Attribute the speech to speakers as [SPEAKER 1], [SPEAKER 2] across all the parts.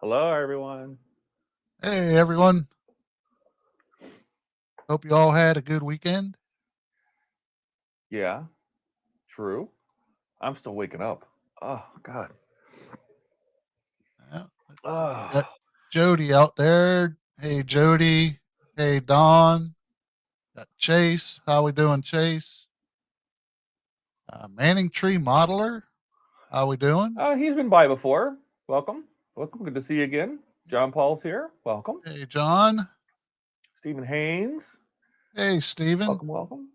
[SPEAKER 1] Hello, everyone.
[SPEAKER 2] Hey everyone. Hope you all had a good weekend.
[SPEAKER 1] Yeah, true. I'm still waking up. Oh, God.
[SPEAKER 2] Yeah, let's see. We got
[SPEAKER 1] Oh,
[SPEAKER 2] Jody out there. Hey Jody. Hey Don. Got Chase. How we doing, Chase? Manning Tree Modeler. How we doing?
[SPEAKER 1] he's been by before. Welcome. Welcome. Good to see you again. John Paul's here. Welcome.
[SPEAKER 2] Hey John.
[SPEAKER 1] Stephen Haynes.
[SPEAKER 2] Hey Steven.
[SPEAKER 1] Welcome, welcome.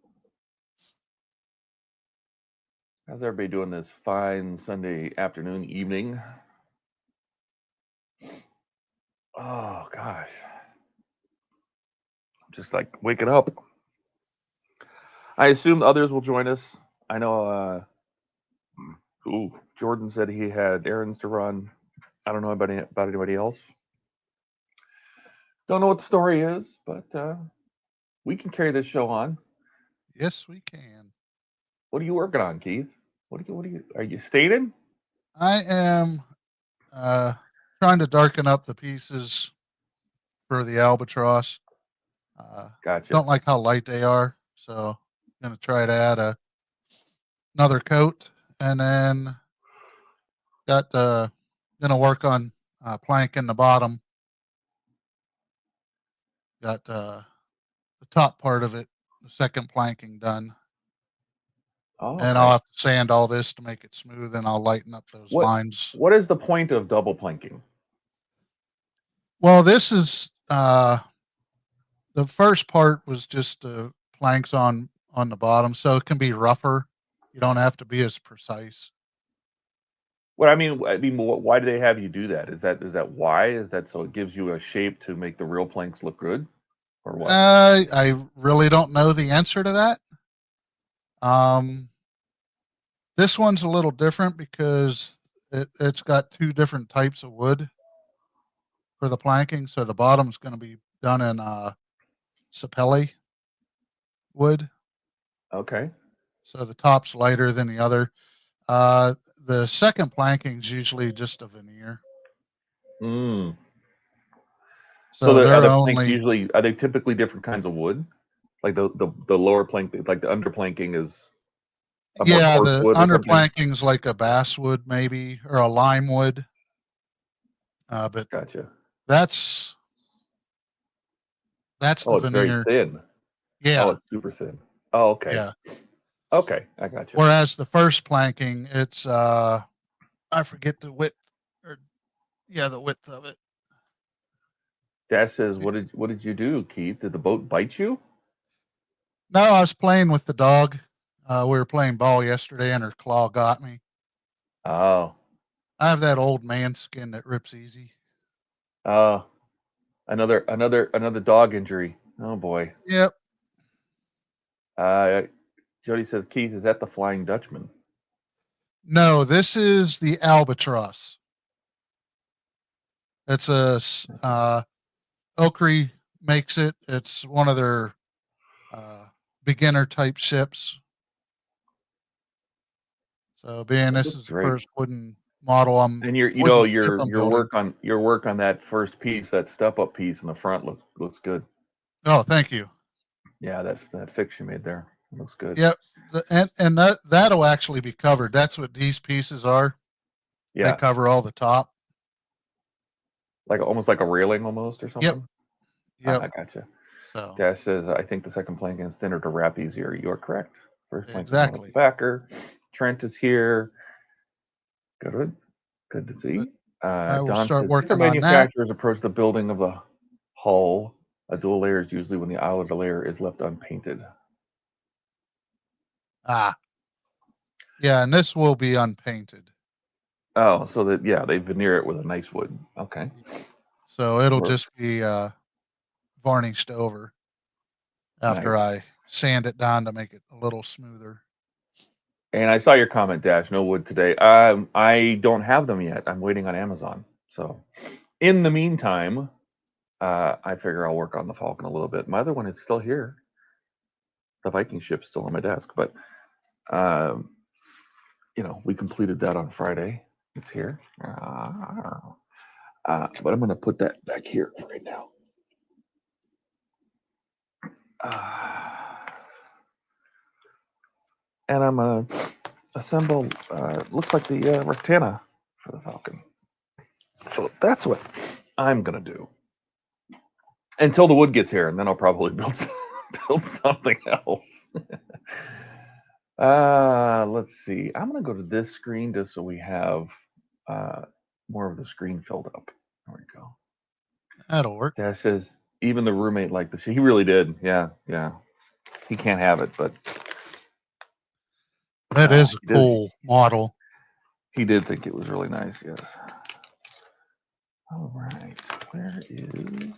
[SPEAKER 1] How's everybody doing this fine Sunday afternoon, evening? Oh, gosh. I'm just like waking up. I assume others will join us. I know, Jordan said he had errands to run. I don't know about anybody else. Don't know what the story is, but we can carry this show on.
[SPEAKER 2] Yes, we can.
[SPEAKER 1] What are you working on, Keith? Are you stating?
[SPEAKER 2] I am uh, trying to darken up the pieces for the albatross. Uh,
[SPEAKER 1] Gotcha.
[SPEAKER 2] don't like how light they are, so I'm gonna try to add another coat, and then got gonna work on planking the bottom. Got the top part of it, the second planking done,
[SPEAKER 1] Oh,
[SPEAKER 2] and I'll
[SPEAKER 1] okay.
[SPEAKER 2] have to sand all this to make it smooth, and I'll lighten up those
[SPEAKER 1] What
[SPEAKER 2] lines.
[SPEAKER 1] what is the point of double planking?
[SPEAKER 2] Well, this is the first part was just planks on the bottom, so it can be rougher. You don't have to be as precise.
[SPEAKER 1] Why do they have you do that? Is that why? Is that so it gives you a shape to make the real planks look good, or what?
[SPEAKER 2] I really don't know the answer to that. Um, this one's a little different because it's got two different types of wood for the planking. So the bottom's going to be done in sapelli wood.
[SPEAKER 1] Okay.
[SPEAKER 2] So the top's lighter than the other. Uh, the second planking is usually just a veneer.
[SPEAKER 1] Mm. So
[SPEAKER 2] So
[SPEAKER 1] are
[SPEAKER 2] they're
[SPEAKER 1] the planks
[SPEAKER 2] only,
[SPEAKER 1] usually are they typically different kinds of wood? Like the lower plank, like the under planking is a more
[SPEAKER 2] yeah,
[SPEAKER 1] coarse
[SPEAKER 2] the
[SPEAKER 1] wood or
[SPEAKER 2] under
[SPEAKER 1] something?
[SPEAKER 2] planking's like a basswood maybe or a lime wood. But
[SPEAKER 1] Gotcha.
[SPEAKER 2] that's that's
[SPEAKER 1] Oh,
[SPEAKER 2] the
[SPEAKER 1] it's very
[SPEAKER 2] veneer.
[SPEAKER 1] thin. Oh,
[SPEAKER 2] Yeah,
[SPEAKER 1] it's super thin. Oh, okay.
[SPEAKER 2] yeah.
[SPEAKER 1] Okay, I gotcha.
[SPEAKER 2] Whereas the first planking, it's I forget the width or yeah, the width of it.
[SPEAKER 1] Dash says, "What did you do, Keith? Did the boat bite you?"
[SPEAKER 2] No, I was playing with the dog. We were playing ball yesterday, and her claw got me.
[SPEAKER 1] Oh,
[SPEAKER 2] I have that old man skin that rips easy.
[SPEAKER 1] oh, another dog injury. Oh boy.
[SPEAKER 2] Yep.
[SPEAKER 1] Uh, Jody says, "Keith, is that the Flying Dutchman?"
[SPEAKER 2] No, this is the albatross. It's Okri makes it. It's one of their uh, beginner type ships. So, being
[SPEAKER 1] That
[SPEAKER 2] this
[SPEAKER 1] looks
[SPEAKER 2] is the
[SPEAKER 1] great.
[SPEAKER 2] first wooden model,
[SPEAKER 1] And
[SPEAKER 2] wooden ship I'm building.
[SPEAKER 1] your work on that first piece, that step up piece in the front looks good.
[SPEAKER 2] Oh, thank you.
[SPEAKER 1] Yeah, that fix you made there looks good.
[SPEAKER 2] Yep. And that'll actually be covered. That's what these pieces are. They
[SPEAKER 1] Yeah,
[SPEAKER 2] cover all the top.
[SPEAKER 1] like almost like a railing almost or
[SPEAKER 2] Yep.
[SPEAKER 1] something.
[SPEAKER 2] Yep.
[SPEAKER 1] I gotcha.
[SPEAKER 2] So
[SPEAKER 1] Dash says, I think the second planking is thinner to wrap easier. You are correct. First planking is more like the
[SPEAKER 2] exactly.
[SPEAKER 1] backer. Trent is here. Good. Good to
[SPEAKER 2] But
[SPEAKER 1] see.
[SPEAKER 2] I will
[SPEAKER 1] Don
[SPEAKER 2] start
[SPEAKER 1] says, different
[SPEAKER 2] working on that.
[SPEAKER 1] manufacturers approach the building of the hull. A dual layer is usually when the outer layer is left unpainted.
[SPEAKER 2] Ah, yeah, and this will be unpainted.
[SPEAKER 1] Oh, so that, yeah, they veneer it with a nice wood. Okay.
[SPEAKER 2] So it'll
[SPEAKER 1] Works.
[SPEAKER 2] just be varnished over after
[SPEAKER 1] Nice.
[SPEAKER 2] I sand it down to make it a little smoother.
[SPEAKER 1] And I saw your comment, Dash. No wood today. I don't have them yet. I'm waiting on Amazon. So, in the meantime, I figure I'll work on the Falcon a little bit. My other one is still here. The Viking ship's still on my desk, but um, we completed that on Friday. It's here. But I'm going to put that back here right now. And I'm going to assemble, looks like the Rectana for the Falcon. So that's what I'm going to do. Until the wood gets here, and then I'll probably build something else. Let's see. I'm going to go to this screen just so we have more of the screen filled up. There we go.
[SPEAKER 2] That'll work.
[SPEAKER 1] That says even the roommate liked this. He really did. Yeah. He can't have it, but
[SPEAKER 2] that is a cool model.
[SPEAKER 1] He did think it was really nice. Yes. All right. Where is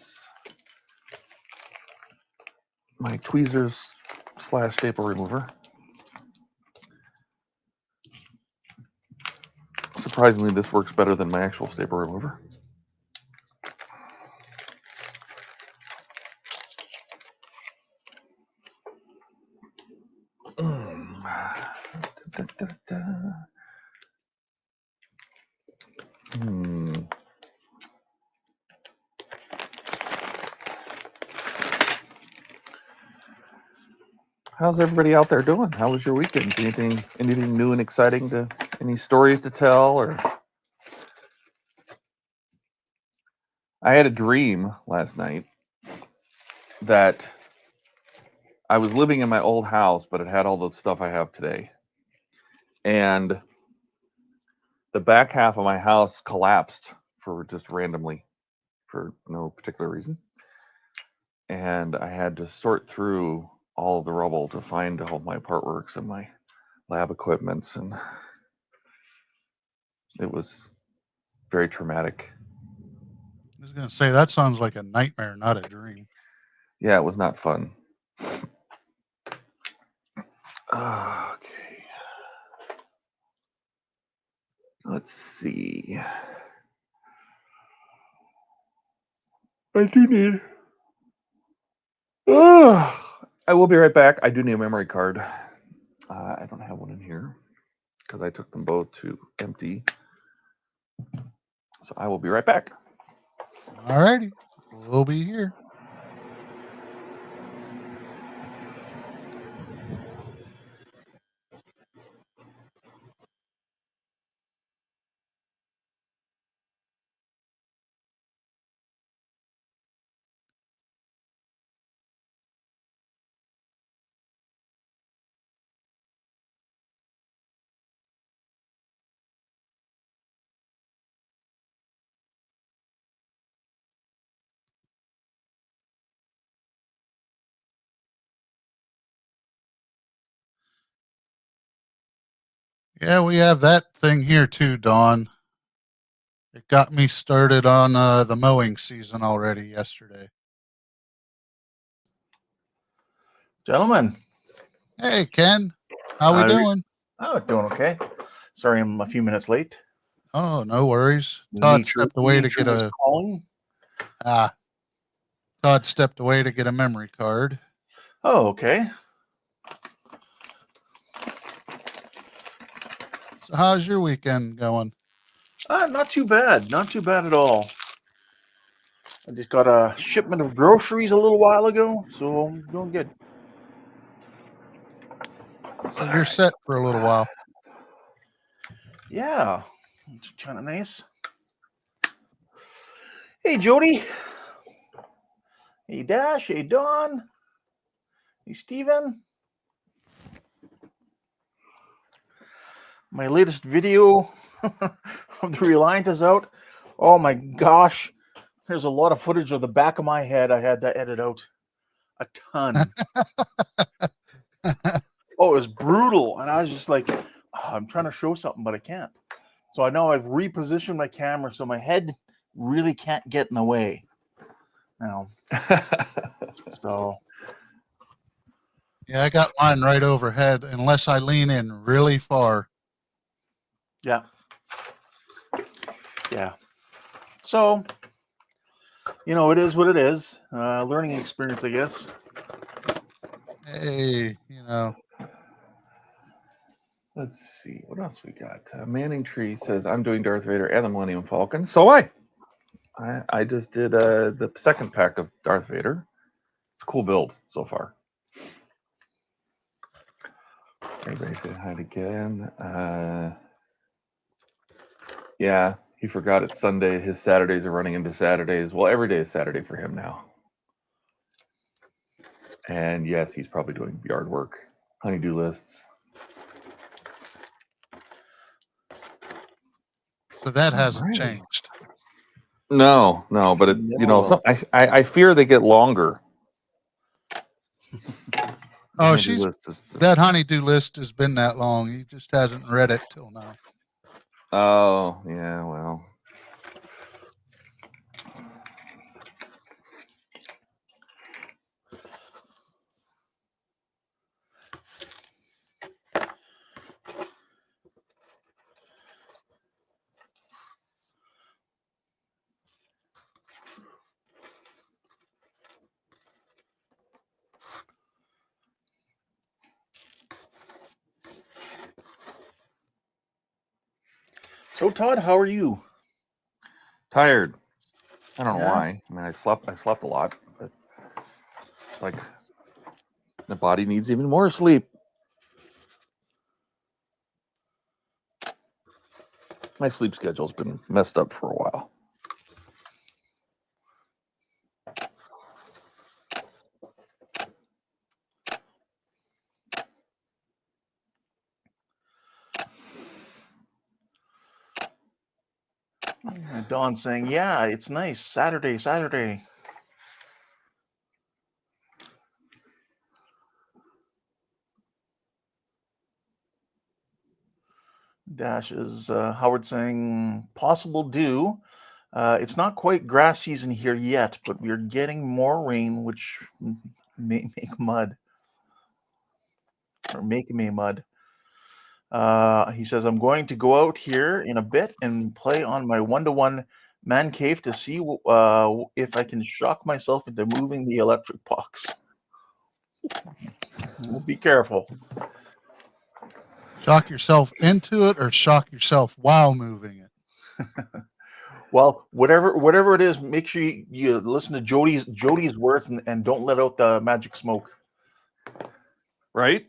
[SPEAKER 1] my tweezers / staple remover? Surprisingly, this works better than my actual staple remover. How's everybody out there doing? How was your weekend? Anything new and exciting any stories to tell? Or I had a dream last night that I was living in my old house, but it had all the stuff I have today. And the back half of my house collapsed for just randomly, for no particular reason. And I had to sort through all of the rubble to find all my partworks and my lab equipments, and it was very traumatic.
[SPEAKER 2] I was going to say, that sounds like a nightmare, not a dream.
[SPEAKER 1] Yeah, it was not fun. Okay. Let's see. I do need... I will be right back. I do need a memory card. I don't have one in here because I took them both to empty. So I will be right back.
[SPEAKER 2] All righty. We'll be here. Yeah, we have that thing here too, Dawn. It got me started on the mowing season already yesterday.
[SPEAKER 3] Gentlemen.
[SPEAKER 2] Hey, Ken. How we doing?
[SPEAKER 3] Oh, doing okay. Sorry I'm a few minutes late.
[SPEAKER 2] Oh, no worries. Todd stepped away to get a... Todd stepped away to get a memory card.
[SPEAKER 3] Oh, okay.
[SPEAKER 2] So how's your weekend going?
[SPEAKER 3] Not too bad. Not too bad at all. I just got a shipment of groceries a little while ago, so I'm doing good.
[SPEAKER 2] So you're set for a little while.
[SPEAKER 3] Yeah. It's kind of nice. Hey, Jody. Hey, Dash. Hey, Dawn. Hey, Steven. My latest video of the Reliant is out. Oh my gosh. There's a lot of footage of the back of my head I had to edit out. A ton. Oh, it was brutal. And I was just like, oh, I'm trying to show something, but I can't. So I know I've repositioned my camera so my head really can't get in the way now. So.
[SPEAKER 2] Yeah, I got mine right overhead unless I lean in really far.
[SPEAKER 3] Yeah. Yeah. So, you know, it is what it is. Learning experience, I guess.
[SPEAKER 2] Hey, you know.
[SPEAKER 1] Let's see. What else we got? Manning Tree says, I'm doing Darth Vader and the Millennium Falcon. So I. I just did the second pack of Darth Vader. It's a cool build so far. Everybody say hi again. Yeah, he forgot it's Sunday. His Saturdays are running into Saturdays. Well, every day is Saturday for him now. And yes, he's probably doing yard work, honeydew lists.
[SPEAKER 2] So that hasn't changed.
[SPEAKER 1] No, but it, you know, some, I fear they get longer.
[SPEAKER 2] Oh, that honeydew list has been that long. He just hasn't read it till now.
[SPEAKER 1] Oh, yeah, well.
[SPEAKER 3] So Todd, how are you?
[SPEAKER 1] Tired. I don't know why. I mean, I slept a lot, but it's like the body needs even more sleep. My sleep schedule's been messed up for a while.
[SPEAKER 3] Dawn saying, yeah, it's nice. Saturday. Dash is Howard saying, possible dew. It's not quite grass season here yet, but we're getting more rain, which may make mud. Or make me mud. He says, I'm going to go out here in a bit and play on my 1-to-1 man cave to see if I can shock myself into moving the electric box. Well, be careful.
[SPEAKER 2] Shock yourself into it or shock yourself while moving it?
[SPEAKER 3] Well, whatever it is, make sure you listen to Jody's words and don't let out the magic smoke.
[SPEAKER 1] Right?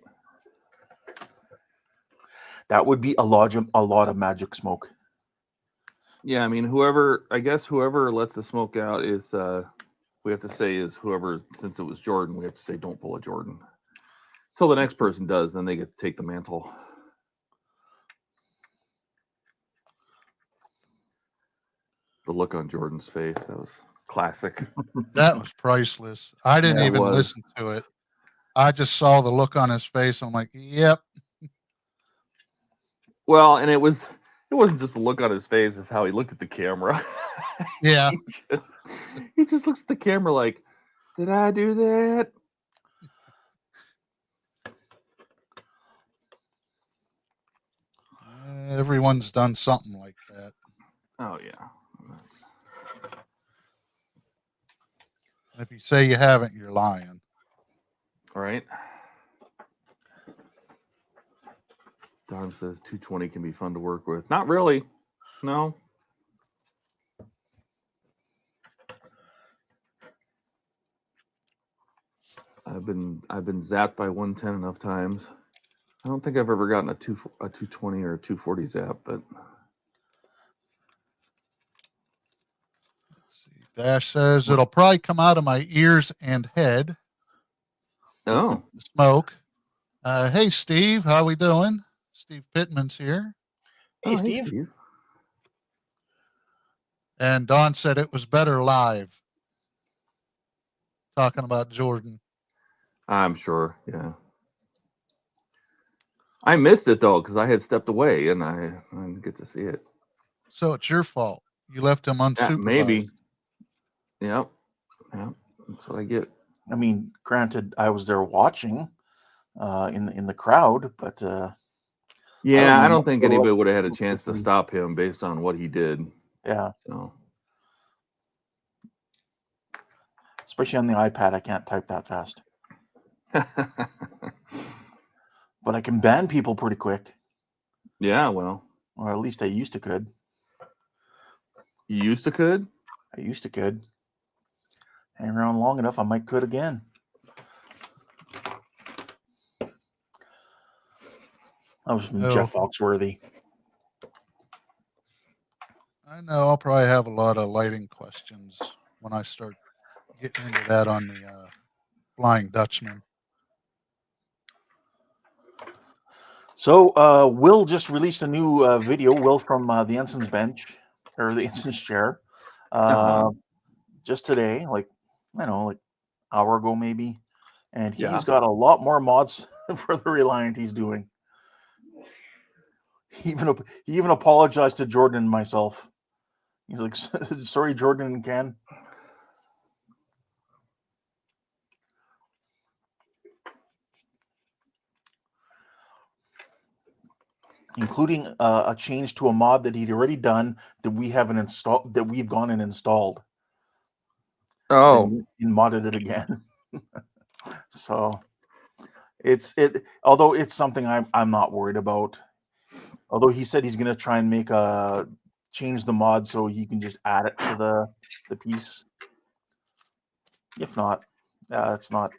[SPEAKER 3] That would be a lot of magic smoke.
[SPEAKER 1] Yeah, I mean, whoever lets the smoke out is, we have to say is whoever, since it was Jordan, we have to say don't pull a Jordan. So the next person does, then they get to take the mantle. The look on Jordan's face, that was classic.
[SPEAKER 2] That was priceless. I didn't even listen to it. I just saw the look on his face. I'm like, yep.
[SPEAKER 1] Well, and it wasn't just the look on his face, it's how he looked at the camera.
[SPEAKER 2] Yeah.
[SPEAKER 1] he just looks at the camera like, did I do that?
[SPEAKER 2] Everyone's done something like that.
[SPEAKER 1] Oh, yeah.
[SPEAKER 2] If you say you haven't, you're lying.
[SPEAKER 1] All right. Don says 220 can be fun to work with. Not really. No. I've been zapped by 110 enough times. I don't think I've ever gotten a 220 or a 240 zap, but
[SPEAKER 2] let's see. Dash says it'll probably come out of my ears and head.
[SPEAKER 1] Oh.
[SPEAKER 2] Smoke. Hey Steve, how we doing? Steve Pittman's here.
[SPEAKER 3] Hey, Steve.
[SPEAKER 1] Steve.
[SPEAKER 2] And Don said it was better live. Talking about Jordan.
[SPEAKER 1] I'm sure, yeah. I missed it though because I had stepped away and I didn't get to see it.
[SPEAKER 2] So it's your fault. You left him unsupervised.
[SPEAKER 1] Maybe. Yep. That's what I get.
[SPEAKER 3] I mean, granted, I was there watching in the crowd, but
[SPEAKER 1] yeah, I don't think anybody would have had a chance to stop him based on what he did.
[SPEAKER 3] Yeah.
[SPEAKER 1] So.
[SPEAKER 3] Especially on the iPad, I can't type that fast. But I can ban people pretty quick.
[SPEAKER 1] Yeah, well.
[SPEAKER 3] Or at least I used to could.
[SPEAKER 1] You used to could?
[SPEAKER 3] I used to could. Hang around long enough, I might could again. That was from Jeff Foxworthy.
[SPEAKER 2] I know I'll probably have a lot of lighting questions when I start getting into that on the Flying Dutchman.
[SPEAKER 3] So Will just released a new video. Will from the Ensign's Bench, or the Ensign's Chair, just today, like, I don't know, like an hour ago maybe. And he's got a lot more mods for the Reliant he's doing. He even apologized to Jordan and myself. He's like, sorry, Jordan and Ken. Including a change to a mod that he'd already done that we haven't installed, that we've gone and installed.
[SPEAKER 1] Oh,
[SPEAKER 3] and modded it again. So although it's something I'm not worried about. Although he said he's gonna try and make change the mod so he can just add it to the piece. If not, it's not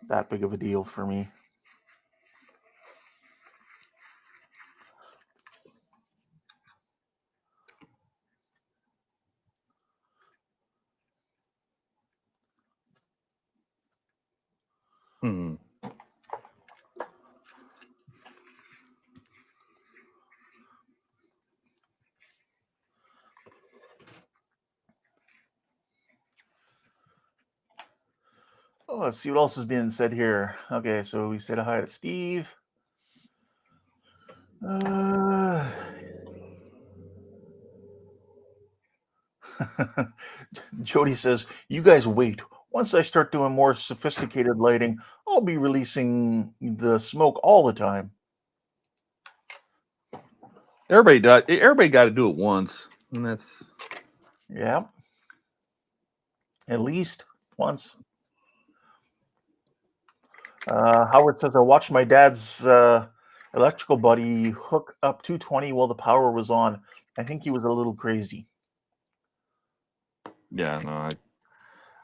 [SPEAKER 3] that big of a deal for me. Oh, let's see what else is being said here. Okay, so we said hi to Steve. Jody says, you guys wait. Once I start doing more sophisticated lighting, I'll be releasing the smoke all the time.
[SPEAKER 1] everybody does. Everybody got to do it once, and that's
[SPEAKER 3] at least once. Howard says, I watched my dad's electrical buddy hook up 220 while the power was on. I think he was a little crazy.
[SPEAKER 1] Yeah, no,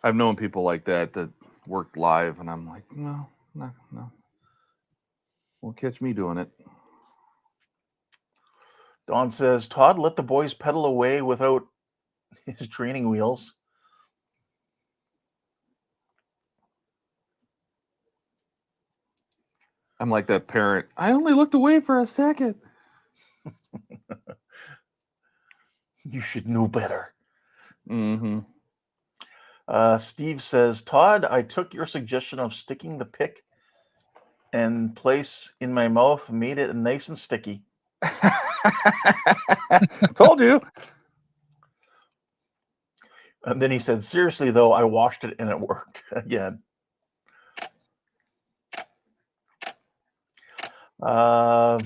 [SPEAKER 1] I've known people like that worked live, and I'm like, no. Won't catch me doing it.
[SPEAKER 3] Don says, Todd, let the boys pedal away without his training wheels.
[SPEAKER 1] I'm like that parent. I only looked away for a second.
[SPEAKER 3] You should know better.
[SPEAKER 1] Mm-hmm.
[SPEAKER 3] Steve says, Todd, I took your suggestion of sticking the pick and place in my mouth, made it nice and sticky.
[SPEAKER 1] Told you.
[SPEAKER 3] And then he said, seriously, though, I washed it and it worked again. Howard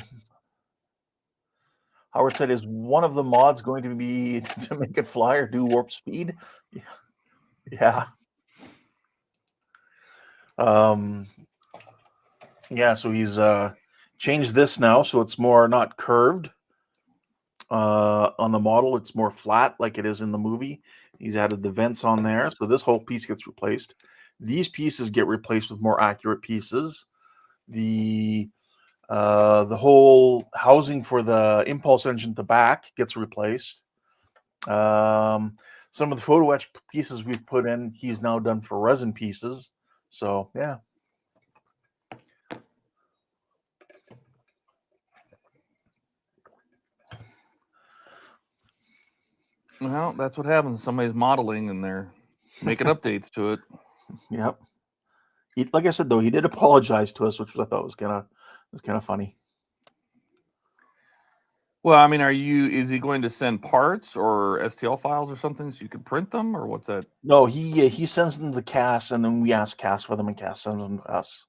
[SPEAKER 3] said, is one of the mods going to be to make it fly or do warp speed? Yeah. Yeah, so he's changed this now, so it's more not curved on the model. It's more flat like it is in the movie. He's added the vents on there, so this whole piece gets replaced. These pieces get replaced with more accurate pieces. The whole housing for the impulse engine at the back gets replaced. Some of the photo etch pieces we've put in, he's now done for resin pieces. So yeah.
[SPEAKER 1] Well, that's what happens. Somebody's modeling and they're making updates to it.
[SPEAKER 3] Yep. Like I said, though, he did apologize to us, which I thought was kind of funny.
[SPEAKER 1] Well, I mean, is he going to send parts or STL files or something so you can print them, or what's that?
[SPEAKER 3] No, he sends them to Cass, and then we ask Cass for them, and Cass sends them to us.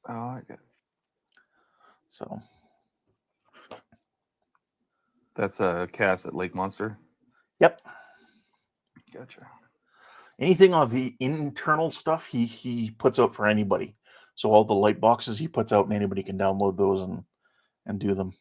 [SPEAKER 1] Oh, I get it.
[SPEAKER 3] So
[SPEAKER 1] That's a Cass at Lake Monster.
[SPEAKER 3] Yep.
[SPEAKER 1] Gotcha.
[SPEAKER 3] Anything of the internal stuff he puts out for anybody. So all the light boxes he puts out, and anybody can download those and do them.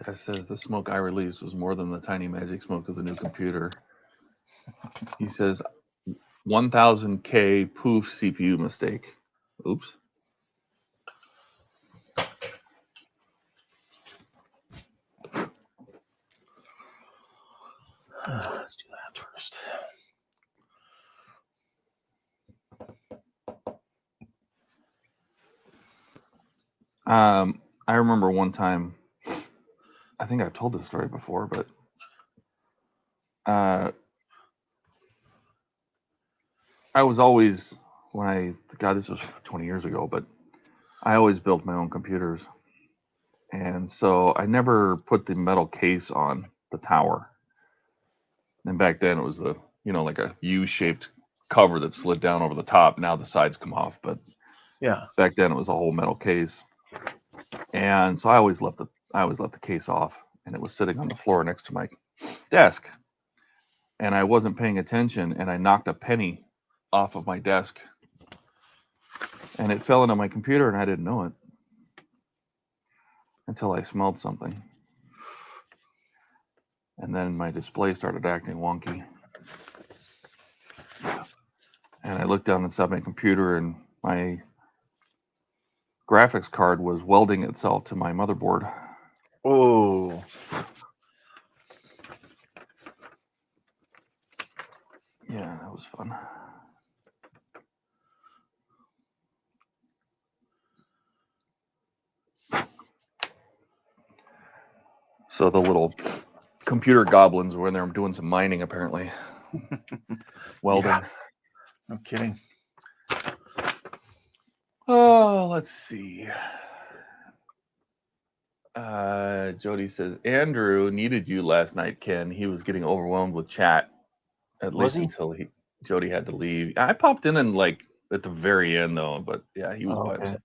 [SPEAKER 1] Dash says the smoke I released was more than the tiny magic smoke of the new computer. He says 1000K poof CPU mistake. Oops.
[SPEAKER 3] Let's do that first.
[SPEAKER 1] I remember one time, I think I've told this story before, but I was always, God, this was 20 years ago, but I always built my own computers. And so I never put the metal case on the tower. And back then it was like a U-shaped cover that slid down over the top. Now the sides come off, but
[SPEAKER 3] Yeah.
[SPEAKER 1] back then it was a whole metal case. And so I always left the case off, and it was sitting on the floor next to my desk. And I wasn't paying attention, and I knocked a penny off of my desk, and it fell into my computer, and I didn't know it until I smelled something. And then my display started acting wonky. And I looked down inside my computer, and my graphics card was welding itself to my motherboard.
[SPEAKER 3] Oh.
[SPEAKER 1] Yeah, that was fun. So the little computer goblins were in there doing some mining, apparently. Welding.
[SPEAKER 3] Yeah. No kidding.
[SPEAKER 1] Oh, let's see. Jody says, Andrew needed you last night, Ken. He was getting overwhelmed with chat, at
[SPEAKER 3] Was
[SPEAKER 1] least
[SPEAKER 3] he?
[SPEAKER 1] until Jody had to leave. I popped in and like at the very end though, but yeah, he was by himself.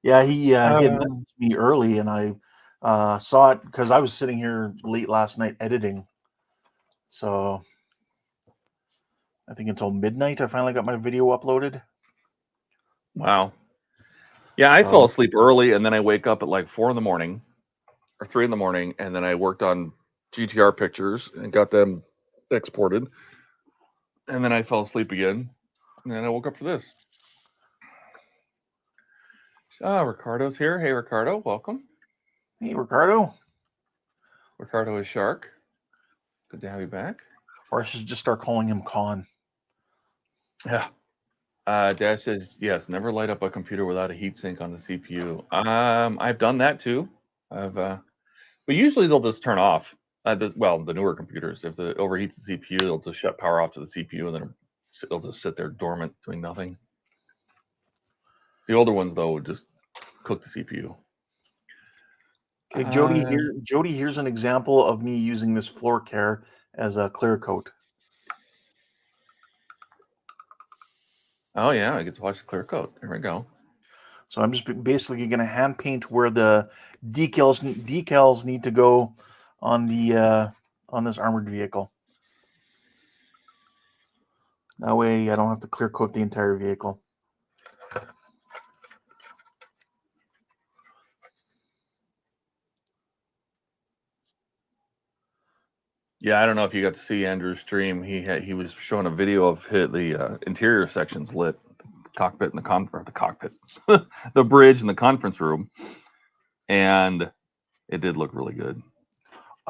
[SPEAKER 3] Yeah, he had messaged me early, and I saw it because I was sitting here late last night editing. So I think until midnight, I finally got my video uploaded.
[SPEAKER 1] Wow. Yeah, I fell asleep early, and then I wake up at like 4 in the morning or 3 in the morning, and then I worked on GTR pictures and got them exported. And then I fell asleep again, and then I woke up for this. Ricardo's here. Hey, Ricardo, welcome.
[SPEAKER 3] Hey, Ricardo.
[SPEAKER 1] Ricardo is Shark. Good to have you back.
[SPEAKER 3] Or I should just start calling him Con.
[SPEAKER 1] Yeah. Dash says, yes, never light up a computer without a heatsink on the CPU. I've done that too. But usually they'll just turn off. The newer computers, if it overheats the CPU, they'll just shut power off to the CPU, and then it'll just sit there dormant, doing nothing. The older ones, though, would just cook the CPU.
[SPEAKER 3] Okay, Jody, here's an example of me using this floor care as a clear coat.
[SPEAKER 1] Oh yeah, I get to watch the clear coat. There we go.
[SPEAKER 3] So I'm just basically going to hand paint where the decals need to go on the on this armored vehicle. That way I don't have to clear coat the entire vehicle.
[SPEAKER 1] Yeah, I don't know if you got to see Andrew's stream. He was showing a video of the interior sections lit, the cockpit and the bridge and the conference room, and it did look really good.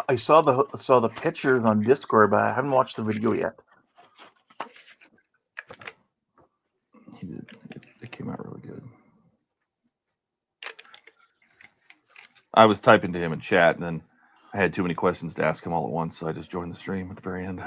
[SPEAKER 3] I saw the pictures on Discord, but I haven't watched the video yet.
[SPEAKER 1] It came out really good. I was typing to him in chat, and then I had too many questions to ask him all at once, so I just joined the stream at the very end.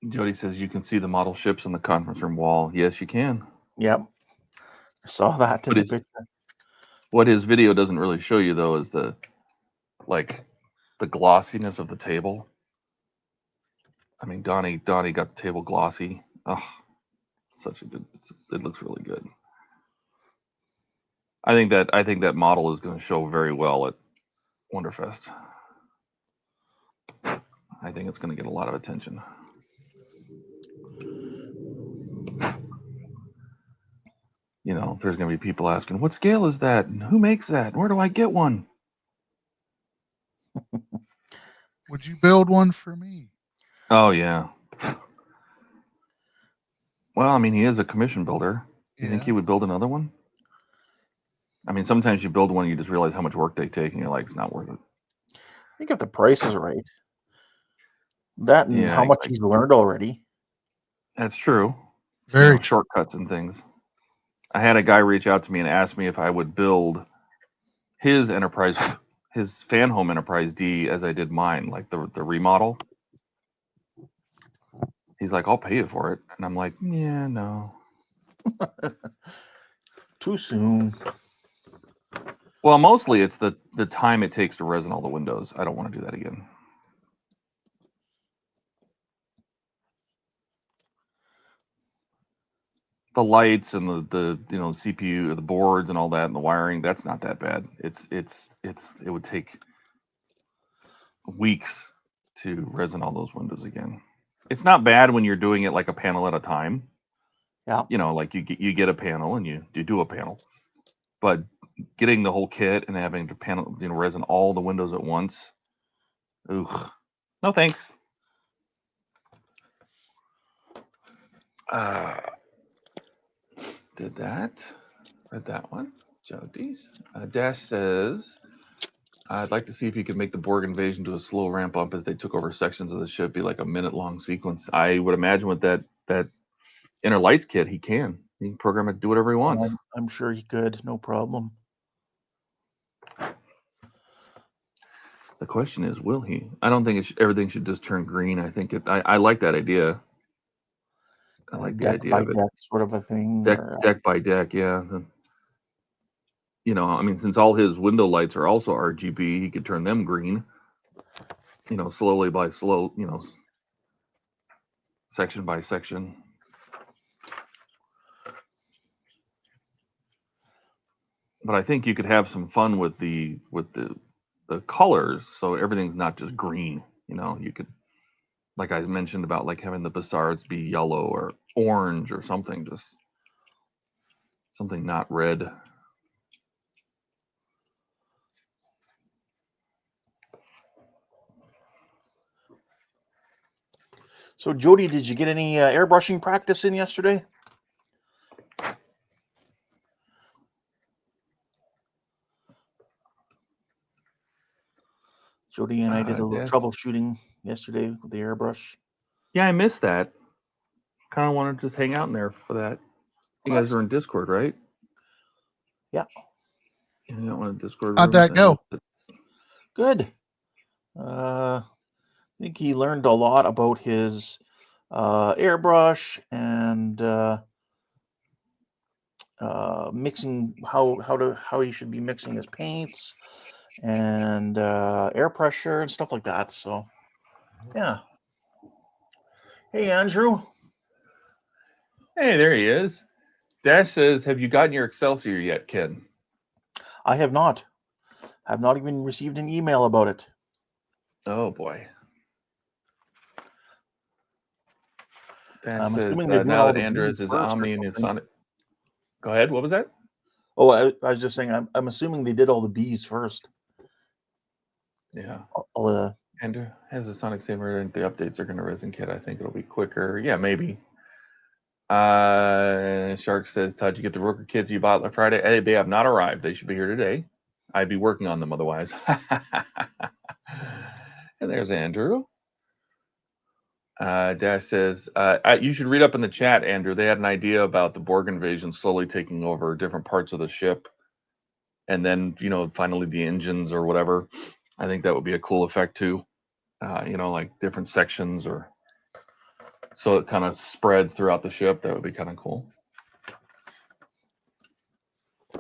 [SPEAKER 1] Jody says you can see the model ships on the conference room wall. Yes, you can.
[SPEAKER 3] Yep. Saw that in the picture.
[SPEAKER 1] What his video doesn't really show you though is the glossiness of the table. I mean, Donnie got the table glossy. Oh, such a good. It looks really good. I think that model is going to show very well at Wonderfest. I think it's going to get a lot of attention. You know, there's going to be people asking, "What scale is that? And who makes that? Where do I get one?"
[SPEAKER 2] Would you build one for me?
[SPEAKER 1] Oh yeah. Well, I mean, he is a commission builder. You think he would build another one? I mean, sometimes you build one and you just realize how much work they take and you're like, it's not worth it.
[SPEAKER 3] I think if the price is right, that and how much he's learned already.
[SPEAKER 1] That's true.
[SPEAKER 2] Very
[SPEAKER 1] shortcuts and things. I had a guy reach out to me and ask me if I would build his fan home Enterprise D as I did mine, like the remodel. He's like, I'll pay you for it. And I'm like, yeah, no.
[SPEAKER 3] Too soon.
[SPEAKER 1] Well, mostly it's the time it takes to resin all the windows. I don't want to do that again. The lights and the CPU, the boards and all that, and the wiring, that's not that bad. It would take weeks to resin all those windows again. It's not bad when you're doing it like a panel at a time.
[SPEAKER 3] Yeah.
[SPEAKER 1] You know, like you get a panel and you do a panel. But getting the whole kit and having to resin all the windows at once. Ugh. No thanks. Did that. Read that one. Jody's. Dash says, I'd like to see if you could make the Borg invasion to a slow ramp up as they took over sections of the ship, be like a minute-long sequence. I would imagine with that Inner Lights kit, he can program it, do whatever he wants.
[SPEAKER 3] I'm sure he could, no problem.
[SPEAKER 1] The question is, will he? I don't think everything should just turn green. I think I like that idea. I like the idea of it.
[SPEAKER 3] Deck sort of a thing.
[SPEAKER 1] Deck by deck, yeah. You know, I mean, since all his window lights are also RGB, he could turn them green. You know, slowly by slow. You know, section by section. But I think you could have some fun with the colors, so everything's not just green. You know, you could, like I mentioned about like having the Bassards be yellow or orange or something, just something not red.
[SPEAKER 3] So Jody, did you get any airbrushing practice in yesterday? Jody and I did a little troubleshooting yesterday with the airbrush.
[SPEAKER 1] Yeah, I missed that. Kind of want to just hang out in there for that. You guys are in Discord, right?
[SPEAKER 3] Yeah.
[SPEAKER 1] You don't want to Discord.
[SPEAKER 2] How'd that go?
[SPEAKER 3] Good. I think he learned a lot about his airbrush and mixing, how he should be mixing his paints and air pressure and stuff like that. So yeah. Hey Andrew.
[SPEAKER 1] Hey, there he is. Dash says, have you gotten your Excelsior yet, Ken?
[SPEAKER 3] I have not. I've not even received an email about it.
[SPEAKER 1] Oh boy. Dash
[SPEAKER 3] I'm
[SPEAKER 1] says,
[SPEAKER 3] assuming they're doing
[SPEAKER 1] now
[SPEAKER 3] all
[SPEAKER 1] that
[SPEAKER 3] the
[SPEAKER 1] Andrew has his Omni and his Sonic. Go ahead. What was that?
[SPEAKER 3] Oh, I was just saying, I'm assuming they did all the B's first.
[SPEAKER 1] Yeah.
[SPEAKER 3] All
[SPEAKER 1] Andrew has a Sonic Saber and the updates are going to resin kit. I think it'll be quicker. Yeah, maybe. Shark says, Todd, you get the Rooker kits you bought last Friday? Hey, they have not arrived. They should be here today. I'd be working on them otherwise. And there's Andrew. Dash says, you should read up in the chat, Andrew. They had an idea about the Borg invasion slowly taking over different parts of the ship. And then, you know, finally the engines or whatever. I think that would be a cool effect too. You know, like different sections or so it kind of spreads throughout the ship. That would be kind of cool.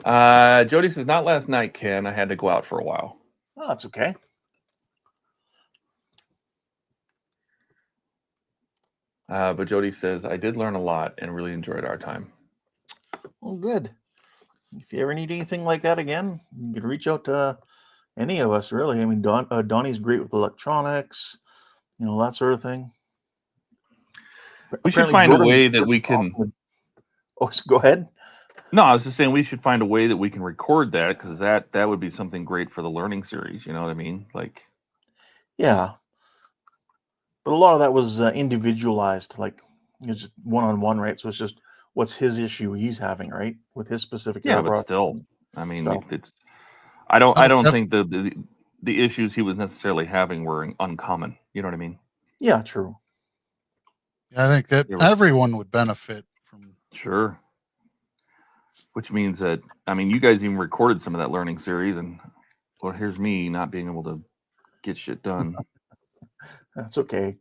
[SPEAKER 1] Jody says, not last night, Ken. I had to go out for a while.
[SPEAKER 3] Oh, that's okay.
[SPEAKER 1] But Jody says, I did learn a lot and really enjoyed our time.
[SPEAKER 3] Well, good. If you ever need anything like that again, you can reach out to any of us, really. I mean, Donnie's great with electronics, you know, that sort of thing.
[SPEAKER 1] We should
[SPEAKER 3] Apparently
[SPEAKER 1] find a
[SPEAKER 3] Gordon
[SPEAKER 1] way
[SPEAKER 3] was
[SPEAKER 1] that we
[SPEAKER 3] first
[SPEAKER 1] can.
[SPEAKER 3] off. Oh, so go ahead.
[SPEAKER 1] No, I was just saying we should find a way that we can record that, because that would be something great for the learning series. You know what I mean? Like,
[SPEAKER 3] Yeah. But a lot of that was individualized, like it's just one-on-one, right? So it's just what's his issue he's having, right, with his specific
[SPEAKER 1] yeah, but
[SPEAKER 3] airbrush.
[SPEAKER 1] still, I mean,
[SPEAKER 3] So
[SPEAKER 1] it's. I don't
[SPEAKER 2] Def-
[SPEAKER 1] think the issues he was necessarily having were uncommon. You know what I mean?
[SPEAKER 3] yeah, true.
[SPEAKER 2] I think that
[SPEAKER 1] They were
[SPEAKER 2] everyone would benefit from.
[SPEAKER 1] sure. Which means that, I mean, you guys even recorded some of that learning series, and well, here's me not being able to get shit done.
[SPEAKER 3] That's okay.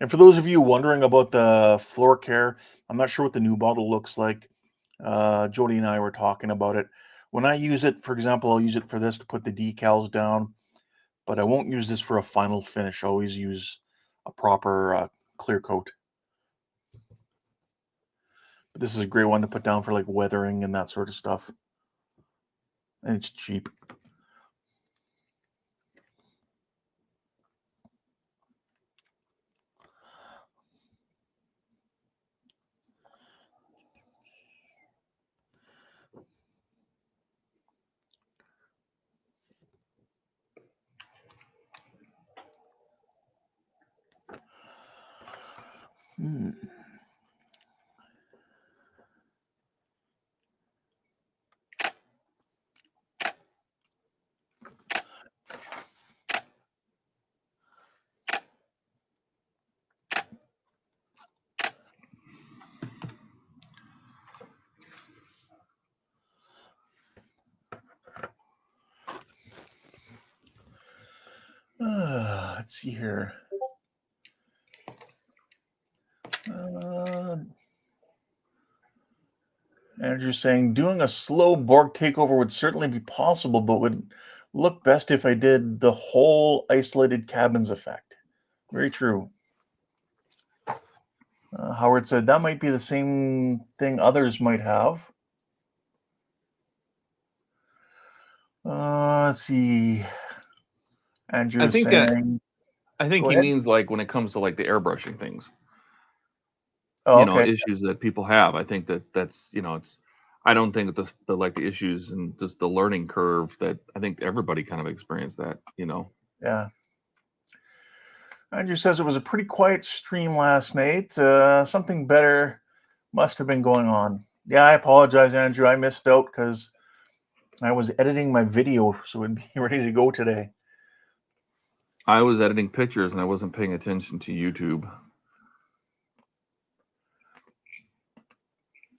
[SPEAKER 3] And for those of you wondering about the floor care, I'm not sure what the new bottle looks like. Jody and I were talking about it. When I use it, for example, I'll use it for this to put the decals down, but I won't use this for a final finish. I always use a proper clear coat. But this is a great one to put down for like weathering and that sort of stuff. And it's cheap. Hmm. Let's see here. Andrew's saying doing a slow Borg takeover would certainly be possible, but would look best if I did the whole isolated cabins effect. Very true. Howard said that might be the same thing others might have. Let's see. Andrew
[SPEAKER 1] I
[SPEAKER 3] is
[SPEAKER 1] think
[SPEAKER 3] saying.
[SPEAKER 1] I think
[SPEAKER 3] Go
[SPEAKER 1] he
[SPEAKER 3] ahead.
[SPEAKER 1] means like when it comes to like the airbrushing things,
[SPEAKER 3] Oh,
[SPEAKER 1] you know,
[SPEAKER 3] okay.
[SPEAKER 1] issues that people have. I think that's, you know, it's. I don't think that the like the issues and just the learning curve that I think everybody kind of experienced that, you know.
[SPEAKER 3] Yeah. Andrew says it was a pretty quiet stream last night. Something better must have been going on. Yeah, I apologize, Andrew. I missed out because I was editing my video, so it'd be ready to go today.
[SPEAKER 1] I was editing pictures and I wasn't paying attention to YouTube.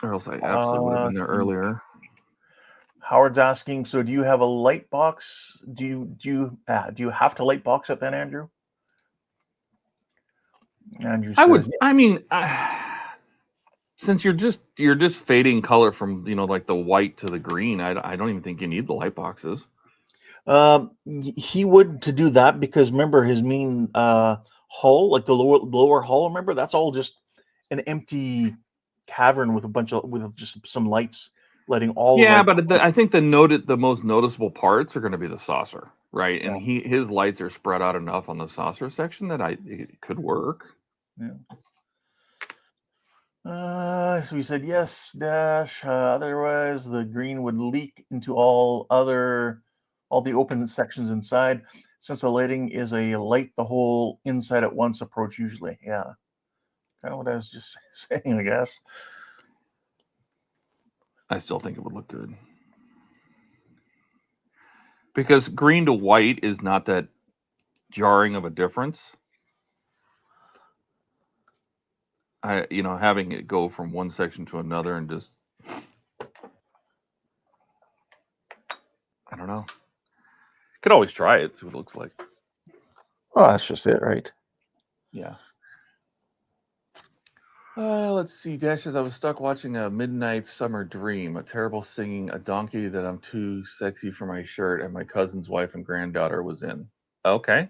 [SPEAKER 1] Or else I absolutely would have been there earlier.
[SPEAKER 3] Howard's asking, so do you have a light box? Do you have to light box it then, Andrew? Andrew
[SPEAKER 1] I
[SPEAKER 3] says,
[SPEAKER 1] would. I mean, since you're just fading color from, you know, like the white to the green, I don't even think you need the light boxes.
[SPEAKER 3] he would to do that because remember his main hull, like the lower hull. Remember that's all just an empty cavern with just some lights letting all the
[SPEAKER 1] Yeah,
[SPEAKER 3] lights.
[SPEAKER 1] but I think the most noticeable parts are going to be the saucer, right? And
[SPEAKER 3] Yeah.
[SPEAKER 1] his lights are spread out enough on the saucer section that it could work.
[SPEAKER 3] Yeah. So we said yes, dash. Otherwise, the green would leak into all the open sections inside. Since the lighting is a light the whole inside at once approach usually. Yeah, kind of what I was just saying, I guess.
[SPEAKER 1] I still think it would look good. Because green to white is not that jarring of a difference. Having it go from one section to another and just, I don't know. Could always try it, see what it looks like.
[SPEAKER 3] Oh, that's just it, right?
[SPEAKER 1] Yeah. Let's see. Dash says, I was stuck watching A Midnight Summer Dream, a terrible singing, a donkey that I'm too sexy for my shirt, and my cousin's wife and granddaughter was in. Okay.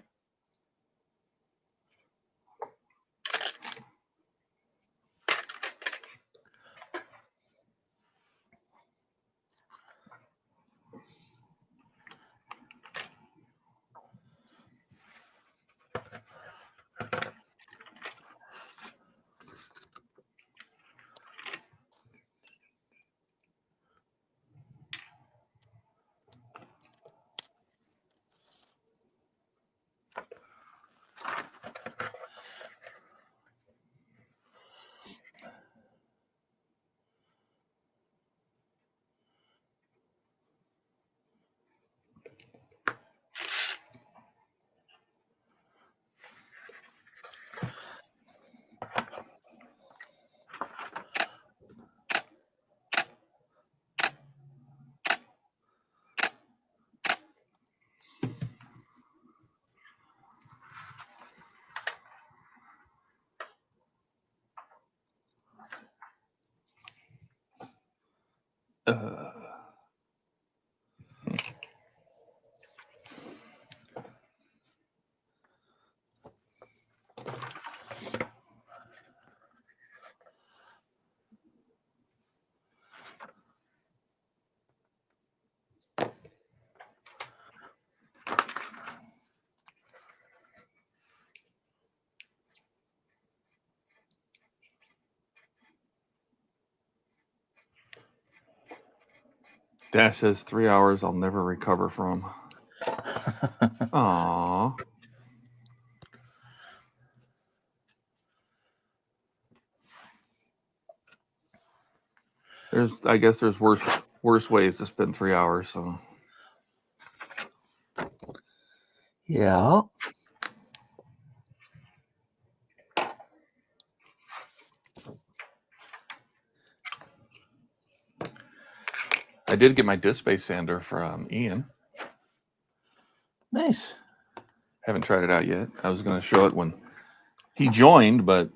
[SPEAKER 1] Dash says 3 hours I'll never recover from. Aww. I guess there's worse ways to spend 3 hours. So
[SPEAKER 3] Yeah.
[SPEAKER 1] I did get my disc space sander from Ian.
[SPEAKER 3] Nice.
[SPEAKER 1] Haven't tried it out yet. I was going to show it when he joined, but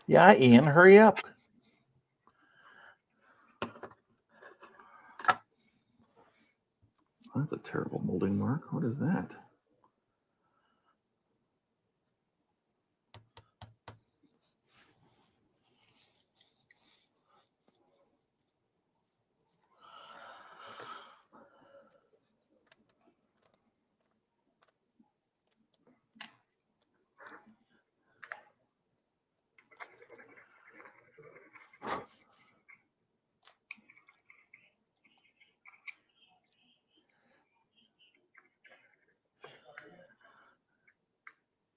[SPEAKER 3] Yeah, Ian, hurry up.
[SPEAKER 1] that's a terrible molding mark. What is that?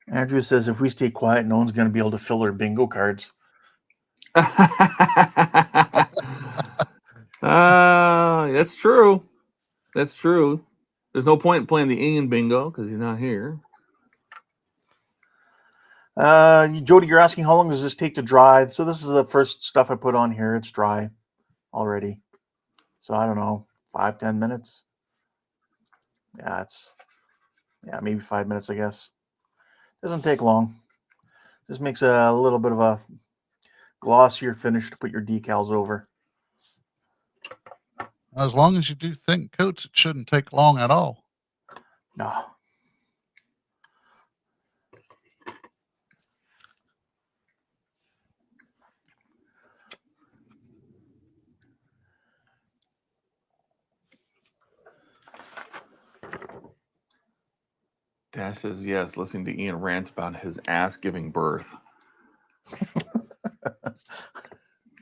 [SPEAKER 3] Andrew says if we stay quiet, no one's going to be able to fill their bingo cards.
[SPEAKER 1] That's true. That's true. There's no point in playing the Ian bingo because he's not here.
[SPEAKER 3] Jody, you're asking how long does this take to dry? So this is the first stuff I put on here. It's dry already. So I don't know, 5-10 minutes. Yeah, maybe 5 minutes, I guess. Doesn't take long. Just makes a little bit of a glossier finish to put your decals over.
[SPEAKER 2] As long as you do thin coats, it shouldn't take long at all.
[SPEAKER 3] No.
[SPEAKER 1] Dash says yes, listening to Ian rant about his ass giving birth.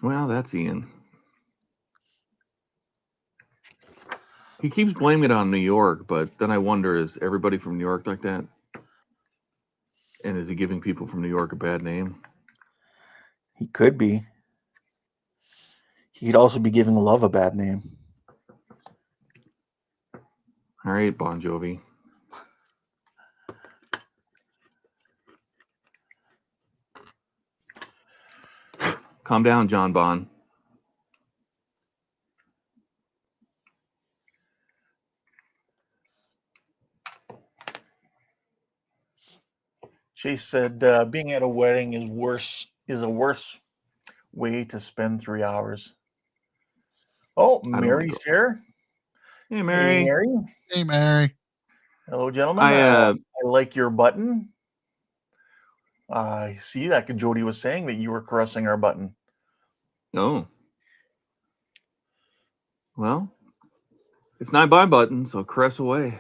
[SPEAKER 1] Well, that's Ian. He keeps blaming it on New York, but then I wonder, is everybody from New York like that? And is he giving people from New York a bad name?
[SPEAKER 3] He could be. He'd also be giving love a bad name.
[SPEAKER 1] All right, Bon Jovi. Calm down, John Bon.
[SPEAKER 3] Chase said being at a wedding is a worse way to spend 3 hours. Oh, Mary's here.
[SPEAKER 1] Hey, Mary.
[SPEAKER 3] Hey, Mary.
[SPEAKER 2] Hey, Mary.
[SPEAKER 3] Hello, gentlemen.
[SPEAKER 1] I
[SPEAKER 3] I like your button. I see that Jody was saying that you were caressing our button.
[SPEAKER 1] Oh. Well, it's not my button, so caress away.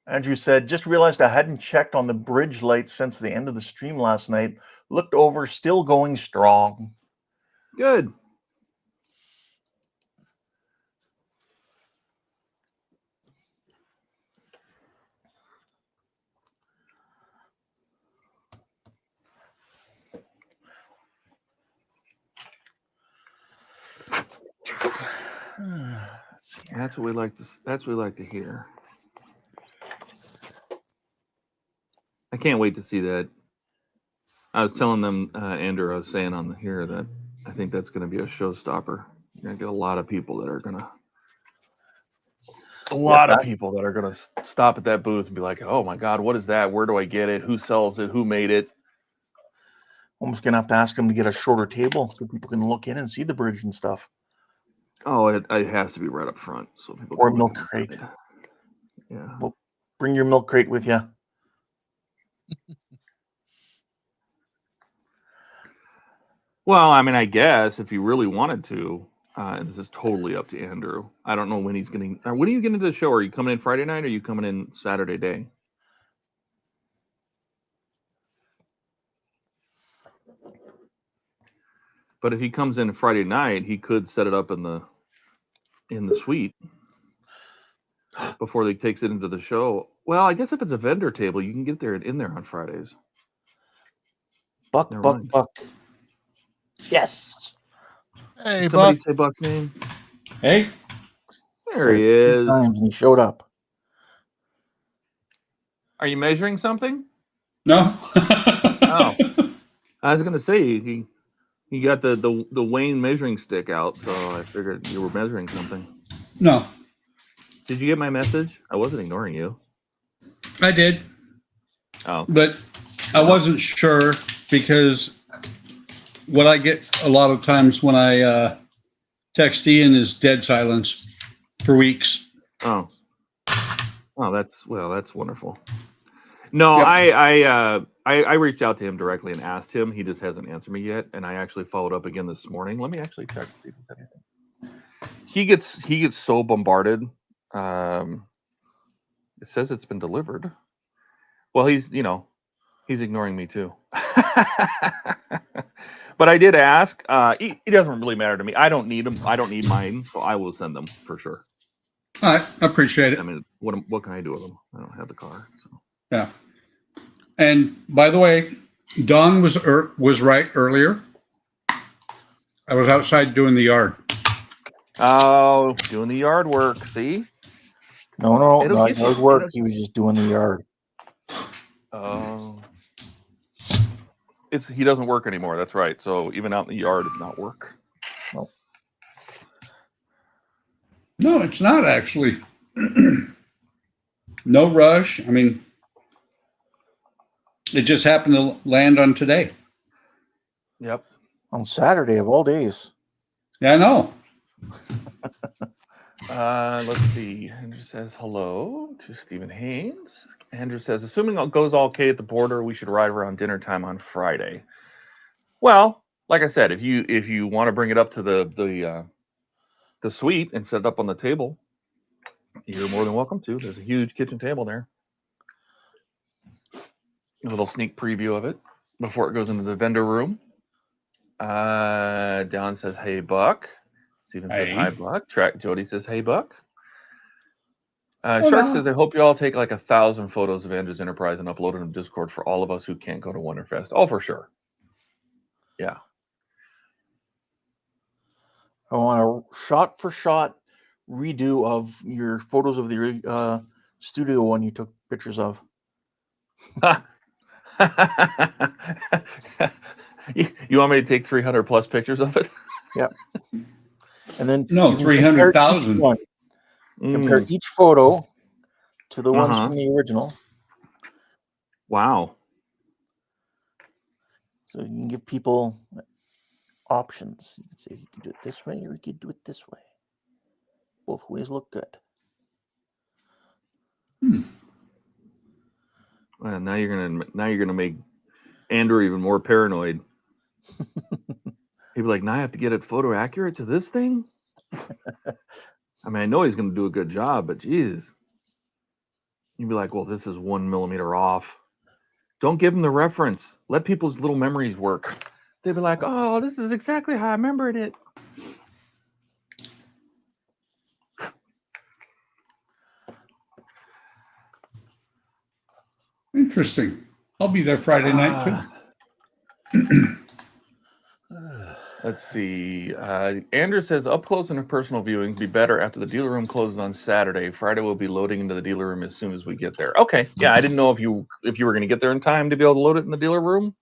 [SPEAKER 3] Andrew said, just realized I hadn't checked on the bridge lights since the end of the stream last night. Looked over, still going strong.
[SPEAKER 1] Good. That's what we like to hear. I can't wait to see that. I was telling them, Andrew, I was saying on here that I think that's going to be a showstopper. You're going to get a lot of people that are going to stop at that booth and be like, oh my God, what is that? Where do I get it? Who sells it? Who made it?
[SPEAKER 3] Almost going to have to ask them to get a shorter table so people can look in and see the bridge and stuff.
[SPEAKER 1] Oh, it has to be right up front. So people
[SPEAKER 3] or
[SPEAKER 1] can
[SPEAKER 3] milk crate.
[SPEAKER 1] Yeah.
[SPEAKER 3] Well, bring your milk crate with you.
[SPEAKER 1] Well, I mean, I guess if you really wanted to, this is totally up to Andrew. I don't know when he's getting. When are you getting to the show? Are you coming in Friday night or are you coming in Saturday day? But if he comes in Friday night, he could set it up in the suite before he takes it into the show. Well, I guess if it's a vendor table, you can get there in there on Fridays.
[SPEAKER 3] Buck. Yes.
[SPEAKER 2] Hey,
[SPEAKER 1] Did somebody
[SPEAKER 2] Buck.
[SPEAKER 1] say Buck's name?
[SPEAKER 4] Hey.
[SPEAKER 1] There he is.
[SPEAKER 3] Times and he showed up.
[SPEAKER 1] Are you measuring something?
[SPEAKER 4] No.
[SPEAKER 1] Oh, I was gonna say he got the Wayne measuring stick out, so I figured you were measuring something.
[SPEAKER 4] No.
[SPEAKER 1] Did you get my message? I wasn't ignoring you.
[SPEAKER 4] I did.
[SPEAKER 1] Oh.
[SPEAKER 4] But I wasn't sure because what I get a lot of times when I text Ian is dead silence for weeks.
[SPEAKER 1] Oh. Oh, that's wonderful. No,
[SPEAKER 4] Yep.
[SPEAKER 1] I reached out to him directly and asked him. He just hasn't answered me yet, and I actually followed up again this morning. Let me actually check to see if there's anything. He gets so bombarded. It says it's been delivered. Well, he's ignoring me too. But I did ask. He doesn't really matter to me. I don't need him. I don't need mine, so I will send them for sure.
[SPEAKER 4] All right, I appreciate it.
[SPEAKER 1] I mean, what can I do with them? I don't have the car. So.
[SPEAKER 4] Yeah. And by the way, Don was right earlier. I was outside doing the yard.
[SPEAKER 1] Oh, doing the yard work. See?
[SPEAKER 3] No, not yard work. He was just doing the yard.
[SPEAKER 1] Oh. He doesn't work anymore. That's right. So even out in the yard, it's not work.
[SPEAKER 3] No.
[SPEAKER 4] No, it's not actually. No rush. I mean, it just happened to land on today.
[SPEAKER 1] Yep.
[SPEAKER 3] On Saturday of all days.
[SPEAKER 4] Yeah, I know.
[SPEAKER 1] Let's see. Andrew says hello to Stephen Haynes. Andrew says, assuming it goes all okay at the border, we should ride around dinner time on Friday. Well, like I said, if you want to bring it up to the suite and set it up on the table, you're more than welcome to. There's a huge kitchen table there. A little sneak preview of it before it goes into the vendor room. Don says, hey, Buck. Stephen says, hi, Buck. Jody says, hey, Buck. Shark says, I hope you all take like 1,000 photos of Andrew's Enterprise and upload it in Discord for all of us who can't go to Wonderfest. Oh, for sure. Yeah.
[SPEAKER 3] I want a shot for shot redo of your photos of the studio one you took pictures of.
[SPEAKER 1] You want me to take 300 plus pictures of it?
[SPEAKER 3] Yep. And then
[SPEAKER 4] No,
[SPEAKER 3] you can compare each
[SPEAKER 4] 300,000.
[SPEAKER 3] one. Compare each photo to the ones
[SPEAKER 1] Uh-huh.
[SPEAKER 3] from the original.
[SPEAKER 1] Wow.
[SPEAKER 3] So you can give people options. You can say you can do it this way or you can do it this way. Both ways look good.
[SPEAKER 1] Well, now you're gonna make Andrew even more paranoid. He'd be like, now I have to get it photo accurate to this thing? I mean, I know he's gonna do a good job, but geez. You'd be like, well, this is 1 millimeter off. Don't give them the reference. Let people's little memories work. They'd be like, oh, this is exactly how I remembered it.
[SPEAKER 4] Interesting. I'll be there Friday night too.
[SPEAKER 1] Let's see. Andrew says up close and personal viewing be better after the dealer room closes on Saturday. Friday we'll be loading into the dealer room as soon as we get there. Okay. Yeah, I didn't know if you were going to get there in time to be able to load it in the dealer room.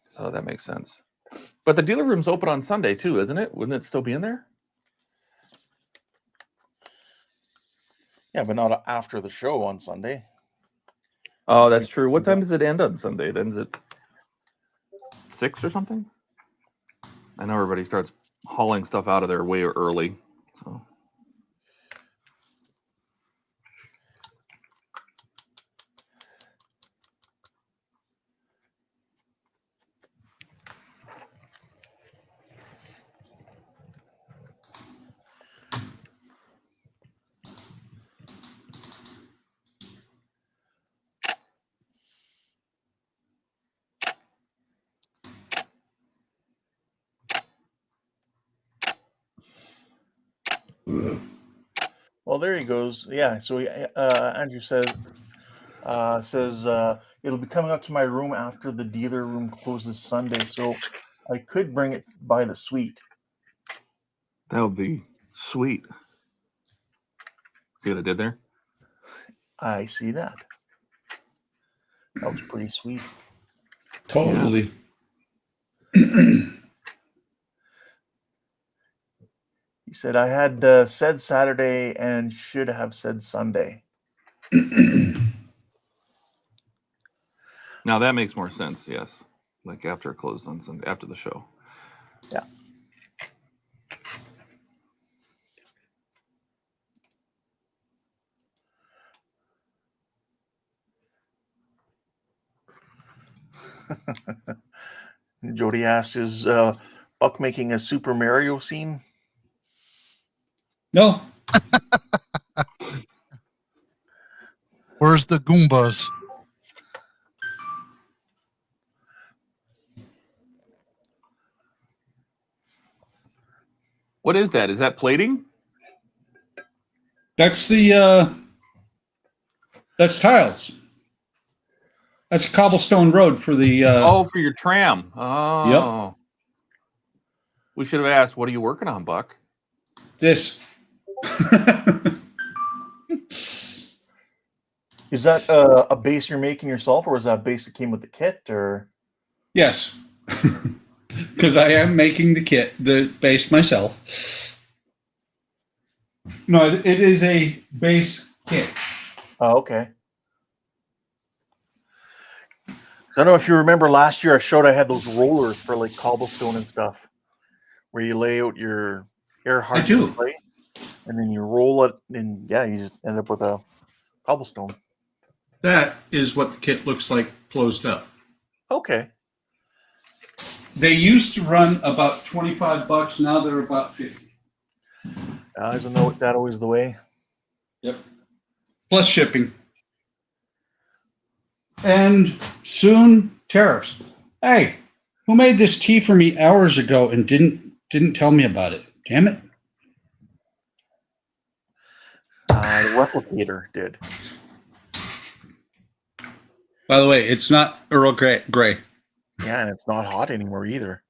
[SPEAKER 1] So that makes sense. But the dealer room's open on Sunday too, isn't it? Wouldn't it still be in there?
[SPEAKER 3] Yeah, but not after the show on Sunday.
[SPEAKER 1] Oh, that's true. What time does it end on Sunday? It ends at 6 or something? I know everybody starts hauling stuff out of there way early. So.
[SPEAKER 3] Well, there he goes. Yeah. So Andrew says it'll be coming up to my room after the dealer room closes Sunday, so I could bring it by the suite.
[SPEAKER 1] That would be sweet. See what I did there?
[SPEAKER 3] I see that. That was pretty sweet.
[SPEAKER 4] Totally.
[SPEAKER 3] He said, I had said Saturday and should have said Sunday.
[SPEAKER 1] Now that makes more sense, yes. Like after it closed on Sunday, after the show.
[SPEAKER 3] Yeah. Jody asks, is Buck making a Super Mario scene?
[SPEAKER 4] No.
[SPEAKER 2] Where's the Goombas?
[SPEAKER 1] What is that? Is that plating?
[SPEAKER 4] That's that's tiles. That's cobblestone road for the
[SPEAKER 1] Oh, for your tram. Oh.
[SPEAKER 4] Yep.
[SPEAKER 1] We should have asked, what are you working on, Buck?
[SPEAKER 4] this.
[SPEAKER 3] Is that a base you're making yourself, or is that a base that came with the kit? Or
[SPEAKER 4] Yes. Because I am making the base myself. No, it is a base kit.
[SPEAKER 3] oh, okay. I don't know if you remember last year I showed I had those rollers for like cobblestone and stuff, where you lay out your air
[SPEAKER 4] I do.
[SPEAKER 3] clay, and then you roll it, and yeah, you just end up with a cobblestone.
[SPEAKER 4] That is what the kit looks like closed up.
[SPEAKER 3] Okay.
[SPEAKER 4] They used to run about $25. Now they're about 50.
[SPEAKER 3] Isn't that always the way?
[SPEAKER 4] Yep. Plus shipping. And soon tariffs. Hey, who made this tea for me hours ago and didn't tell me about it? Damn it.
[SPEAKER 3] The replicator did.
[SPEAKER 4] By the way, it's not Earl Grey.
[SPEAKER 3] Yeah, and it's not hot anymore either.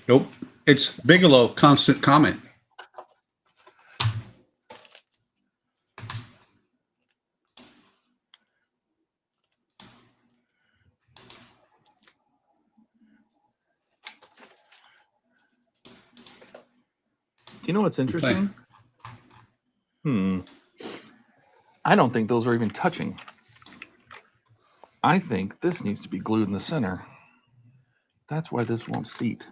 [SPEAKER 4] Nope. It's Bigelow constant comment.
[SPEAKER 1] You know what's interesting? I don't think those are even touching. I think this needs to be glued in the center. That's why this won't seat.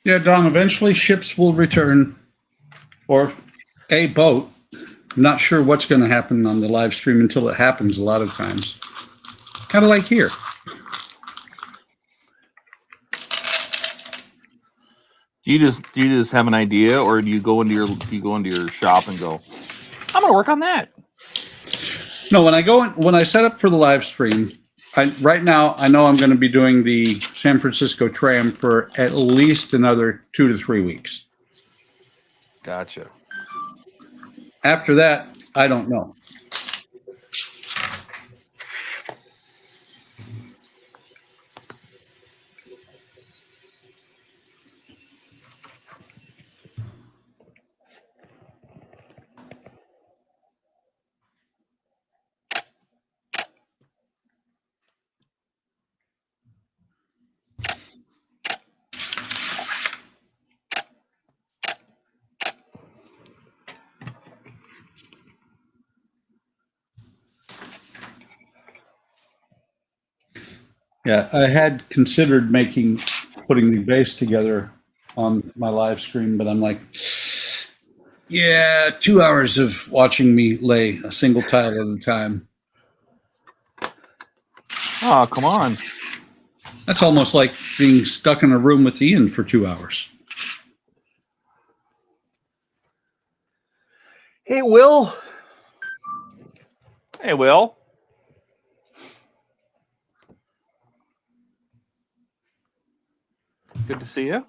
[SPEAKER 4] Yeah, Don, eventually ships will return, or a boat. I'm not sure what's going to happen on the live stream until it happens a lot of times. Kind of like here.
[SPEAKER 1] Do you just have an idea, or do you go into your shop and go, I'm gonna work on that?
[SPEAKER 4] No, when I set up for the live stream, right now I know I'm going to be doing the San Francisco tram for at least another 2 to 3 weeks.
[SPEAKER 1] Gotcha.
[SPEAKER 4] After that, I don't know. Yeah, I had considered putting the base together on my live stream, but I'm like, yeah, 2 hours of watching me lay a single tile at a time.
[SPEAKER 1] Oh, come on.
[SPEAKER 4] That's almost like being stuck in a room with Ian for 2 hours.
[SPEAKER 3] Hey, Will.
[SPEAKER 1] Hey, Will. Good to see you.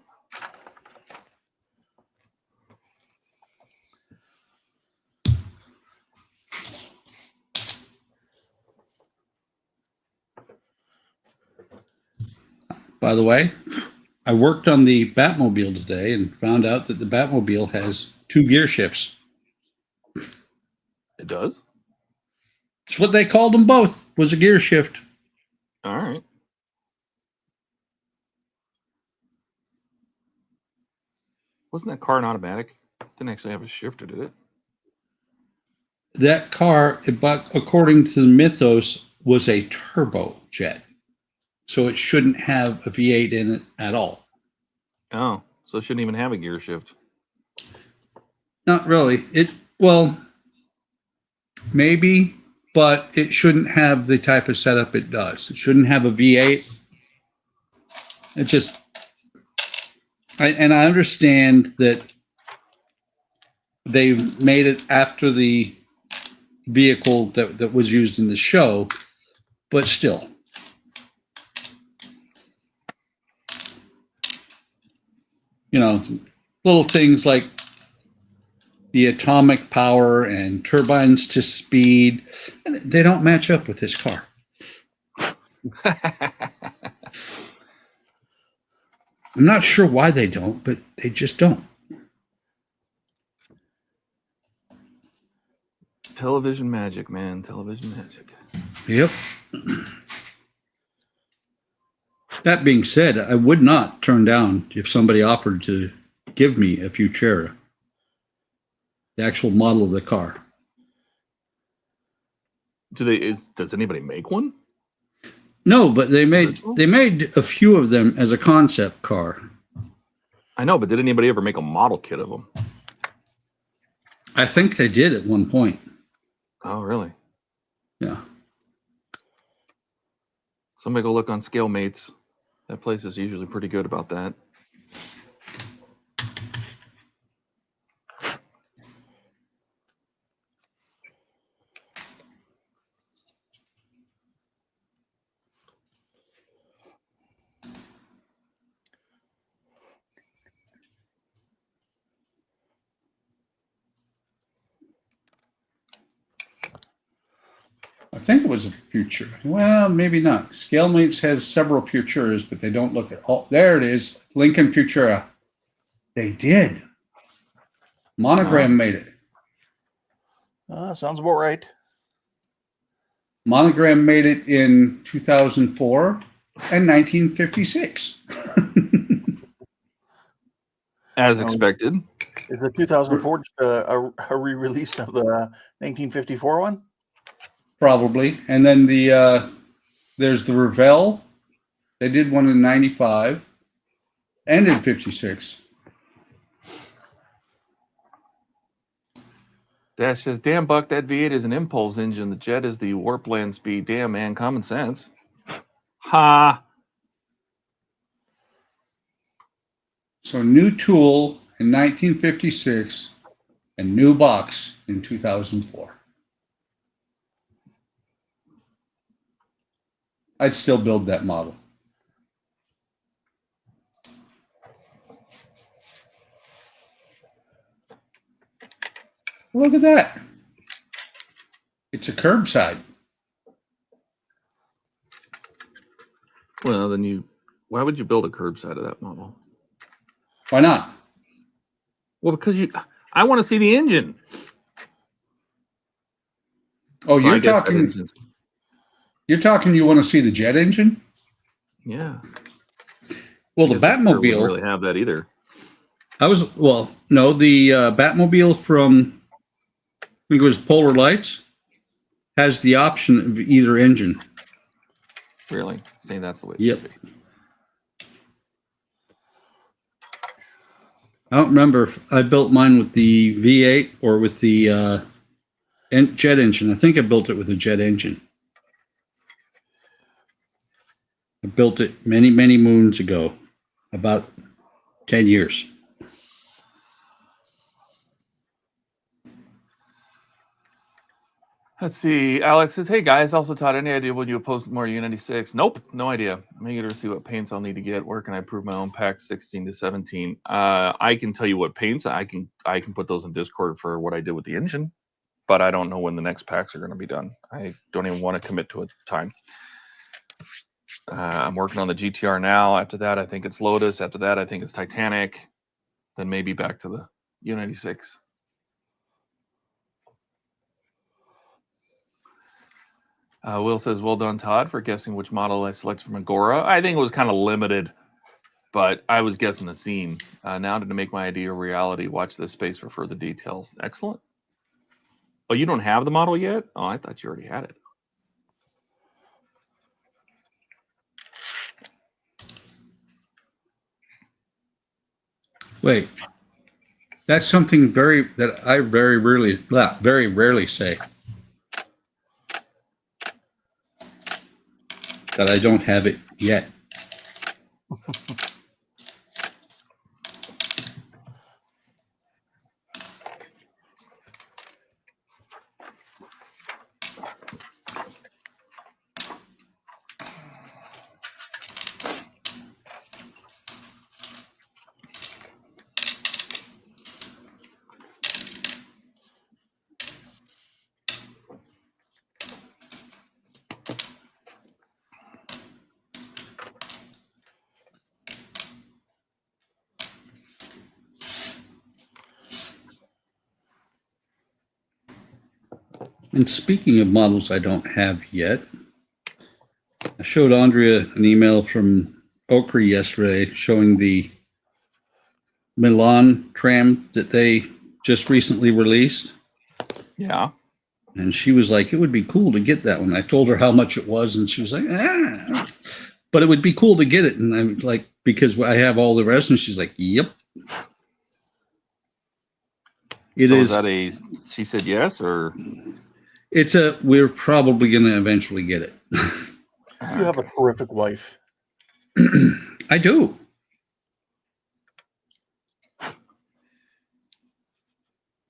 [SPEAKER 4] By the way, I worked on the Batmobile today and found out that the Batmobile has 2 gear shifts.
[SPEAKER 1] It does?
[SPEAKER 4] It's what they called them both, was a gear shift.
[SPEAKER 1] All right. Wasn't that car an automatic? Didn't actually have a shifter, did it?
[SPEAKER 4] That car, but according to the mythos, was a turbojet. So it shouldn't have a V8 in it at all.
[SPEAKER 1] Oh, so it shouldn't even have a gear shift.
[SPEAKER 4] Not really. Well, maybe, but it shouldn't have the type of setup it does. It shouldn't have a V8. It just, and I understand that they made it after the vehicle that was used in the show, but still. You know, little things like the atomic power and turbines to speed, they don't match up with this car. I'm not sure why they don't, but they just don't.
[SPEAKER 1] Television magic, man. Television magic.
[SPEAKER 4] Yep. That being said, I would not turn down if somebody offered to give me a Futura, the actual model of the car.
[SPEAKER 1] Does anybody make one?
[SPEAKER 4] No, but they made a few of them as a concept car.
[SPEAKER 1] I know, but did anybody ever make a model kit of them?
[SPEAKER 4] I think they did at one point.
[SPEAKER 1] Oh, really?
[SPEAKER 4] Yeah.
[SPEAKER 1] Somebody go look on ScaleMates. That place is usually pretty good about that.
[SPEAKER 4] think it was a Futura. Well, maybe not. Scalemates has several Futuras, but they don't look at all. There it is. Lincoln Futura. They did. Monogram made it.
[SPEAKER 3] Sounds about right.
[SPEAKER 4] Monogram made it in 2004 and 1956.
[SPEAKER 1] As expected.
[SPEAKER 3] Is the 2004 a re-release of the 1954 one?
[SPEAKER 4] Probably. And then there's the Revell. They did one in 95 and in 56.
[SPEAKER 1] Dash says, damn, Buck, that V8 is an impulse engine. The jet is the warp land speed. Damn, man, common sense. Ha!
[SPEAKER 4] So new tool in 1956 and new box in 2004. I'd still build that model. Look at that. It's a curbside.
[SPEAKER 1] Well, then why would you build a curbside of that model?
[SPEAKER 4] Why not?
[SPEAKER 1] Well, because I want to see the engine.
[SPEAKER 4] Oh,
[SPEAKER 1] Well, I
[SPEAKER 4] you're
[SPEAKER 1] guess that
[SPEAKER 4] talking.
[SPEAKER 1] engine's-
[SPEAKER 4] You're talking. You want to see the jet engine?
[SPEAKER 1] Yeah.
[SPEAKER 4] Well, the
[SPEAKER 1] I guess I wouldn't
[SPEAKER 4] Batmobile.
[SPEAKER 1] really have that either.
[SPEAKER 4] No, the Batmobile from, I think it was Polar Lights, has the option of either engine.
[SPEAKER 1] Really? Saying that's the way it
[SPEAKER 4] Yep.
[SPEAKER 1] should be.
[SPEAKER 4] I don't remember if I built mine with the V8 or with the jet engine. I think I built it with a jet engine. I built it many, many moons ago, about 10 years.
[SPEAKER 1] Let's see. Alex says, hey guys, also Todd, any idea when you post more U96? Nope, no idea. I'm eager to see what paints I'll need to get. Where can I improve my own packs 16 to 17? I can tell you what paints. I can put those in Discord for what I did with the engine, but I don't know when the next packs are going to be done. I don't even want to commit to a time. I'm working on the GTR now. After that, I think it's Lotus. After that, I think it's Titanic. Then maybe back to the U96. Will says, well done, Todd, for guessing which model I selected from Agora. I think it was kind of limited, but I was guessing the scene. Now to make my idea a reality, watch this space for further details. Excellent. Oh, you don't have the model yet? Oh, I thought you already had it.
[SPEAKER 4] Wait, that's something that I very rarely say. That I don't have it yet. And speaking of models I don't have yet, I showed Andrea an email from Okri yesterday showing the Milan tram that they just recently released.
[SPEAKER 1] Yeah.
[SPEAKER 4] And she was like, it would be cool to get that one. I told her how much it was, and she was like, but it would be cool to get it. And I'm like, because I have all the rest. And she's like, yep. It is.
[SPEAKER 1] That a, she said yes, or?
[SPEAKER 4] We're probably going to eventually get it.
[SPEAKER 3] You have a terrific wife.
[SPEAKER 4] I do.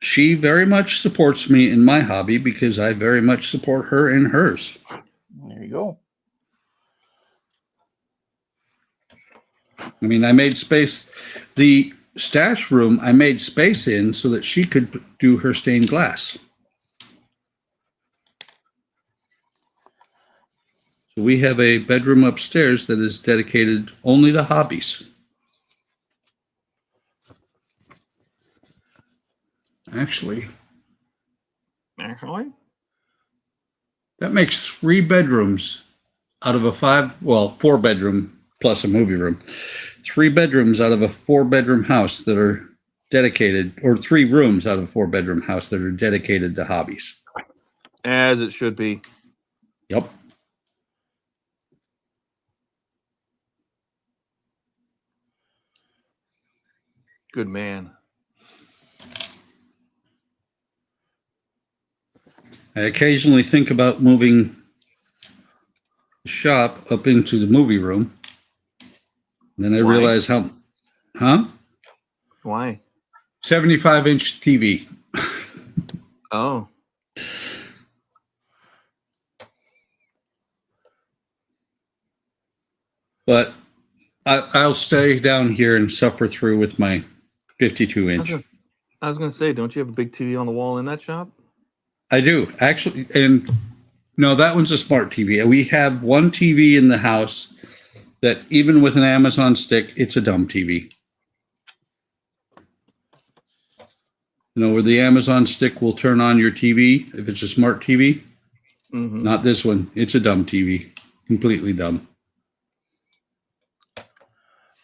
[SPEAKER 4] She very much supports me in my hobby because I very much support her in hers.
[SPEAKER 3] There you go.
[SPEAKER 4] I mean, I made space. The stash room, I made space in so that she could do her stained glass. So we have a bedroom upstairs that is dedicated only to hobbies. Actually, that makes 3 bedrooms out of a 4-bedroom plus a movie room. 3 bedrooms out of a 4-bedroom house that are dedicated, or 3 rooms out of a 4-bedroom house that are dedicated to hobbies.
[SPEAKER 1] As it should be.
[SPEAKER 4] Yep.
[SPEAKER 1] Good man.
[SPEAKER 4] I occasionally think about moving the shop up into the movie room. Then I
[SPEAKER 1] Why?
[SPEAKER 4] realize how,
[SPEAKER 1] Why?
[SPEAKER 4] 75-inch TV.
[SPEAKER 1] Oh.
[SPEAKER 4] But I'll stay down here and suffer through with my 52-inch.
[SPEAKER 1] I was going to say, don't you have a big TV on the wall in that shop?
[SPEAKER 4] I do, actually. And no, that one's a smart TV. We have one TV in the house that even with an Amazon stick, it's a dumb TV. You know, where the Amazon stick will turn on your TV if it's a smart TV.
[SPEAKER 1] Mm-hmm.
[SPEAKER 4] Not this one. It's a dumb TV. Completely dumb.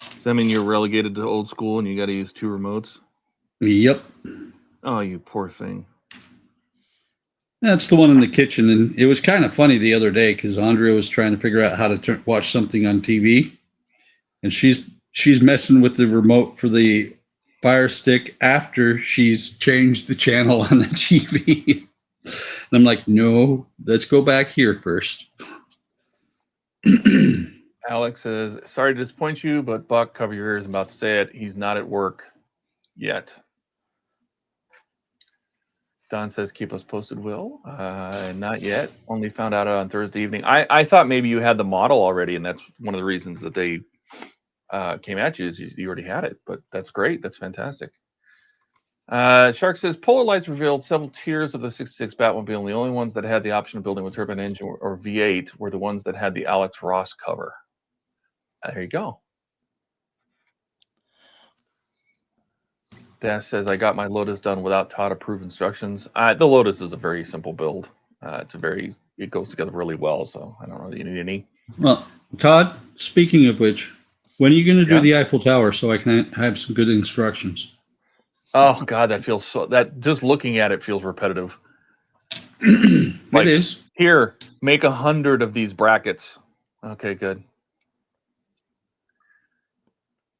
[SPEAKER 1] Does that mean you're relegated to old school and you got to use 2 remotes?
[SPEAKER 4] Yep.
[SPEAKER 1] Oh, you poor thing.
[SPEAKER 4] That's the one in the kitchen. And it was kind of funny the other day because Andrea was trying to figure out how to watch something on TV. And she's messing with the remote for the Fire Stick after she's changed the channel on the TV. And I'm like, no, let's go back here first.
[SPEAKER 1] Alex says, sorry to disappoint you, but Buck, cover your ears. I'm about to say it. He's not at work yet. Don says, keep us posted, Will. Not yet. Only found out on Thursday evening. I thought maybe you had the model already, and that's one of the reasons that they came at you, is you already had it. But that's great. That's fantastic. Shark says, Polar Lights revealed several tiers of the 66 Batmobile, and the only ones that had the option of building with turbine engine or V8 were the ones that had the Alex Ross cover. There you go. Dash says, I got my Lotus done without Todd approved instructions. The Lotus is a very simple build. It goes together really well, so I don't know that you need any.
[SPEAKER 4] Well, Todd, speaking of which, when are you going to do the Eiffel Tower so I can have some good instructions?
[SPEAKER 1] Oh God, that just looking at it feels repetitive.
[SPEAKER 4] It is.
[SPEAKER 1] Here, make 100 of these brackets. Okay, good.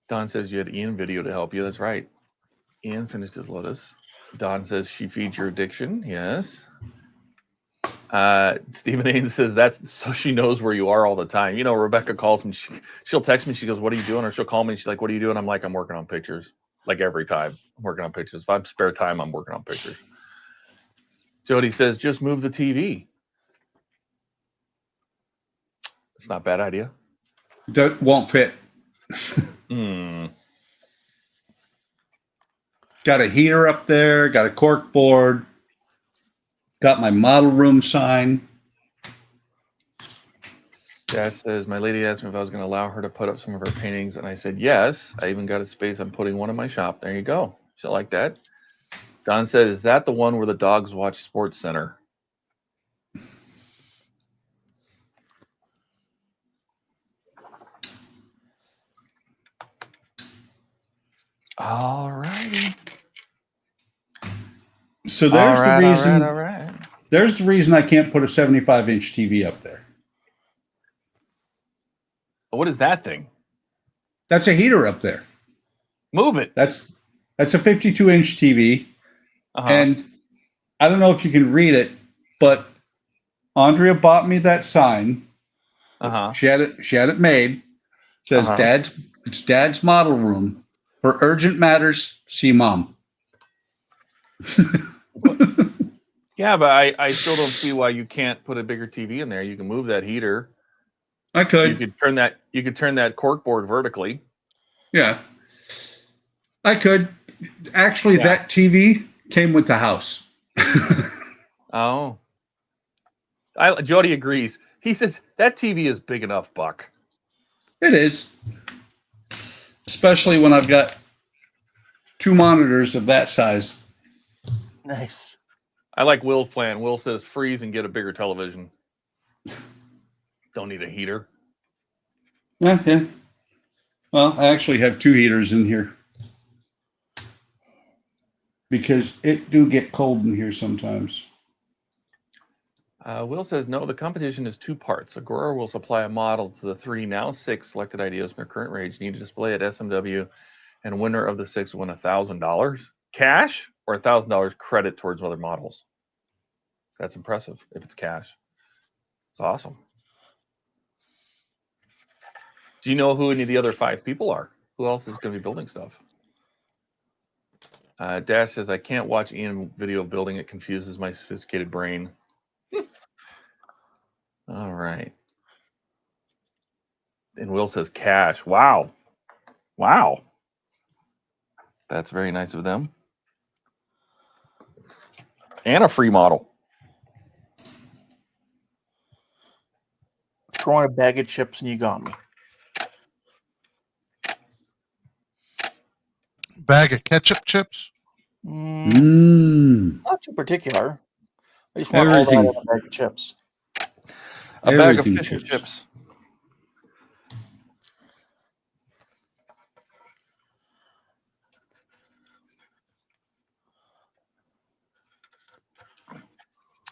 [SPEAKER 1] Don says you had Ian video to help you. That's right. Ian finished his Lotus. Don says she feeds your addiction. Yes. Stephen Ains says that's so she knows where you are all the time. You know, Rebecca calls me. She'll text me. She goes, "What are you doing?" Or she'll call me. And she's like, "What are you doing?" I'm like, "I'm working on pictures." Like every time, I'm working on pictures. If I have spare time, I'm working on pictures. Jody says, "Just move the TV." It's not a bad idea.
[SPEAKER 4] That won't fit. Got a heater up there, got a cork board, got my model room sign.
[SPEAKER 1] Dash says, my lady asked me if I was going to allow her to put up some of her paintings, and I said yes. I even got a space. I'm putting one in my shop. There you go. She'll like that. Don said, is that the one where the dogs watch Sports Center? All righty.
[SPEAKER 4] So there's the reason.
[SPEAKER 1] All right.
[SPEAKER 4] There's the reason I can't put a 75-inch TV up there.
[SPEAKER 1] What is that thing?
[SPEAKER 4] That's a heater up there.
[SPEAKER 1] Move it.
[SPEAKER 4] That's a 52-inch TV. And I don't know if you can read it, but Andrea bought me that sign. She had it made. It says it's Dad's model room. For urgent matters, see Mom.
[SPEAKER 1] Yeah, but I still don't see why you can't put a bigger TV in there. You can move that heater.
[SPEAKER 4] I could.
[SPEAKER 1] You could turn that cork board vertically.
[SPEAKER 4] Yeah. I could. Actually, that TV came with the house.
[SPEAKER 1] Oh. Jody agrees. He says that TV is big enough, Buck.
[SPEAKER 4] It is. Especially when I've got 2 monitors of that size.
[SPEAKER 3] Nice.
[SPEAKER 1] I like Will's plan. Will says freeze and get a bigger television. Don't need a heater.
[SPEAKER 4] Yeah. Well, I actually have 2 heaters in here. Because it do get cold in here sometimes.
[SPEAKER 1] Will says, no, the competition is 2 parts. Agora will supply a model to the 3, now 6 selected ideas from their current range. Need to display at SMW, and winner of the 6 win $1,000 cash or $1,000 credit towards other models. That's impressive if it's cash. It's awesome. Do you know who any of the other 5 people are? Who else is going to be building stuff? Dash says, I can't watch Ian video building. It confuses my sophisticated brain. All right. And Will says cash. Wow. Wow. That's very nice of them. And a free model.
[SPEAKER 3] Throw in a bag of chips and you got me.
[SPEAKER 2] Bag of ketchup chips.
[SPEAKER 3] Not too particular. I just want all that in a bag of chips.
[SPEAKER 1] A bag of fish and chips.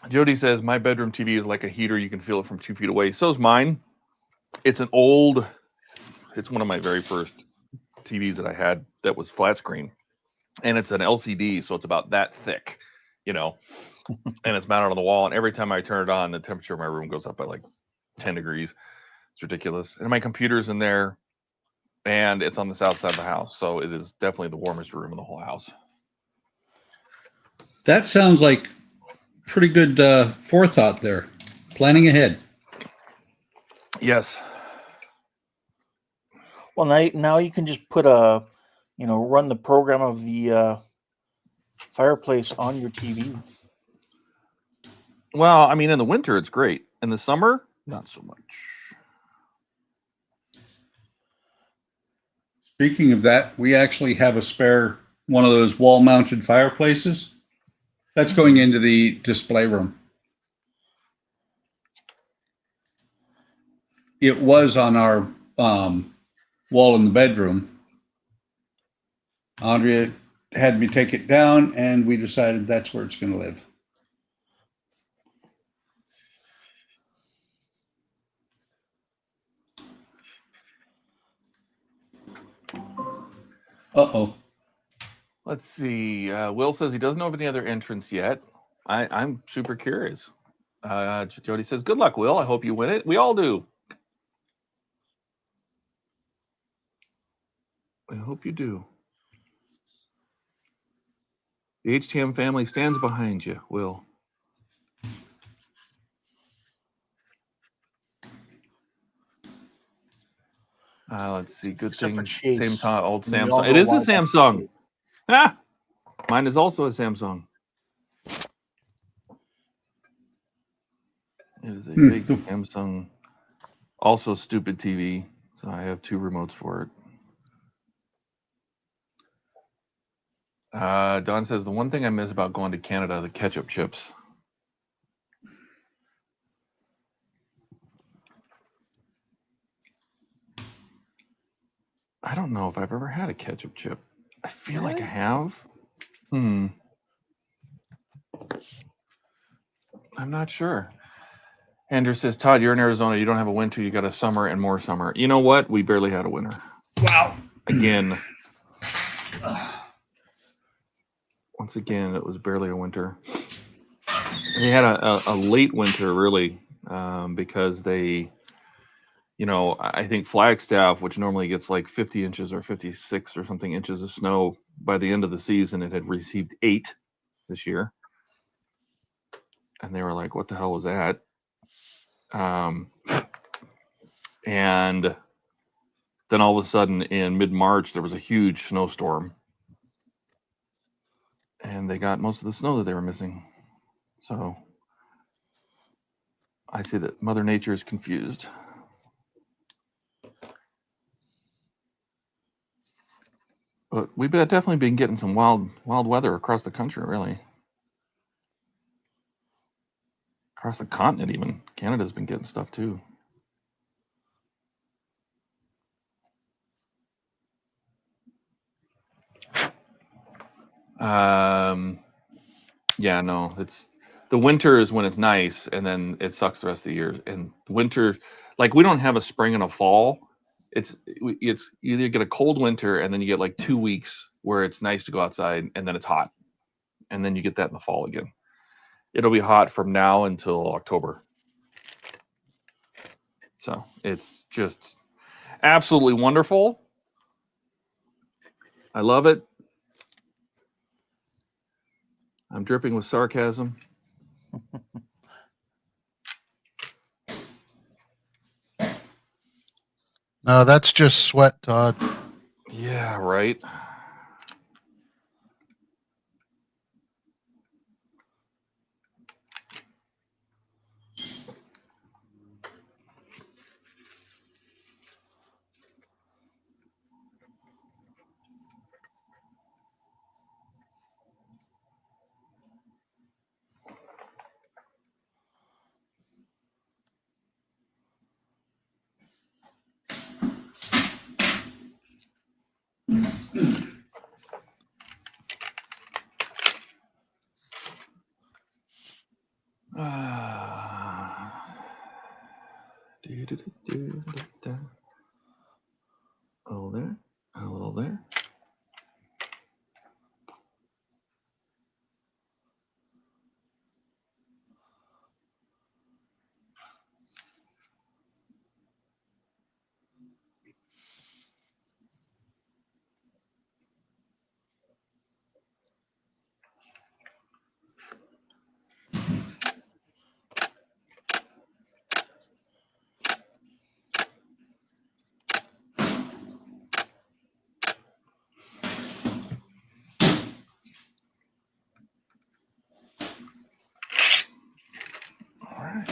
[SPEAKER 1] Jody says, my bedroom TV is like a heater. You can feel it from 2 feet away. So's mine. It's an old, it's one of my very first TVs that I had that was flat screen. And it's an LCD, so it's about that thick, you know, and it's mounted on the wall. And every time I turn it on, the temperature of my room goes up by like 10 degrees. It's ridiculous. And my computer's in there, and it's on the south side of the house. So it is definitely the warmest room in the whole house.
[SPEAKER 4] That sounds like pretty good forethought there. Planning ahead.
[SPEAKER 1] Yes.
[SPEAKER 3] Well, now you can just put a, run the program of the fireplace on your TV.
[SPEAKER 1] Well, I mean, in the winter, it's great. In the summer, not so much.
[SPEAKER 4] Speaking of that, we actually have a spare one of those wall-mounted fireplaces. That's going into the display room. It was on our wall in the bedroom. Andrea had me take it down, and we decided that's where it's going to live. Uh-oh.
[SPEAKER 1] Let's see. Will says he doesn't know of any other entrants yet. I'm super curious. Jody says, good luck, Will. I hope you win it. We all do. I hope you do. The HTM family stands behind you, Will. Let's see. Good
[SPEAKER 3] Except
[SPEAKER 1] thing.
[SPEAKER 3] for Chase.
[SPEAKER 1] Same time. Old
[SPEAKER 3] We all
[SPEAKER 1] Samsung.
[SPEAKER 3] know
[SPEAKER 1] It is a
[SPEAKER 3] why.
[SPEAKER 1] Samsung. Ah, mine is also a Samsung. It is a big Samsung. Also stupid TV. So I have 2 remotes for it. Don says, the one thing I miss about going to Canada, the ketchup chips. I don't know if I've ever had a ketchup chip. I feel like I have. I'm not sure. Andrew says, Todd, you're in Arizona. You don't have a winter. You got a summer and more summer. You know what? We barely had a winter.
[SPEAKER 4] Wow.
[SPEAKER 1] Again. Once again, it was barely a winter. They had a late winter, really, because they, I think Flagstaff, which normally gets like 50 inches or 56 or something inches of snow, by the end of the season, it had received 8 this year. And they were like, what the hell was that? And then all of a sudden in mid-March, there was a huge snowstorm. And they got most of the snow that they were missing. So I see that Mother Nature is confused. But we've definitely been getting some wild weather across the country, really. Across the continent, even. Canada's been getting stuff, too. Yeah, no, it's the winter is when it's nice, and then it sucks the rest of the year. And winter, like we don't have a spring and a fall. It's you either get a cold winter, and then you get like 2 weeks where it's nice to go outside, and then it's hot, and then you get that in the fall again. It'll be hot from now until October. So it's just absolutely wonderful. I love it. I'm dripping with sarcasm.
[SPEAKER 2] No, that's just sweat, Todd.
[SPEAKER 1] Yeah, right. A little there, a little there. All right.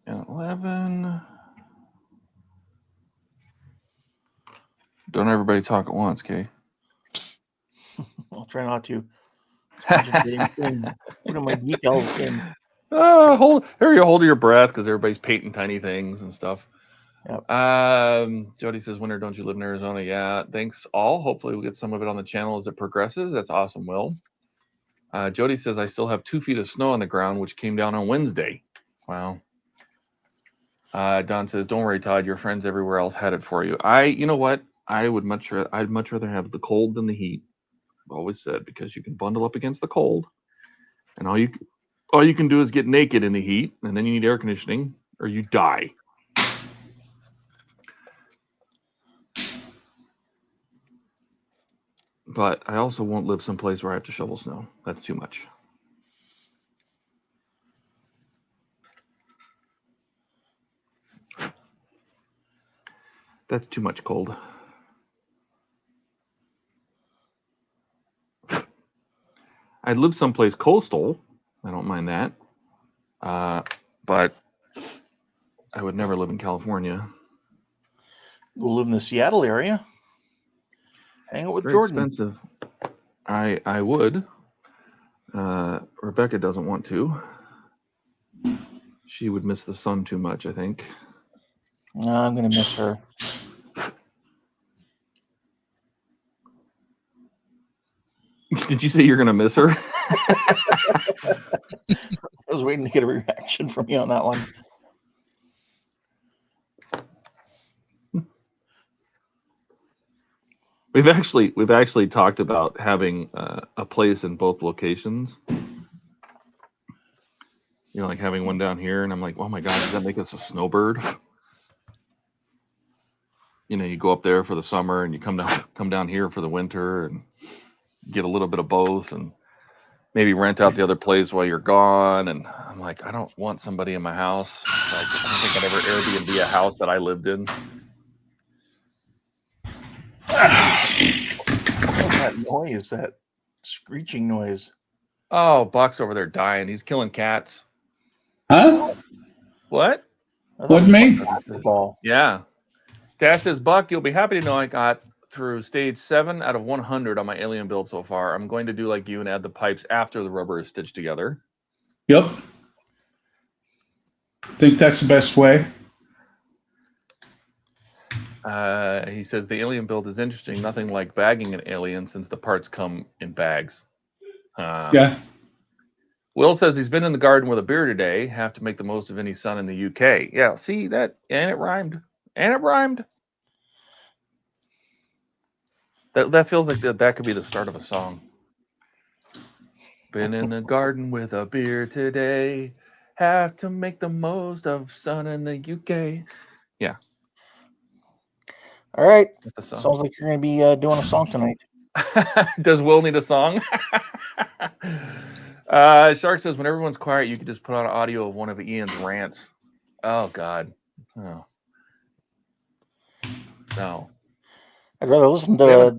[SPEAKER 1] And 11. Don't everybody talk at once, okay?
[SPEAKER 3] I'll try not to. Putting my decals in.
[SPEAKER 1] Hold your breath because everybody's painting tiny things and stuff.
[SPEAKER 3] Yep.
[SPEAKER 1] Jody says, "Winter, don't you live in Arizona?" Yeah. Thanks all. Hopefully we'll get some of it on the channel as it progresses. That's awesome, Will. Jody says, "I still have 2 feet of snow on the ground, which came down on Wednesday." Wow. Don says, "Don't worry, Todd. Your friends everywhere else had it for you." You know what? I'd much rather have the cold than the heat. I've always said, because you can bundle up against the cold, and all you can do is get naked in the heat, and then you need air conditioning, or you die. But I also won't live someplace where I have to shovel snow. That's too much. That's too much cold. I'd live someplace coastal. I don't mind that. But I would never live in California.
[SPEAKER 3] We'll live in the Seattle area. Hang out with
[SPEAKER 1] Very
[SPEAKER 3] Jordan.
[SPEAKER 1] expensive. I would. Rebecca doesn't want to. She would miss the sun too much, I think.
[SPEAKER 3] No, I'm going to miss her.
[SPEAKER 1] Did you say you're going to miss her?
[SPEAKER 3] I was waiting to get a reaction from you on that one.
[SPEAKER 1] We've actually talked about having a place in both locations. You know, like having one down here, and I'm like, oh my god, does that make us a snowbird? You know, you go up there for the summer, and you come down here for the winter, and get a little bit of both, and maybe rent out the other place while you're gone. And I'm like, I don't want somebody in my house. Like, I don't think I'd ever Airbnb a house that I lived in.
[SPEAKER 3] What's that noise? That screeching noise.
[SPEAKER 1] Oh, Buck's over there dying. He's killing cats.
[SPEAKER 4] Huh?
[SPEAKER 1] What?
[SPEAKER 4] Wasn't me?
[SPEAKER 3] Basketball.
[SPEAKER 1] Yeah. Dash says, Buck, you'll be happy to know I got through stage 7 out of 100 on my alien build so far. I'm going to do like you and add the pipes after the rubber is stitched together.
[SPEAKER 4] Yep. Think that's the best way.
[SPEAKER 1] He says the alien build is interesting. Nothing like bagging an alien since the parts come in bags.
[SPEAKER 4] Yeah.
[SPEAKER 1] Will says he's been in the garden with a beer today. Have to make the most of any sun in the UK. Yeah, see that? And it rhymed. And it rhymed. That feels like that could be the start of a song. Been in the garden with a beer today. Have to make the most of sun in the UK. Yeah.
[SPEAKER 3] All right.
[SPEAKER 1] That's a song.
[SPEAKER 3] Sounds like you're going to be doing a song tonight.
[SPEAKER 1] Does Will need a song? Shark says when everyone's quiet, you can just put on audio of one of Ian's rants. Oh God. Oh. No.
[SPEAKER 3] I'd rather listen to.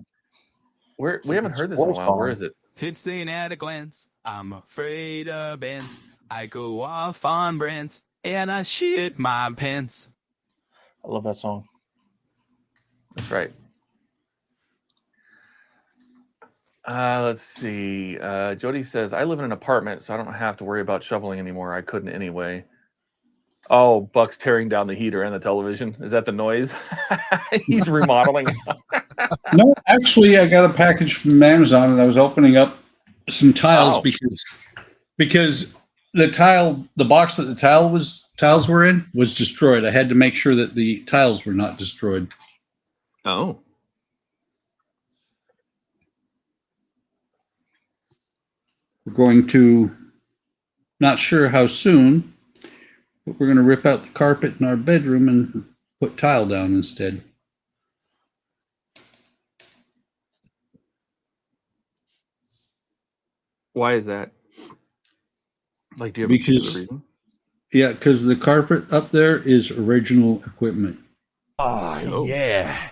[SPEAKER 1] We haven't heard this in a while. Where is it?
[SPEAKER 5] PITSTAIN at a glance. I'm afraid of bands. I go off on brands and I shit my pants.
[SPEAKER 3] I love that song.
[SPEAKER 1] That's right. Let's see. Jody says, I live in an apartment, so I don't have to worry about shoveling anymore. I couldn't anyway. Oh, Buck's tearing down the heater and the television. Is that the noise? He's remodeling.
[SPEAKER 4] No, actually, I got a package from Amazon, and I was opening up some tiles because the box that the tiles were in was destroyed. I had to make sure that the tiles were not destroyed.
[SPEAKER 1] Oh.
[SPEAKER 4] We're going to, not sure how soon, but we're going to rip out the carpet in our bedroom and put tile down instead.
[SPEAKER 1] Why is that? Like, do you have a particular reason?
[SPEAKER 4] Yeah, because the carpet up there is original equipment.
[SPEAKER 5] Oh, yeah.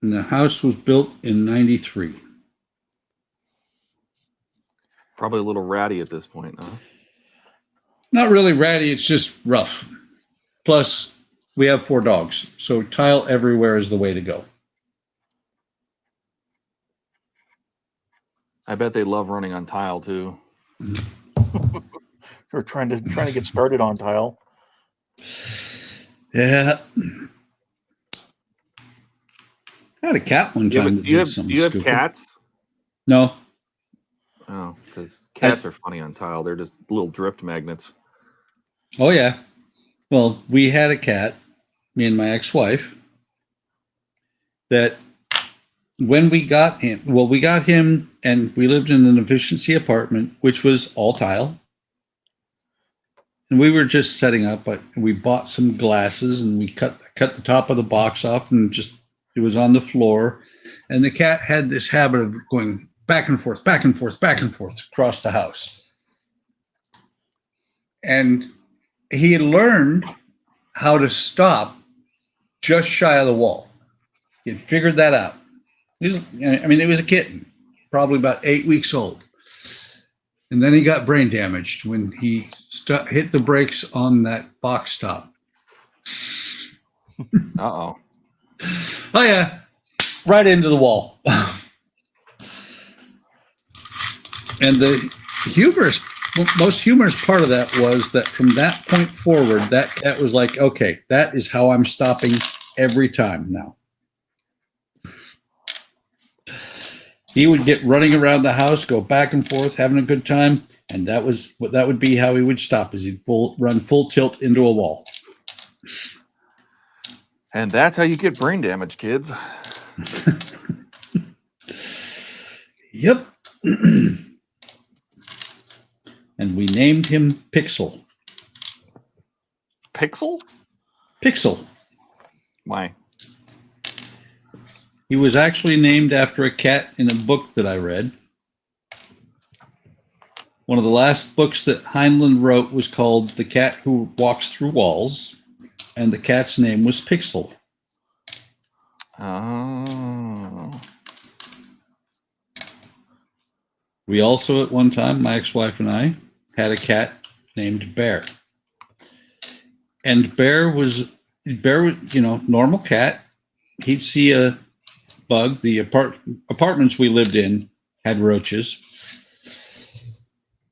[SPEAKER 4] And the house was built in '93.
[SPEAKER 1] Probably a little ratty at this point, huh?
[SPEAKER 4] Not really ratty, it's just rough. Plus, we have 4 dogs, so tile everywhere is the way to go.
[SPEAKER 1] I bet they love running on tile too.
[SPEAKER 3] We're trying to get started on tile.
[SPEAKER 4] Yeah. I had a cat one time.
[SPEAKER 1] Do you have cats?
[SPEAKER 4] No.
[SPEAKER 1] Oh, because cats are funny on tile. They're just little drift magnets.
[SPEAKER 4] Oh, yeah. Well, we had a cat, me and my ex-wife, that when we got him, and we lived in an efficiency apartment, which was all tile. And we were just setting up, but we bought some glasses and we cut the top of the box off and it was on the floor. And the cat had this habit of going back and forth, back and forth, back and forth across the house. And he learned how to stop just shy of the wall. He had figured that out. It was a kitten, probably about 8 weeks old. And then he got brain damaged when he hit the brakes on that box top.
[SPEAKER 1] Uh-oh.
[SPEAKER 4] Oh, yeah. Right into the wall. And the most humorous part of that was that from that point forward, that cat was like, okay, that is how I'm stopping every time now. He would get running around the house, go back and forth, having a good time, and that would be how he would stop, is he'd run full tilt into a wall.
[SPEAKER 1] And that's how you get brain damage, kids.
[SPEAKER 4] Yep. And we named him Pixel.
[SPEAKER 1] Pixel?
[SPEAKER 4] Pixel.
[SPEAKER 1] Why?
[SPEAKER 4] He was actually named after a cat in a book that I read. One of the last books that Heinlein wrote was called The Cat Who Walks Through Walls, and the cat's name was Pixel.
[SPEAKER 1] Oh.
[SPEAKER 4] We also, at one time, my ex-wife and I, had a cat named Bear. And Bear was, normal cat. He'd see a bug. The apartments we lived in had roaches.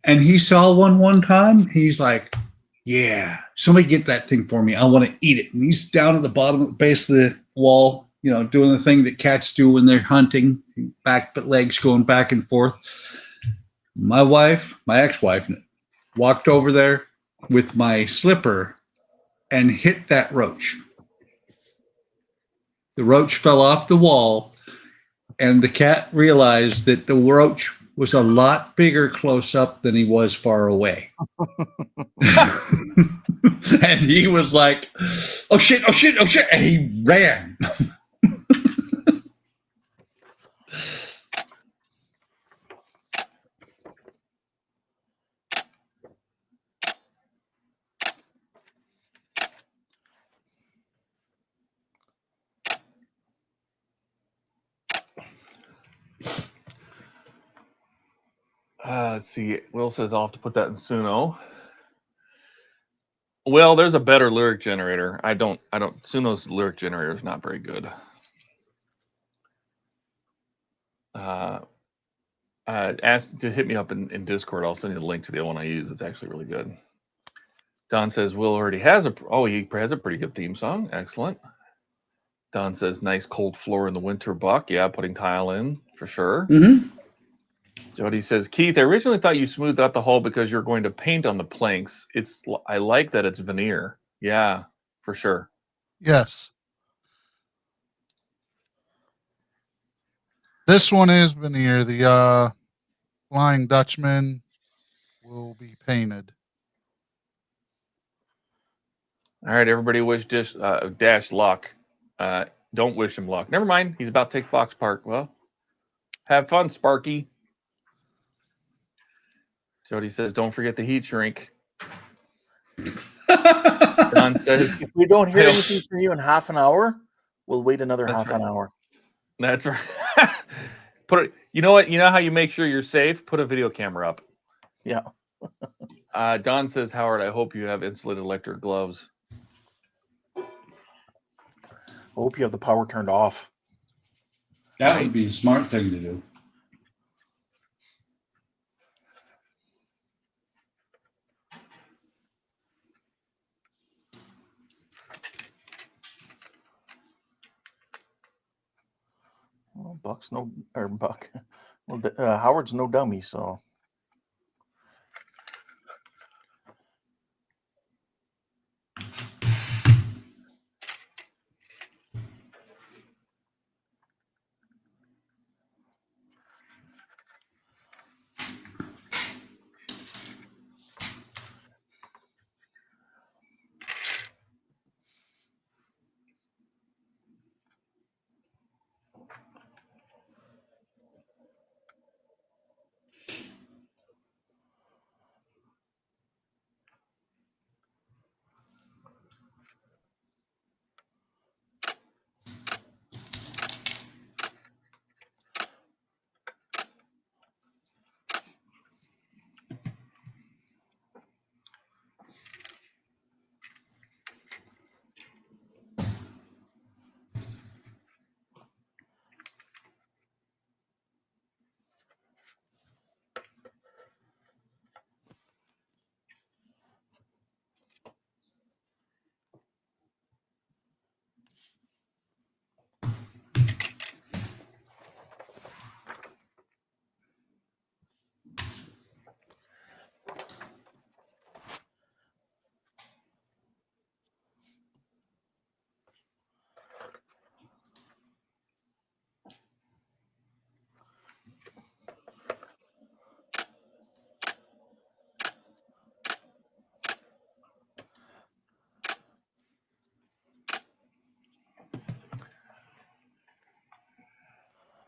[SPEAKER 4] And he saw one time. He's like, yeah, somebody get that thing for me. I want to eat it. And he's down at the bottom of the base of the wall, doing the thing that cats do when they're hunting, back legs going back and forth. My ex-wife, walked over there with my slipper and hit that roach. The roach fell off the wall, and the cat realized that the roach was a lot bigger close up than he was far away. And he was like, oh shit, and he ran.
[SPEAKER 1] Let's see. Will says I'll have to put that in Suno. Well, there's a better lyric generator. I don't. Suno's lyric generator is not very good. Ask to hit me up in Discord. I'll send you the link to the one I use. It's actually really good. Don says Will already has he has a pretty good theme song. Excellent. Don says nice cold floor in the winter, Buck. Yeah, putting tile in for sure.
[SPEAKER 4] Mm-hmm.
[SPEAKER 1] Jody says, Keith, I originally thought you smoothed out the hull because you're going to paint on the planks. I like that it's veneer. Yeah, for sure.
[SPEAKER 2] Yes. This one is veneer. The Flying Dutchman will be painted.
[SPEAKER 1] All right, everybody wish Dash luck. Don't wish him luck. Never mind. He's about to take Fox Park. Well, have fun, Sparky. Jody says, don't forget the heat shrink. Don says,
[SPEAKER 3] if we don't hear anything from you in half an hour, we'll wait another half an hour.
[SPEAKER 1] That's right. You know what? You know how you make sure you're safe? Put a video camera up.
[SPEAKER 3] Yeah.
[SPEAKER 1] Don says, Howard, I hope you have insulated electric gloves.
[SPEAKER 3] I hope you have the power turned off.
[SPEAKER 4] That would be a smart thing to do.
[SPEAKER 3] Well, Buck. Well, Howard's no dummy, so.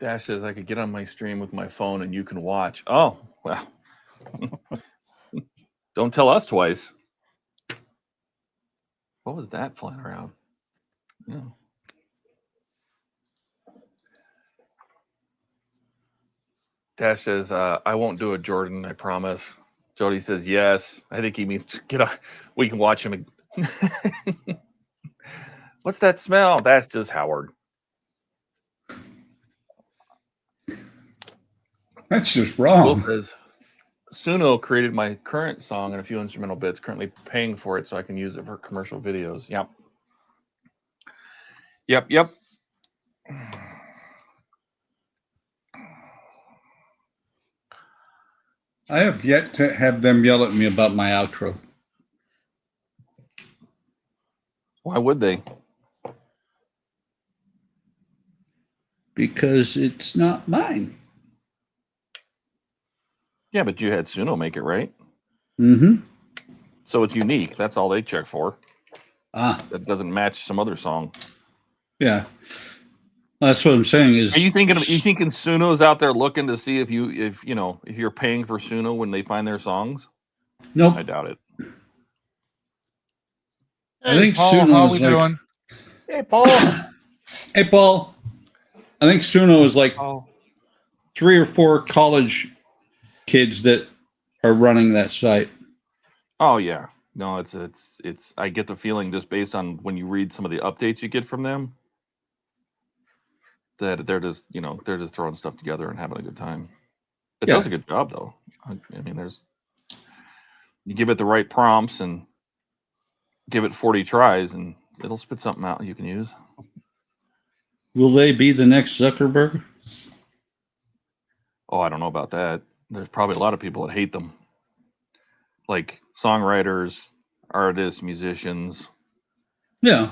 [SPEAKER 1] Dash says I could get on my stream with my phone and you can watch. Oh, well. Don't tell us twice. What was that flying around? Yeah. Dash says, I won't do it, Jordan, I promise. Jody says, yes. I think he means to get on. We can watch him. What's that smell? That's just Howard.
[SPEAKER 4] That's just
[SPEAKER 1] Will
[SPEAKER 4] wrong.
[SPEAKER 1] says, Suno created my current song and a few instrumental bits, currently paying for it so I can use it for commercial videos. Yep. Yep.
[SPEAKER 4] I have yet to have them yell at me about my outro.
[SPEAKER 1] Why would they?
[SPEAKER 4] Because it's not mine.
[SPEAKER 1] Yeah, but you had Suno make it, right?
[SPEAKER 4] Mm-hmm.
[SPEAKER 1] So it's unique. That's all they check for.
[SPEAKER 4] Ah,
[SPEAKER 1] That doesn't match some other song.
[SPEAKER 4] yeah. That's what I'm saying is.
[SPEAKER 1] Are you thinking Suno's out there looking to see if you're paying for Suno when they find their songs?
[SPEAKER 4] Nope.
[SPEAKER 1] I doubt it.
[SPEAKER 4] I think
[SPEAKER 2] Paul,
[SPEAKER 4] Suno
[SPEAKER 2] how
[SPEAKER 4] is
[SPEAKER 2] we
[SPEAKER 4] like,
[SPEAKER 2] doing?
[SPEAKER 3] Hey, Paul.
[SPEAKER 4] Hey, Paul. I think Suno is like
[SPEAKER 3] Oh,
[SPEAKER 4] 3 or 4 college kids that are running that site.
[SPEAKER 1] Oh yeah. No, it's I get the feeling just based on when you read some of the updates you get from them that they're just throwing stuff together and having a good time. It
[SPEAKER 4] Yeah.
[SPEAKER 1] does a good job though. I mean, you give it the right prompts and give it 40 tries and it'll spit something out you can use.
[SPEAKER 4] Will they be the next Zuckerberg?
[SPEAKER 1] Oh, I don't know about that. There's probably a lot of people that hate them. Like songwriters, artists, musicians.
[SPEAKER 4] Yeah.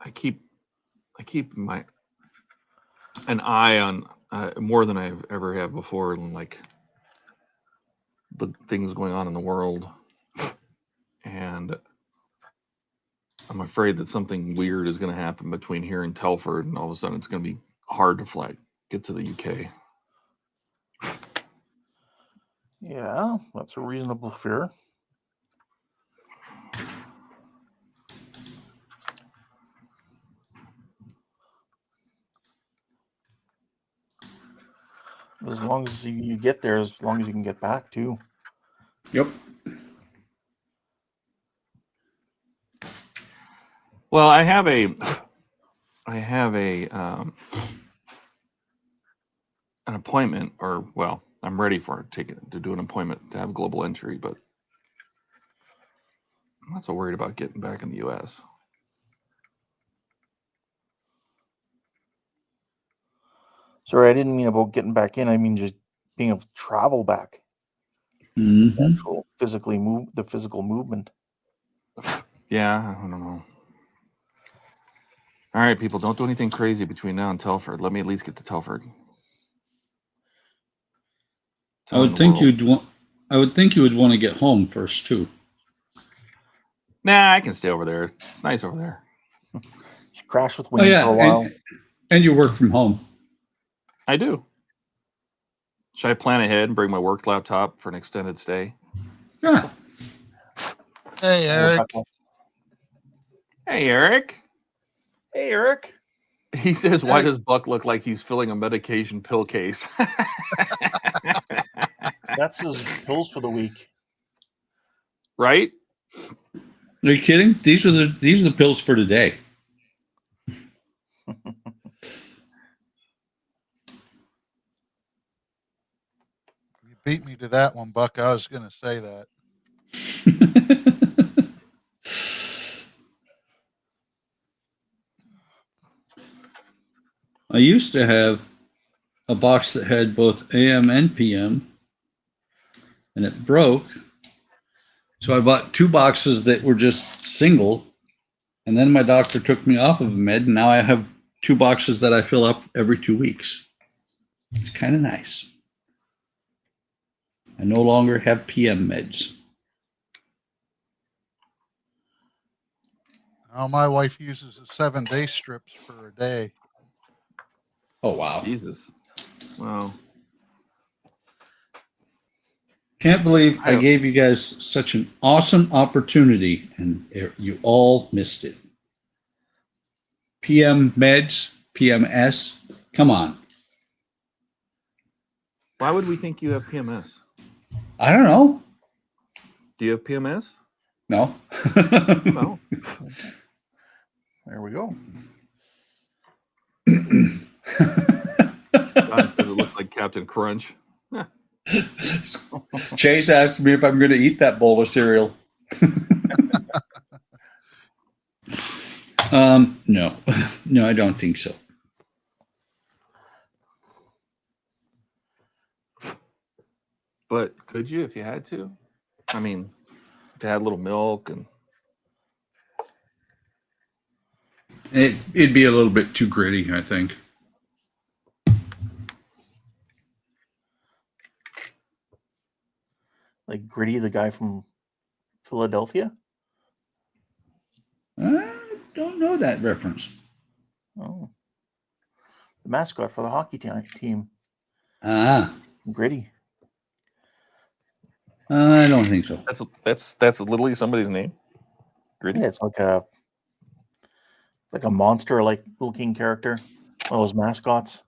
[SPEAKER 1] I keep an eye on more than I've ever have before, and like the things going on in the world, and I'm afraid that something weird is going to happen between here and Telford, and all of a sudden it's going to be hard to get to the UK.
[SPEAKER 3] yeah, that's a reasonable fear. As long as you get there, as long as you can get back too.
[SPEAKER 4] Yep.
[SPEAKER 1] Well, I have an appointment, or well, I'm ready to do an appointment to have global entry, but I'm not so worried about getting back in the U.S.
[SPEAKER 3] Sorry, I didn't mean about getting back in. I mean just being able to travel back.
[SPEAKER 4] Mm-hmm.
[SPEAKER 3] Actual the physical movement.
[SPEAKER 1] Yeah, I don't know. All right, people, don't do anything crazy between now and Telford. Let me at least get to Telford.
[SPEAKER 4] I would think you would want to get home first too.
[SPEAKER 1] Nah, I can stay over there. It's nice over there.
[SPEAKER 3] Just crash with
[SPEAKER 4] Oh
[SPEAKER 3] Winnie
[SPEAKER 4] yeah,
[SPEAKER 3] for a while.
[SPEAKER 4] and you work from home.
[SPEAKER 1] I do. Should I plan ahead and bring my work laptop for an extended stay?
[SPEAKER 4] Yeah.
[SPEAKER 2] Hey, Eric.
[SPEAKER 1] Hey, Eric.
[SPEAKER 3] Hey, Eric.
[SPEAKER 1] He says, why
[SPEAKER 2] Hey.
[SPEAKER 1] does Buck look like he's filling a medication pill case?
[SPEAKER 3] That's his pills for the week.
[SPEAKER 1] Right?
[SPEAKER 4] Are you kidding? These are the pills for today.
[SPEAKER 2] You beat me to that one, Buck. I was going to say that.
[SPEAKER 4] I used to have a box that had both AM and PM, and it broke. So I bought 2 boxes that were just single, and then my doctor took me off of a med, and now I have 2 boxes that I fill up every 2 weeks. It's kind of nice. I no longer have PM meds.
[SPEAKER 2] Oh, my wife uses the 7-day strips for a day.
[SPEAKER 4] Oh, wow.
[SPEAKER 1] Jesus. Wow.
[SPEAKER 4] Can't believe I gave you guys such an awesome opportunity and you all missed it. PM meds, PMS, come on.
[SPEAKER 1] Why would we think you have PMS?
[SPEAKER 4] I don't know.
[SPEAKER 1] Do you have PMS?
[SPEAKER 4] No.
[SPEAKER 1] No.
[SPEAKER 3] There we go.
[SPEAKER 1] Don says it looks like Captain Crunch.
[SPEAKER 4] Chase asked me if I'm going to eat that bowl of cereal. No, I don't think so.
[SPEAKER 1] But could you if you had to? I mean, if you had a little milk and
[SPEAKER 4] It'd be a little bit too gritty, I think.
[SPEAKER 3] Like Gritty, the guy from Philadelphia?
[SPEAKER 4] I don't know that reference.
[SPEAKER 3] Oh. The mascot for the hockey team.
[SPEAKER 4] Ah,
[SPEAKER 3] Gritty.
[SPEAKER 4] I don't think so.
[SPEAKER 1] that's literally somebody's name. Gritty.
[SPEAKER 3] Yeah, it's like a monster like looking character. One of those mascots.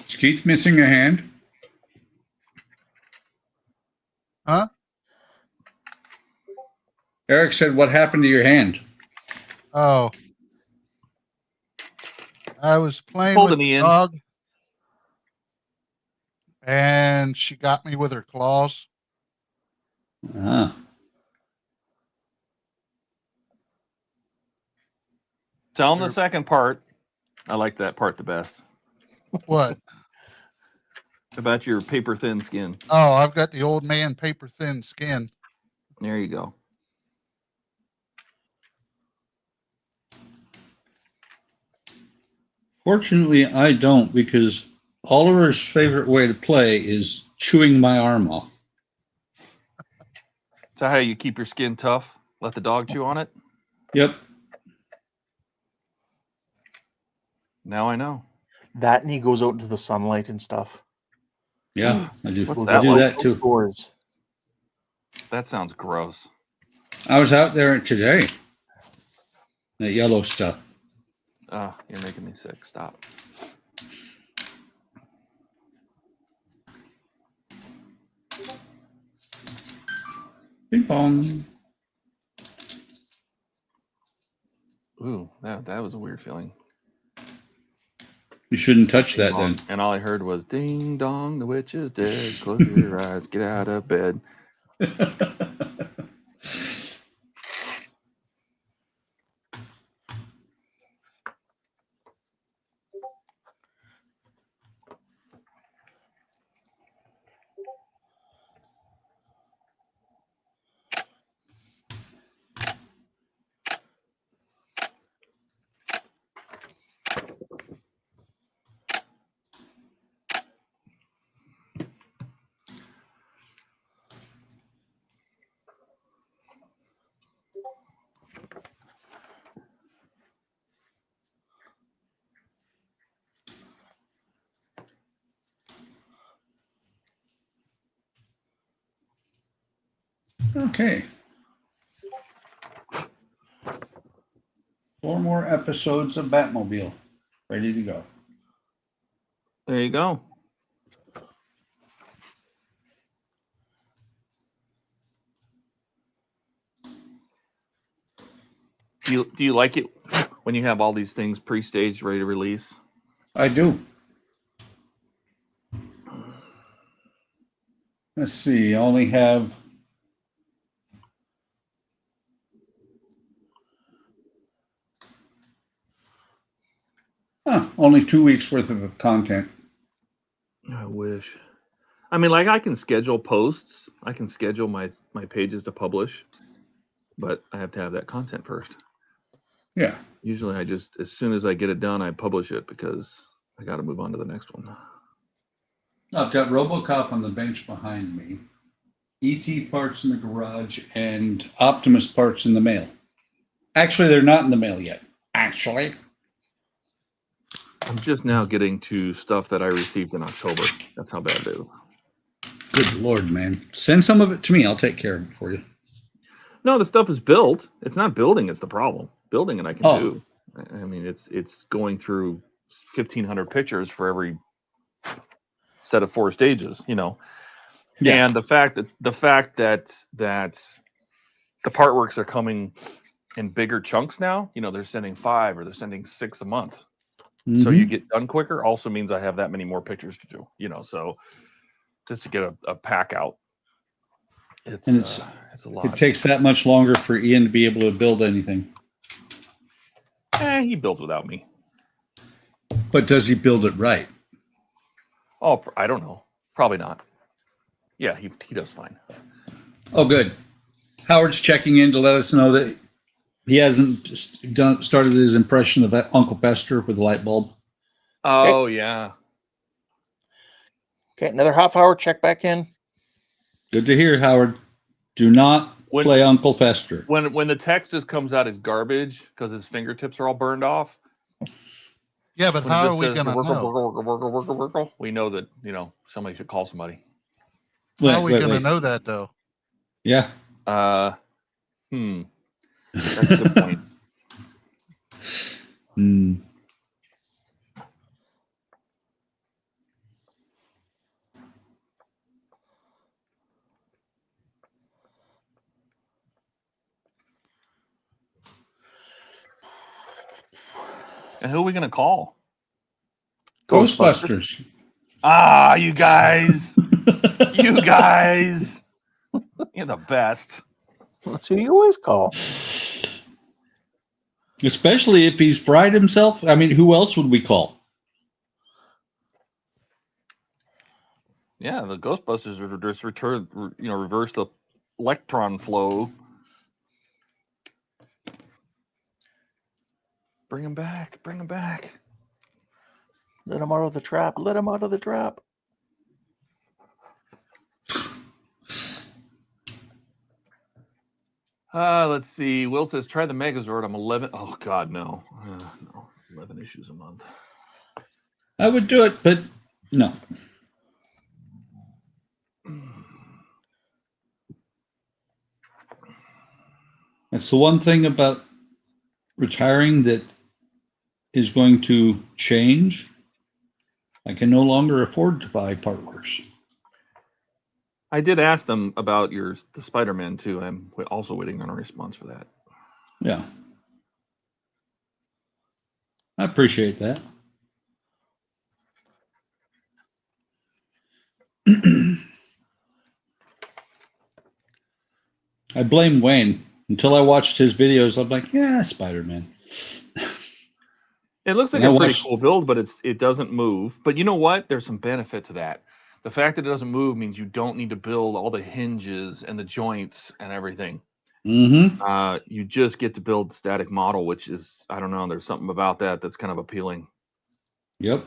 [SPEAKER 4] Is Keith missing a hand?
[SPEAKER 2] Huh?
[SPEAKER 4] Eric said, what happened to your hand?
[SPEAKER 2] Oh. I was playing
[SPEAKER 1] Pulled
[SPEAKER 2] with
[SPEAKER 1] an
[SPEAKER 2] the
[SPEAKER 1] Ian.
[SPEAKER 2] dog, and she got me with her claws.
[SPEAKER 4] Ah,
[SPEAKER 1] Tell him the second part. I like that part the best.
[SPEAKER 2] What?
[SPEAKER 1] About your paper thin skin.
[SPEAKER 2] Oh, I've got the old man paper thin skin.
[SPEAKER 1] There you go.
[SPEAKER 4] fortunately, I don't, because Oliver's favorite way to play is chewing my arm off.
[SPEAKER 1] Is that how you keep your skin tough? Let the dog chew on it?
[SPEAKER 4] Yep.
[SPEAKER 1] Now I know.
[SPEAKER 3] That and he goes out into the sunlight and stuff.
[SPEAKER 4] Yeah, I do.
[SPEAKER 1] What's
[SPEAKER 4] I
[SPEAKER 1] that
[SPEAKER 4] do
[SPEAKER 1] like?
[SPEAKER 4] that too.
[SPEAKER 3] Outdoors.
[SPEAKER 1] That sounds gross.
[SPEAKER 4] I was out there today. That yellow stuff.
[SPEAKER 1] Ah, you're making me sick. Stop.
[SPEAKER 4] Ping pong.
[SPEAKER 1] Ooh, that was a weird feeling.
[SPEAKER 4] You shouldn't touch
[SPEAKER 1] Ding
[SPEAKER 4] that
[SPEAKER 1] dong.
[SPEAKER 4] then.
[SPEAKER 1] And all I heard was ding dong, the witch is dead. Close your eyes, get out of bed.
[SPEAKER 4] Okay. 4 more episodes of Batmobile. Ready to go.
[SPEAKER 1] There you go. Do you like it when you have all these things pre-staged, ready to release?
[SPEAKER 4] I do. Let's see. I only have only 2 weeks worth of content.
[SPEAKER 1] I wish. I mean, like, I can schedule posts. I can schedule my pages to publish, but I have to have that content first.
[SPEAKER 4] Yeah.
[SPEAKER 1] Usually I just, as soon as I get it done, I publish it because I got to move on to the next one.
[SPEAKER 4] I've got RoboCop on the bench behind me, ET parts in the garage, and Optimus parts in the mail. Actually, they're not in the mail yet. Actually.
[SPEAKER 1] I'm just now getting to stuff that I received in October. That's how bad it is.
[SPEAKER 4] Good Lord, man. Send some of it to me. I'll take care of it for you.
[SPEAKER 1] No, the stuff is built. It's not building. It's the problem. Building it I can
[SPEAKER 4] Oh.
[SPEAKER 1] do. I mean, it's going through 1,500 pictures for every set of 4 stages, you know.
[SPEAKER 4] Yeah.
[SPEAKER 1] And the fact that the part works are coming in bigger chunks now, you know, they're sending 5 or they're sending 6 a month. So you get done quicker also means I have that many more pictures to do, you know, so just to get a pack out. It's a lot.
[SPEAKER 4] It takes that much longer for Ian to be able to build anything.
[SPEAKER 1] He builds without me.
[SPEAKER 4] But does he build it right?
[SPEAKER 1] Oh, I don't know. Probably not. Yeah, he does fine.
[SPEAKER 4] Oh, good. Howard's checking in to let us know that he hasn't started his impression of Uncle Fester with the light bulb.
[SPEAKER 1] Oh, yeah.
[SPEAKER 3] Okay, another half hour. Check back in.
[SPEAKER 4] Good to hear, Howard. Do not play Uncle Fester.
[SPEAKER 1] When the text just comes out as garbage because his fingertips are all burned off.
[SPEAKER 2] Yeah, but how are we going to know?
[SPEAKER 1] We know that, you know, somebody should call somebody.
[SPEAKER 2] How are we going to know that, though?
[SPEAKER 4] Yeah.
[SPEAKER 1] That's a good point. And who are we going to call?
[SPEAKER 4] Ghostbusters.
[SPEAKER 1] Ah, you guys. You guys. You're the best.
[SPEAKER 3] That's who you always call.
[SPEAKER 4] Especially if he's fried himself. I mean, who else would we call?
[SPEAKER 1] Yeah, the Ghostbusters are just reverse the electron flow. Bring him back. Bring him back.
[SPEAKER 3] Let him out of the trap. Let him out of the trap.
[SPEAKER 1] Let's see. Will says, try the Megazord. I'm 11. Oh, God, no. No. 11 issues a month.
[SPEAKER 4] I would do it, but no. That's the one thing about retiring that is going to change. I can no longer afford to buy partworks.
[SPEAKER 1] I did ask them about the Spider-Man too. I'm also waiting on a response for that.
[SPEAKER 4] Yeah. I appreciate that. I blame Wayne. Until I watched his videos, I'm like, yeah, Spider-Man.
[SPEAKER 1] It looks like a pretty cool build, but it doesn't move. But you know what? There's some benefit to that. The fact that it doesn't move means you don't need to build all the hinges and the joints and everything. You just get to build the static model, which is, I don't know, there's something about that that's kind of appealing.
[SPEAKER 4] Yep.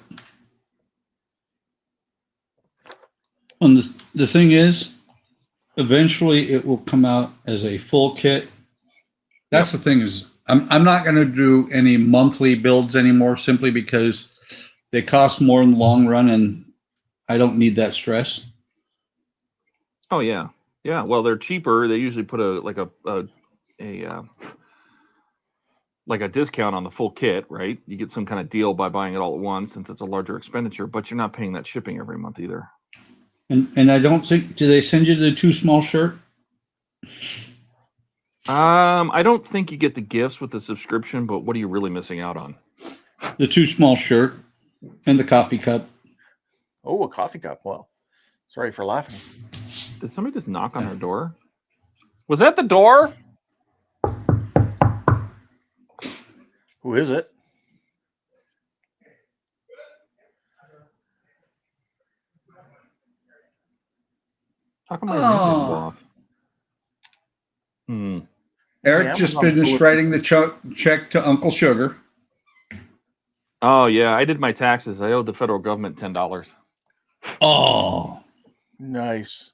[SPEAKER 4] And the thing is, eventually it will come out as a full kit. That's the thing is, I'm not going to do any monthly builds anymore simply because they cost more in the long run and I don't need that stress.
[SPEAKER 1] Oh yeah. Yeah. Well, they're cheaper. They usually put a discount on the full kit, right? You get some kind of deal by buying it all at once since it's a larger expenditure, but you're not paying that shipping every month either.
[SPEAKER 4] And I don't think, do they send you the too small shirt?
[SPEAKER 1] I don't think you get the gifts with the subscription, but what are you really missing out on?
[SPEAKER 4] The too small shirt and the coffee cup.
[SPEAKER 3] Oh, a coffee cup. Well, sorry for laughing.
[SPEAKER 1] Did somebody just knock on our door? Was that the door?
[SPEAKER 3] Who is it?
[SPEAKER 1] How come my ring didn't go
[SPEAKER 4] Oh.
[SPEAKER 1] off? Hmm.
[SPEAKER 4] Eric
[SPEAKER 3] Yeah,
[SPEAKER 4] just
[SPEAKER 3] Amazon
[SPEAKER 4] finished
[SPEAKER 3] pulled-
[SPEAKER 4] writing the check to Uncle Sugar.
[SPEAKER 1] Oh yeah, I did my taxes. I owed the federal government $10.
[SPEAKER 4] Oh.
[SPEAKER 3] Nice.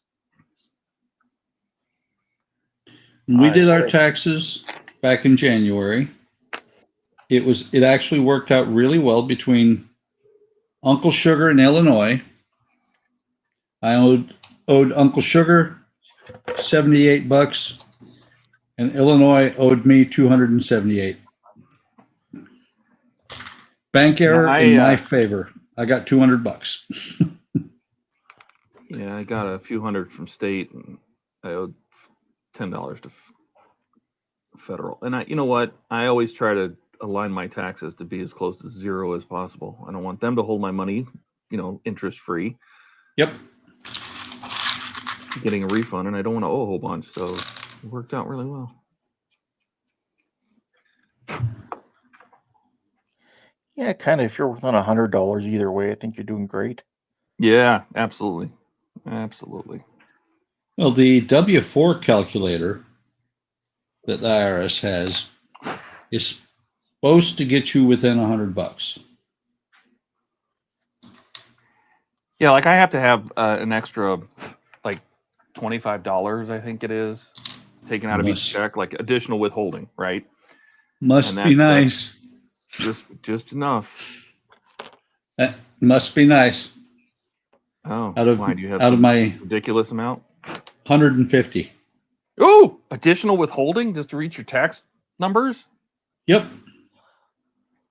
[SPEAKER 4] We did our
[SPEAKER 3] Eric.
[SPEAKER 4] taxes back in January. It actually worked out really well between Uncle Sugar in Illinois. I owed Uncle Sugar $78, and Illinois owed me $278. Bank error in my favor. I got $200.
[SPEAKER 1] Yeah, I got a few hundred from state, and I owed $10 to federal. And you know what? I always try to align my taxes to be as close to zero as possible. I don't want them to hold my money, interest free.
[SPEAKER 4] Yep.
[SPEAKER 1] Getting a refund, and I don't want to owe a whole bunch, so it worked out really well.
[SPEAKER 3] Yeah, kind of. If you're within $100 either way, I think you're doing great.
[SPEAKER 1] Yeah, absolutely. Absolutely.
[SPEAKER 4] Well, the W-4 calculator that the IRS has is supposed to get you within $100.
[SPEAKER 1] Yeah, like I have to have an extra, like $25, I think it is, taken out of each check, like additional withholding, right?
[SPEAKER 4] Must
[SPEAKER 1] And
[SPEAKER 4] be
[SPEAKER 1] that's
[SPEAKER 4] nice.
[SPEAKER 1] just enough.
[SPEAKER 4] That must be nice.
[SPEAKER 1] Oh,
[SPEAKER 4] Out of
[SPEAKER 1] why do you have
[SPEAKER 4] out of
[SPEAKER 1] some
[SPEAKER 4] my
[SPEAKER 1] ridiculous amount?
[SPEAKER 4] 150.
[SPEAKER 1] Oh, additional withholding just to reach your tax numbers?
[SPEAKER 4] Yep.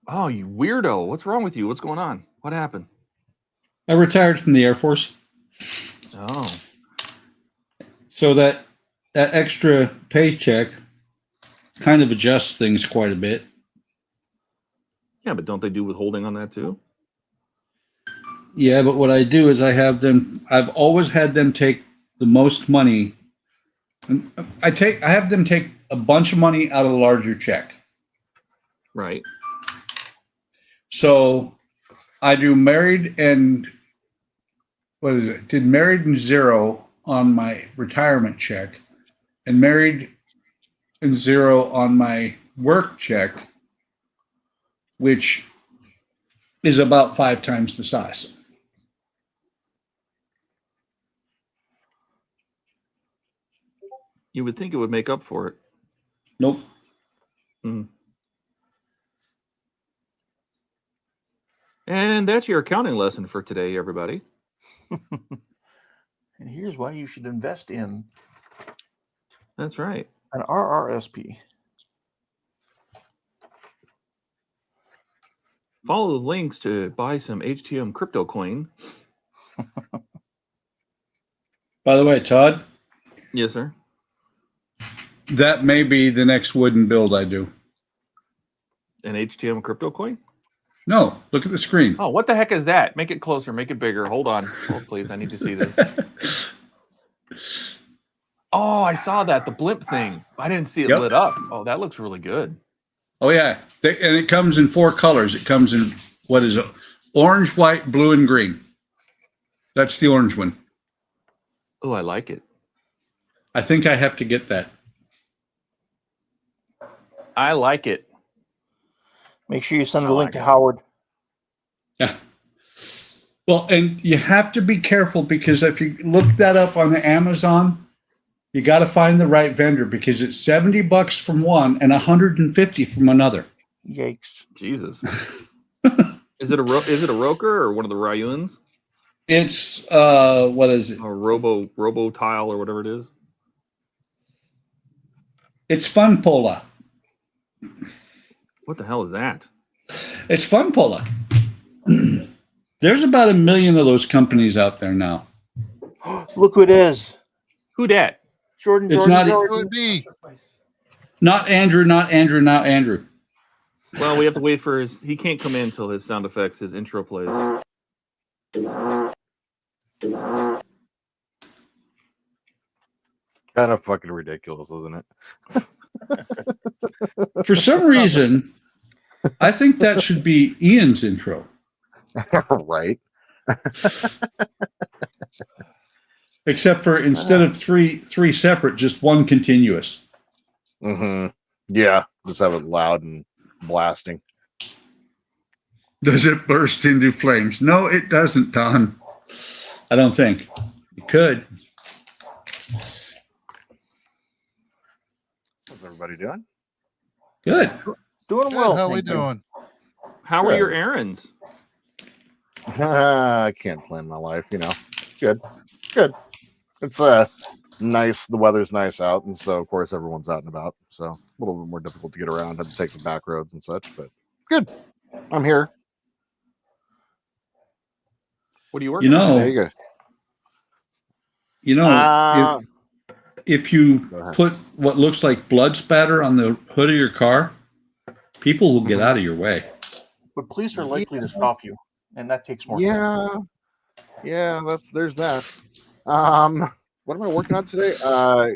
[SPEAKER 1] Oh, you weirdo! What's wrong with you? What's going on? What happened?
[SPEAKER 4] I retired from the Air Force,
[SPEAKER 1] Oh,
[SPEAKER 4] so that extra paycheck kind of adjusts things quite a bit.
[SPEAKER 1] yeah, but don't they do withholding on that too?
[SPEAKER 4] Yeah, but what I do is I've always had them take the most money. And I have them take a bunch of money out of the larger check.
[SPEAKER 1] Right.
[SPEAKER 4] So I do married and did married and zero on my retirement check and married and zero on my work check, which is about 5 times the size.
[SPEAKER 1] You would think it would make up for it.
[SPEAKER 4] Nope.
[SPEAKER 1] Mm. And that's your accounting lesson for today, everybody.
[SPEAKER 3] And here's why you should invest in
[SPEAKER 1] That's right.
[SPEAKER 3] an RRSP.
[SPEAKER 1] Follow the links to buy some HTM crypto coin.
[SPEAKER 4] By the way, Todd,
[SPEAKER 1] Yes, sir.
[SPEAKER 4] that may be the next wooden build I do.
[SPEAKER 1] An HTM crypto coin?
[SPEAKER 4] No, look at the screen.
[SPEAKER 1] Oh, what the heck is that? Make it closer, make it bigger. Hold on. Hold, please. I need to see this. Oh, I saw that. The blimp thing. I didn't see it
[SPEAKER 4] Yep.
[SPEAKER 1] lit up. Oh, that looks really good.
[SPEAKER 4] Oh yeah, and it comes in 4 colors. It comes in, what is it? Orange, white, blue, and green. That's the orange one.
[SPEAKER 1] Oh, I like it.
[SPEAKER 4] I think I have to get that.
[SPEAKER 1] I like it.
[SPEAKER 3] Make sure you send
[SPEAKER 1] I
[SPEAKER 3] the link
[SPEAKER 1] like
[SPEAKER 3] to
[SPEAKER 1] it.
[SPEAKER 3] Howard.
[SPEAKER 4] Yeah. Well, and you have to be careful because if you look that up on Amazon, you got to find the right vendor because it's $70 from one and $150 from another.
[SPEAKER 3] Yikes.
[SPEAKER 1] Jesus. Is it a Roker or one of the Ryuns?
[SPEAKER 4] It's what is it?
[SPEAKER 1] Or Robo Tile or whatever it is?
[SPEAKER 4] It's Funpola.
[SPEAKER 1] What the hell is that?
[SPEAKER 4] It's Funpola. There's about 1 million of those companies out there now.
[SPEAKER 3] Look who it is.
[SPEAKER 1] Who dat?
[SPEAKER 3] Jordan.
[SPEAKER 4] It's
[SPEAKER 3] Jordan,
[SPEAKER 4] not-
[SPEAKER 2] Who would
[SPEAKER 3] Jordan.
[SPEAKER 2] it be?
[SPEAKER 4] Not Andrew, not Andrew, not Andrew.
[SPEAKER 1] Well, we have to wait for his. He can't come in until his sound effects, his intro plays.
[SPEAKER 6] Kind of fucking ridiculous, isn't it?
[SPEAKER 4] For some reason, I think that should be Ian's intro.
[SPEAKER 6] Right.
[SPEAKER 4] Except for instead of three separate, just one continuous.
[SPEAKER 6] Mm-hmm. Yeah, just have it loud and blasting.
[SPEAKER 4] Does it burst into flames? No, it doesn't, Don. I don't think. It could.
[SPEAKER 6] How's everybody doing?
[SPEAKER 4] Good.
[SPEAKER 3] Doing
[SPEAKER 2] Good.
[SPEAKER 3] well.
[SPEAKER 2] How we
[SPEAKER 3] thank you.
[SPEAKER 2] doing?
[SPEAKER 1] How are your
[SPEAKER 6] Good.
[SPEAKER 1] errands?
[SPEAKER 6] I can't plan my life, you know. Good. It's nice. The weather's nice out, and so of course everyone's out and about. So a little bit more difficult to get around. Had to take some back roads and such, but good. I'm here.
[SPEAKER 1] What are you working
[SPEAKER 4] You
[SPEAKER 1] on?
[SPEAKER 4] know,
[SPEAKER 6] There you go.
[SPEAKER 4] You know, if you
[SPEAKER 6] Go ahead.
[SPEAKER 4] put what looks like blood spatter on the hood of your car, people will get out of your way.
[SPEAKER 3] But police are likely to stop you, and that takes more time.
[SPEAKER 6] Yeah, there's that. What am I working on today?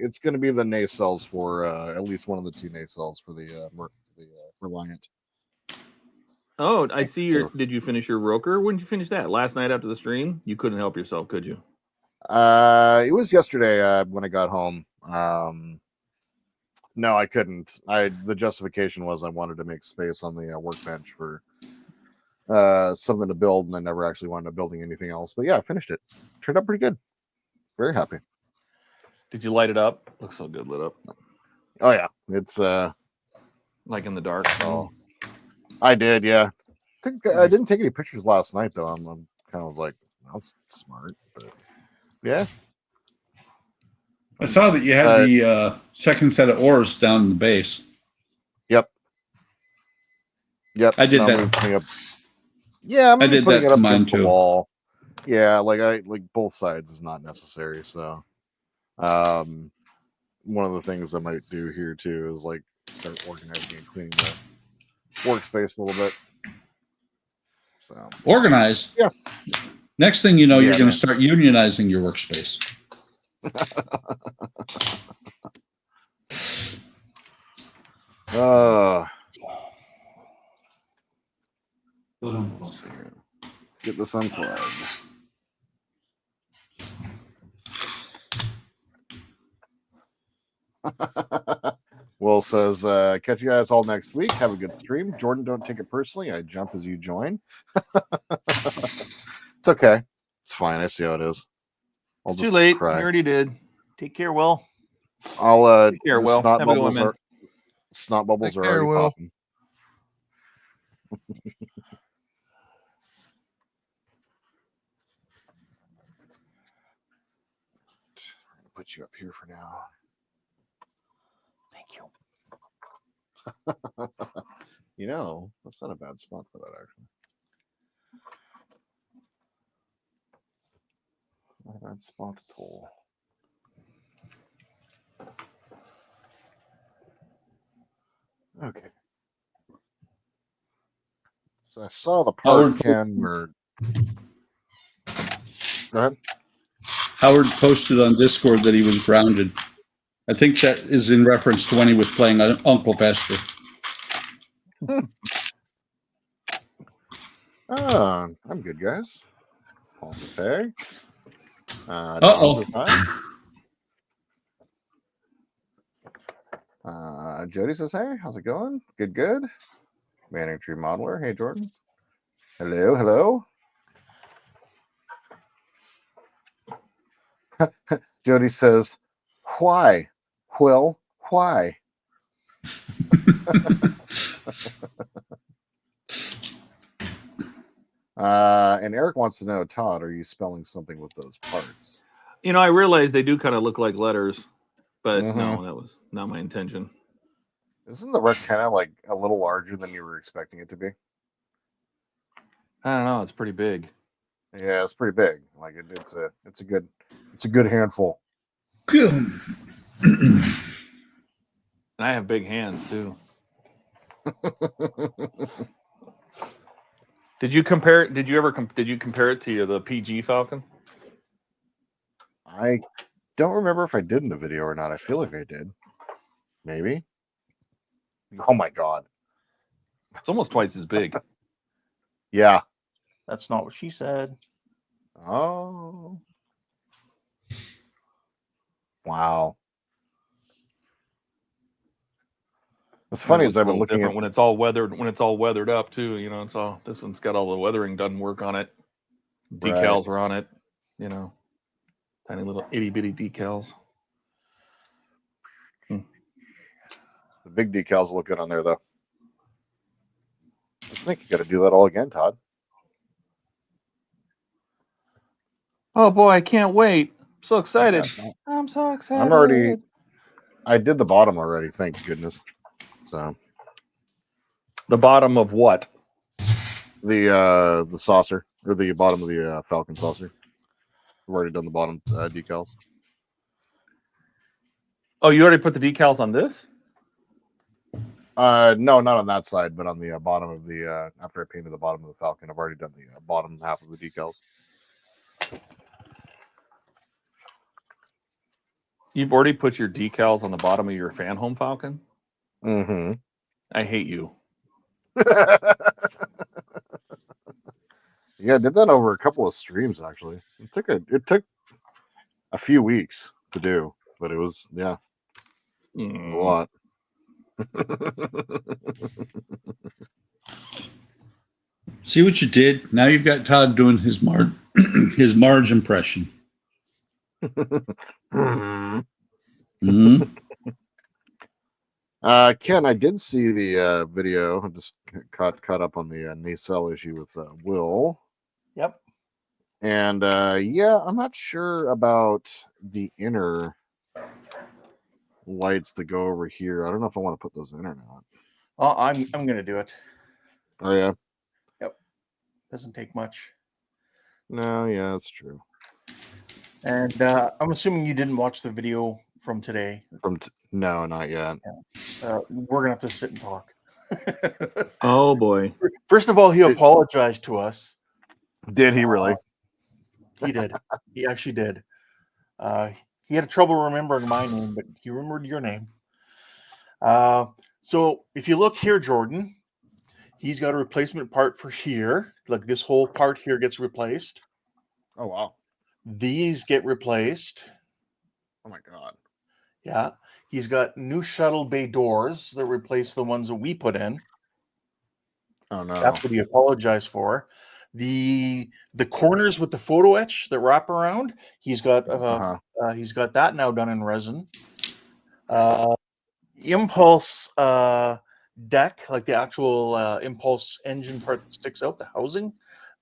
[SPEAKER 6] It's going to be the nacelles for at least one of the two nacelles for the Reliant.
[SPEAKER 1] Oh, I see your. Did you finish your Roker? When did you finish that? Last night after the stream? You couldn't help yourself, could you?
[SPEAKER 6] It was yesterday when I got home. No, I couldn't. The justification was I wanted to make space on the workbench for something to build, and I never actually wound up building anything else. But yeah, I finished it. Turned out pretty good. Very happy.
[SPEAKER 1] Did you light it up? Looks so good lit up.
[SPEAKER 6] Oh yeah, it's
[SPEAKER 1] like in the dark.
[SPEAKER 6] Oh, I did. Yeah, I didn't take any pictures last night though. I'm kind of like, that's smart, but yeah.
[SPEAKER 4] I saw that you had the second set of oars down in the base.
[SPEAKER 6] Yep.
[SPEAKER 4] I did that.
[SPEAKER 6] Yeah,
[SPEAKER 4] I did
[SPEAKER 6] putting
[SPEAKER 4] that
[SPEAKER 6] it up
[SPEAKER 4] to mine
[SPEAKER 6] against the
[SPEAKER 4] too.
[SPEAKER 6] wall. Yeah, like both sides is not necessary. So, one of the things I might do here too is like start organizing and cleaning the workspace a little bit. So
[SPEAKER 4] organized.
[SPEAKER 6] Yeah.
[SPEAKER 4] Next thing you know, you're
[SPEAKER 6] Yeah,
[SPEAKER 4] going
[SPEAKER 6] man.
[SPEAKER 4] to start unionizing your workspace.
[SPEAKER 6] Let's see here. Get this unplugged. Will says, catch you guys all next week. Have a good stream. Jordan, don't take it personally. I jump as you join. It's okay. It's fine. I see how it is. I'll
[SPEAKER 1] Too late.
[SPEAKER 6] cry.
[SPEAKER 1] You already did.
[SPEAKER 3] Take care, Will.
[SPEAKER 6] I'll
[SPEAKER 1] Take care,
[SPEAKER 6] the
[SPEAKER 1] Will.
[SPEAKER 6] snot
[SPEAKER 1] Have a good one,
[SPEAKER 6] bubbles
[SPEAKER 1] man.
[SPEAKER 6] are snot bubbles
[SPEAKER 2] Take
[SPEAKER 6] are
[SPEAKER 2] care,
[SPEAKER 6] already
[SPEAKER 2] Will.
[SPEAKER 6] popping. Put you up here for now.
[SPEAKER 3] Thank you.
[SPEAKER 6] You know, that's not a bad spot for that, actually. Not a bad spot at all. Okay. So I saw the part Ken where. Go ahead.
[SPEAKER 4] Howard posted on Discord that he was grounded. I think that is in reference to when he was playing Uncle Fester.
[SPEAKER 6] I'm good, guys. Paul says hey.
[SPEAKER 4] Uh-oh.
[SPEAKER 6] Says hi. Jody says hey. How's it going? Good. Manning Tree Modeler. Hey, Jordan. Hello. Jody says, why? Will, why? And Eric wants to know, Todd, are you spelling something with those parts?
[SPEAKER 1] You know, I realize they do kind of look like letters, but
[SPEAKER 6] Mhm.
[SPEAKER 1] no, that was not my intention.
[SPEAKER 6] Isn't the rectangle like a little larger than you were expecting it to be?
[SPEAKER 1] I don't know. It's pretty big.
[SPEAKER 6] Yeah, it's pretty big. Like it's a good handful.
[SPEAKER 4] Good.
[SPEAKER 1] And I have big hands too. Did you compare it? Did you compare it to the PG Falcon?
[SPEAKER 6] I don't remember if I did in the video or not. I feel like I did. Maybe. Oh my god.
[SPEAKER 1] It's almost twice as big.
[SPEAKER 3] Yeah. That's not what she said.
[SPEAKER 6] Oh. Wow. What's
[SPEAKER 1] That
[SPEAKER 6] funny
[SPEAKER 1] one's
[SPEAKER 6] is
[SPEAKER 1] a
[SPEAKER 6] I've been
[SPEAKER 1] little
[SPEAKER 6] looking
[SPEAKER 1] different
[SPEAKER 6] at
[SPEAKER 1] when it's all weathered. When it's all weathered up too, you know. It's all this one's got all the weathering doesn't work on it. Decals are on it, you know, tiny little itty bitty decals.
[SPEAKER 6] the big decals look good on there though. I just think you got to do that all again, Todd.
[SPEAKER 1] Oh boy, I can't wait! I'm so excited.
[SPEAKER 6] Yeah,
[SPEAKER 1] I'm so excited.
[SPEAKER 6] I did the bottom already, thank goodness. So
[SPEAKER 1] The bottom of what?
[SPEAKER 6] the saucer or the bottom of the Falcon saucer. We've already done the bottom decals.
[SPEAKER 1] Oh, you already put the decals on this?
[SPEAKER 6] No, not on that side, but on the bottom of the after I painted the bottom of the Falcon, I've already done the bottom half of the decals.
[SPEAKER 1] You've already put your decals on the bottom of your fan home Falcon?
[SPEAKER 6] Mm-hmm.
[SPEAKER 1] I hate you.
[SPEAKER 6] Yeah, I did that over a couple of streams actually. It took a few weeks to do, but it was it was a lot.
[SPEAKER 4] See what you did? Now you've got Todd doing his his Marge impression. Mm-hmm.
[SPEAKER 6] Ken, I did see the video. I just caught up on the nacelle issue with Will.
[SPEAKER 3] Yep.
[SPEAKER 6] And yeah, I'm not sure about the inner lights that go over here. I don't know if I want to put those in or not.
[SPEAKER 3] Oh, I'm gonna do it.
[SPEAKER 6] Oh yeah.
[SPEAKER 3] Yep. Doesn't take much.
[SPEAKER 6] No, yeah, that's true.
[SPEAKER 3] And I'm assuming you didn't watch the video from today.
[SPEAKER 6] No, not yet.
[SPEAKER 3] We're gonna have to sit and talk.
[SPEAKER 1] Oh boy.
[SPEAKER 3] First of all, he apologized to us.
[SPEAKER 6] Did he really?
[SPEAKER 3] He did. He actually did. He had trouble remembering my name, but he remembered your name. So if you look here, Jordan, he's got a replacement part for here. Like this whole part here gets replaced.
[SPEAKER 6] Oh wow.
[SPEAKER 3] These get replaced.
[SPEAKER 6] Oh my god.
[SPEAKER 3] Yeah. He's got new shuttle bay doors that replace the ones that we put in.
[SPEAKER 6] Oh no.
[SPEAKER 3] That's what he apologized for. The corners with the photo etch that wrap around, he's got that now done in resin. Impulse deck, like the actual Impulse engine part that sticks out, the housing,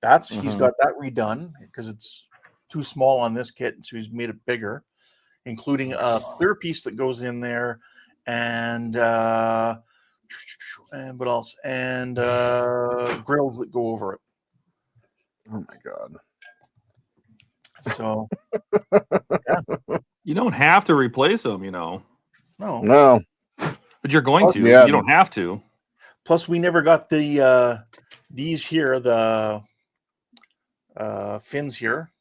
[SPEAKER 3] he's got that redone because it's too small on this kit, so he's made it bigger, including a clear piece that goes in there, and what else? And grills that go over it.
[SPEAKER 6] Oh my god.
[SPEAKER 3] So
[SPEAKER 1] yeah. You don't have to replace them, you know.
[SPEAKER 6] No.
[SPEAKER 1] But you're going to.
[SPEAKER 6] Yeah.
[SPEAKER 1] You don't have to.
[SPEAKER 3] Plus, we never got the these here, the fins here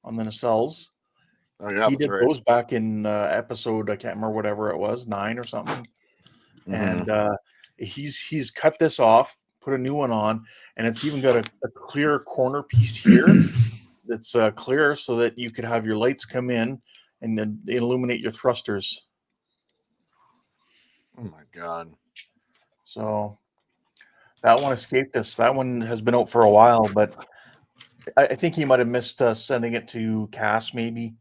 [SPEAKER 3] on the nacelles.
[SPEAKER 6] Oh yeah,
[SPEAKER 3] he did those back in episode, I can't remember whatever it was, 9 or something. And he's cut this off, put a new one on, and it's even got a clear corner piece here that's clear so that you could have your lights come in and then illuminate your thrusters.
[SPEAKER 6] Oh my god.
[SPEAKER 3] So that one escaped us. That one has been out for a while, but I think he might have missed sending it to Cass, maybe.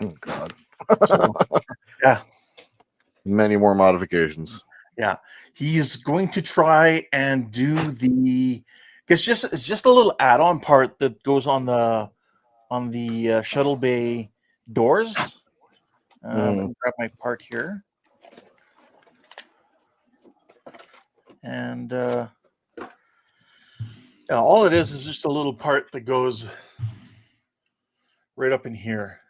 [SPEAKER 6] Oh god.
[SPEAKER 3] So, yeah.
[SPEAKER 6] Many more modifications.
[SPEAKER 3] Yeah. He's going to try and do the, it's just a little add-on part that goes on the shuttle bay doors. Let me grab my part here. And all it is just a little part that goes right up in here.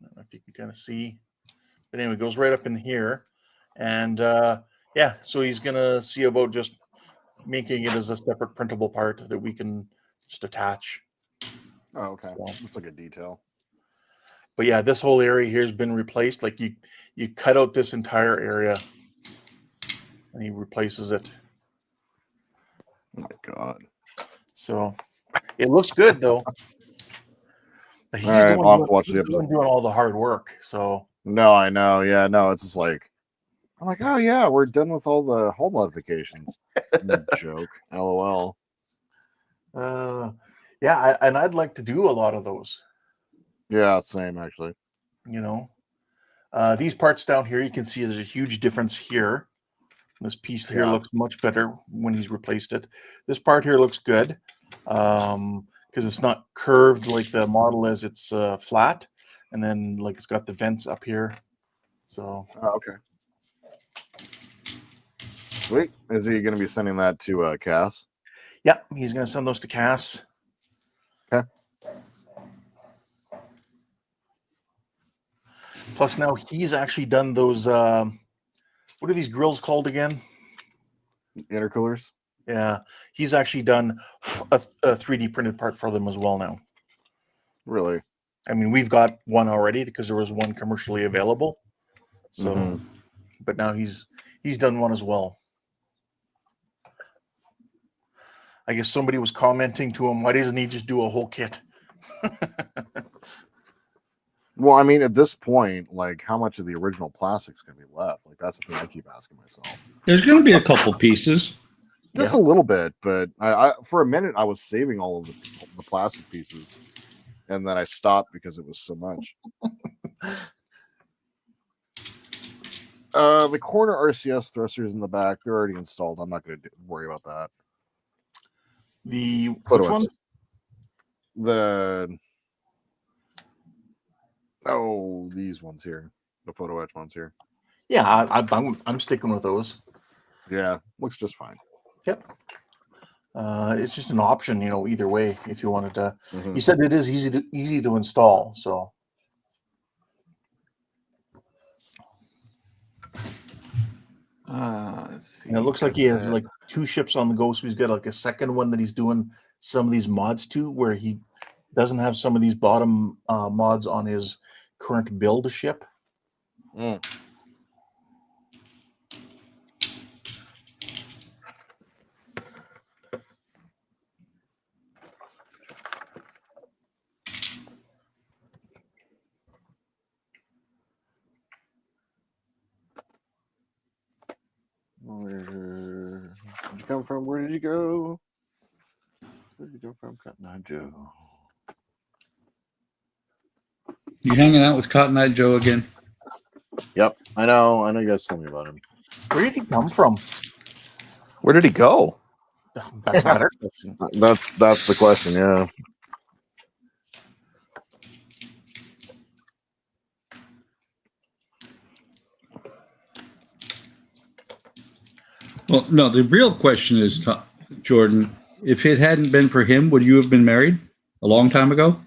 [SPEAKER 3] I don't know if you can kind of see, but anyway, it goes right up in here. And yeah, so he's gonna see about just making it as a separate printable part that we can just attach.
[SPEAKER 6] Oh, okay. So, it's like a detail.
[SPEAKER 3] But yeah, this whole area here has been replaced. Like you cut out this entire area and he replaces it.
[SPEAKER 6] Oh my god.
[SPEAKER 3] So it looks good though. He's
[SPEAKER 6] All right,
[SPEAKER 3] the one
[SPEAKER 6] I'll have
[SPEAKER 3] doing,
[SPEAKER 6] to watch
[SPEAKER 3] he's
[SPEAKER 6] the
[SPEAKER 3] the one
[SPEAKER 6] episode.
[SPEAKER 3] doing all the hard work. So
[SPEAKER 6] No, I know. Yeah, no, it's just like I'm like, oh yeah, we're done with all the home modifications. Joke. LOL.
[SPEAKER 3] yeah, and I'd like to do a lot of those.
[SPEAKER 6] Yeah, same actually.
[SPEAKER 3] You know, these parts down here, you can see there's a huge difference here. This piece here
[SPEAKER 6] Yeah.
[SPEAKER 3] looks much better when he's replaced it. This part here looks good because it's not curved like the model is. It's flat, and then like it's got the vents up here. So
[SPEAKER 6] Okay. Sweet. Is he going to be sending that to Cass?
[SPEAKER 3] yeah, he's going to send those to Cass.
[SPEAKER 6] Okay.
[SPEAKER 3] Plus now he's actually done those. What are these grills called again?
[SPEAKER 6] Intercoolers.
[SPEAKER 3] Yeah, he's actually done a 3D printed part for them as well now.
[SPEAKER 6] Really?
[SPEAKER 3] I mean, we've got one already because there was one commercially available. So, but now he's done one as well. I guess somebody was commenting to him, why doesn't he just do a whole kit?
[SPEAKER 6] Well, I mean, at this point, like, how much of the original plastic's going to be left? Like, that's the thing I keep asking myself.
[SPEAKER 4] There's going to be a couple pieces.
[SPEAKER 6] Just a little bit, but I for a minute I was saving all of the plastic pieces, and then I stopped because it was so much. The corner RCS thrusters in the back, they're already installed. I'm not going to worry about that.
[SPEAKER 3] Which
[SPEAKER 6] Photo
[SPEAKER 3] one?
[SPEAKER 6] These ones here, the photo etch ones here.
[SPEAKER 3] Yeah, I'm sticking with those.
[SPEAKER 6] Yeah, looks just fine.
[SPEAKER 3] Yep. It's just an option, you know, either way. If you wanted to, you said it is easy to install. So
[SPEAKER 1] let's see.
[SPEAKER 3] and it looks like he has like 2 ships on the go. So he's got like a second one that he's doing some of these mods to, where he doesn't have some of these bottom mods on his current build ship.
[SPEAKER 6] Where did you come from? Where did you go? Where did you go from, Cotton Eye Joe?
[SPEAKER 4] You hanging out with Cotton Eye Joe again?
[SPEAKER 6] Yep, I know. I know you guys told me about him.
[SPEAKER 3] Where did he come from?
[SPEAKER 1] Where did he go?
[SPEAKER 3] That's a better question.
[SPEAKER 6] That's the question. Yeah.
[SPEAKER 4] Well, no, the real question is, Jordan, if it hadn't been for him, would you have been married a long time ago?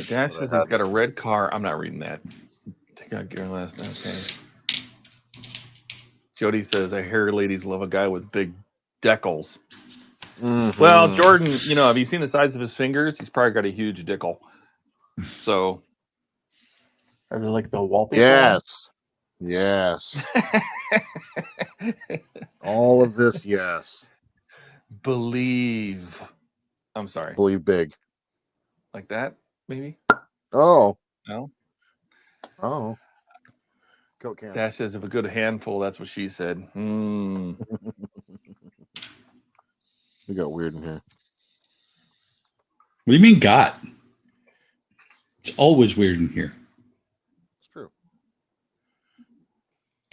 [SPEAKER 1] Dash says he's got a red car. I'm not reading that. Take out gear last night. Okay. Jody says, I hear ladies love a guy with big decals. Well, Jordan, you know, have you seen the size of his fingers? He's probably got a huge dickle. So.
[SPEAKER 3] Are they like the wallpaper?
[SPEAKER 6] Yes. Yes. All of this, yes.
[SPEAKER 1] Believe. I'm sorry.
[SPEAKER 6] Believe big.
[SPEAKER 1] Like that, maybe?
[SPEAKER 6] Oh.
[SPEAKER 1] No?
[SPEAKER 6] Oh. Coke can.
[SPEAKER 1] Dash says, if a good handful, that's what she said.
[SPEAKER 6] We got weird in here.
[SPEAKER 4] What do you mean got? It's always weird in here.
[SPEAKER 6] It's true.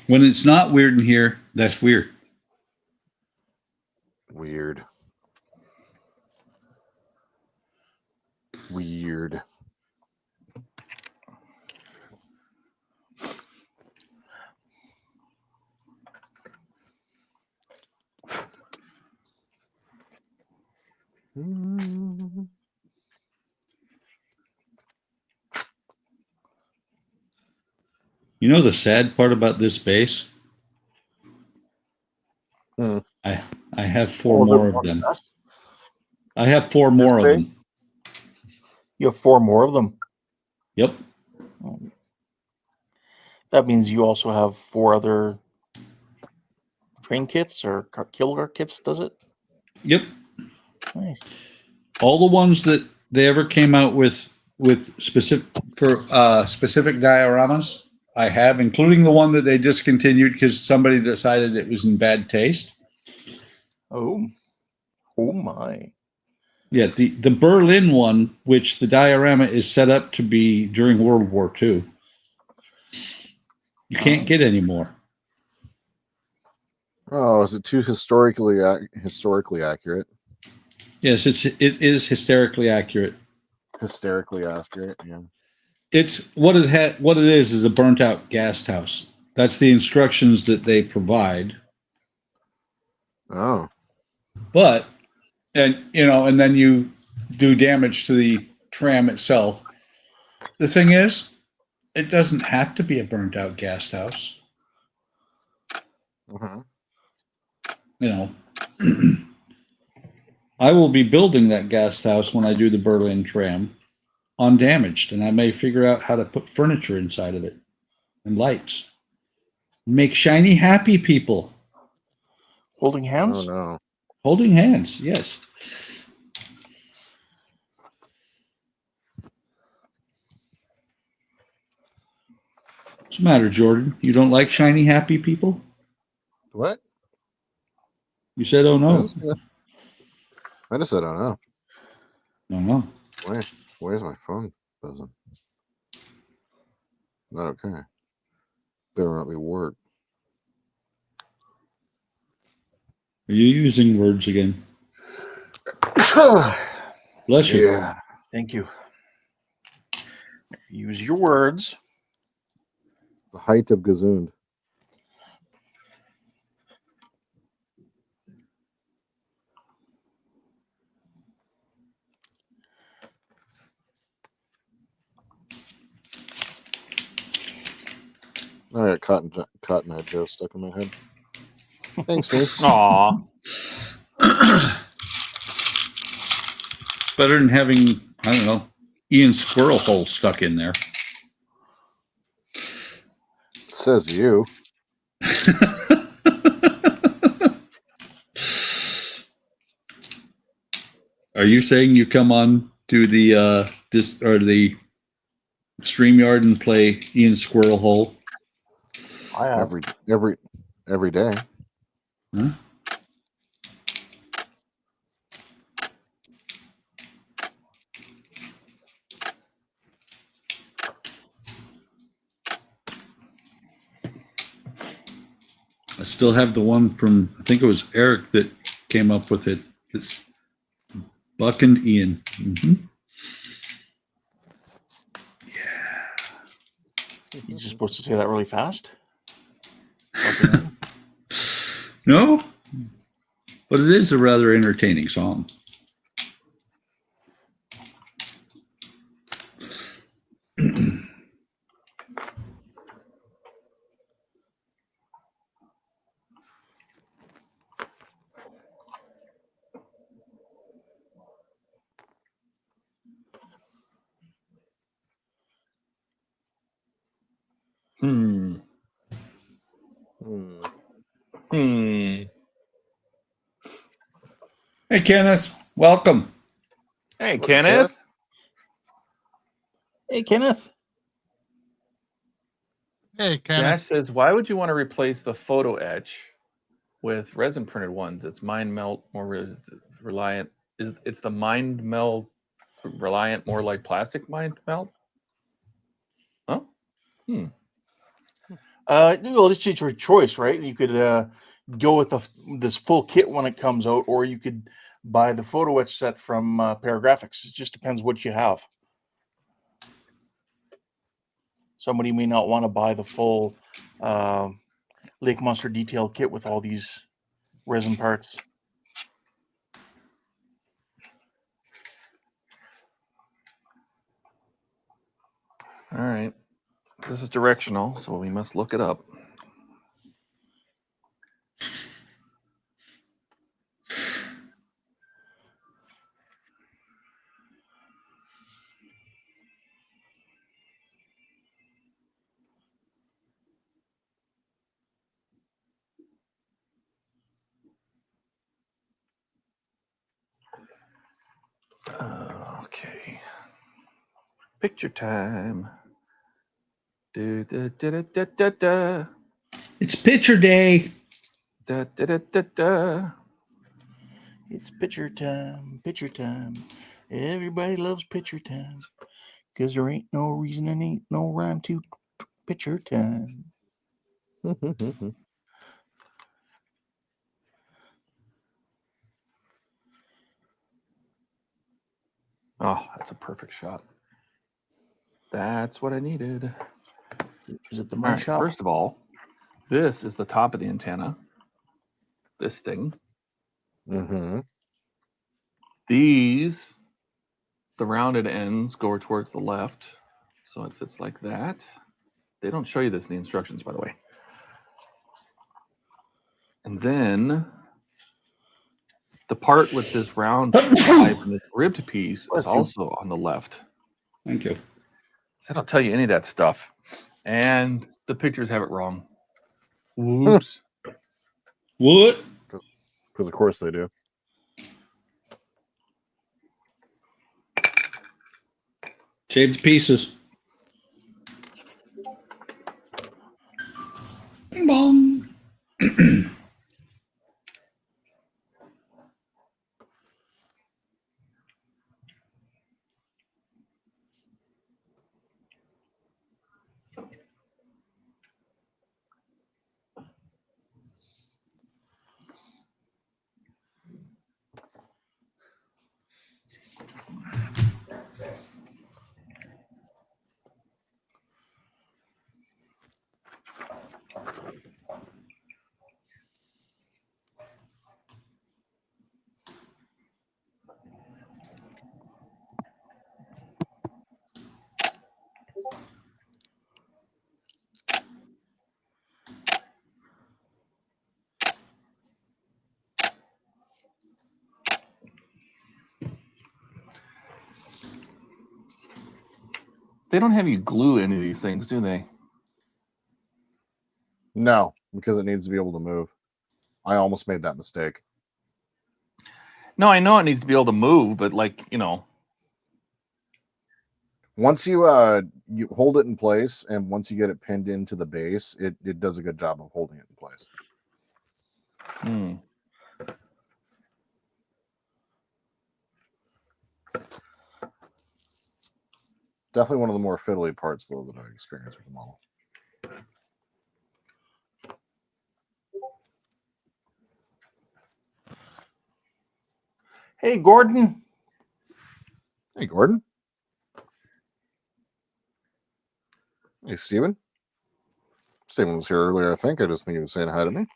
[SPEAKER 4] When it's not weird in here, that's weird.
[SPEAKER 6] Weird. Weird.
[SPEAKER 4] You know the sad part about this base? I have 4 more of them. I have 4 more of them.
[SPEAKER 3] You have 4 more of them.
[SPEAKER 4] Yep.
[SPEAKER 3] That means you also have 4 other train kits or killer kits, does it?
[SPEAKER 4] Yep.
[SPEAKER 3] Nice.
[SPEAKER 4] all the ones that they ever came out with specific dioramas, I have, including the one that they discontinued because somebody decided it was in bad taste.
[SPEAKER 3] Oh my.
[SPEAKER 4] Yeah, the Berlin one, which the diorama is set up to be during World War II, you can't get anymore.
[SPEAKER 6] Oh, is it too historically accurate?
[SPEAKER 4] Yes, it is hysterically accurate.
[SPEAKER 6] Hysterically accurate, yeah.
[SPEAKER 4] It's what it is a burnt out gas house. That's the instructions that they provide.
[SPEAKER 6] Oh,
[SPEAKER 4] But and then you do damage to the tram itself. The thing is, it doesn't have to be a burnt out gas house. I will be building that gas house when I do the Berlin tram undamaged, and I may figure out how to put furniture inside of it and lights. Make shiny, happy people.
[SPEAKER 3] Holding hands?
[SPEAKER 6] Oh no.
[SPEAKER 4] Holding hands, yes. What's the matter, Jordan? You don't like shiny, happy people?
[SPEAKER 6] What?
[SPEAKER 4] You said, oh no.
[SPEAKER 6] I just said, oh no.
[SPEAKER 4] No, no.
[SPEAKER 6] Why is my phone buzzing? Not okay. Better not be work.
[SPEAKER 4] Are you using words again? Bless you.
[SPEAKER 6] Yeah.
[SPEAKER 3] Thank you. Use your words.
[SPEAKER 6] The height of Gazoond. I got Cotton Eye Joe stuck in my head. Thanks, Steve.
[SPEAKER 1] Aw.
[SPEAKER 4] Better than having, I don't know, Ian Squirrel Hole stuck in there.
[SPEAKER 6] Says you.
[SPEAKER 4] Are you saying you come on to the the StreamYard and play Ian Squirrel Hole?
[SPEAKER 3] I have.
[SPEAKER 6] Every day.
[SPEAKER 4] Huh? I still have the one from, I think it was Eric that came up with it. It's Buck and Ian.
[SPEAKER 3] You're just supposed to say that really fast?
[SPEAKER 4] No, but it is a rather entertaining song. Hey, Kenneth, welcome.
[SPEAKER 1] Hey,
[SPEAKER 6] What,
[SPEAKER 1] Kenneth.
[SPEAKER 3] Hey, Kenneth.
[SPEAKER 2] Hey, Kenneth.
[SPEAKER 1] Dash says, why would you want to replace the photo etch with resin printed ones? It's mind melt more reliant. It's the mind melt reliant more like plastic mind melt? Huh?
[SPEAKER 3] Well, it's your choice, right? You could go with this full kit when it comes out, or you could buy the photo etch set from Paragraphics. It just depends what you have. Somebody may not want to buy the full Lake Monster detail kit with all these resin parts.
[SPEAKER 1] All right. This is directional, so we must look it up. Picture time. Do, da, da, da, da, da, da.
[SPEAKER 4] It's picture day.
[SPEAKER 1] Da, da, da, da, da.
[SPEAKER 3] It's picture time, picture time. Everybody loves picture time. Because there ain't no reason and ain't no rhyme to picture time.
[SPEAKER 1] Oh, that's a perfect shot. That's what I needed.
[SPEAKER 3] Is it the
[SPEAKER 1] All
[SPEAKER 3] my
[SPEAKER 1] right,
[SPEAKER 3] shop?
[SPEAKER 1] first of all, this is the top of the antenna. This thing.
[SPEAKER 6] Mm-hmm.
[SPEAKER 1] These, the rounded ends go towards the left. So it fits like that. They don't show you this in the instructions, by the way. And then the part with this round pipe and this ribbed piece is also on the left.
[SPEAKER 4] Thank you.
[SPEAKER 1] I don't tell you any of that stuff. And the pictures have it wrong. Whoops.
[SPEAKER 4] What?
[SPEAKER 6] Because of course they do.
[SPEAKER 4] Shave the pieces. Bing bong.
[SPEAKER 1] They don't have you glue any of these things, do they?
[SPEAKER 6] No, because it needs to be able to move. I almost made that mistake.
[SPEAKER 1] No, I know it needs to be able to move, but like, you know.
[SPEAKER 6] Once you you hold it in place, and once you get it pinned into the base, it does a good job of holding it in place.
[SPEAKER 1] Hmm.
[SPEAKER 6] Definitely one of the more fiddly parts, though, that I experienced with the model.
[SPEAKER 3] Hey, Gordon.
[SPEAKER 6] Hey, Gordon. Hey, Steven. Steven was here earlier, I think. I just think he was saying hi to me.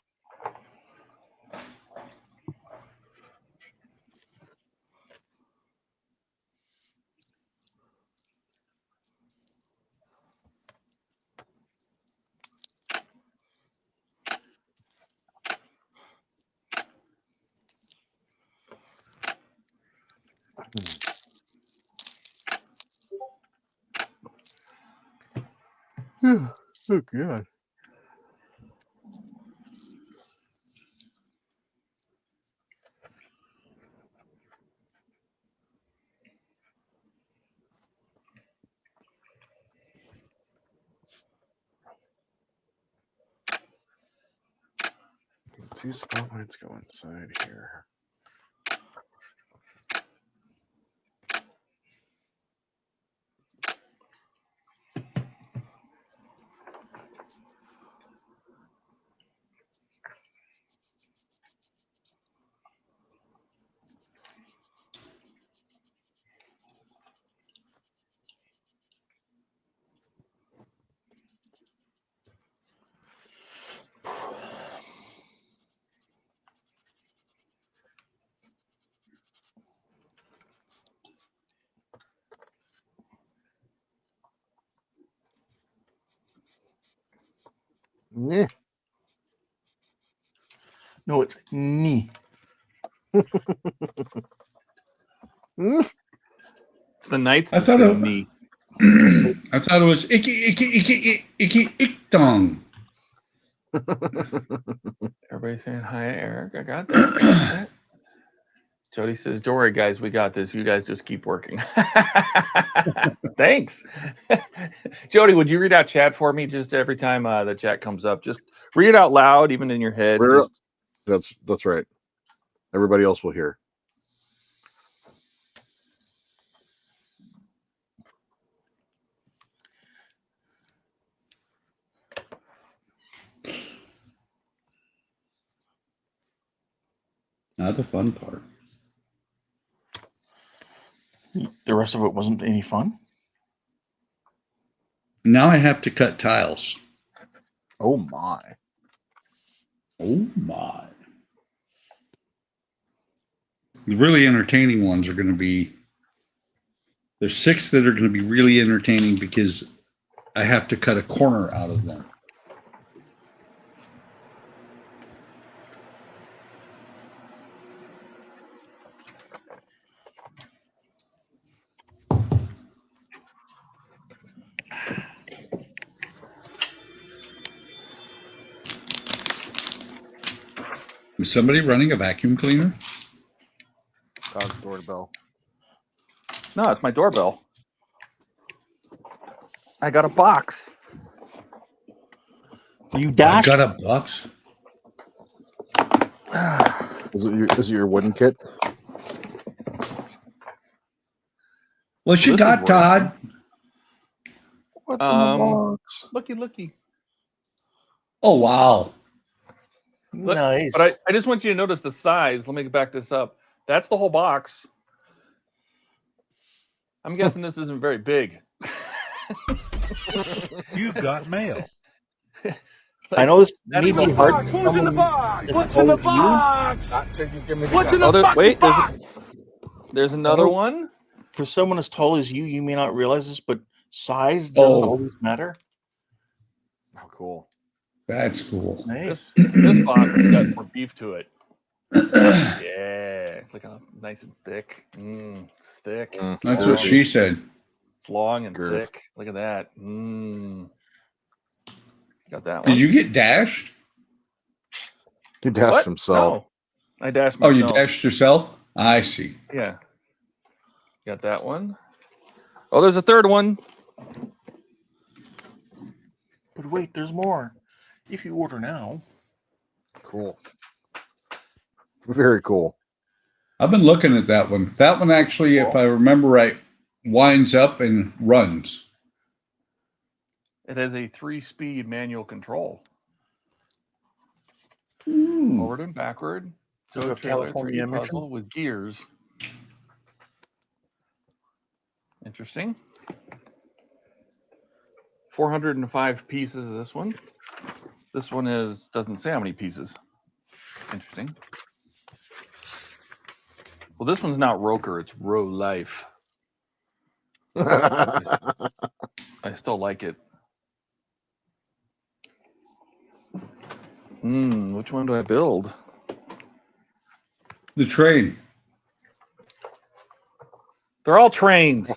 [SPEAKER 6] Oh, God. Two spotlights go inside here. Yeah.
[SPEAKER 3] No, it's knee.
[SPEAKER 1] The Knights
[SPEAKER 4] I
[SPEAKER 1] that
[SPEAKER 4] thought
[SPEAKER 1] say
[SPEAKER 4] it,
[SPEAKER 1] knee.
[SPEAKER 4] I thought it was icky dong.
[SPEAKER 1] Everybody's saying hi, Eric. I got that. Jody says, "Don't worry, guys, we got this. You guys just keep working." Thanks. Jody, would you read out chat for me just every time the chat comes up? Just read it out loud, even in your head.
[SPEAKER 6] That's right. Everybody else will hear.
[SPEAKER 4] Not the fun part.
[SPEAKER 3] The rest of it wasn't any fun.
[SPEAKER 4] Now I have to cut tiles.
[SPEAKER 6] Oh my.
[SPEAKER 4] Oh my. The really entertaining ones are going to be, there's 6 that are going to be really entertaining because I have to cut a corner out of them. Is somebody running a vacuum cleaner?
[SPEAKER 6] Todd's doorbell.
[SPEAKER 1] No, it's my doorbell. I got a box.
[SPEAKER 3] You
[SPEAKER 4] I
[SPEAKER 3] dashed.
[SPEAKER 4] got a box.
[SPEAKER 6] Is it your wooden kit?
[SPEAKER 4] What you
[SPEAKER 1] This
[SPEAKER 4] got,
[SPEAKER 1] is
[SPEAKER 4] Todd?
[SPEAKER 3] What's in the box?
[SPEAKER 1] Looky.
[SPEAKER 4] Oh, wow.
[SPEAKER 3] Nice.
[SPEAKER 1] But I just want you to notice the size. Let me back this up. That's the whole box. I'm guessing this isn't very big.
[SPEAKER 7] You've got mail.
[SPEAKER 3] I know this
[SPEAKER 1] That's
[SPEAKER 3] may
[SPEAKER 1] the
[SPEAKER 3] be
[SPEAKER 1] whole
[SPEAKER 3] hard.
[SPEAKER 1] box.
[SPEAKER 7] Who's in the box? What's in the box? What's in the
[SPEAKER 1] Wait,
[SPEAKER 7] box?
[SPEAKER 1] there's another one.
[SPEAKER 3] For someone as tall as you, you may not realize this, but size doesn't always matter.
[SPEAKER 6] Oh, cool.
[SPEAKER 4] That's cool.
[SPEAKER 3] Nice.
[SPEAKER 1] This box has got more beef to it. Yeah, look how nice and thick. It's thick. It's
[SPEAKER 4] That's
[SPEAKER 1] long.
[SPEAKER 4] what she said.
[SPEAKER 1] It's long and
[SPEAKER 6] Girth.
[SPEAKER 1] thick. Look at that. Got that one.
[SPEAKER 4] Did you get dashed?
[SPEAKER 6] He dashed
[SPEAKER 1] What?
[SPEAKER 6] himself.
[SPEAKER 1] No, I dashed
[SPEAKER 4] Oh,
[SPEAKER 1] myself.
[SPEAKER 4] you dashed yourself? I see.
[SPEAKER 1] Yeah. Got that one. Oh, there's a third one.
[SPEAKER 3] But wait, there's more. If you order now.
[SPEAKER 6] Cool. Very cool.
[SPEAKER 4] I've been looking at that one. That one actually, if I remember right, winds up and runs.
[SPEAKER 1] It has a 3-speed manual control.
[SPEAKER 3] Ooh.
[SPEAKER 1] Forward and backward.
[SPEAKER 3] Does it
[SPEAKER 1] Tow
[SPEAKER 3] have
[SPEAKER 1] trailer
[SPEAKER 3] California
[SPEAKER 1] 3D
[SPEAKER 3] emission?
[SPEAKER 1] puzzle with gears. Interesting. 405 pieces of this one. This one doesn't say how many pieces. Interesting. Well, this one's not Roker, it's Row Life. I still like it. Which one do I build?
[SPEAKER 4] The train.
[SPEAKER 1] They're all trains.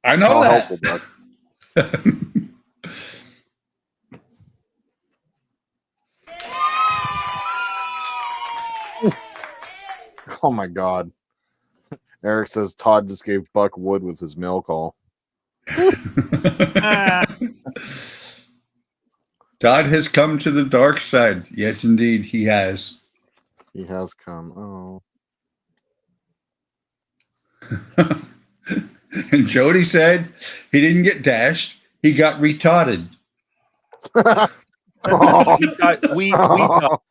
[SPEAKER 4] I know
[SPEAKER 6] How
[SPEAKER 4] that.
[SPEAKER 6] helpful, Doug. Oh my God. Eric says Todd just gave Buck wood with his mail call.
[SPEAKER 4] Todd has come to the dark side. Yes, indeed, he has.
[SPEAKER 6] He has come. Oh.
[SPEAKER 4] And Jody said he didn't get dashed. He got retarded.
[SPEAKER 6] Oh.
[SPEAKER 1] we got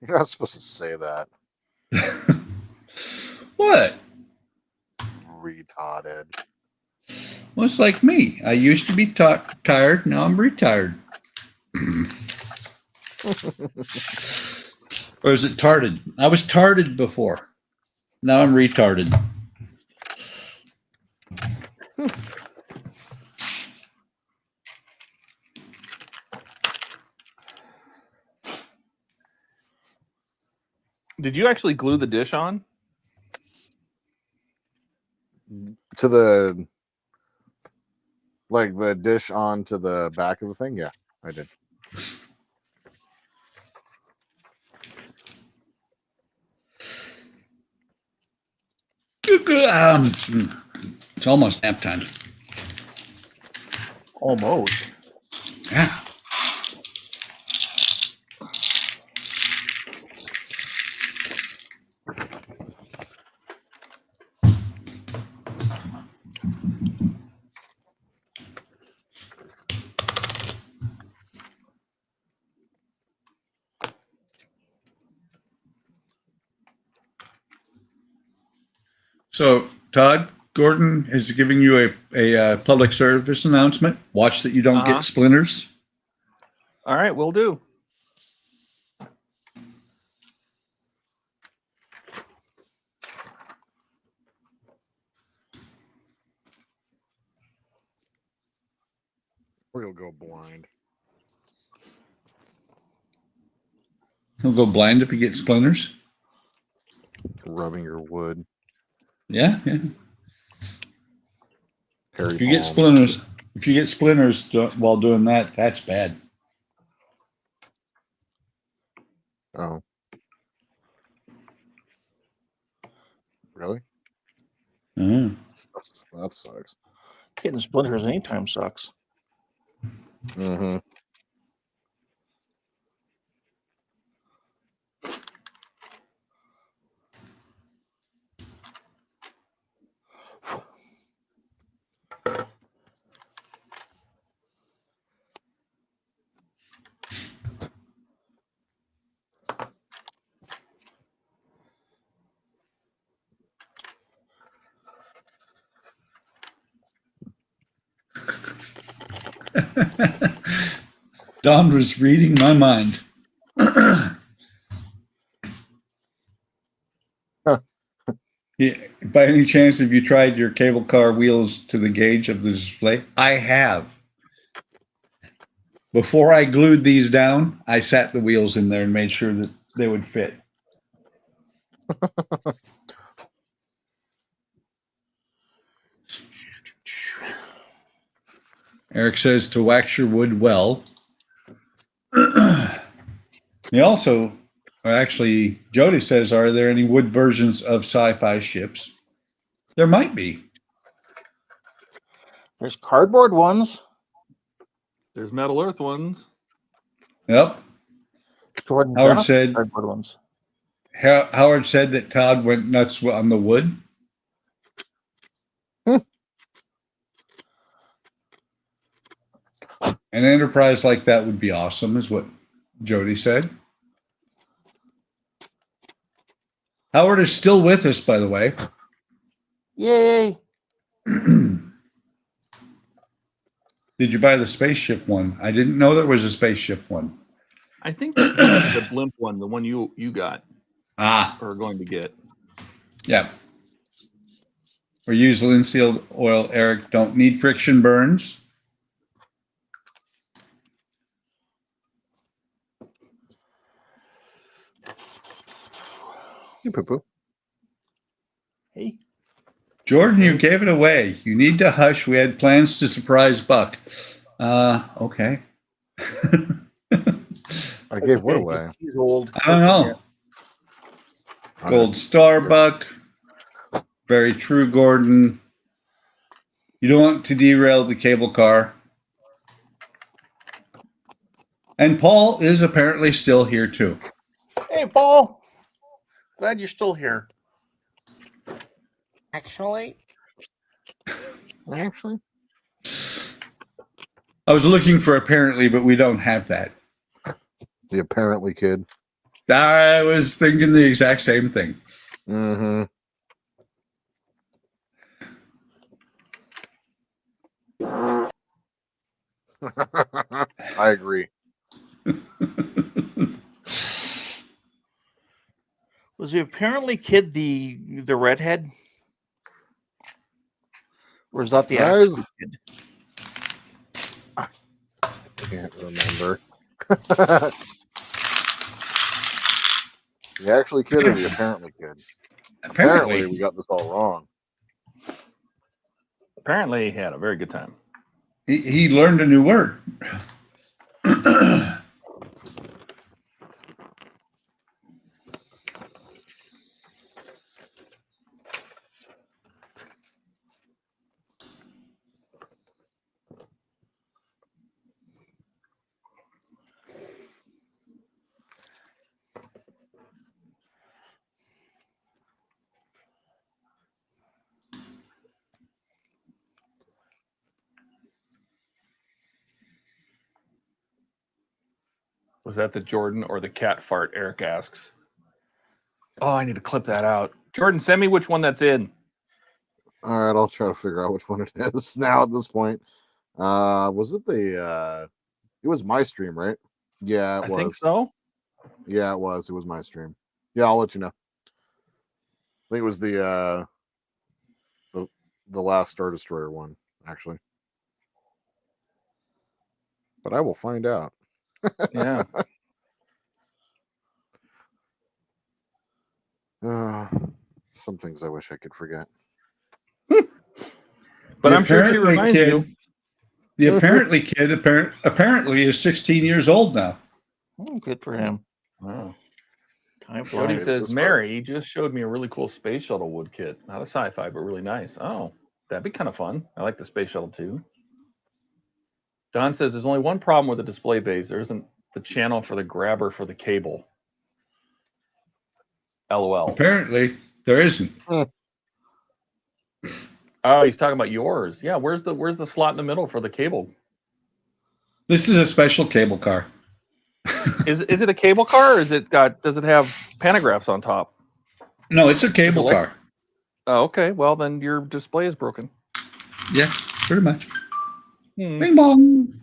[SPEAKER 6] You're not supposed to say that.
[SPEAKER 4] What?
[SPEAKER 6] Retarded.
[SPEAKER 4] Well, it's like me. I used to be tired. Now I'm retired. Or is it tarded? I was tarded before. Now I'm retarded.
[SPEAKER 1] Did you actually glue the dish on?
[SPEAKER 6] To the like the dish onto the back of the thing. Yeah, I did.
[SPEAKER 4] It's almost nap time.
[SPEAKER 3] Almost.
[SPEAKER 4] Yeah. So, Todd, Gordon is giving you a public service announcement. Watch that you don't get splinters.
[SPEAKER 1] All right, will do.
[SPEAKER 6] Or you'll go blind.
[SPEAKER 4] He'll go blind if he gets splinters.
[SPEAKER 6] Rubbing your wood.
[SPEAKER 4] Yeah, yeah.
[SPEAKER 6] Hairy
[SPEAKER 4] If you get
[SPEAKER 6] palms.
[SPEAKER 4] splinters, while doing that, that's bad.
[SPEAKER 6] Oh. Really?
[SPEAKER 4] Mm.
[SPEAKER 6] That sucks.
[SPEAKER 3] Getting splinters anytime sucks.
[SPEAKER 6] Mm-hmm.
[SPEAKER 4] Don was reading my mind. Yeah, by any chance, have you tried your cable car wheels to the gauge of the display? I have. Before I glued these down, I sat the wheels in there and made sure that they would fit. Eric says to wax your wood well. He also, actually, Jody says, are there any wood versions of sci-fi ships? There might be.
[SPEAKER 3] There's cardboard ones.
[SPEAKER 1] There's Metal Earth ones.
[SPEAKER 4] Yep.
[SPEAKER 3] Jordan
[SPEAKER 4] Howard
[SPEAKER 3] Duff,
[SPEAKER 4] said-
[SPEAKER 3] cardboard ones.
[SPEAKER 4] Howard said that Todd went nuts on the wood. An enterprise like that would be awesome, is what Jody said. Howard is still with us, by the way.
[SPEAKER 3] Yay!
[SPEAKER 4] Did you buy the spaceship one? I didn't know there was a spaceship one.
[SPEAKER 1] I think that's the blimp one, the one you got or are going to get.
[SPEAKER 4] Yeah. Or use linseed oil, Eric. Don't need friction burns.
[SPEAKER 6] You poo-poo.
[SPEAKER 3] Hey.
[SPEAKER 4] Jordan, you gave it away. You need to hush. We had plans to surprise Buck. Okay.
[SPEAKER 6] I gave what away?
[SPEAKER 3] He's old.
[SPEAKER 4] I don't know. Gold star, Buck. Very true, Gordon. You don't want to derail the cable car. And Paul is apparently still here too.
[SPEAKER 3] Hey, Paul. Glad you're still here.
[SPEAKER 6] Actually.
[SPEAKER 4] I was looking for apparently, but we don't have that.
[SPEAKER 6] The apparently kid.
[SPEAKER 4] I was thinking the exact same thing.
[SPEAKER 6] Mm-hmm. I agree.
[SPEAKER 3] Was the apparently kid the redhead? Or is that the actual kid?
[SPEAKER 6] I can't remember. The actually kid or the apparently kid? Apparently we got this all wrong.
[SPEAKER 1] Apparently, he had a very good time.
[SPEAKER 4] He learned a new word.
[SPEAKER 1] Was that the Jordan or the cat fart? Eric asks. Oh, I need to clip that out. Jordan, send me which one that's in.
[SPEAKER 6] All right, I'll try to figure out which one it is now at this point. Was it the it was my stream, right? Yeah, it was.
[SPEAKER 1] I think so.
[SPEAKER 6] Yeah, it was. It was my stream. Yeah, I'll let you know. I think it was the last Star Destroyer one, actually. But I will find out.
[SPEAKER 1] Yeah.
[SPEAKER 6] Some things I wish I could forget.
[SPEAKER 1] But I'm sure she reminds you.
[SPEAKER 4] The apparently kid apparently is 16 years old now.
[SPEAKER 3] Oh, good for him.
[SPEAKER 1] Wow.
[SPEAKER 3] Time
[SPEAKER 1] Jody
[SPEAKER 3] flies.
[SPEAKER 1] says, Mary, you just showed me a really cool space shuttle wood kit. Not a sci-fi, but really nice. Oh, that'd be kind of fun. I like the space shuttle too. Don says there's only one problem with the display base. There isn't the channel for the grabber for the cable. LOL.
[SPEAKER 4] Apparently, there isn't.
[SPEAKER 1] Oh, he's talking about yours. Yeah, where's the slot in the middle for the cable?
[SPEAKER 4] This is a special cable car.
[SPEAKER 1] Is it a cable car, or does it have pantographs on top?
[SPEAKER 4] No, it's a cable car.
[SPEAKER 1] Oh, okay. Well, then your display is broken.
[SPEAKER 4] Yeah, pretty much. Bing bong.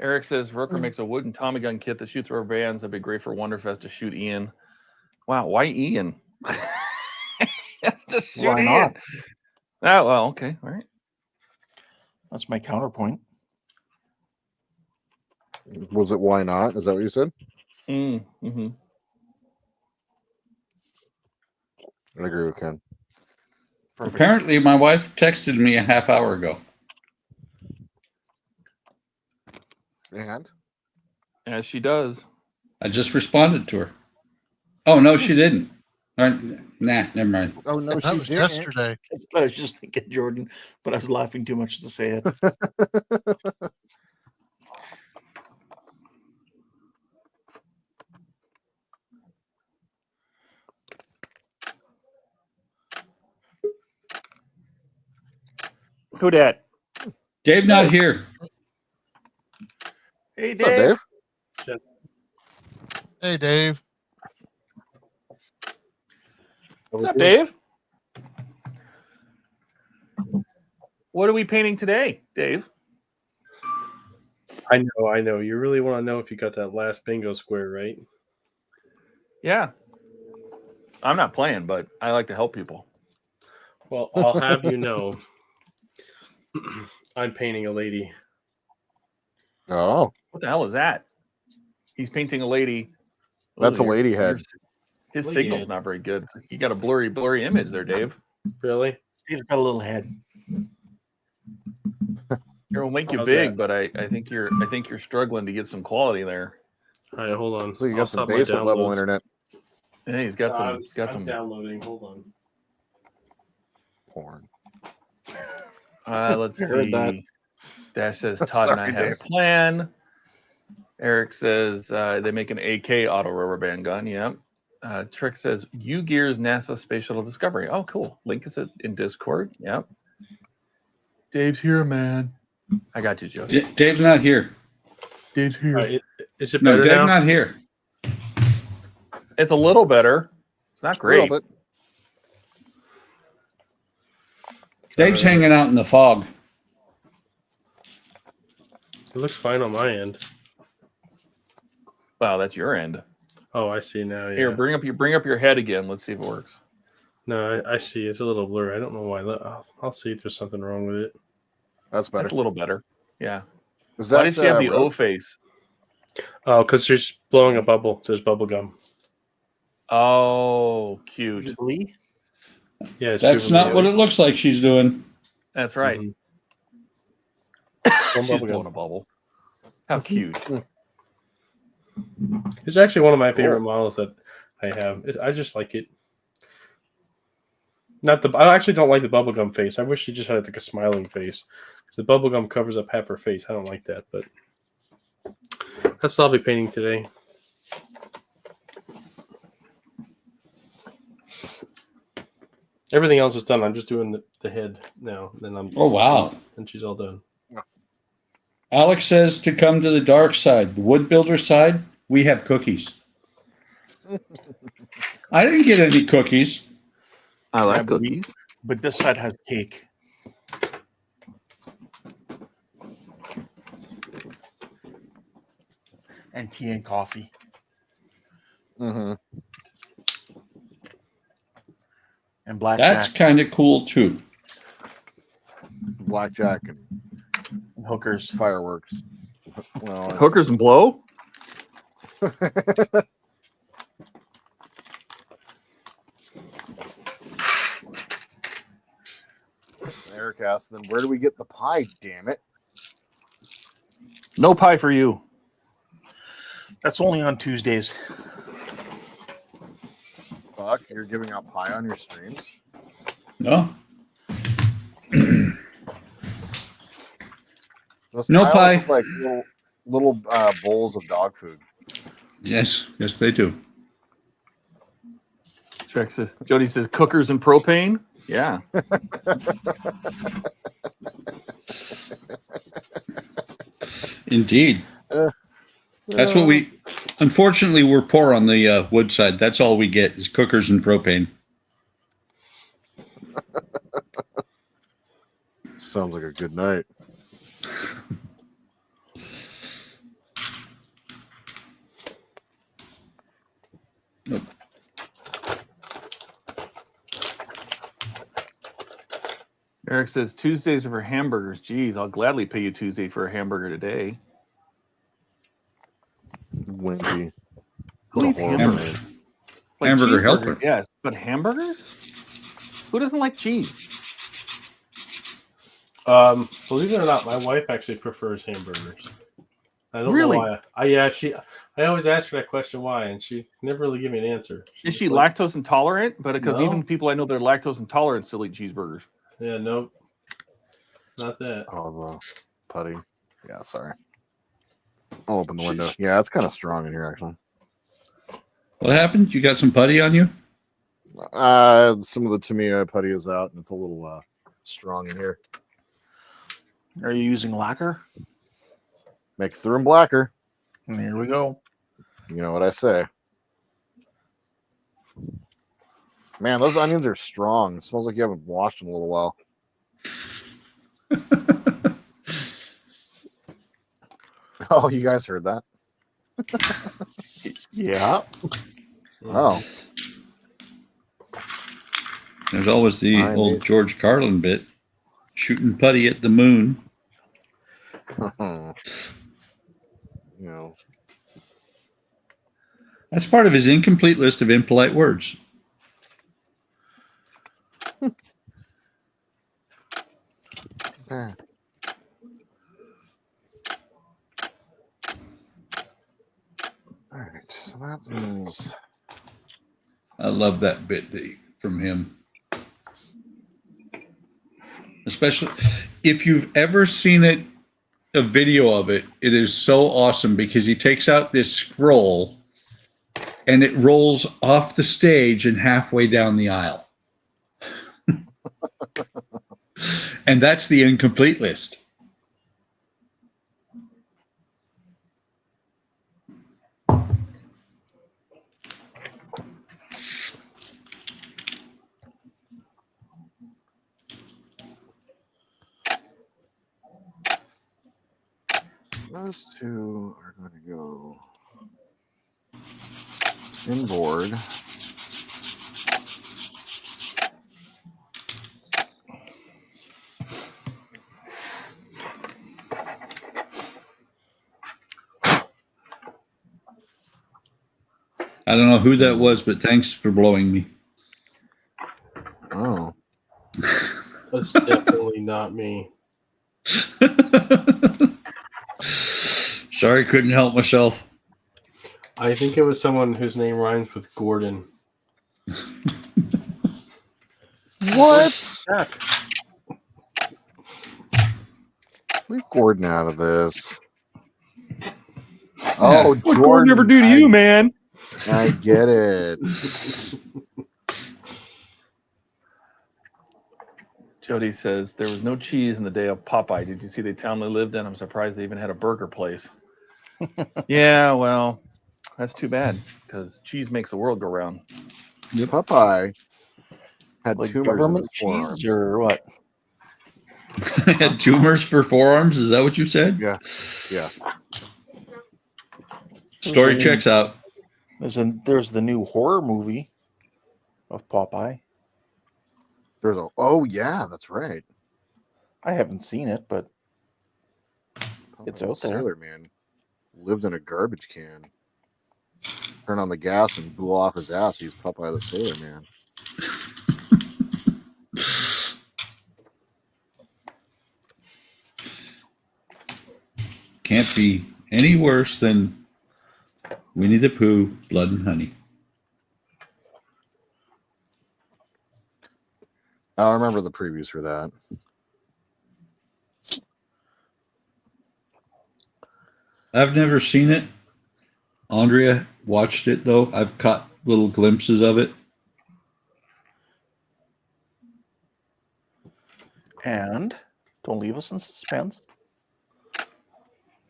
[SPEAKER 1] Eric says Rooker makes a wooden Tommy gun kit that shoots rubber bands. That'd be great for Wonderfest to shoot Ian. Wow, why Ian? That's just shoot
[SPEAKER 3] Why
[SPEAKER 1] Ian.
[SPEAKER 3] not?
[SPEAKER 1] Oh, well, okay, all right.
[SPEAKER 3] That's my counterpoint.
[SPEAKER 6] Was it why not? Is that what you said?
[SPEAKER 1] Mm-hmm.
[SPEAKER 6] I agree with Ken.
[SPEAKER 3] Perfect.
[SPEAKER 4] Apparently, my wife texted me a half hour ago.
[SPEAKER 6] And?
[SPEAKER 1] As she does.
[SPEAKER 4] I just responded to her. Oh, no, she didn't. Nah, never mind.
[SPEAKER 6] Oh, no,
[SPEAKER 2] That was yesterday.
[SPEAKER 3] That's what I was just thinking, Jordan, but I was laughing too much to say it.
[SPEAKER 1] Who dat?
[SPEAKER 4] Dave not here.
[SPEAKER 3] Hey,
[SPEAKER 6] What's up,
[SPEAKER 3] Dave.
[SPEAKER 2] Hey, Dave.
[SPEAKER 1] What's up, Dave? What are we painting today, Dave?
[SPEAKER 8] I know. You really want to know if you got that last bingo square, right?
[SPEAKER 1] Yeah. I'm not playing, but I like to help people.
[SPEAKER 8] Well, I'll have you know, I'm painting a lady.
[SPEAKER 6] Oh,
[SPEAKER 1] What the hell is that? He's painting a lady.
[SPEAKER 6] that's a
[SPEAKER 1] Ooh,
[SPEAKER 6] lady head.
[SPEAKER 1] His
[SPEAKER 8] Lady
[SPEAKER 1] signal's
[SPEAKER 8] head.
[SPEAKER 1] not very good. You got a blurry image there, Dave.
[SPEAKER 8] Really?
[SPEAKER 3] Dave's got a little head.
[SPEAKER 1] It'll make you
[SPEAKER 8] How's
[SPEAKER 1] big,
[SPEAKER 8] that?
[SPEAKER 1] but I think you're struggling to get some quality there.
[SPEAKER 8] All right, hold on.
[SPEAKER 6] So you
[SPEAKER 8] I'll
[SPEAKER 6] got some
[SPEAKER 8] stop my
[SPEAKER 6] basement level
[SPEAKER 8] downloads.
[SPEAKER 6] internet
[SPEAKER 1] Hey, he's got some. He's got
[SPEAKER 8] I'm
[SPEAKER 1] some.
[SPEAKER 8] downloading. Hold on.
[SPEAKER 6] porn.
[SPEAKER 1] Let's
[SPEAKER 3] Heard that.
[SPEAKER 1] see. Dash says Todd and I
[SPEAKER 6] Sorry,
[SPEAKER 1] have a
[SPEAKER 6] Dave.
[SPEAKER 1] plan. Eric says they make an AK auto rubber band gun. Yep. Trick says U-Gears NASA Space Shuttle Discovery. Oh, cool. Link is in Discord. Yep. Dave's here, man. I got you, Joe.
[SPEAKER 4] Dave's not here.
[SPEAKER 1] Dave's here.
[SPEAKER 8] All right, is it
[SPEAKER 4] No,
[SPEAKER 8] better
[SPEAKER 4] Dave's
[SPEAKER 8] now?
[SPEAKER 4] not here.
[SPEAKER 1] It's a little better. It's not
[SPEAKER 6] A little
[SPEAKER 1] great.
[SPEAKER 6] bit.
[SPEAKER 4] Dave's hanging out in the fog.
[SPEAKER 8] It looks fine on my end.
[SPEAKER 1] Wow, that's your end.
[SPEAKER 8] Oh, I see now. Yeah.
[SPEAKER 1] Here, bring up your head again. Let's see if it works.
[SPEAKER 8] No, I see. It's a little blurry. I don't know why. I'll see if there's something wrong with it.
[SPEAKER 6] That's better.
[SPEAKER 1] That's a little better. Yeah.
[SPEAKER 6] Is
[SPEAKER 1] Why
[SPEAKER 6] that,
[SPEAKER 1] did she have the O
[SPEAKER 6] Rogue?
[SPEAKER 1] face?
[SPEAKER 8] Oh, because she's blowing a bubble. There's bubble gum.
[SPEAKER 1] Oh, cute.
[SPEAKER 3] Jubilee?
[SPEAKER 8] Yeah, it's
[SPEAKER 4] That's
[SPEAKER 8] Jubilee.
[SPEAKER 4] not what it looks like she's doing.
[SPEAKER 1] That's right.
[SPEAKER 8] Mhm.
[SPEAKER 1] She's
[SPEAKER 8] bubble
[SPEAKER 1] blowing
[SPEAKER 8] gum.
[SPEAKER 1] a bubble. How cute.
[SPEAKER 8] It's actually one of my favorite
[SPEAKER 6] Cool.
[SPEAKER 8] models that I have. I just like it. I actually don't like the bubblegum face. I wish she just had like a smiling face. Because the bubblegum covers up half her face. I don't like that, but that's all I'll be painting today. Everything else is done. I'm just doing the head now. Then I'm
[SPEAKER 4] Oh, wow.
[SPEAKER 8] and she's all done.
[SPEAKER 4] Alex says to come to the dark side. The wood builder side, we have cookies. I didn't get any cookies.
[SPEAKER 1] I like
[SPEAKER 3] Yeah, but
[SPEAKER 1] cookies.
[SPEAKER 3] But this side has cake. And tea and coffee.
[SPEAKER 6] Mm-hmm.
[SPEAKER 3] And blackjack
[SPEAKER 4] That's kind of cool, too.
[SPEAKER 6] Blackjack and
[SPEAKER 3] and hookers.
[SPEAKER 6] fireworks. Well,
[SPEAKER 1] Hookers and blow?
[SPEAKER 6] Eric asked, then where do we get the pie? Damn it!
[SPEAKER 1] No pie for you.
[SPEAKER 3] That's only on Tuesdays.
[SPEAKER 6] Buck, you're giving out pie on your streams.
[SPEAKER 4] No?
[SPEAKER 6] Those
[SPEAKER 4] No
[SPEAKER 6] tiles
[SPEAKER 4] pie.
[SPEAKER 6] look like little bowls of dog food.
[SPEAKER 4] Yes, they do.
[SPEAKER 1] Jody says cookers and propane. Yeah.
[SPEAKER 4] Indeed. That's what we. Unfortunately, we're poor on the wood side. That's all we get is cookers and propane.
[SPEAKER 6] Sounds like a good night.
[SPEAKER 4] Nope.
[SPEAKER 1] Eric says Tuesdays are for hamburgers. Geez, I'll gladly pay you Tuesday for a hamburger today.
[SPEAKER 6] Wimpy.
[SPEAKER 1] Who eats
[SPEAKER 6] horrible
[SPEAKER 1] hamburgers?
[SPEAKER 6] name.
[SPEAKER 4] Hamburger
[SPEAKER 1] cheeseburgers,
[SPEAKER 4] helper.
[SPEAKER 1] Yes, but hamburgers? Who doesn't like cheese?
[SPEAKER 8] Believe it or not, my wife actually prefers hamburgers. I don't
[SPEAKER 1] Really?
[SPEAKER 8] know why. I always ask her that question why, and she never really give me an answer.
[SPEAKER 1] Is she
[SPEAKER 8] like,
[SPEAKER 1] lactose intolerant? But because
[SPEAKER 8] No.
[SPEAKER 1] even people I know that are lactose intolerant still eat cheeseburgers.
[SPEAKER 8] Yeah, nope. Not that.
[SPEAKER 6] Oh, the putty. Yeah, sorry. I'll open the window. Yeah, it's kind of strong in here, actually.
[SPEAKER 4] What happened? You got some putty on you?
[SPEAKER 6] Some of the Tamiya putty is out, and it's a little strong in here.
[SPEAKER 3] Are you using lacquer?
[SPEAKER 6] Make it through and blacker.
[SPEAKER 3] And here we go.
[SPEAKER 6] You know what I say. Man, those onions are strong. It smells like you haven't washed in a little while. Oh, you guys heard that?
[SPEAKER 3] Yeah.
[SPEAKER 6] Oh.
[SPEAKER 4] There's always the old George Carlin bit. Shooting putty at the moon.
[SPEAKER 6] You know.
[SPEAKER 4] That's part of his incomplete list of impolite words.
[SPEAKER 6] All right, so that is.
[SPEAKER 4] I love that bit from him. Especially if you've ever seen it, a video of it, it is so awesome because he takes out this scroll and it rolls off the stage and halfway down the aisle. And that's the incomplete list.
[SPEAKER 6] Those two are going to go inboard.
[SPEAKER 4] I don't know who that was, but thanks for blowing me.
[SPEAKER 6] Oh.
[SPEAKER 8] Was was definitely not me.
[SPEAKER 4] Sorry, couldn't help myself.
[SPEAKER 8] I think it was someone whose name rhymes with Gordon.
[SPEAKER 6] What? Leave Gordon out of this. Oh,
[SPEAKER 1] What Gordon ever do to you, man?
[SPEAKER 6] I get it.
[SPEAKER 1] Jody says there was no cheese in the day of Popeye. Did you see the town they lived in? I'm surprised they even had a burger place. Yeah, well, that's too bad because cheese makes the world go round.
[SPEAKER 6] Popeye had
[SPEAKER 3] Like
[SPEAKER 6] tumors in
[SPEAKER 3] government
[SPEAKER 6] his forearms.
[SPEAKER 3] cheese or what?
[SPEAKER 4] Had tumors for forearms. Is that what you said?
[SPEAKER 6] Yeah.
[SPEAKER 4] Story checks out.
[SPEAKER 3] There's the new horror movie of Popeye.
[SPEAKER 6] Oh yeah, that's right.
[SPEAKER 3] I haven't seen it, but it's
[SPEAKER 6] Popeye
[SPEAKER 3] out
[SPEAKER 6] the
[SPEAKER 3] there.
[SPEAKER 6] Sailor Man lived in a garbage can. Turned on the gas and blew off his ass. He's Popeye the Sailor Man.
[SPEAKER 4] Can't be any worse than Winnie the Pooh, Blood and Honey.
[SPEAKER 6] I remember the previews for that.
[SPEAKER 4] I've never seen it. Andrea watched it, though. I've caught little glimpses of it.
[SPEAKER 3] And don't leave us in suspense.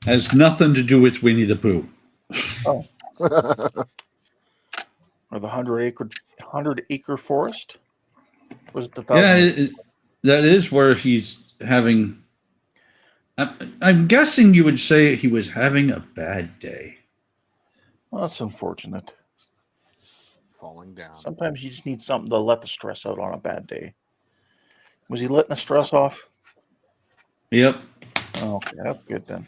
[SPEAKER 4] Has nothing to do with Winnie the Pooh.
[SPEAKER 3] Oh. Or the 100-acre forest? Was it the 1,000?
[SPEAKER 4] Yeah, that is where he's having. I'm guessing you would say he was having a bad day.
[SPEAKER 3] Well, that's unfortunate.
[SPEAKER 6] Falling down.
[SPEAKER 3] Sometimes you just need something to let the stress out on a bad day. Was he letting the stress off?
[SPEAKER 4] Yep.
[SPEAKER 3] Oh, okay, that's good then.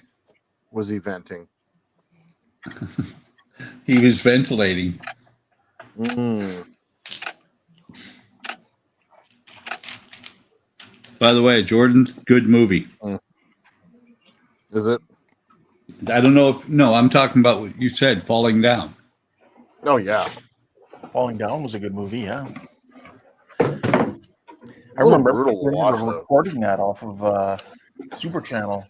[SPEAKER 6] Was he venting?
[SPEAKER 4] He was ventilating. By the way, Jordan, good movie.
[SPEAKER 6] Is it?
[SPEAKER 4] I don't know if I'm talking about what you said, Falling Down.
[SPEAKER 6] Oh yeah.
[SPEAKER 3] Falling Down was a good movie, yeah. I
[SPEAKER 6] A little
[SPEAKER 3] remember
[SPEAKER 6] brutal to watch, though.
[SPEAKER 3] recording that off of Super Channel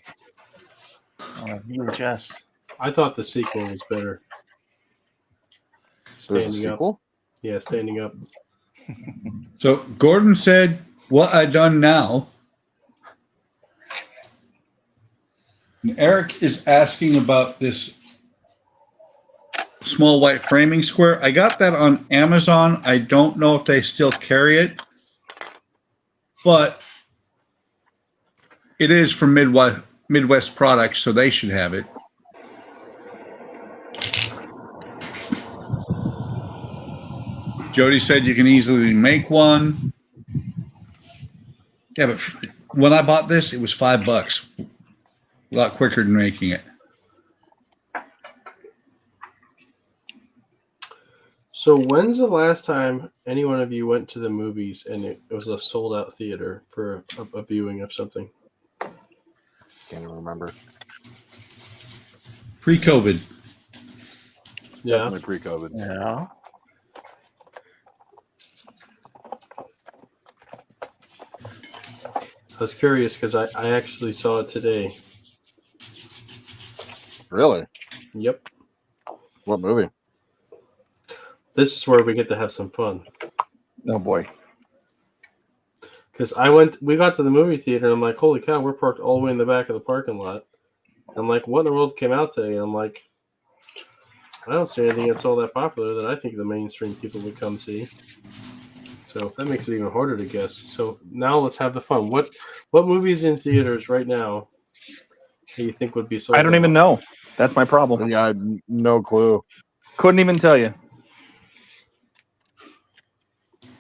[SPEAKER 3] on a VHS.
[SPEAKER 8] I thought the sequel was better.
[SPEAKER 6] There's a
[SPEAKER 8] Standing up.
[SPEAKER 6] sequel?
[SPEAKER 8] Yeah, Standing Up.
[SPEAKER 4] So Gordon said, "What I done now." And Eric is asking about this small white framing square. I got that on Amazon. I don't know if they still carry it, but it is from Midwest Products, so they should have it. Jody said you can easily make one. Yeah, but when I bought this, it was $5. A lot quicker than making it.
[SPEAKER 8] So when's the last time any one of you went to the movies and it was a sold-out theater for a viewing of something?
[SPEAKER 6] Can't even remember.
[SPEAKER 4] Pre-COVID.
[SPEAKER 8] Yeah.
[SPEAKER 6] Definitely pre-COVID.
[SPEAKER 3] Yeah.
[SPEAKER 8] I was curious because I actually saw it today.
[SPEAKER 6] Really?
[SPEAKER 8] Yep.
[SPEAKER 6] What movie?
[SPEAKER 8] This is where we get to have some fun.
[SPEAKER 1] Oh boy.
[SPEAKER 8] Because we got to the movie theater and I'm like, holy cow, we're parked all the way in the back of the parking lot. I'm like, what in the world came out today? And I'm like, I don't see anything that's all that popular that I think the mainstream people would come see. So that makes it even harder to guess. So now let's have the fun. What movies in theaters right now do you think would be sold?
[SPEAKER 1] I don't even know. That's my problem.
[SPEAKER 6] Yeah, I had no clue.
[SPEAKER 1] Couldn't even tell you.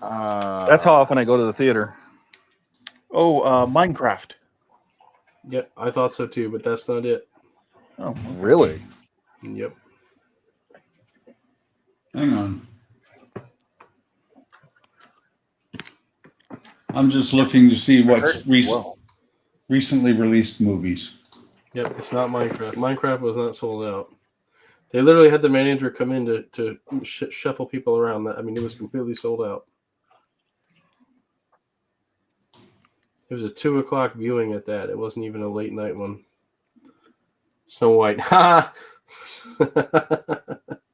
[SPEAKER 1] That's how often I go to the theater.
[SPEAKER 3] Oh, Minecraft.
[SPEAKER 8] Yeah, I thought so too, but that's not it.
[SPEAKER 3] Oh,
[SPEAKER 6] Really?
[SPEAKER 8] Yep.
[SPEAKER 4] Hang on. I'm just looking to see what's
[SPEAKER 3] Well,
[SPEAKER 4] recently released movies.
[SPEAKER 8] Yep, it's not Minecraft. Minecraft was not sold out. They literally had the manager come in to shuffle people around. I mean, it was completely sold out. It was a 2 o'clock viewing at that. It wasn't even a late night one. Snow White. Ha!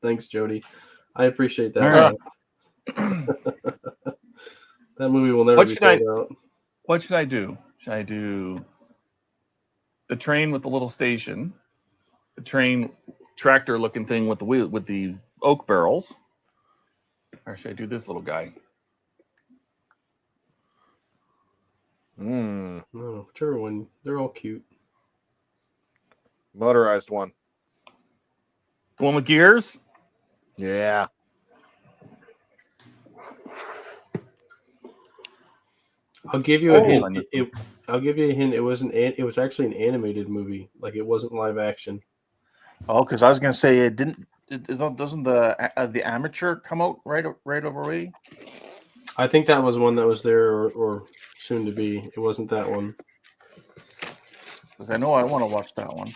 [SPEAKER 8] Thanks, Jody. I appreciate that.
[SPEAKER 1] All
[SPEAKER 8] That movie will never
[SPEAKER 1] What
[SPEAKER 8] be
[SPEAKER 1] should I-
[SPEAKER 8] sold out.
[SPEAKER 1] What should I do? Should I do the train with the little station, the train tractor looking thing with the wheel with the oak barrels, or should I do this little guy?
[SPEAKER 6] Hmm.
[SPEAKER 8] No, whichever one. They're all cute.
[SPEAKER 6] Motorized one.
[SPEAKER 1] The one with gears?
[SPEAKER 6] Yeah.
[SPEAKER 8] I'll give you a hint.
[SPEAKER 1] Oh.
[SPEAKER 8] I'll give you a hint. It was actually an animated movie. Like it wasn't live action.
[SPEAKER 3] oh, because I was gonna say it didn't. Doesn't the amateur come out right away?
[SPEAKER 8] I think that was one that was there or soon to be. It wasn't that one.
[SPEAKER 3] 'Cause I know I want to watch that one.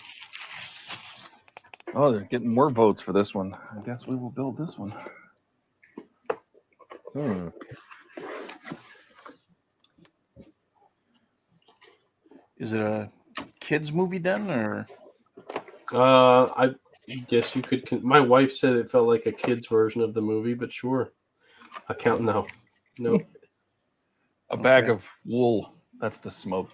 [SPEAKER 1] Oh, they're getting more votes for this one. I guess we will build this one.
[SPEAKER 6] Hmm.
[SPEAKER 3] Is it a kids movie then, or?
[SPEAKER 8] I guess you could. My wife said it felt like a kid's version of the movie, but sure. I count no. Nope.
[SPEAKER 1] A bag of wool. That's the smoke.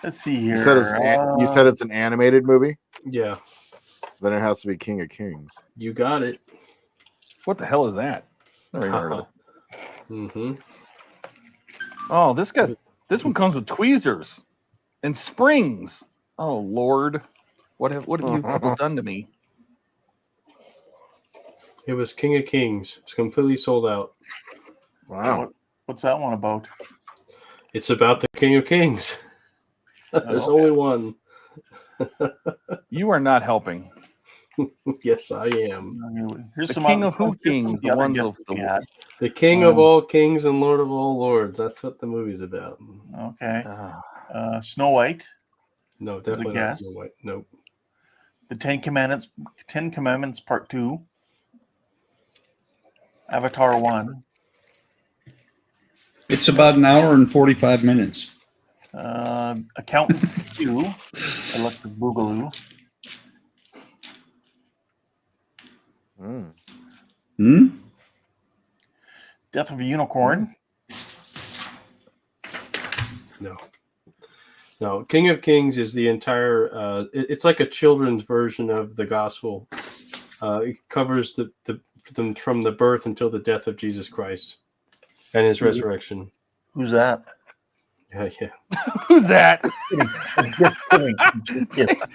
[SPEAKER 3] Let's see here.
[SPEAKER 6] You said it's an animated movie?
[SPEAKER 8] Yeah,
[SPEAKER 6] Then it has to be King of Kings.
[SPEAKER 8] you got it.
[SPEAKER 1] What the hell is that? Never even heard of it.
[SPEAKER 8] Mm-hmm.
[SPEAKER 1] Oh, this one comes with tweezers and springs. Oh Lord, what have you people done to me?
[SPEAKER 8] It was King of Kings. It's completely sold out.
[SPEAKER 6] Wow.
[SPEAKER 3] What's that one about?
[SPEAKER 8] It's about the King of Kings. There's
[SPEAKER 3] okay.
[SPEAKER 8] only one.
[SPEAKER 1] You are not helping.
[SPEAKER 8] Yes, I am.
[SPEAKER 3] Here's
[SPEAKER 1] The
[SPEAKER 3] some
[SPEAKER 1] King
[SPEAKER 3] other-
[SPEAKER 1] of Who Kings, the
[SPEAKER 3] other
[SPEAKER 1] ones
[SPEAKER 3] guests
[SPEAKER 1] of
[SPEAKER 3] we
[SPEAKER 1] the
[SPEAKER 3] had.
[SPEAKER 8] The King of all kings and Lord of all lords. That's what the movie's about.
[SPEAKER 3] Okay.
[SPEAKER 1] Ah.
[SPEAKER 3] Snow White,
[SPEAKER 8] No, definitely not
[SPEAKER 3] guess?
[SPEAKER 8] Snow White. Nope.
[SPEAKER 3] The Ten Commandments Part 2, Avatar 1,
[SPEAKER 4] It's about an hour and 45 minutes.
[SPEAKER 3] Accountant 2, Electric Boogaloo,
[SPEAKER 6] Hmm.
[SPEAKER 4] Hmm?
[SPEAKER 3] Death of a Unicorn,
[SPEAKER 8] No. King of Kings is the entire. It's like a children's version of the gospel. It covers them from the birth until the death of Jesus Christ and his resurrection.
[SPEAKER 3] Who's that?
[SPEAKER 8] Yeah.
[SPEAKER 1] Who's that?
[SPEAKER 3] Just kidding. Yes.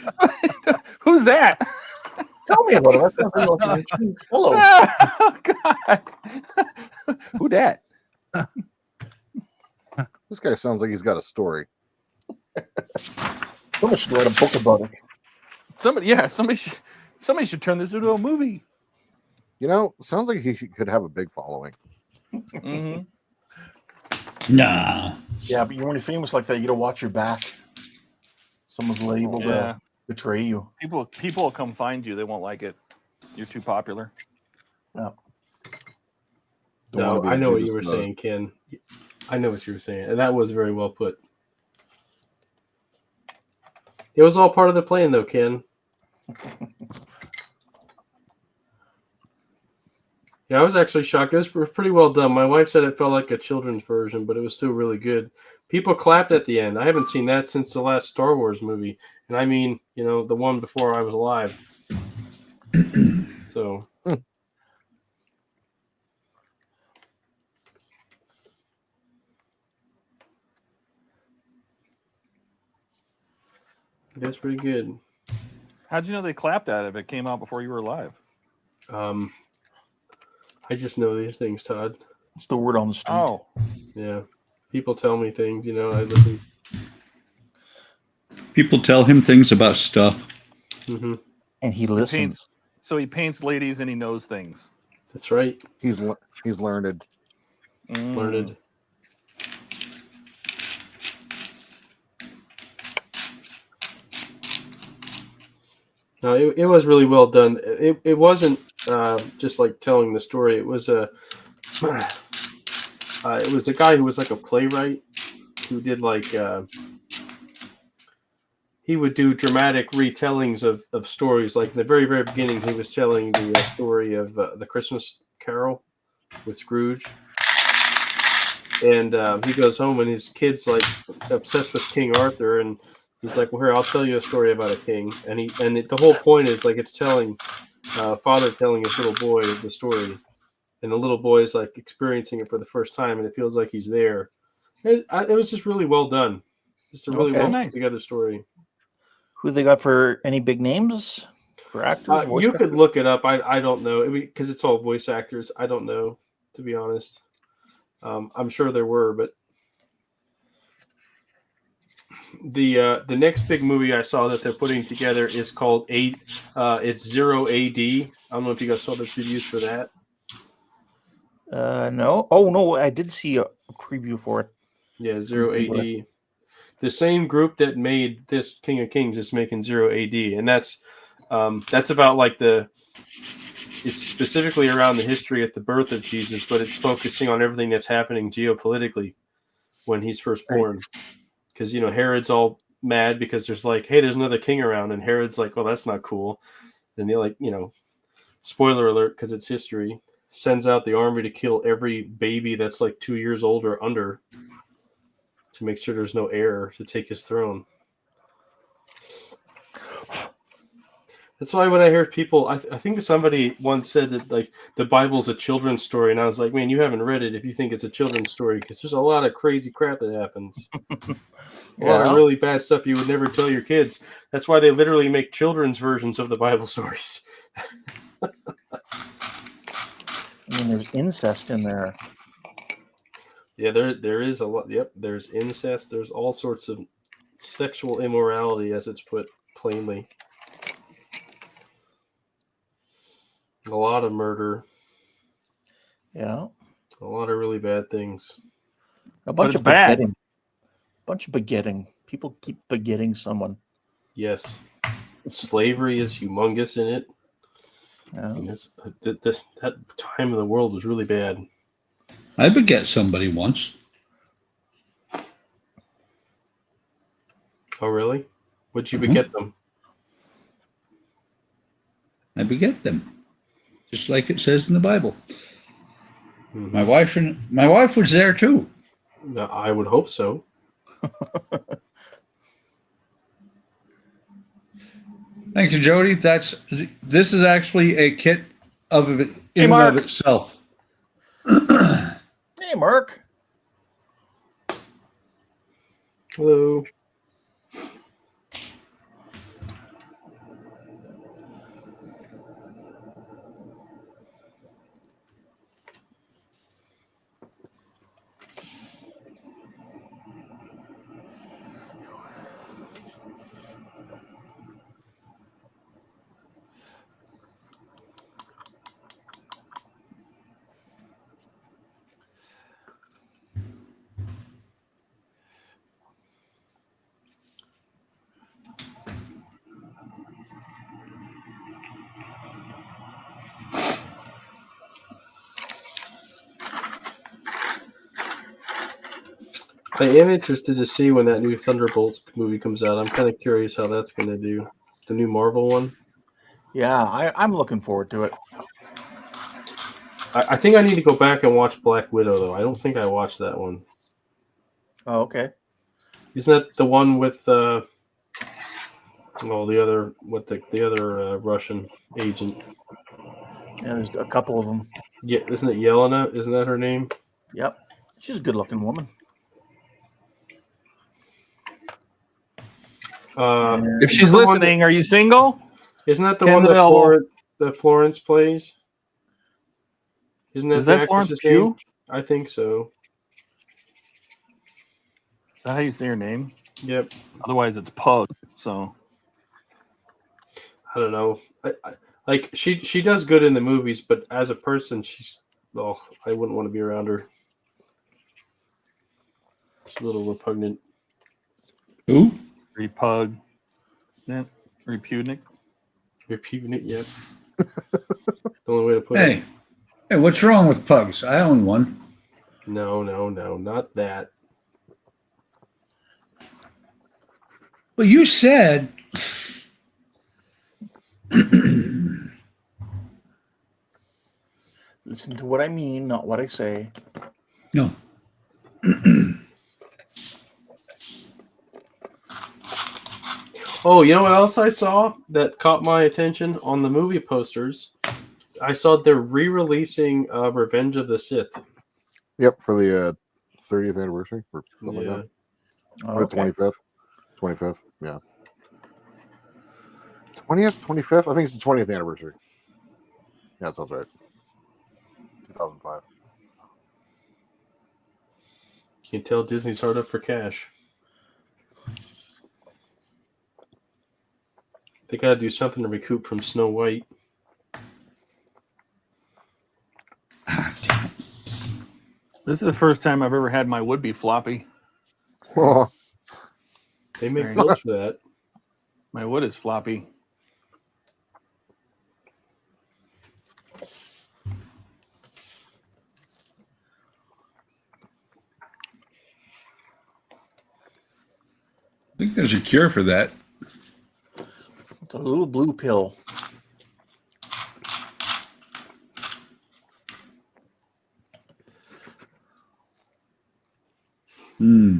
[SPEAKER 1] Who's that?
[SPEAKER 3] Tell me about it. That's not real. Hello.
[SPEAKER 1] Oh God. Who that?
[SPEAKER 6] This guy sounds like he's got a story.
[SPEAKER 3] Someone should write a book about it.
[SPEAKER 1] Somebody should turn this into a movie.
[SPEAKER 6] You know, sounds like he could have a big following.
[SPEAKER 1] Mm-hmm.
[SPEAKER 4] Nah.
[SPEAKER 3] Yeah, but you're only famous like that. You don't watch your back. Someone's liable
[SPEAKER 1] Yeah.
[SPEAKER 3] to betray you.
[SPEAKER 1] People will come find you. They won't like it. You're too popular.
[SPEAKER 3] No.
[SPEAKER 6] Don't
[SPEAKER 8] No,
[SPEAKER 6] wanna be a
[SPEAKER 8] I know what
[SPEAKER 6] Judas
[SPEAKER 8] you were
[SPEAKER 6] mode.
[SPEAKER 8] saying, Ken. I know what you were saying, and that was very well put. It was all part of the plan, though, Ken. Yeah, I was actually shocked. It was pretty well done. My wife said it felt like a children's version, but it was still really good. People clapped at the end. I haven't seen that since the last Star Wars movie. And I mean, the one before I was alive. So. That's pretty good.
[SPEAKER 1] How'd you know they clapped at it if it came out before you were alive?
[SPEAKER 8] I just know these things, Todd.
[SPEAKER 3] It's the word on the street.
[SPEAKER 1] Oh,
[SPEAKER 8] Yeah. People tell me things, I listen.
[SPEAKER 4] People tell him things about stuff.
[SPEAKER 8] Mm-hmm.
[SPEAKER 3] And he listens.
[SPEAKER 1] So he paints ladies and he knows things.
[SPEAKER 8] That's right.
[SPEAKER 6] He's learned.
[SPEAKER 8] Learned. No, it was really well done. It wasn't just like telling the story. It was a guy who was like a playwright who did like he would do dramatic retellings of stories. Like in the very, very beginning, he was telling the story of the Christmas Carol with Scrooge. And he goes home and his kid's like obsessed with King Arthur, and he's like, "Well, here, I'll tell you a story about a king." And the whole point is like it's telling father telling his little boy the story, and the little boy is like experiencing it for the first time, and it feels like he's there. It was just really well done. Just a really well put together story.
[SPEAKER 3] Who they got for any big names for actors?
[SPEAKER 8] You could look it up. I don't know because it's all voice actors. I don't know, to be honest. I'm sure there were, but the next big movie I saw that they're putting together is called it's Zero AD. I don't know if you guys saw the previews for that.
[SPEAKER 3] No. Oh no, I did see a preview for it.
[SPEAKER 8] Yeah, Zero AD. The same group that made this King of Kings is making Zero AD, and that's about like it's specifically around the history at the birth of Jesus, but it's focusing on everything that's happening geopolitically when he's first born. Because, Herod's all mad because there's like, hey, there's another king around. And Herod's like, well, that's not cool. Then they're like, spoiler alert, because it's history, sends out the army to kill every baby that's like 2 years old or under to make sure there's no heir to take his throne. That's why when I hear people, I think somebody once said that like the Bible's a children's story, and I was like, man, you haven't read it if you think it's a children's story, because there's a lot of crazy crap that happens. A lot of really bad stuff you would never tell your kids. That's why they literally make children's versions of the Bible stories.
[SPEAKER 3] I mean, there's incest in there.
[SPEAKER 8] Yeah, there is a lot. Yep, there's incest. There's all sorts of sexual immorality, as it's put plainly. A lot of murder.
[SPEAKER 3] Yeah.
[SPEAKER 8] A lot of really bad things.
[SPEAKER 3] A bunch of begetting. People keep begetting someone.
[SPEAKER 8] Yes. Slavery is humongous in it.
[SPEAKER 3] Yeah.
[SPEAKER 8] That time of the world was really bad.
[SPEAKER 4] I beget somebody once.
[SPEAKER 8] Oh, really? What'd you beget them?
[SPEAKER 4] I beget them. Just like it says in the Bible.
[SPEAKER 8] Mm-hmm.
[SPEAKER 4] My wife was there too.
[SPEAKER 8] I would hope so.
[SPEAKER 4] Thank you, Jody. This is actually a kit of it in and of itself.
[SPEAKER 3] Hey, Mark.
[SPEAKER 8] Hello. I am interested to see when that new Thunderbolts movie comes out. I'm kind of curious how that's going to do. The new Marvel one.
[SPEAKER 3] Yeah, I'm looking forward to it.
[SPEAKER 8] I think I need to go back and watch Black Widow, though. I don't think I watched that one.
[SPEAKER 3] Oh, okay.
[SPEAKER 8] Isn't that the one with the other Russian agent?
[SPEAKER 3] Yeah, there's a couple of them.
[SPEAKER 8] Yeah, isn't it Yelena? Isn't that her name?
[SPEAKER 3] Yep, she's a good-looking woman.
[SPEAKER 1] If she's listening, are you single?
[SPEAKER 8] Isn't that the one that Florence plays? Isn't that the actress's name? I think so.
[SPEAKER 1] Is that how you say her name?
[SPEAKER 8] Yep.
[SPEAKER 1] Otherwise, it's Pug. So
[SPEAKER 8] I don't know. Like she does good in the movies, but as a person, I wouldn't want to be around her. She's a little repugnant.
[SPEAKER 4] Who?
[SPEAKER 1] Repug. Yeah. Repugnant.
[SPEAKER 8] Repugnant, yep. The only way to put it.
[SPEAKER 4] Hey, what's wrong with pugs? I own one.
[SPEAKER 8] No, not that.
[SPEAKER 4] Well, you said.
[SPEAKER 3] Listen to what I mean, not what I say.
[SPEAKER 4] No.
[SPEAKER 8] Oh, you know what else I saw that caught my attention on the movie posters? I saw they're re-releasing Revenge of the Sith.
[SPEAKER 6] Yep, for the 30th anniversary or something
[SPEAKER 8] Yeah.
[SPEAKER 6] like that. Or the 25th. 25th, yeah. 20th, 25th? I think it's the 20th anniversary. Yeah, that sounds right. 2005.
[SPEAKER 8] You can tell Disney's hard up for cash. They got to do something to recoup from Snow White.
[SPEAKER 1] This is the first time I've ever had my would-be floppy.
[SPEAKER 6] Oh,
[SPEAKER 8] They make
[SPEAKER 1] Very
[SPEAKER 8] builds for that.
[SPEAKER 1] My wood is floppy.
[SPEAKER 4] I think there's a cure for that.
[SPEAKER 3] It's a little blue pill.
[SPEAKER 4] Hmm.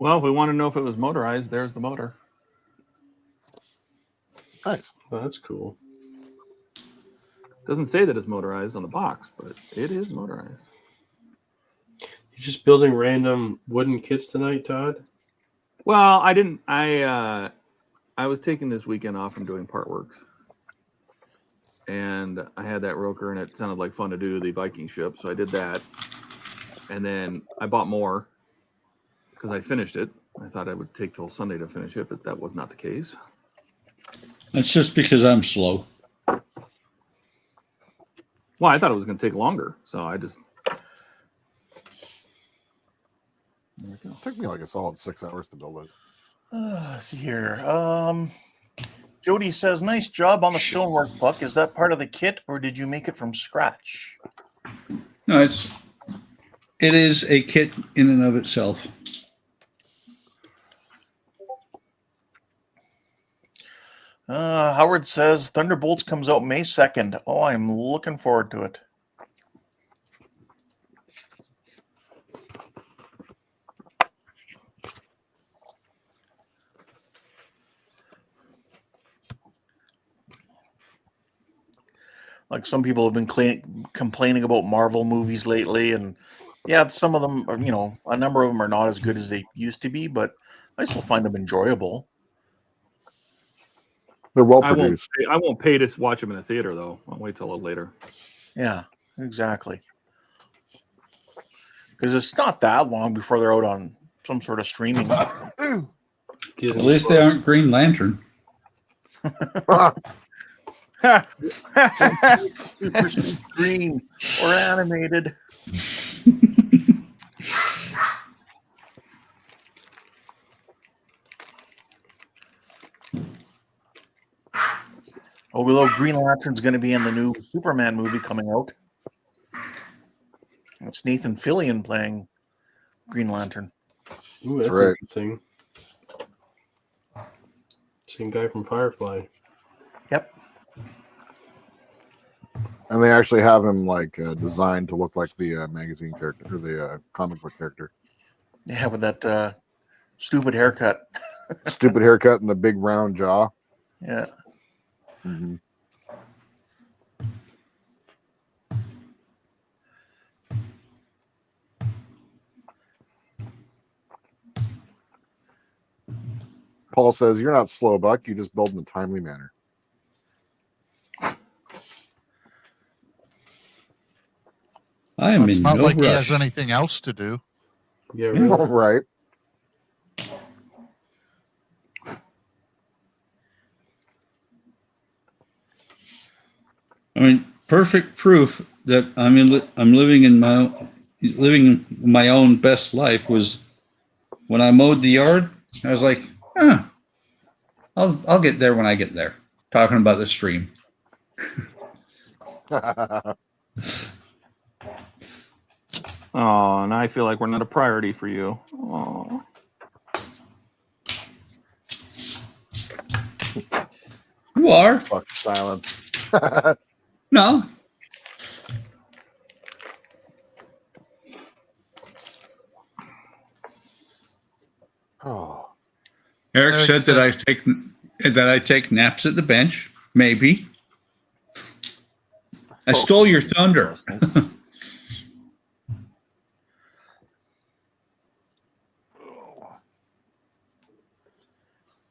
[SPEAKER 1] Well, if we want to know if it was motorized, there's the motor.
[SPEAKER 6] nice.
[SPEAKER 8] Oh, that's cool.
[SPEAKER 1] Doesn't say that it's motorized on the box, but it is motorized.
[SPEAKER 8] You just building random wooden kits tonight, Todd?
[SPEAKER 1] Well, I didn't. I was taking this weekend off from doing part works, and I had that Roker, and it sounded like fun to do the Viking ship, so I did that, and then I bought more because I finished it. I thought I would take till Sunday to finish it, but that was not the case.
[SPEAKER 4] That's just because I'm slow.
[SPEAKER 1] Well, I thought it was going to take longer, so I just. There we go.
[SPEAKER 6] It took me like a solid 6 hours to build it.
[SPEAKER 3] Let's see here. Jody says, "Nice job on the stonework, Buck. Is that part of the kit, or did you make it from scratch?"
[SPEAKER 4] No, it is a kit in and of itself.
[SPEAKER 3] Howard says, "Thunderbolts comes out May 2nd. Oh, I'm looking forward to it." Like some people have been complaining about Marvel movies lately, and yeah, some of them, are, a number of them are not as good as they used to be, but I still find them enjoyable.
[SPEAKER 6] They're well
[SPEAKER 1] I
[SPEAKER 6] produced.
[SPEAKER 1] won't pay to watch them in a theater, though. I'll wait till a little later.
[SPEAKER 3] Yeah, exactly. Because it's not that long before they're out on some sort of streaming.
[SPEAKER 4] At least they aren't Green Lantern.
[SPEAKER 3] Super screen or animated. Although Green Lantern's going to be in the new Superman movie coming out. It's Nathan Fillion playing Green Lantern.
[SPEAKER 8] Ooh, that's
[SPEAKER 6] right.
[SPEAKER 8] interesting. Same guy from Firefly.
[SPEAKER 3] Yep.
[SPEAKER 6] And they actually have him designed to look like the magazine character or the comic book character.
[SPEAKER 3] Yeah, with that stupid haircut.
[SPEAKER 6] Stupid haircut and the big round jaw.
[SPEAKER 3] Yeah.
[SPEAKER 6] Mm-hmm. Paul says, "You're not slow, Buck. You just build in a timely manner."
[SPEAKER 4] I am
[SPEAKER 2] It's
[SPEAKER 4] in
[SPEAKER 2] not
[SPEAKER 4] no
[SPEAKER 2] like he
[SPEAKER 4] rush.
[SPEAKER 2] has anything else to do.
[SPEAKER 8] Yeah,
[SPEAKER 4] Yeah.
[SPEAKER 8] really.
[SPEAKER 6] Right.
[SPEAKER 4] I mean, perfect proof that I'm living my own best life was when I mowed the yard. I was like, I'll get there when I get there. Talking about the stream.
[SPEAKER 1] Oh, now I feel like we're not a priority for you. Oh.
[SPEAKER 4] You are?
[SPEAKER 6] Fuck silence.
[SPEAKER 4] No.
[SPEAKER 6] Oh.
[SPEAKER 4] Eric
[SPEAKER 2] Eric
[SPEAKER 4] said
[SPEAKER 2] said-
[SPEAKER 4] that I take naps at the bench. Maybe. I stole your thunder.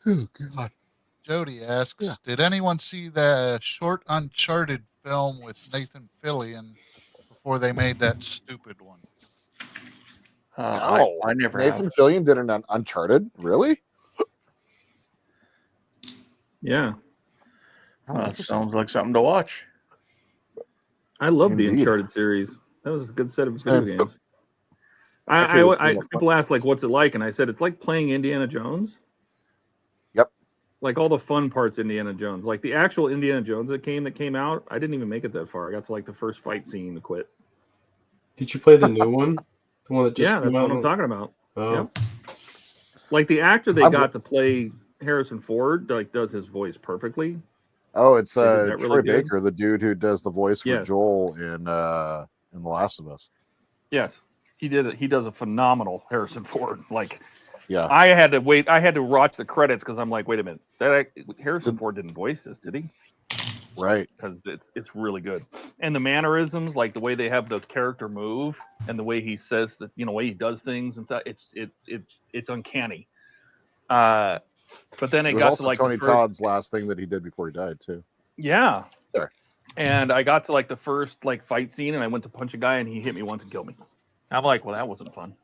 [SPEAKER 6] Oh, God.
[SPEAKER 2] Jody asks, did anyone see the short Uncharted film with Nathan Fillion before they made that stupid one?
[SPEAKER 6] No.
[SPEAKER 3] I never
[SPEAKER 6] Nathan
[SPEAKER 3] have.
[SPEAKER 6] Fillion did an Uncharted? Really?
[SPEAKER 1] Yeah.
[SPEAKER 3] That sounds like something to watch.
[SPEAKER 1] I love the
[SPEAKER 6] Indeed.
[SPEAKER 1] Uncharted series. That was a good set of video
[SPEAKER 6] Same.
[SPEAKER 1] games.
[SPEAKER 6] Actually, it was kind of
[SPEAKER 1] People ask like, "What's it like?" And I said, "It's like playing Indiana Jones."
[SPEAKER 6] Yep.
[SPEAKER 1] Like all the fun parts, Indiana Jones. Like the actual Indiana Jones that came out. I didn't even make it that far. I got to like the first fight scene to quit.
[SPEAKER 8] Did you play the new one? The one that just
[SPEAKER 1] Yeah, that's
[SPEAKER 8] came
[SPEAKER 1] what
[SPEAKER 8] out?
[SPEAKER 1] I'm talking about.
[SPEAKER 8] Oh,
[SPEAKER 1] Yep. Like the actor they
[SPEAKER 6] I've-
[SPEAKER 1] got to play Harrison Ford, like does his voice perfectly.
[SPEAKER 6] Oh, it's
[SPEAKER 1] Like, is that
[SPEAKER 6] Troy
[SPEAKER 1] really good?
[SPEAKER 6] Baker, the dude who does the voice for
[SPEAKER 1] Yes.
[SPEAKER 6] Joel in The Last of Us.
[SPEAKER 1] Yes, he did it. He does a phenomenal Harrison Ford. Like
[SPEAKER 6] Yeah.
[SPEAKER 1] I had to wait. I had to watch the credits because I'm like, wait a minute, Harrison Ford didn't voice this, did he?
[SPEAKER 6] Right.
[SPEAKER 1] Because it's really good, and the mannerisms, like the way they have the character move, and the way he says that, the way he does things and stuff, it's uncanny. But then
[SPEAKER 6] It
[SPEAKER 1] it
[SPEAKER 6] was
[SPEAKER 1] got
[SPEAKER 6] also
[SPEAKER 1] to like
[SPEAKER 6] Tony
[SPEAKER 1] the first,
[SPEAKER 6] Todd's last thing that he did before he died, too.
[SPEAKER 1] yeah.
[SPEAKER 6] There.
[SPEAKER 1] And I got to like the first like fight scene, and I went to punch a guy, and he hit me once and killed me. I'm like, well, that wasn't fun.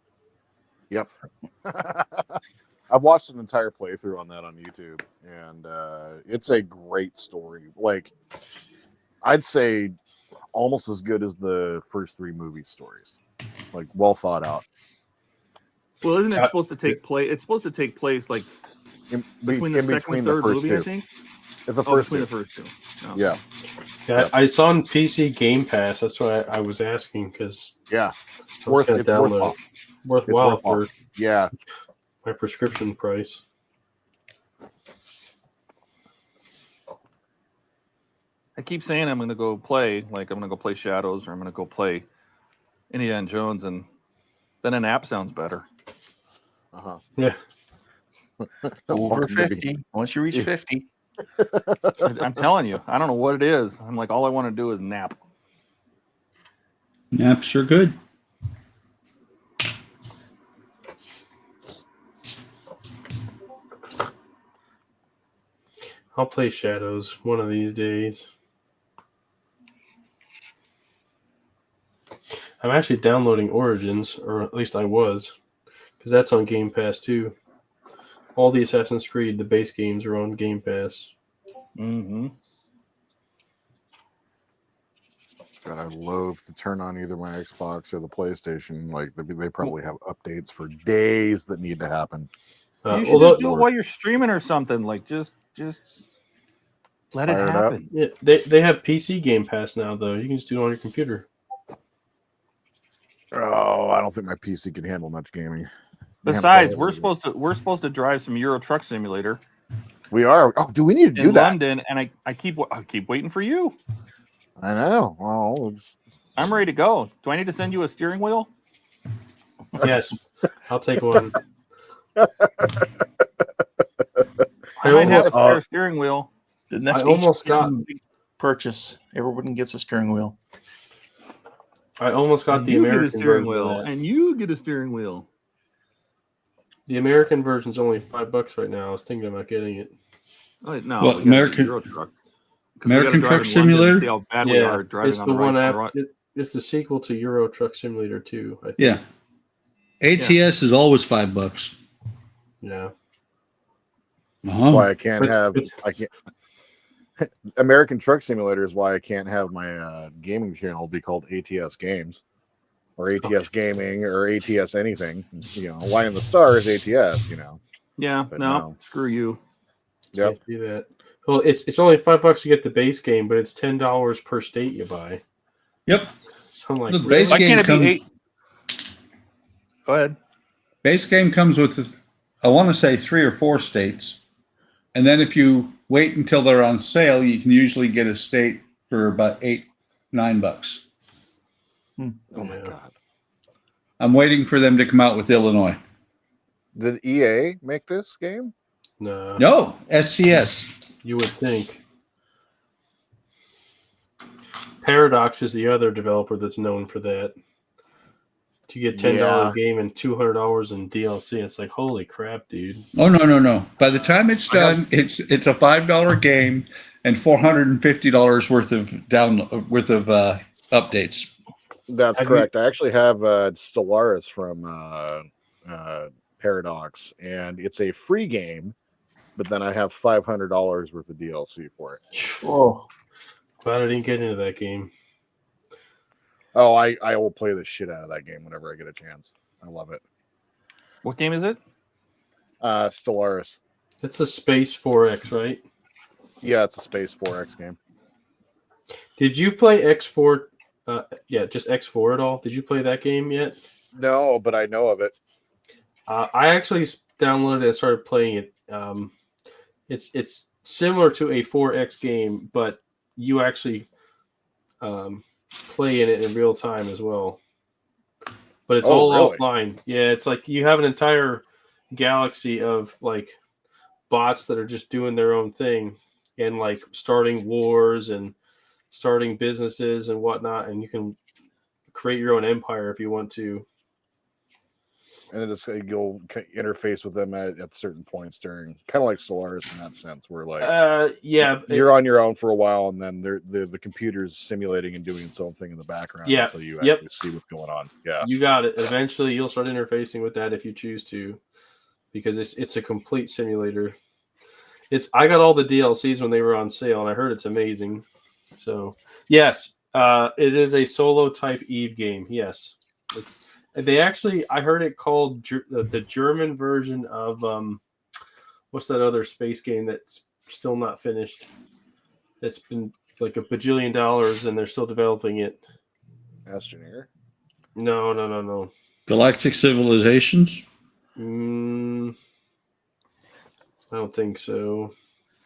[SPEAKER 6] Yep. I've watched an entire playthrough on that on YouTube, and it's a great story. Like, I'd say almost as good as the first 3 movie stories. Like, well thought out.
[SPEAKER 1] Well, isn't it supposed to take place? It's supposed to take place like between the second and third movie, I think.
[SPEAKER 6] It's the first
[SPEAKER 1] between
[SPEAKER 6] two.
[SPEAKER 1] the first two. Oh.
[SPEAKER 6] Yeah.
[SPEAKER 8] yeah. I saw on PC Game Pass. That's why I was asking because
[SPEAKER 6] Yeah.
[SPEAKER 8] I was gonna
[SPEAKER 6] It's
[SPEAKER 8] download it. Worthwhile
[SPEAKER 6] It's worthwhile.
[SPEAKER 8] for
[SPEAKER 6] Yeah.
[SPEAKER 8] my prescription price.
[SPEAKER 1] I keep saying I'm going to go play, like I'm going to go play Shadows, or I'm going to go play Indiana Jones, and then an app sounds better.
[SPEAKER 6] Uh-huh.
[SPEAKER 8] Yeah.
[SPEAKER 3] Over 50. Once you reach 50.
[SPEAKER 1] I'm telling you, I don't know what it is. I'm like, all I want to do is nap.
[SPEAKER 4] Naps are good.
[SPEAKER 8] I'll play Shadows one of these days. I'm actually downloading Origins, or at least I was, because that's on Game Pass too. All the Assassin's Creed, the base games, are on Game Pass.
[SPEAKER 1] Mm-hmm.
[SPEAKER 6] God, I loathe to turn on either my Xbox or the PlayStation. Like, they probably have updates for days that need to happen.
[SPEAKER 1] You should just do it while you're streaming or something. Like, just let it
[SPEAKER 6] Fire it up.
[SPEAKER 1] happen.
[SPEAKER 8] Yeah, they have PC Game Pass now, though. You can just do it on your computer.
[SPEAKER 6] Oh, I don't think my PC can handle much gaming.
[SPEAKER 1] Besides, we're supposed to drive some Euro Truck Simulator
[SPEAKER 6] We are. Oh, do we need to do
[SPEAKER 1] in
[SPEAKER 6] that?
[SPEAKER 1] London, and I keep waiting for you.
[SPEAKER 6] I know. Well,
[SPEAKER 1] I'm ready to go. Do I need to send you a steering wheel?
[SPEAKER 8] Yes, I'll take one.
[SPEAKER 1] I might have a spare steering wheel.
[SPEAKER 3] The next
[SPEAKER 8] I almost
[SPEAKER 3] HTM purchase. Everyone gets a steering wheel.
[SPEAKER 8] I almost got
[SPEAKER 1] And
[SPEAKER 8] the
[SPEAKER 1] you get a
[SPEAKER 8] American
[SPEAKER 1] steering
[SPEAKER 8] version
[SPEAKER 1] wheel,
[SPEAKER 8] of that.
[SPEAKER 1] and you get a steering wheel.
[SPEAKER 8] The American version's only $5 right now. I was thinking about getting it.
[SPEAKER 1] Oh, no,
[SPEAKER 4] What,
[SPEAKER 1] we gotta get
[SPEAKER 4] American-
[SPEAKER 1] Euro Truck. 'Cause we
[SPEAKER 4] American
[SPEAKER 1] gotta drive
[SPEAKER 4] Truck
[SPEAKER 1] in London and
[SPEAKER 4] Simulator?
[SPEAKER 1] See how bad we
[SPEAKER 8] Yeah,
[SPEAKER 1] are driving
[SPEAKER 8] it's
[SPEAKER 1] on
[SPEAKER 8] the
[SPEAKER 1] the
[SPEAKER 8] one
[SPEAKER 1] right.
[SPEAKER 8] after. It's the sequel to Euro Truck Simulator 2, I think.
[SPEAKER 4] Yeah. ATS is always $5.
[SPEAKER 8] Yeah.
[SPEAKER 6] That's
[SPEAKER 4] Uh-huh.
[SPEAKER 6] why I can't
[SPEAKER 8] But-
[SPEAKER 6] have.
[SPEAKER 8] but-
[SPEAKER 6] I can't. American Truck Simulator is why I can't have my gaming channel be called ATS Games, or ATS Gaming, or ATS anything. You know, Why in the Stars ATS. You know.
[SPEAKER 1] Yeah,
[SPEAKER 6] But
[SPEAKER 1] no,
[SPEAKER 6] no.
[SPEAKER 1] screw you.
[SPEAKER 6] Yep.
[SPEAKER 8] Can't do that. Well, it's only $5 to get the base game, but it's $10 per state you buy.
[SPEAKER 4] Yep.
[SPEAKER 8] So I'm like,
[SPEAKER 4] The
[SPEAKER 8] really?
[SPEAKER 4] base
[SPEAKER 1] Why
[SPEAKER 4] game
[SPEAKER 1] can't it be
[SPEAKER 4] comes.
[SPEAKER 1] 8? Go ahead.
[SPEAKER 4] Base game comes with, I want to say 3 or 4 states, and then if you wait until they're on sale, you can usually get a state for about $8-9.
[SPEAKER 6] Oh my
[SPEAKER 8] Yeah.
[SPEAKER 6] god.
[SPEAKER 4] I'm waiting for them to come out with Illinois.
[SPEAKER 6] Did EA make this game?
[SPEAKER 8] No,
[SPEAKER 4] No, SCS.
[SPEAKER 8] you would think. Paradox is the other developer that's known for that. To get $10
[SPEAKER 6] Yeah.
[SPEAKER 8] game and $200 in DLC, it's like, holy crap, dude.
[SPEAKER 4] Oh no! By the time it's done, it's a $5 game and $450 worth of updates.
[SPEAKER 6] That's
[SPEAKER 8] Have you-
[SPEAKER 6] correct. I actually have Stellaris from Paradox, and it's a free game, but then I have $500 worth of DLC for it.
[SPEAKER 8] Whoa. Glad I didn't get into that game.
[SPEAKER 6] Oh, I will play the shit out of that game whenever I get a chance. I love it.
[SPEAKER 1] What game is it?
[SPEAKER 6] Stellaris.
[SPEAKER 8] It's a Space 4X, right?
[SPEAKER 6] Yeah, it's a Space 4X game.
[SPEAKER 8] Did you play X4? Yeah, just X4 at all? Did you play that game yet?
[SPEAKER 6] No, but I know of it.
[SPEAKER 8] I actually downloaded it and started playing it. It's similar to a 4X game, but you actually play in it in real time as well. But it's all
[SPEAKER 6] really?
[SPEAKER 8] offline. Yeah, it's like you have an entire galaxy of like bots that are just doing their own thing and like starting wars and starting businesses and whatnot, and you can create your own empire if you want to.
[SPEAKER 6] And then it's you'll interface with them at certain points during, kind of like Stellaris in that sense, where like
[SPEAKER 8] Yeah,
[SPEAKER 6] you're on your own for a while, and then the computer's simulating and doing its own thing in the background
[SPEAKER 8] Yeah.
[SPEAKER 6] until you
[SPEAKER 8] Yep.
[SPEAKER 6] actually see what's going on. Yeah.
[SPEAKER 8] you got it. Eventually, you'll start interfacing with that if you choose to, because it's a complete simulator. I got all the DLCs when they were on sale, and I heard it's amazing. So yes, it is a solo type Eve game. Yes, they actually, I heard it called the German version of what's that other space game that's still not finished? That's been like $1 bajillion, and they're still developing it.
[SPEAKER 6] Astroneer.
[SPEAKER 8] No.
[SPEAKER 4] Galactic Civilizations.
[SPEAKER 8] I don't think so.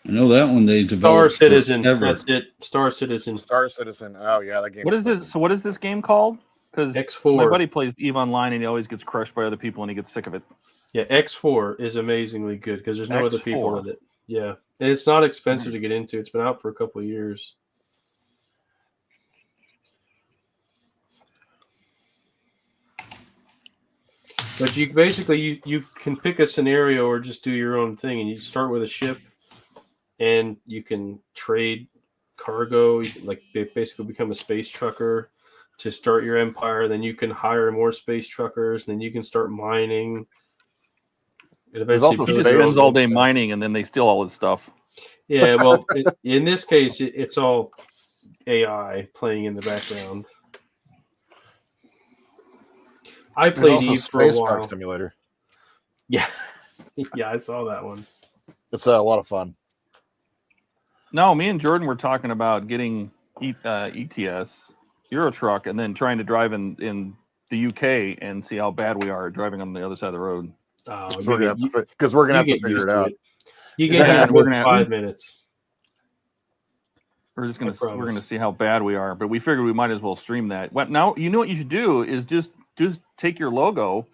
[SPEAKER 4] I know that one they
[SPEAKER 8] Star
[SPEAKER 4] developed.
[SPEAKER 8] Citizen.
[SPEAKER 4] forever.
[SPEAKER 8] That's it. Star Citizen.
[SPEAKER 6] Star Citizen. Oh yeah, that game.
[SPEAKER 1] What is this? So what is this game called? Because
[SPEAKER 8] X4.
[SPEAKER 1] my buddy plays EVE Online and he always gets crushed by other people and he gets sick of it.
[SPEAKER 8] Yeah, X4 is amazingly good because there's no other people
[SPEAKER 1] X4.
[SPEAKER 8] with it. Yeah, and it's not expensive to get into. It's been out for a couple of years. But you basically you can pick a scenario or just do your own thing, and you start with a ship, and you can trade cargo. You can, like, basically become a space trucker to start your empire. Then you can hire more space truckers, and then you can start mining. It
[SPEAKER 6] There's
[SPEAKER 8] eventually
[SPEAKER 6] also
[SPEAKER 1] He
[SPEAKER 8] builds
[SPEAKER 1] just
[SPEAKER 8] your
[SPEAKER 1] spends
[SPEAKER 8] own
[SPEAKER 1] all day
[SPEAKER 8] empire.
[SPEAKER 1] mining and then they steal all his stuff.
[SPEAKER 8] Yeah, well, in this case, it's all AI playing in the background. I
[SPEAKER 6] There's
[SPEAKER 8] played
[SPEAKER 6] also
[SPEAKER 8] Eve for a
[SPEAKER 6] Space
[SPEAKER 8] while.
[SPEAKER 6] Truck Simulator.
[SPEAKER 8] Yeah, yeah, I saw that one.
[SPEAKER 6] It's a lot of fun.
[SPEAKER 1] No, me and Jordan were talking about getting ETS, Euro Truck, and then trying to drive in the UK and see how bad we are at driving on the other side of the road.
[SPEAKER 6] Because we're gonna have to figure it out.
[SPEAKER 8] You
[SPEAKER 1] Yeah,
[SPEAKER 8] get used
[SPEAKER 1] and
[SPEAKER 8] to
[SPEAKER 1] we're
[SPEAKER 8] it in
[SPEAKER 1] gonna-
[SPEAKER 8] 5 minutes.
[SPEAKER 1] We're just
[SPEAKER 8] I
[SPEAKER 1] gonna
[SPEAKER 8] promise.
[SPEAKER 1] we're gonna see how bad we are, but we figured we might as well stream that. What now? You know what you should do is just take your logo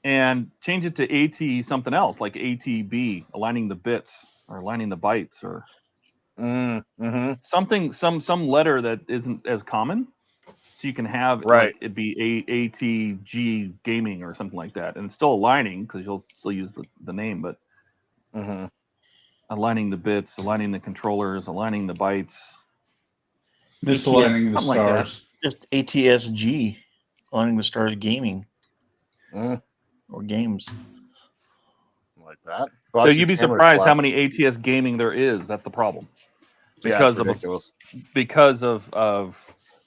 [SPEAKER 1] and change it to AT something else, like ATB, aligning the bits or aligning the bytes or
[SPEAKER 6] Mm-hmm.
[SPEAKER 1] something, some letter that isn't as common. So you can have
[SPEAKER 6] Right.
[SPEAKER 1] like, it'd be ATG Gaming or something like that, and it's still aligning because you'll still use the name, but
[SPEAKER 6] Mm-hmm.
[SPEAKER 1] aligning the bits, aligning the controllers, aligning the bytes.
[SPEAKER 4] Misaligning the
[SPEAKER 1] something like that.
[SPEAKER 4] stars.
[SPEAKER 3] Just ATSG, aligning the stars gaming
[SPEAKER 6] Mm,
[SPEAKER 3] or games.
[SPEAKER 6] like that.
[SPEAKER 1] So you'd be surprised how many ATS Gaming there is. That's the problem.
[SPEAKER 6] Because
[SPEAKER 1] Because
[SPEAKER 6] ridiculous.
[SPEAKER 1] because of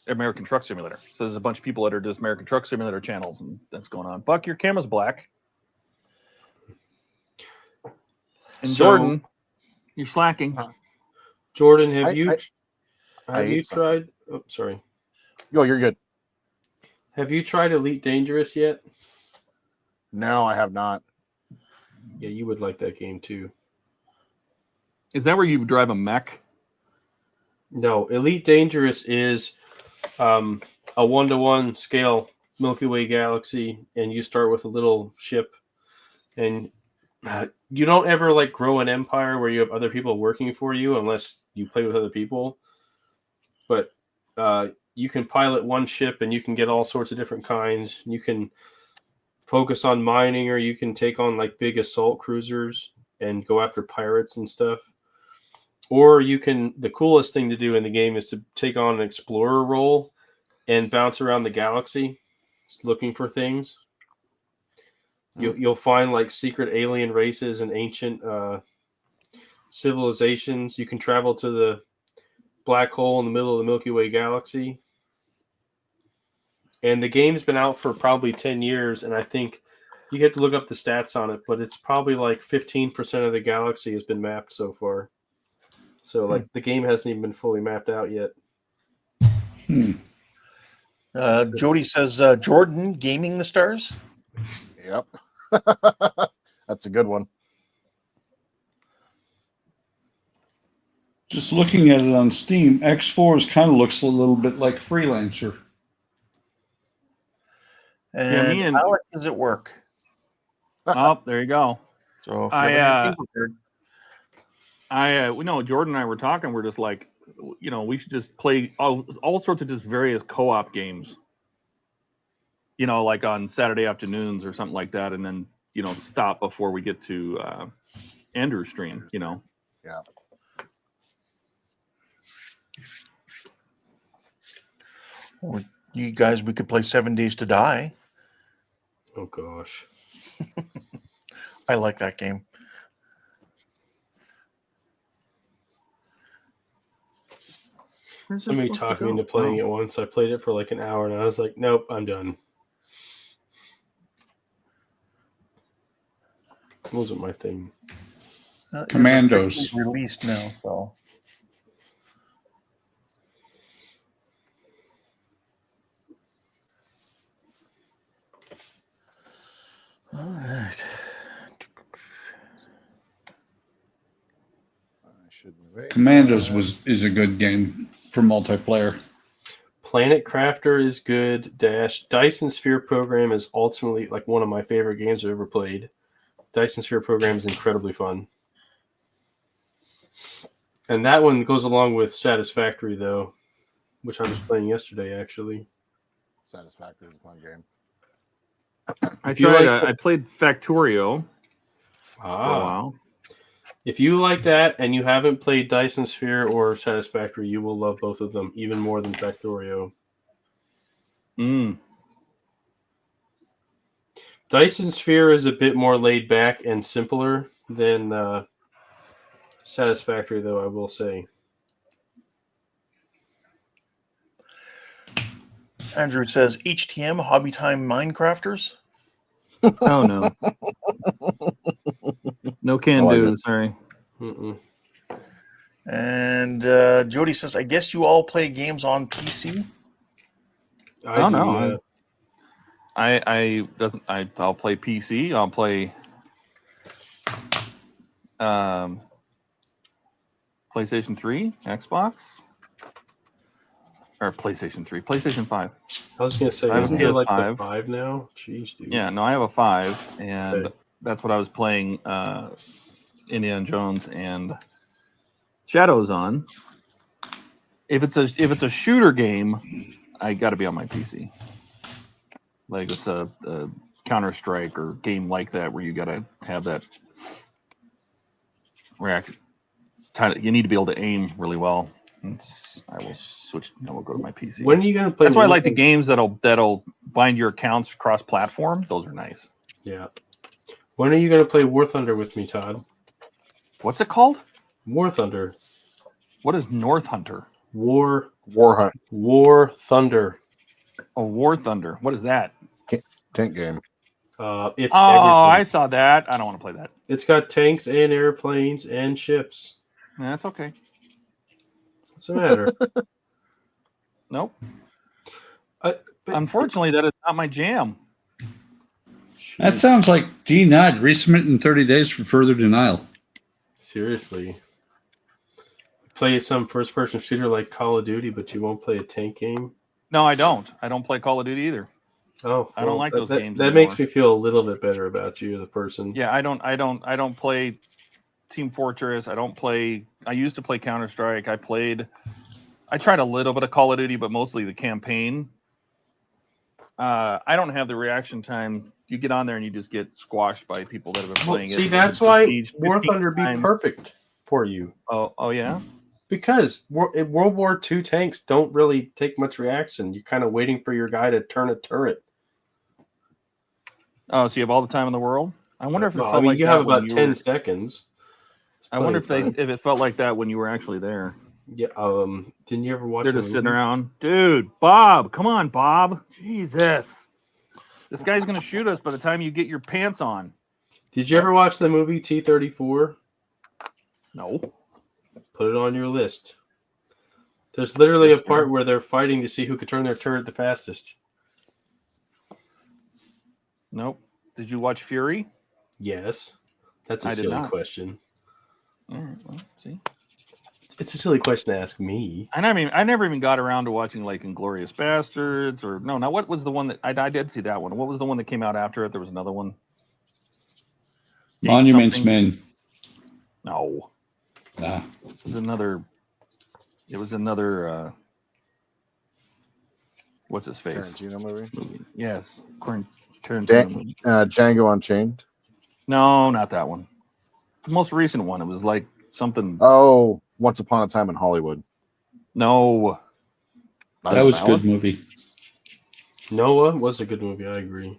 [SPEAKER 1] American Truck Simulator. So there's a bunch of people that are just American Truck Simulator channels, and that's going on. Buck, your camera's black. And
[SPEAKER 8] So-
[SPEAKER 1] Jordan, you're slacking.
[SPEAKER 8] Jordan, have
[SPEAKER 6] I
[SPEAKER 8] you
[SPEAKER 6] ate something.
[SPEAKER 8] tried? Oh, sorry.
[SPEAKER 6] Yo, you're good.
[SPEAKER 8] Have you tried Elite Dangerous yet?
[SPEAKER 6] No, I have not.
[SPEAKER 8] Yeah, you would like that game too.
[SPEAKER 1] Is that where you drive a mech?
[SPEAKER 8] No, Elite Dangerous is a 1-to-1 scale Milky Way galaxy, and you start with a little ship, and you don't ever like grow an empire where you have other people working for you unless you play with other people. But you can pilot one ship, and you can get all sorts of different kinds. You can focus on mining, or you can take on like big assault cruisers and go after pirates and stuff. Or you can, the coolest thing to do in the game is to take on an explorer role and bounce around the galaxy looking for things. You'll find like secret alien races and ancient civilizations. You can travel to the black hole in the middle of the Milky Way galaxy. And the game's been out for probably 10 years, and I think you get to look up the stats on it, but it's probably like 15% of the galaxy has been mapped so far. So, like, the game hasn't even been fully mapped out yet.
[SPEAKER 3] Jody says, Jordan, gaming the stars?
[SPEAKER 6] Yep. That's a good one.
[SPEAKER 4] Just looking at it on Steam, X4 kind of looks a little bit like Freelancer.
[SPEAKER 3] And
[SPEAKER 1] me and-
[SPEAKER 3] how does it work?
[SPEAKER 1] Oh, there you go.
[SPEAKER 3] So if you have anything prepared-
[SPEAKER 1] We know Jordan and I were talking. We're just like, we should just play all sorts of just various co-op games. Like on Saturday afternoons or something like that, and then stop before we get to Andrew's stream.
[SPEAKER 6] Yeah.
[SPEAKER 3] Or you guys, we could play 7 Days to Die.
[SPEAKER 8] Oh, gosh.
[SPEAKER 3] I like that game.
[SPEAKER 8] Somebody talked me into playing it once. I played it for like an hour, and I was like, nope, I'm done. It wasn't my thing.
[SPEAKER 3] It's
[SPEAKER 4] Commandos.
[SPEAKER 3] officially released now, so. All right.
[SPEAKER 4] Commandos is a good game for multiplayer.
[SPEAKER 8] Planet Crafter is good. Dyson Sphere Program is ultimately like one of my favorite games I've ever played. Dyson Sphere Program is incredibly fun. And that one goes along with Satisfactory, though, which I was playing yesterday, actually.
[SPEAKER 6] Satisfactory is a fun game.
[SPEAKER 1] I played Factorio for a
[SPEAKER 8] Ah,
[SPEAKER 1] while.
[SPEAKER 8] if you like that and you haven't played Dyson Sphere or Satisfactory, you will love both of them even more than Factorio. Dyson Sphere is a bit more laid back and simpler than Satisfactory, though, I will say.
[SPEAKER 3] Andrew says, HTM, Hobby Time Minecrafters.
[SPEAKER 1] Oh no, no can
[SPEAKER 6] I like
[SPEAKER 1] do.
[SPEAKER 6] it.
[SPEAKER 1] Sorry.
[SPEAKER 8] Mm-mm.
[SPEAKER 3] And Jody says, I guess you all play games on PC?
[SPEAKER 8] I
[SPEAKER 1] Oh
[SPEAKER 8] do,
[SPEAKER 1] no,
[SPEAKER 8] yeah.
[SPEAKER 1] I'll play PC. I'll play PlayStation 3, Xbox, or PlayStation 3, PlayStation 5.
[SPEAKER 8] I was gonna say,
[SPEAKER 1] I have
[SPEAKER 8] isn't
[SPEAKER 1] a
[SPEAKER 8] there like the
[SPEAKER 1] PS5.
[SPEAKER 8] 5 now? Jeez, dude.
[SPEAKER 1] Yeah, no, I have a 5, and
[SPEAKER 8] Okay.
[SPEAKER 1] that's what I was playing Indiana Jones and Shadows on. If it's a shooter game, I got to be on my PC. Like it's a Counter-Strike or game like that where you got to have that reaction. You need to be able to aim really well. I will switch. I will go to my PC.
[SPEAKER 8] When are you gonna play?
[SPEAKER 1] That's why I like the games that'll bind your accounts cross-platform. Those are nice.
[SPEAKER 8] Yeah. When are you gonna play War Thunder with me, Todd?
[SPEAKER 1] What's it called?
[SPEAKER 8] War Thunder.
[SPEAKER 1] What is North Hunter?
[SPEAKER 6] War Hunt
[SPEAKER 8] War Thunder.
[SPEAKER 1] Oh, War Thunder. What is that?
[SPEAKER 6] tank game.
[SPEAKER 8] It's
[SPEAKER 1] Oh,
[SPEAKER 8] everything.
[SPEAKER 1] I saw that. I don't want to play that.
[SPEAKER 8] It's got tanks and airplanes and ships.
[SPEAKER 1] That's okay.
[SPEAKER 8] What's the matter?
[SPEAKER 1] Nope.
[SPEAKER 8] But
[SPEAKER 1] Unfortunately, that is not my jam.
[SPEAKER 4] That sounds like DNOD. Resubmit in 30 days for further denial.
[SPEAKER 8] Seriously. Play some first-person shooter like Call of Duty, but you won't play a tank game?
[SPEAKER 1] No, I don't. I don't play Call of Duty either.
[SPEAKER 8] Oh,
[SPEAKER 1] I don't like those games
[SPEAKER 8] That
[SPEAKER 1] anymore.
[SPEAKER 8] makes me feel a little bit better about you, the person.
[SPEAKER 1] Yeah, I don't play Team Fortress. I used to play Counter-Strike. I tried a little bit of Call of Duty, but mostly the campaign. I don't have the reaction time. You get on there and you just get squashed by people that have been playing it.
[SPEAKER 8] See, that's why War Thunder be perfect for you.
[SPEAKER 1] Oh yeah?
[SPEAKER 8] Because World War II tanks don't really take much reaction. You're kind of waiting for your guy to turn a turret.
[SPEAKER 1] Oh, so you have all the time in the world? I wonder if it felt
[SPEAKER 8] I mean,
[SPEAKER 1] like
[SPEAKER 8] you
[SPEAKER 1] that
[SPEAKER 8] have
[SPEAKER 1] when
[SPEAKER 8] about
[SPEAKER 1] you
[SPEAKER 8] 10
[SPEAKER 1] were-
[SPEAKER 8] seconds.
[SPEAKER 1] I wonder if it felt like that when you were actually there.
[SPEAKER 8] Yeah. Didn't you ever watch?
[SPEAKER 1] They're just sitting around, dude. Bob, come on, Bob. Jesus, this guy's gonna shoot us by the time you get your pants on.
[SPEAKER 8] Did you ever watch the movie T-34?
[SPEAKER 1] No.
[SPEAKER 8] Put it on your list. There's literally a part where they're fighting to see who could turn their turret the fastest.
[SPEAKER 1] Nope. Did you watch Fury?
[SPEAKER 8] Yes. That's a
[SPEAKER 1] I did
[SPEAKER 8] silly
[SPEAKER 1] not.
[SPEAKER 8] question.
[SPEAKER 1] All right, well, see.
[SPEAKER 8] It's a silly question to ask me.
[SPEAKER 1] I never even got around to watching like Inglourious Bastards or no. Now what was the one that I did see that one? What was the one that came out after it? There was another one.
[SPEAKER 4] Monuments
[SPEAKER 1] Something.
[SPEAKER 4] Men.
[SPEAKER 1] No.
[SPEAKER 4] Nah.
[SPEAKER 1] It was another. What's his face?
[SPEAKER 6] Tarantino movie.
[SPEAKER 1] Yes, Tarantino movie.
[SPEAKER 6] Django Unchained.
[SPEAKER 1] No, not that one. The most recent one. It was like something.
[SPEAKER 6] Oh, Once Upon a Time in Hollywood.
[SPEAKER 1] No.
[SPEAKER 6] Not
[SPEAKER 4] That was a
[SPEAKER 6] that one?
[SPEAKER 4] good movie.
[SPEAKER 8] Noah was a good movie. I agree.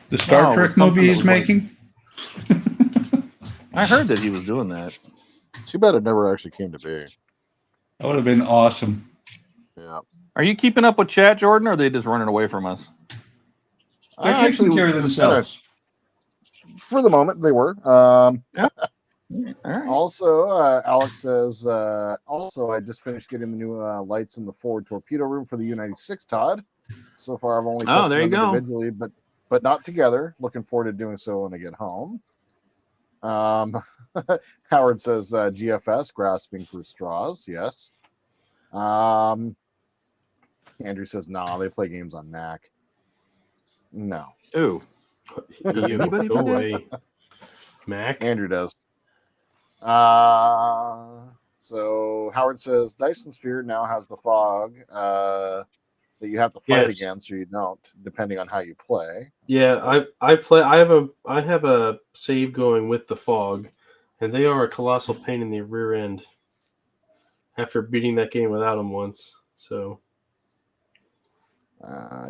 [SPEAKER 4] The Star
[SPEAKER 1] No,
[SPEAKER 4] Trek
[SPEAKER 1] it's something
[SPEAKER 4] movie
[SPEAKER 1] that
[SPEAKER 4] he's
[SPEAKER 1] was like-
[SPEAKER 4] making?
[SPEAKER 1] I heard that he was doing that.
[SPEAKER 6] Too bad it never actually came to be.
[SPEAKER 4] That would have been awesome.
[SPEAKER 6] Yeah.
[SPEAKER 1] Are you keeping up with chat, Jordan, or are they just running away from us?
[SPEAKER 4] They're taking care of themselves.
[SPEAKER 6] For the moment, they were.
[SPEAKER 1] All right.
[SPEAKER 6] Also, Alex says, also, I just finished getting the new lights in the forward torpedo room for the U-96 Todd. So far, I've only tested
[SPEAKER 1] there you
[SPEAKER 6] them
[SPEAKER 1] go.
[SPEAKER 6] individually, but not together. Looking forward to doing so when I get home. Howard says, GFS, grasping for straws. Yes. Andrew says, nah, they play games on Mac. No.
[SPEAKER 1] Ooh. Anybody
[SPEAKER 8] Go
[SPEAKER 1] do that?
[SPEAKER 8] away. Mac?
[SPEAKER 6] Andrew does. So Howard says Dyson Sphere now has the fog that you have to fight
[SPEAKER 8] Yes.
[SPEAKER 6] against, or you don't, depending on how you play.
[SPEAKER 8] Yeah, I have a save going with the fog, and they are a colossal pain in the rear end. After beating that game without them once, so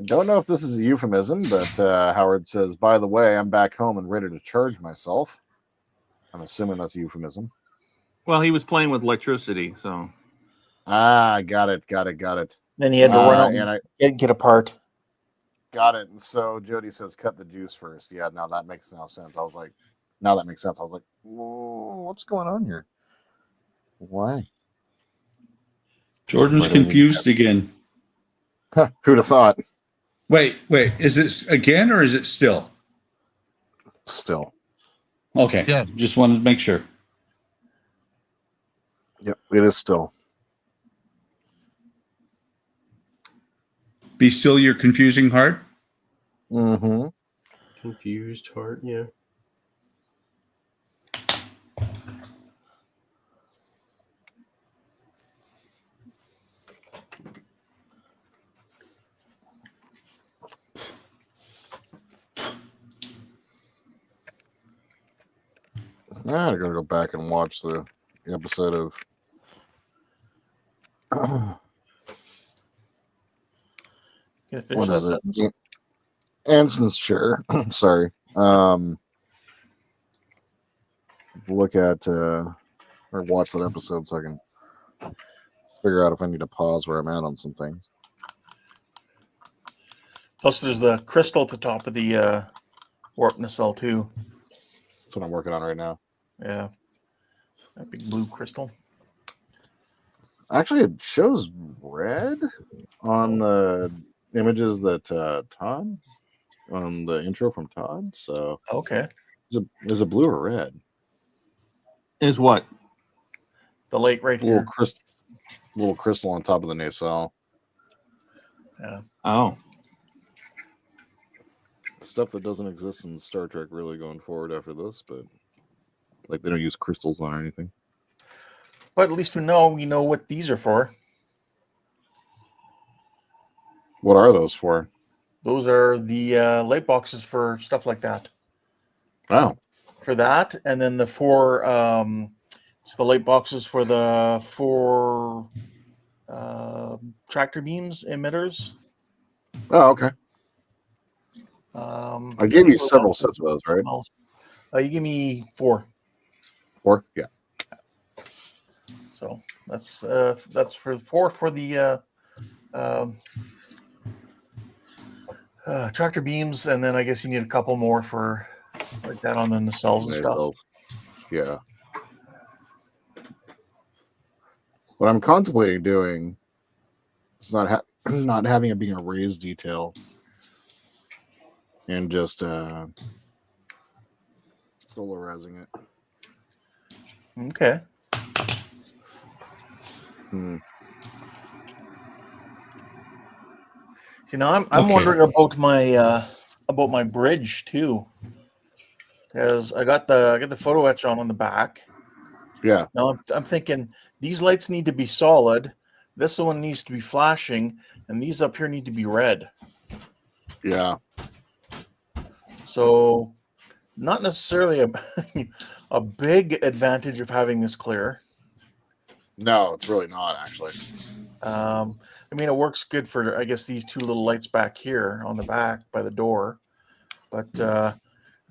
[SPEAKER 6] Don't know if this is a euphemism, but Howard says, by the way, I'm back home and ready to charge myself. I'm assuming that's a euphemism.
[SPEAKER 1] Well, he was playing with electricity, so.
[SPEAKER 6] Got it.
[SPEAKER 3] Then he had to run out
[SPEAKER 6] and
[SPEAKER 3] and get apart.
[SPEAKER 6] Got it. And so Jody says, cut the juice first. Yeah, now that makes no sense. I was like, now that makes sense. I was like, whoa, what's going on here? Why?
[SPEAKER 4] Jordan's
[SPEAKER 6] Why do we need
[SPEAKER 4] confused again.
[SPEAKER 6] Who'd have thought?
[SPEAKER 4] Wait. Is it again or is it still?
[SPEAKER 6] Still.
[SPEAKER 4] Okay.
[SPEAKER 2] Yeah.
[SPEAKER 4] Just wanted to make sure.
[SPEAKER 6] Yep, it is still.
[SPEAKER 4] Be still your confusing heart.
[SPEAKER 6] Mm-hmm.
[SPEAKER 8] confused heart, yeah.
[SPEAKER 6] I gotta go back and watch the episode of what is it? Anson's chair. Sorry. Look at or watch that episode so I can figure out if I need to pause where I'm at on some things.
[SPEAKER 3] Plus, there's the crystal at the top of the warp nacelle too.
[SPEAKER 6] That's what I'm working on right now.
[SPEAKER 3] Yeah, that big blue crystal.
[SPEAKER 6] Actually, it shows red on the images that Todd on the intro from Todd. So
[SPEAKER 3] Okay,
[SPEAKER 6] is it blue or red?
[SPEAKER 1] Is what?
[SPEAKER 3] the light right here.
[SPEAKER 6] Little crystal on top of the nacelle.
[SPEAKER 3] Yeah.
[SPEAKER 1] Oh.
[SPEAKER 6] Stuff that doesn't exist in Star Trek really going forward after this, but like they don't use crystals on anything.
[SPEAKER 3] But at least we know what these are for.
[SPEAKER 6] What are those for?
[SPEAKER 3] Those are the light boxes for stuff like that.
[SPEAKER 6] Wow.
[SPEAKER 3] For that, and then the four it's the light boxes for the four tractor beams emitters.
[SPEAKER 6] Oh, okay. I gave you several sets of those, right?
[SPEAKER 3] You give me 4.
[SPEAKER 6] 4? Yeah.
[SPEAKER 3] So that's for 4 for the tractor beams, and then I guess you need a couple more for like that on the nacelles and stuff.
[SPEAKER 6] Yeah. What I'm contemplating doing is not having it being a raised detail, and just solarizing it.
[SPEAKER 3] Okay. See, now I'm wondering about my bridge too, because I got the photo etch on the back.
[SPEAKER 6] Yeah.
[SPEAKER 3] Now I'm thinking these lights need to be solid. This one needs to be flashing, and these up here need to be red.
[SPEAKER 6] Yeah.
[SPEAKER 3] So, not necessarily a big advantage of having this clear.
[SPEAKER 6] No, it's really not actually.
[SPEAKER 3] I mean, it works good for, I guess, these two little lights back here on the back by the door. But I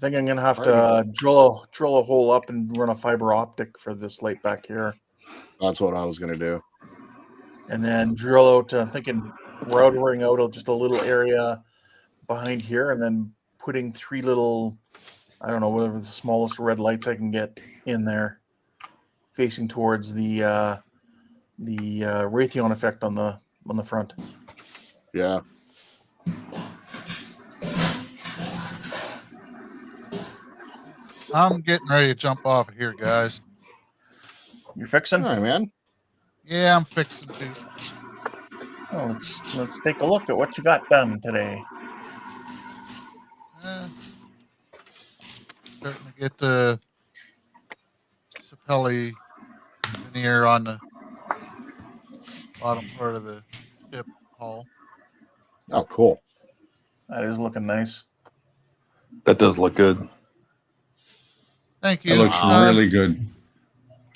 [SPEAKER 3] think I'm going to have to drill a hole up and run a fiber optic for this light back here.
[SPEAKER 6] That's what I was going to do.
[SPEAKER 3] And then drill out, I'm thinking routering out just a little area behind here, and then putting 3 little, I don't know, whatever the smallest red lights I can get in there, facing towards the Raytheon effect on the front.
[SPEAKER 6] Yeah.
[SPEAKER 2] I'm getting ready to jump off here, guys.
[SPEAKER 3] You're fixing?
[SPEAKER 6] All right, man.
[SPEAKER 2] Yeah, I'm fixing to.
[SPEAKER 3] Oh, let's take a look at what you got done today.
[SPEAKER 2] Starting to get the Sapelli veneer on the bottom part of the ship hull.
[SPEAKER 6] Oh, cool.
[SPEAKER 3] That is looking nice.
[SPEAKER 1] That does look good.
[SPEAKER 2] Thank you.
[SPEAKER 4] It looks really good.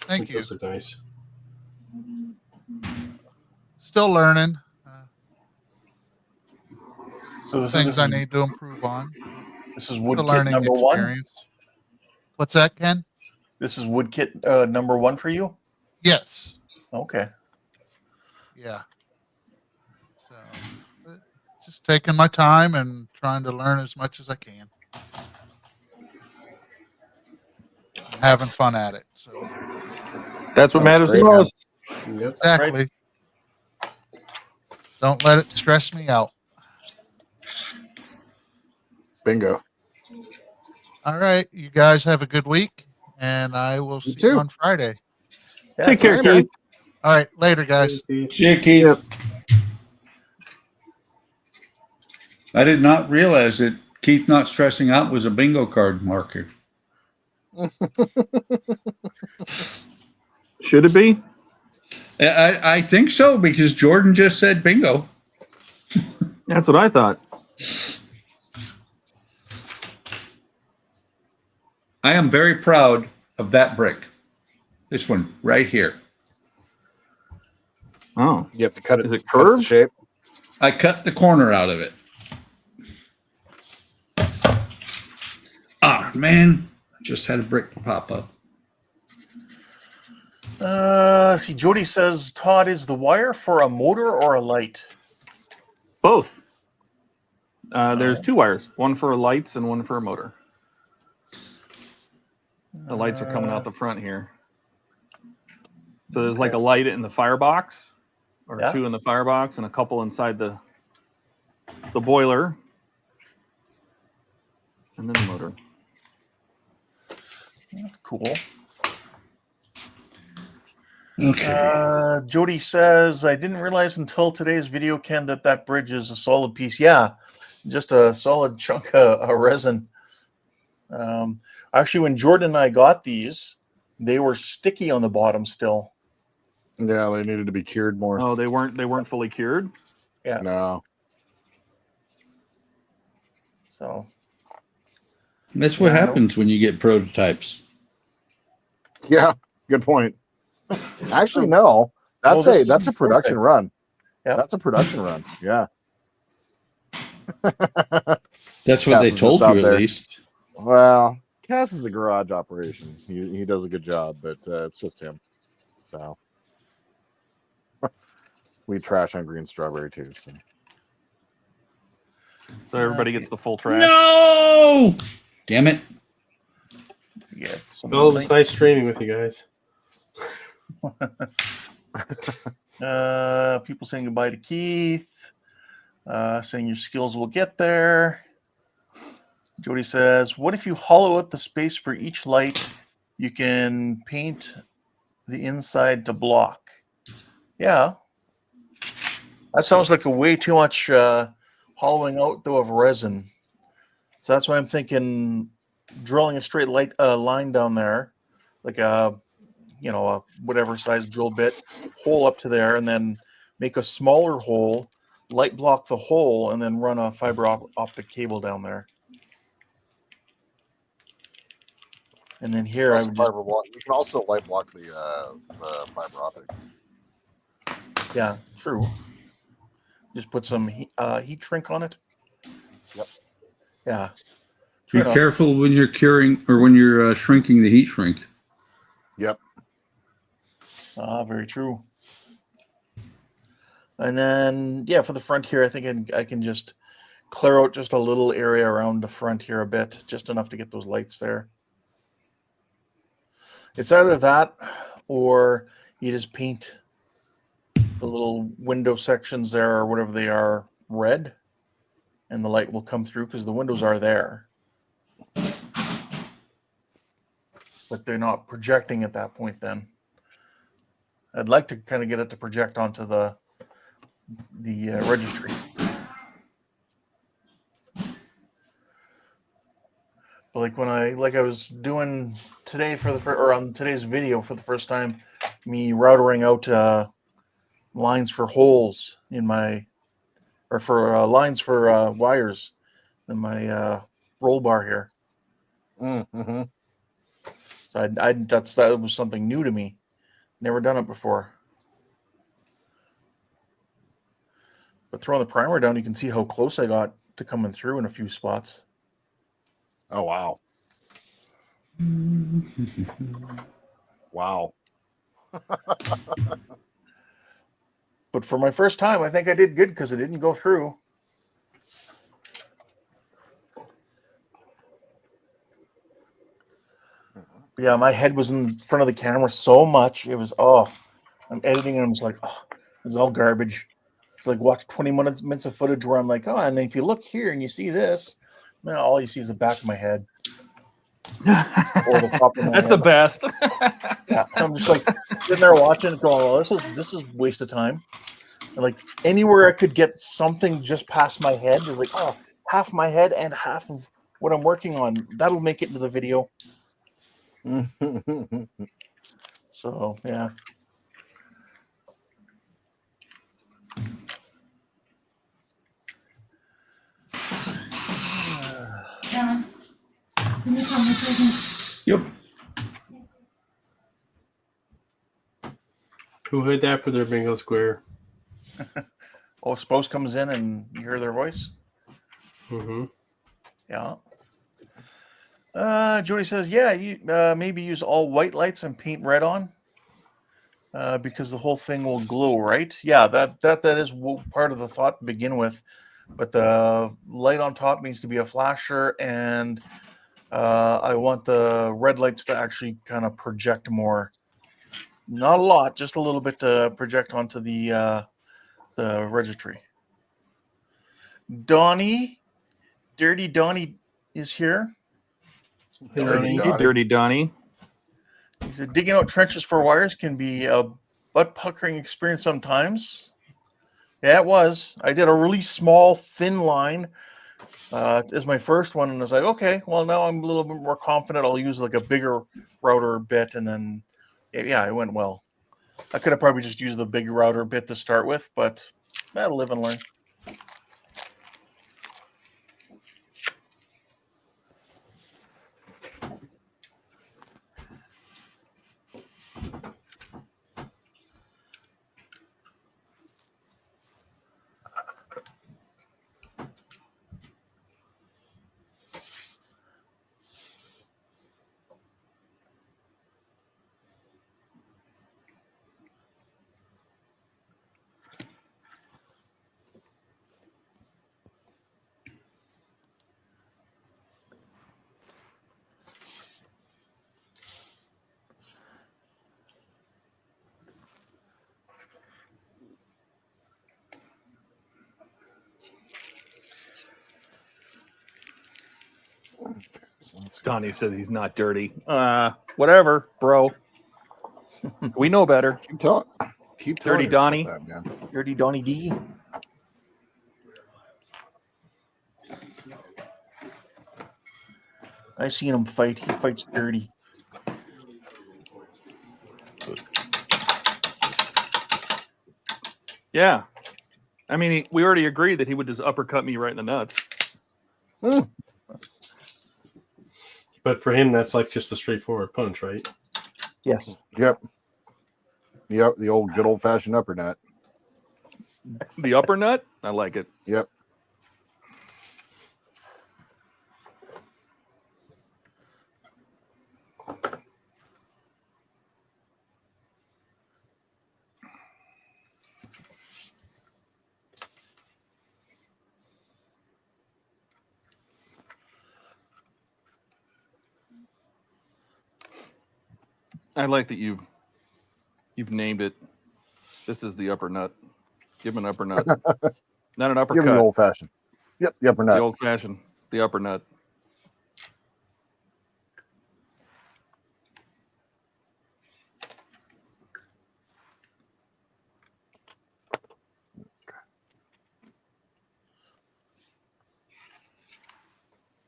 [SPEAKER 2] Thank you.
[SPEAKER 8] Those look nice.
[SPEAKER 2] Still learning.
[SPEAKER 3] So
[SPEAKER 2] things I need to improve on.
[SPEAKER 3] This is wood
[SPEAKER 2] the
[SPEAKER 3] kit
[SPEAKER 2] learning
[SPEAKER 3] number
[SPEAKER 2] experience. 1. What's that, Ken?
[SPEAKER 3] This is wood kit number 1 for you?
[SPEAKER 2] Yes.
[SPEAKER 3] Okay.
[SPEAKER 2] Yeah. So just taking my time and trying to learn as much as I can. And having fun at it. So
[SPEAKER 1] that's what matters the most.
[SPEAKER 8] Yep.
[SPEAKER 2] Exactly. Right. Don't let it stress me out.
[SPEAKER 6] Bingo.
[SPEAKER 2] All right. You guys have a good week, and I will see you on Friday.
[SPEAKER 3] Yeah,
[SPEAKER 1] take care, Keith.
[SPEAKER 2] All right. Later, guys.
[SPEAKER 4] See you, Keith. Yep. I did not realize that Keith not stressing out was a bingo card marker.
[SPEAKER 1] Should it be?
[SPEAKER 4] I think so, because Jordan just said bingo.
[SPEAKER 1] That's what I thought. I
[SPEAKER 4] am very proud of that brick. This one right here.
[SPEAKER 1] Oh,
[SPEAKER 6] You have to cut it.
[SPEAKER 1] Is it
[SPEAKER 6] cut the
[SPEAKER 1] curved?
[SPEAKER 6] shape.
[SPEAKER 4] I cut the corner out of it. Ah, man. I just had a brick pop up.
[SPEAKER 3] See, Jody says, Todd, is the wire for a motor or a light?
[SPEAKER 1] both. There's two wires, one for lights and one for a motor. The lights are coming out the front here. So there's like a light in the firebox, or
[SPEAKER 3] Yeah.
[SPEAKER 1] two in the firebox, and a couple inside the boiler, and then the motor.
[SPEAKER 3] That's cool.
[SPEAKER 4] Okay.
[SPEAKER 3] Jody says, I didn't realize until today's video, Ken, that bridge is a solid piece. Yeah, just a solid chunk of resin. Actually, when Jordan and I got these, they were sticky on the bottom still.
[SPEAKER 6] Yeah, they needed to be cured more.
[SPEAKER 1] Oh, they weren't fully cured.
[SPEAKER 3] Yeah.
[SPEAKER 6] No.
[SPEAKER 3] So
[SPEAKER 4] That's what
[SPEAKER 3] Yeah,
[SPEAKER 4] happens when you get prototypes.
[SPEAKER 6] Yeah, good point. Actually, no. That's
[SPEAKER 3] Well, this
[SPEAKER 6] that's a
[SPEAKER 3] is
[SPEAKER 6] production
[SPEAKER 3] perfect.
[SPEAKER 6] run.
[SPEAKER 3] Yep.
[SPEAKER 6] That's a production run. Yeah.
[SPEAKER 4] That's what
[SPEAKER 6] Cass
[SPEAKER 4] they
[SPEAKER 6] is
[SPEAKER 4] told
[SPEAKER 6] just out
[SPEAKER 4] you, at
[SPEAKER 6] there.
[SPEAKER 4] least.
[SPEAKER 6] Well, Cass is a garage operation. He does a good job, but it's just him. So we trash on green strawberry too. So.
[SPEAKER 1] So everybody gets the full trash.
[SPEAKER 4] No! Damn it.
[SPEAKER 3] yeah, some
[SPEAKER 8] Well, it was nice streaming with you guys.
[SPEAKER 3] people saying goodbye to Keith, saying your skills will get there. Jody says, what if you hollow out the space for each light? You can paint the inside to block. Yeah. That sounds like a way too much hollowing out, though, of resin. So that's why I'm thinking drilling a straight line down there, like a whatever size drill bit, hole up to there, and then make a smaller hole, light block the hole, and then run a fiber optic cable down there. And then here I would just,
[SPEAKER 6] Fiber block. You can also light block the fiber optic.
[SPEAKER 3] yeah, true. Just put some heat shrink on it.
[SPEAKER 6] Yep.
[SPEAKER 3] Yeah.
[SPEAKER 4] Be
[SPEAKER 3] True enough.
[SPEAKER 4] careful when you're curing or when you're shrinking the heat shrink.
[SPEAKER 6] Yep.
[SPEAKER 3] Very true. And then, yeah, for the front here, I think I can just clear out just a little area around the front here a bit, just enough to get those lights there. It's either that or you just paint the little window sections there or whatever they are red, and the light will come through because the windows are there. But they're not projecting at that point then. I'd like to kind of get it to project onto the registry. But like when I was doing today on today's video for the first time, me routering out lines for holes in my, or for lines for wires in my roll bar here.
[SPEAKER 6] Mm-hmm.
[SPEAKER 3] So that was something new to me. Never done it before. But throwing the primer down, you can see how close I got to coming through in a few spots.
[SPEAKER 6] Oh wow. Wow.
[SPEAKER 3] But for my first time, I think I did good because it didn't go through. Yeah, my head was in front of the camera so much. It was, I'm editing and I'm just like, this is all garbage. It's like watch 20 minutes of footage where I'm like, and then if you look here and you see this, man, all you see is the back of my head. Or the top of my
[SPEAKER 1] That's
[SPEAKER 3] head.
[SPEAKER 1] the best.
[SPEAKER 3] Yeah, I'm just like sitting there watching it going, well, this is waste of time. And like anywhere I could get something just past my head is like, half my head and half of what I'm working on. That'll make it into the video. So, yeah.
[SPEAKER 9] Can you come with me?
[SPEAKER 4] Yep.
[SPEAKER 8] Who had that for their bingo square?
[SPEAKER 3] Oh, Spose comes in and you hear their voice?
[SPEAKER 8] Mm-hmm.
[SPEAKER 3] Yeah. Jody says, yeah, you maybe use all white lights and paint red on because the whole thing will glow, right? Yeah, that is part of the thought to begin with. But the light on top needs to be a flasher, and I want the red lights to actually kind of project more. Not a lot, just a little bit to project onto the registry. Donnie, Dirty Donnie is here.
[SPEAKER 8] Hey,
[SPEAKER 6] Dirty
[SPEAKER 8] Donnie.
[SPEAKER 1] Hey, Dirty Donnie.
[SPEAKER 3] He said digging out trenches for wires can be a butt-puckering experience sometimes. Yeah, it was. I did a really small, thin line as my first one, and I was like, okay, well, now I'm a little bit more confident. I'll use like a bigger router bit, and then, yeah, it went well. I could have probably just used the big router bit to start with, but that'll live and learn.
[SPEAKER 1] Donnie says he's not dirty. Whatever, bro. We know better.
[SPEAKER 6] Keep telling
[SPEAKER 1] Dirty
[SPEAKER 6] yourself
[SPEAKER 1] Donnie.
[SPEAKER 6] that, man.
[SPEAKER 3] Dirty Donnie D. I seen him fight. He fights dirty.
[SPEAKER 1] Yeah. I mean, we already agreed that he would just uppercut me right in the nuts.
[SPEAKER 8] But for him, that's like just a straightforward punch, right?
[SPEAKER 3] Yes.
[SPEAKER 6] Yep. The old good old fashioned upper nut.
[SPEAKER 1] The upper nut? I like it.
[SPEAKER 6] Yep.
[SPEAKER 1] I like that you've named it. This is the upper nut. Give him an upper nut. Not an
[SPEAKER 6] Give
[SPEAKER 1] uppercut.
[SPEAKER 6] him the old fashioned. Yep, the upper nut.
[SPEAKER 1] The old fashioned. The upper nut.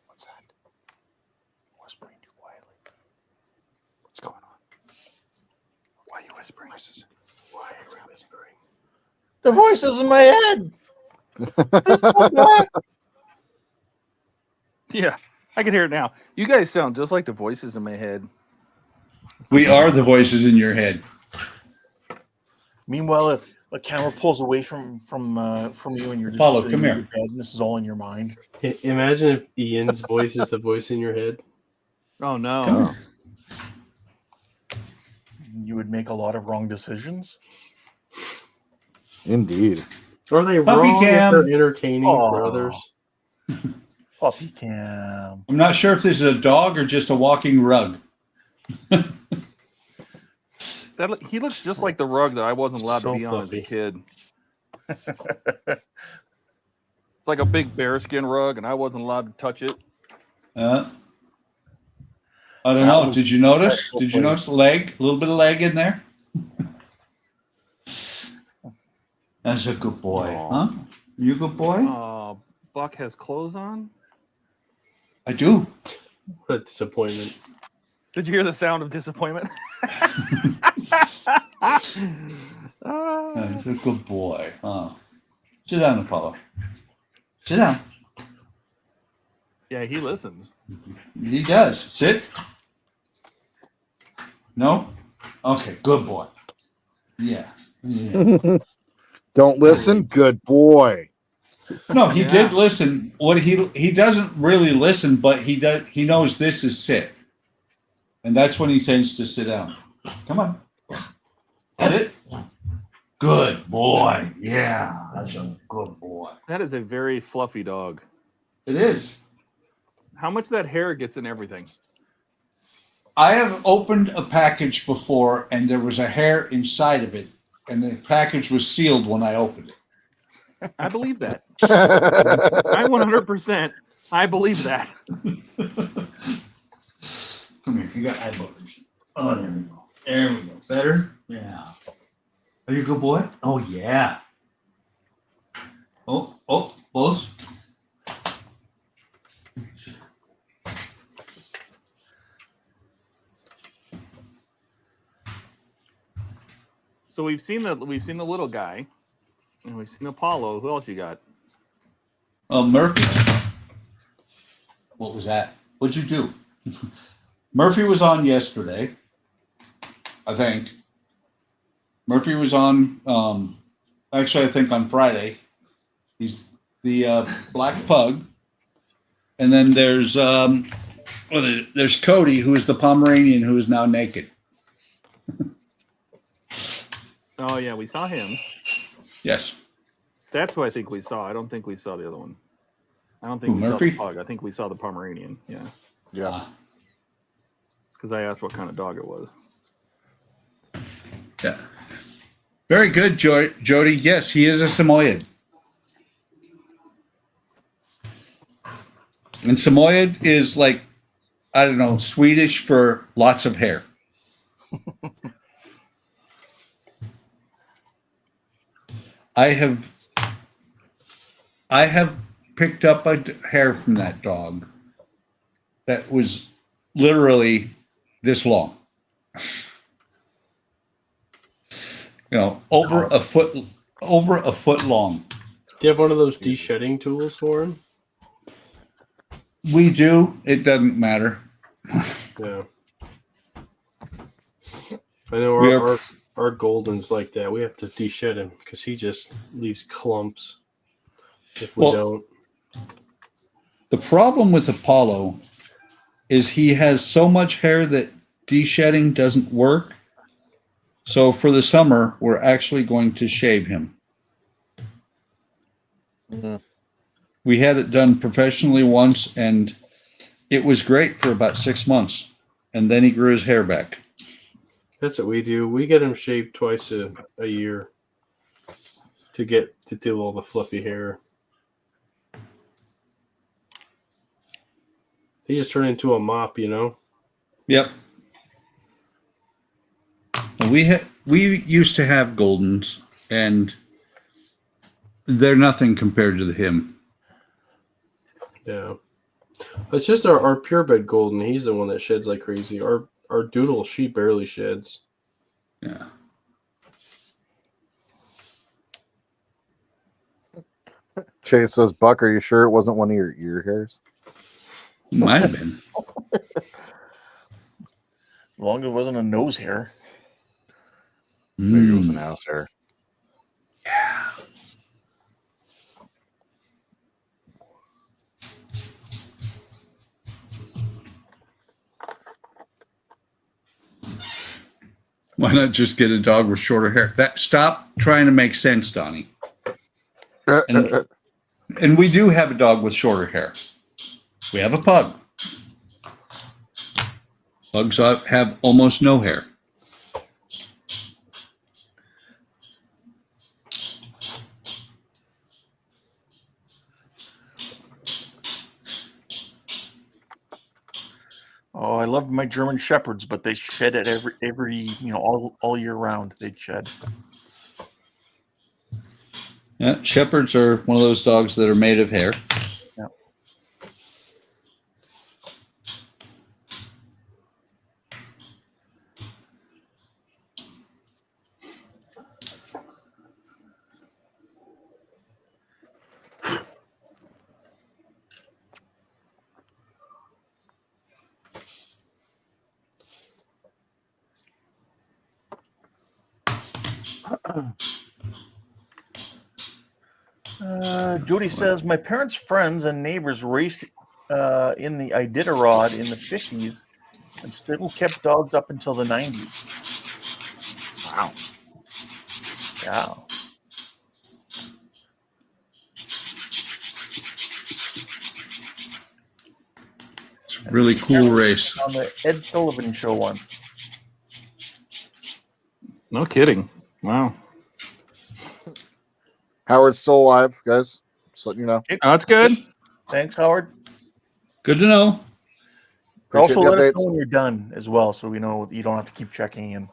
[SPEAKER 6] What's that? Whispering too quietly. What's going on?
[SPEAKER 1] Why are you whispering?
[SPEAKER 8] Why are we whispering?
[SPEAKER 3] The voice is in my head.
[SPEAKER 1] Yeah, I can hear it now. You guys sound just like the voices in my head.
[SPEAKER 4] We are the voices in your head.
[SPEAKER 3] Meanwhile, a camera pulls away from you, and you're just
[SPEAKER 4] Apollo,
[SPEAKER 3] sitting
[SPEAKER 4] come
[SPEAKER 3] in
[SPEAKER 4] here.
[SPEAKER 3] your bed, and this is all in your mind.
[SPEAKER 8] Imagine if Ian's voice is the voice in your head.
[SPEAKER 1] Oh no.
[SPEAKER 4] Come here.
[SPEAKER 3] You would make a lot of wrong decisions.
[SPEAKER 6] Indeed.
[SPEAKER 8] Are they
[SPEAKER 4] Puppy
[SPEAKER 8] wrong
[SPEAKER 4] cam.
[SPEAKER 8] if they're entertaining for
[SPEAKER 3] Aw.
[SPEAKER 8] others?
[SPEAKER 3] Puppy cam.
[SPEAKER 4] I'm not sure if this is a dog or just a walking rug.
[SPEAKER 1] He looks just like the rug that I wasn't allowed
[SPEAKER 8] So
[SPEAKER 1] to be on as
[SPEAKER 8] fluffy.
[SPEAKER 1] a kid. It's like a big bearskin rug, and I wasn't allowed to touch it.
[SPEAKER 4] I don't
[SPEAKER 3] That
[SPEAKER 4] know.
[SPEAKER 3] was
[SPEAKER 4] Did you notice?
[SPEAKER 3] special
[SPEAKER 4] Did you
[SPEAKER 3] place.
[SPEAKER 4] notice the leg? A little bit of leg in there? That's a good boy, huh? You a good boy?
[SPEAKER 1] Buck has clothes on.
[SPEAKER 4] I do.
[SPEAKER 8] What a disappointment.
[SPEAKER 1] Did you hear the sound of disappointment?
[SPEAKER 4] That's a good boy, huh? Sit down, Apollo. Sit down.
[SPEAKER 1] Yeah, he listens.
[SPEAKER 4] He does. Sit. No? Okay, good boy. Yeah.
[SPEAKER 6] Don't listen. Good boy.
[SPEAKER 4] No, he
[SPEAKER 1] Yeah.
[SPEAKER 4] did listen. What he doesn't really listen, but he does. He knows this is sit, and that's when he tends to sit down. Come on, sit. Good boy. Yeah, that's a good boy.
[SPEAKER 1] That is a very fluffy dog.
[SPEAKER 4] It is.
[SPEAKER 1] How much of that hair gets in everything?
[SPEAKER 4] I have opened a package before, and there was a hair inside of it, and the package was sealed when I opened it.
[SPEAKER 1] I believe that. I 100%. I believe that.
[SPEAKER 4] Come here. You got eye butters. Oh, there we go. There we go. Better? Yeah. Are you a good boy? Oh, yeah. Oh, both.
[SPEAKER 1] So we've seen the little guy, and we've seen Apollo. Who else you got?
[SPEAKER 4] Murphy. What was that? What'd you do? Murphy was on yesterday, I think. Murphy was on, actually, I think on Friday. He's the black pug. And then there's there's Cody, who is the Pomeranian, who is now naked.
[SPEAKER 1] Oh yeah, we saw him.
[SPEAKER 4] Yes.
[SPEAKER 1] That's who I think we saw. I don't think we saw the other one. I don't think
[SPEAKER 4] Who,
[SPEAKER 1] we
[SPEAKER 4] Murphy?
[SPEAKER 1] saw the pug. I think we saw the Pomeranian. Yeah,
[SPEAKER 6] Yeah.
[SPEAKER 1] because I asked what kind of dog it was.
[SPEAKER 4] Yeah. Very good, Jody. Yes, he is a Samoyed. And Samoyed is like, I don't know, Swedish for lots of hair. I have picked up a hair from that dog that was literally this long. You know, over a foot long.
[SPEAKER 8] Do you have one of those de-shedding tools for him?
[SPEAKER 4] We do. It doesn't matter.
[SPEAKER 8] Yeah. I know our Golden's like that. We have to de-shed him because he just leaves clumps if we don't.
[SPEAKER 4] The problem with Apollo is he has so much hair that de-shedding doesn't work. So for the summer, we're actually going to shave him.
[SPEAKER 6] Mm-hmm.
[SPEAKER 4] We had it done professionally once, and it was great for about 6 months. And then he grew his hair back.
[SPEAKER 8] That's what we do. We get him shaved twice a year to do all the fluffy hair. He just turned into a mop, you know?
[SPEAKER 4] Yep. We used to have Goldens, and they're nothing compared to him.
[SPEAKER 8] Yeah. It's just our purebred Golden. He's the one that sheds like crazy. Our Doodle, she barely sheds.
[SPEAKER 4] Yeah.
[SPEAKER 6] Chase says, Buck, are you sure it wasn't one of your ear hairs?
[SPEAKER 4] Might have been.
[SPEAKER 3] As long as it wasn't a nose hair.
[SPEAKER 6] Maybe it was an ass hair.
[SPEAKER 4] Yeah. Why not just get a dog with shorter hair? Stop trying to make sense, Donnie. And we do have a dog with shorter hair. We have a pug. Pugs have almost no hair.
[SPEAKER 3] Oh, I love my German Shepherds, but they shed it every all year round. They'd shed.
[SPEAKER 4] Yeah, Shepherds are one of those dogs that are made of hair.
[SPEAKER 3] Yeah. Jody says, my parents' friends and neighbors raced in the Iditarod in the 50s and still kept dogs up until the 90s.
[SPEAKER 6] Wow.
[SPEAKER 3] Yeah.
[SPEAKER 4] It's a really cool race.
[SPEAKER 3] On the Ed Sullivan show once.
[SPEAKER 1] No kidding. Wow.
[SPEAKER 6] Howard's still alive, guys. Just letting you know.
[SPEAKER 1] Oh, that's good.
[SPEAKER 3] Thanks, Howard.
[SPEAKER 4] Good to know.
[SPEAKER 6] Appreciate
[SPEAKER 3] Also,
[SPEAKER 6] the
[SPEAKER 3] let us
[SPEAKER 6] updates.
[SPEAKER 3] know when you're done as well, so we know you don't have to keep checking in.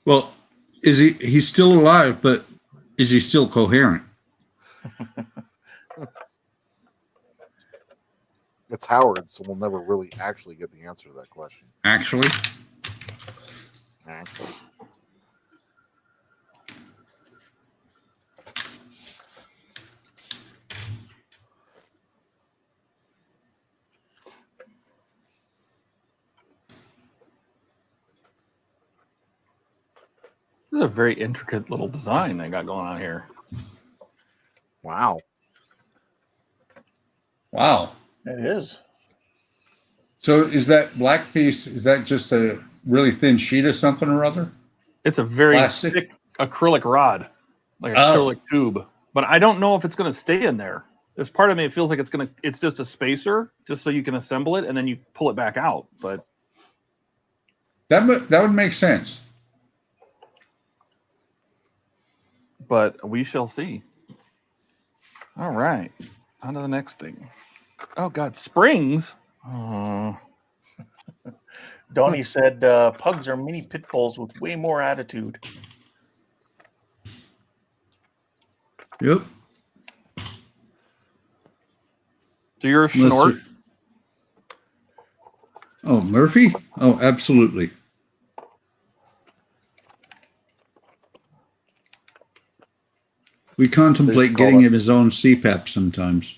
[SPEAKER 4] Well, he's still alive, but is he still coherent?
[SPEAKER 6] It's Howard, so we'll never really actually get the answer to that question.
[SPEAKER 4] Actually?
[SPEAKER 6] Actually.
[SPEAKER 1] This is a very intricate little design they got going on here.
[SPEAKER 6] Wow.
[SPEAKER 4] Wow.
[SPEAKER 3] It is.
[SPEAKER 4] So is that black piece, is that just a really thin sheet of something or other?
[SPEAKER 1] It's a very
[SPEAKER 4] Plastic?
[SPEAKER 1] thick acrylic rod, like an acrylic tube. But I don't know if it's going to stay in there. There's part of me that feels like it's just a spacer, just so you can assemble it and then you pull it back out. But
[SPEAKER 4] That would make sense.
[SPEAKER 1] we shall see. All right, on to the next thing. Oh God, springs. Oh.
[SPEAKER 3] Donnie said pugs are mini pit bulls with way more attitude.
[SPEAKER 4] Yep.
[SPEAKER 1] So you're a snort?
[SPEAKER 4] Oh, Murphy? Oh, absolutely. We contemplate getting him his own CPAP sometimes.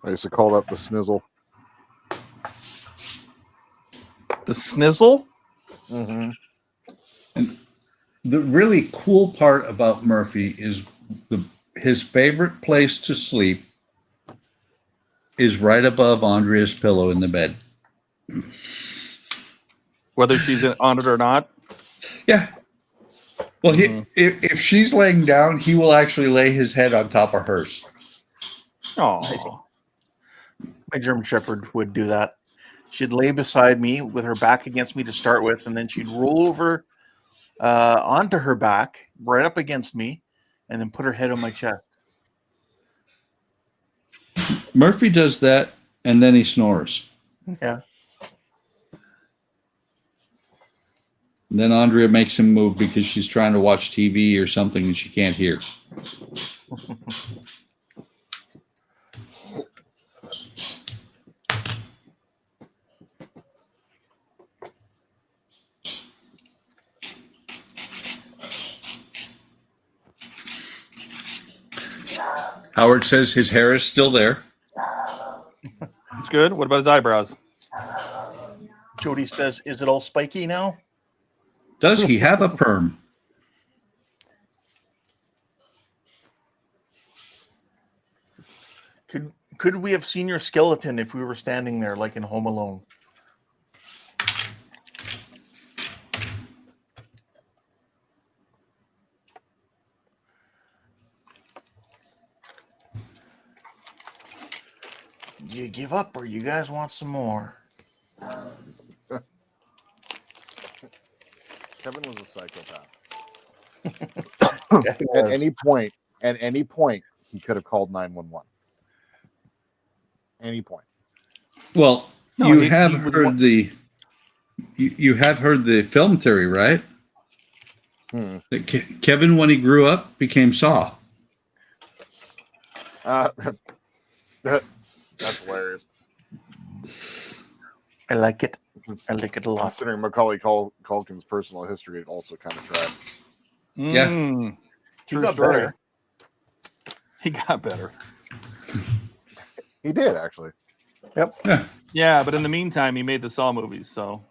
[SPEAKER 6] I used to call that the snizzle.
[SPEAKER 1] The snizzle?
[SPEAKER 6] Mm-hmm.
[SPEAKER 4] And the really cool part about Murphy is his favorite place to sleep is right above Andrea's pillow in the bed.
[SPEAKER 1] Whether she's on it or not?
[SPEAKER 4] Yeah. Well, if she's laying down, he will actually lay his head on top of hers.
[SPEAKER 1] Oh.
[SPEAKER 3] My German Shepherd would do that. She'd lay beside me with her back against me to start with, and then she'd roll over onto her back, right up against me, and then put her head on my chest.
[SPEAKER 4] Murphy does that, and then he snores.
[SPEAKER 3] Yeah.
[SPEAKER 4] And then Andrea makes him move because she's trying to watch TV or something and she can't hear. Howard says his hair is still there.
[SPEAKER 1] That's good. What about his eyebrows?
[SPEAKER 3] Jody says, is it all spiky now?
[SPEAKER 4] Does he have a perm?
[SPEAKER 3] Could we have seen your skeleton if we were standing there like in Home Alone? Do you give up or you guys want some more?
[SPEAKER 6] Kevin was a psychopath.
[SPEAKER 3] Yeah,
[SPEAKER 6] At any point, he could have called 911. Any point.
[SPEAKER 4] Well,
[SPEAKER 1] No,
[SPEAKER 4] you
[SPEAKER 1] he
[SPEAKER 4] have
[SPEAKER 1] was
[SPEAKER 4] heard
[SPEAKER 1] one-
[SPEAKER 4] you have heard the film theory, right? That Kevin, when he grew up, became Saw.
[SPEAKER 6] That's hilarious.
[SPEAKER 3] I like it. I like it a lot.
[SPEAKER 6] Considering Macaulay Culkin's personal history, it also kind of tracks.
[SPEAKER 4] Yeah.
[SPEAKER 1] True
[SPEAKER 3] He got
[SPEAKER 1] story.
[SPEAKER 3] better.
[SPEAKER 1] He got better.
[SPEAKER 6] He did, actually.
[SPEAKER 3] Yep.
[SPEAKER 4] Yeah.
[SPEAKER 1] Yeah, but in the meantime, he made the Saw movies, so.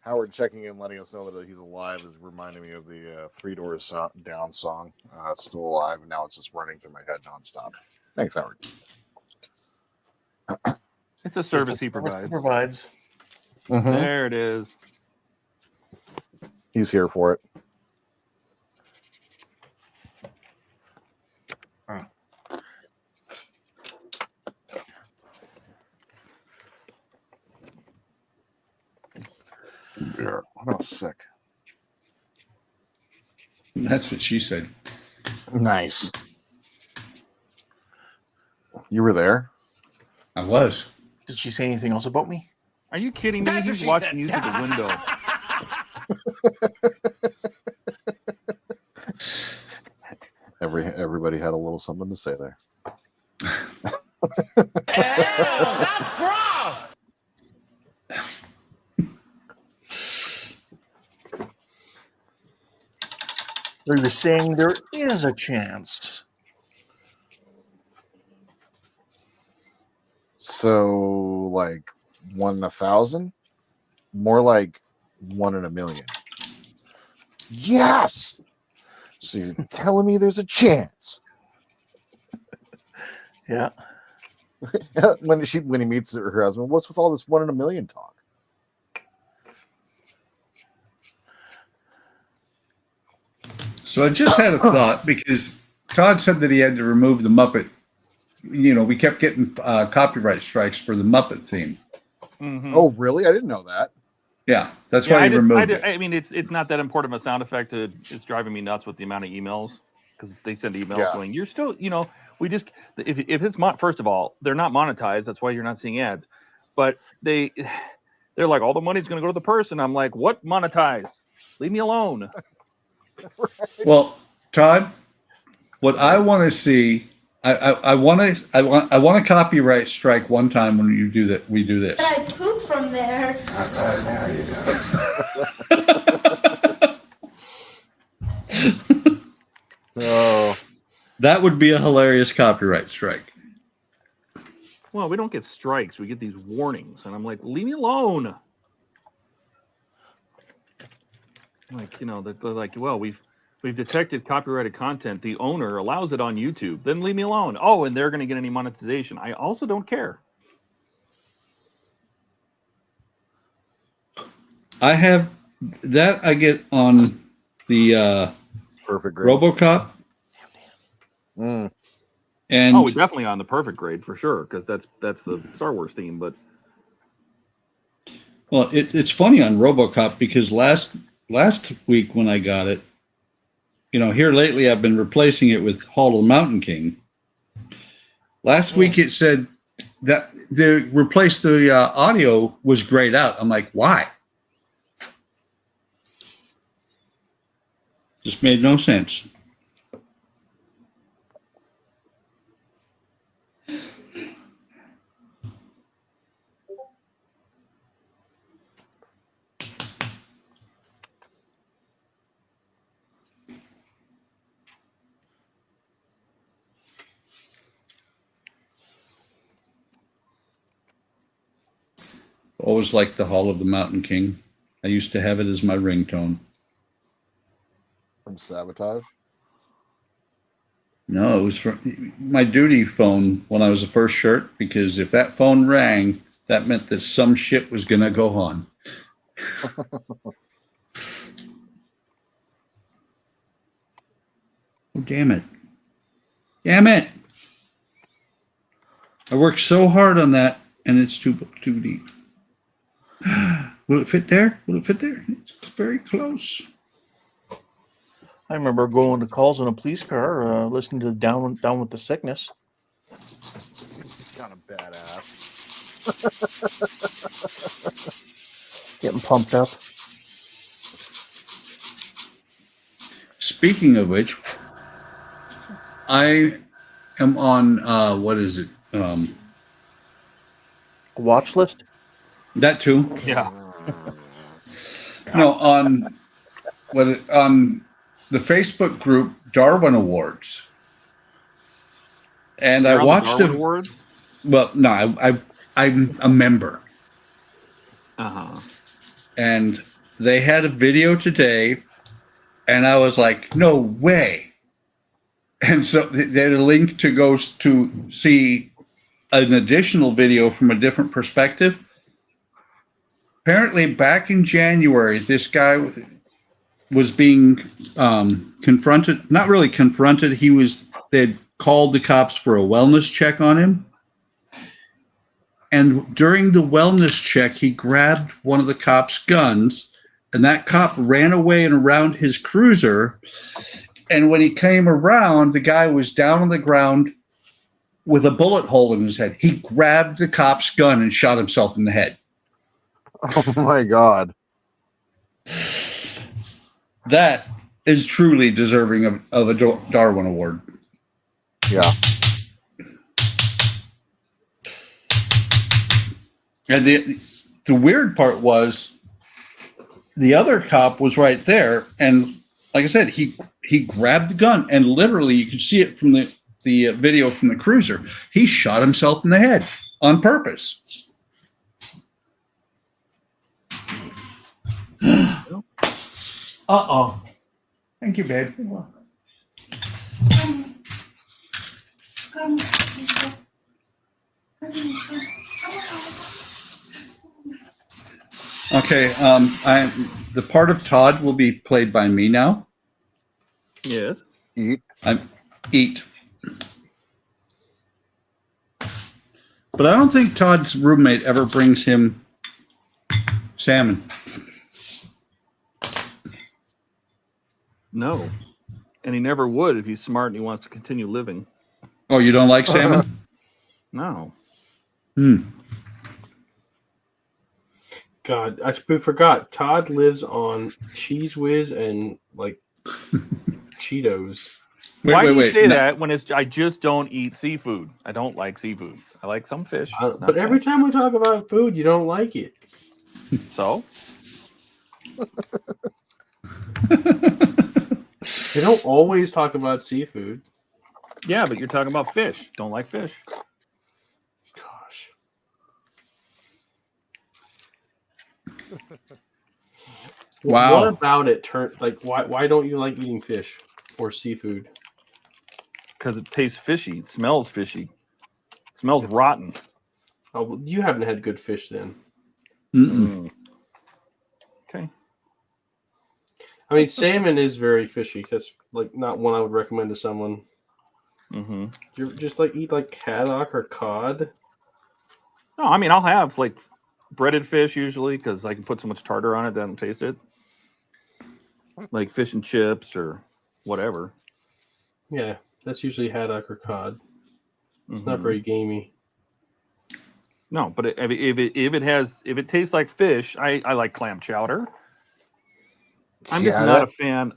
[SPEAKER 6] Howard checking in, letting us know that he's alive, is reminding me of the Three Doors Down song. It's still alive, and now it's just running through my head nonstop. Thanks, Howard.
[SPEAKER 1] It's a service he provides.
[SPEAKER 6] Mhm.
[SPEAKER 1] There it is.
[SPEAKER 6] He's here for it. I'm sick.
[SPEAKER 4] That's what she said.
[SPEAKER 6] Nice. You were there?
[SPEAKER 4] I was.
[SPEAKER 3] Did she say anything else about me?
[SPEAKER 1] Are you kidding me?
[SPEAKER 5] That's what
[SPEAKER 1] He's
[SPEAKER 5] she
[SPEAKER 1] watching
[SPEAKER 5] said.
[SPEAKER 1] you through the window.
[SPEAKER 6] Everybody had a little something to say there.
[SPEAKER 5] Ew, that's gross.
[SPEAKER 3] So you're saying there is a chance.
[SPEAKER 6] So, like 1 in 1,000? More like 1 in 1,000,000. Yes! So you're telling me there's a chance?
[SPEAKER 3] Yeah.
[SPEAKER 6] when he meets her husband, what's with all this 1 in 1,000,000 talk?
[SPEAKER 4] So I just had a thought because Todd said that he had to remove the Muppet. You know, we kept getting copyright strikes for the Muppet theme.
[SPEAKER 1] Mhm.
[SPEAKER 6] Oh, really? I didn't know that.
[SPEAKER 4] Yeah, that's
[SPEAKER 1] Yeah,
[SPEAKER 4] why he removed it.
[SPEAKER 1] I mean, it's not that important of a sound effect. It's driving me nuts with the amount of emails because they send emails going, "You're still, we just if it's first of all, they're not monetized. That's why you're not seeing ads." But they're like, all the money's going to go to the person. I'm like, what monetized? Leave me alone.
[SPEAKER 4] Well, Todd, what I want to see, I want a copyright strike one time when you do that. We do this.
[SPEAKER 9] I poop from there.
[SPEAKER 6] Oh,
[SPEAKER 4] That would be a hilarious copyright strike.
[SPEAKER 1] Well, we don't get strikes. We get these warnings, and I'm like, leave me alone. Like, they're like, well, we've detected copyrighted content. The owner allows it on YouTube. Then leave me alone. Oh, and they're going to get any monetization. I also don't care.
[SPEAKER 4] I have that. I get on the
[SPEAKER 6] perfect grade.
[SPEAKER 4] RoboCop.
[SPEAKER 6] Mm.
[SPEAKER 4] And
[SPEAKER 1] we're definitely on the perfect grade for sure, because that's the Star Wars theme. But
[SPEAKER 4] well, it's funny on RoboCop because last week when I got it, here lately I've been replacing it with Hall of the Mountain King. Last week it said that the replace the audio was grayed out. I'm like, why? Just made no sense. Always liked the Hall of the Mountain King. I used to have it as my ringtone.
[SPEAKER 6] From Sabotage?
[SPEAKER 4] No, it was from my duty phone when I was a first shirt, because if that phone rang, that meant that some shit was going to go on. Oh, damn it. Damn it. I worked so hard on that, and it's too deep. Will it fit there? Will it fit there? It's very close.
[SPEAKER 3] I remember going to calls in a police car, listening to Down with the Sickness.
[SPEAKER 6] It's kind of badass.
[SPEAKER 3] Getting pumped up.
[SPEAKER 4] Speaking of which, I am on, what is it?
[SPEAKER 3] Watch list?
[SPEAKER 4] That too.
[SPEAKER 1] yeah.
[SPEAKER 4] No, on the Facebook group Darwin Awards, and
[SPEAKER 1] You're
[SPEAKER 4] I
[SPEAKER 1] on the
[SPEAKER 4] watched
[SPEAKER 1] Darwin
[SPEAKER 4] it.
[SPEAKER 1] Awards?
[SPEAKER 4] Well, no, I'm a member,
[SPEAKER 1] Uh-huh.
[SPEAKER 4] and they had a video today, and I was like, no way. And so they had a link to go to see an additional video from a different perspective. Apparently, back in January, this guy was being confronted. Not really confronted. They'd called the cops for a wellness check on him. And during the wellness check, he grabbed one of the cops' guns, and that cop ran away and around his cruiser. And when he came around, the guy was down on the ground with a bullet hole in his head. He grabbed the cop's gun and shot himself in the head.
[SPEAKER 6] Oh my God.
[SPEAKER 4] That is truly deserving of a Darwin Award.
[SPEAKER 6] Yeah.
[SPEAKER 4] And the weird part was the other cop was right there. And like I said, he grabbed the gun, and literally you can see it from the video from the cruiser. He shot himself in the head on purpose. Uh-oh. Thank you, babe. Okay, the part of Todd will be played by me now.
[SPEAKER 1] Yes.
[SPEAKER 6] Eat.
[SPEAKER 4] Eat. But I don't think Todd's roommate ever brings him salmon.
[SPEAKER 1] No. And he never would if he's smart and he wants to continue living.
[SPEAKER 4] Oh, you don't like salmon?
[SPEAKER 1] No.
[SPEAKER 8] God, we forgot. Todd lives on Cheese Whiz and like Cheetos.
[SPEAKER 1] Why do you say
[SPEAKER 4] No.
[SPEAKER 1] that when I just don't eat seafood? I don't like seafood. I like some fish. It's not
[SPEAKER 8] But every
[SPEAKER 1] bad.
[SPEAKER 8] time we talk about food, you don't like it.
[SPEAKER 1] So?
[SPEAKER 8] They don't always talk about seafood.
[SPEAKER 1] Yeah, but you're talking about fish. Don't like fish.
[SPEAKER 8] Gosh.
[SPEAKER 4] Wow.
[SPEAKER 8] What about it? Why don't you like eating fish or seafood?
[SPEAKER 1] Because it tastes fishy. It smells fishy. It smells rotten.
[SPEAKER 8] Oh, well, you haven't had good fish then.
[SPEAKER 4] Mm-mm.
[SPEAKER 1] Okay.
[SPEAKER 8] I mean, salmon is very fishy. That's like not one I would recommend to someone.
[SPEAKER 1] Mm-hmm.
[SPEAKER 8] You just like eat like haddock or cod.
[SPEAKER 1] No, I mean, I'll have like breaded fish usually because I can put so much tartar on it that I don't taste it. Like fish and chips or whatever.
[SPEAKER 8] Yeah, that's usually haddock or cod. It's not
[SPEAKER 1] Mhm.
[SPEAKER 8] very gamey.
[SPEAKER 1] No, but if it tastes like fish, I like clam chowder. I'm just not a fan.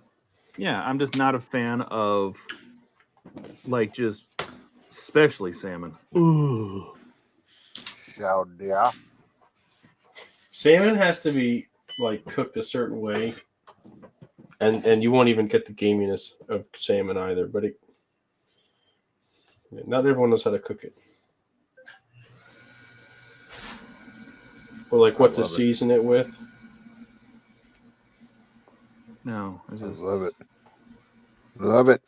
[SPEAKER 1] Yeah, I'm just not a fan of like just especially salmon. Ooh.
[SPEAKER 6] Yeah.
[SPEAKER 8] Salmon has to be like cooked a certain way, and you won't even get the gaminess of salmon either. But not everyone knows how to cook it, or like what to season it with.
[SPEAKER 1] No, I just
[SPEAKER 6] Love it. Love it.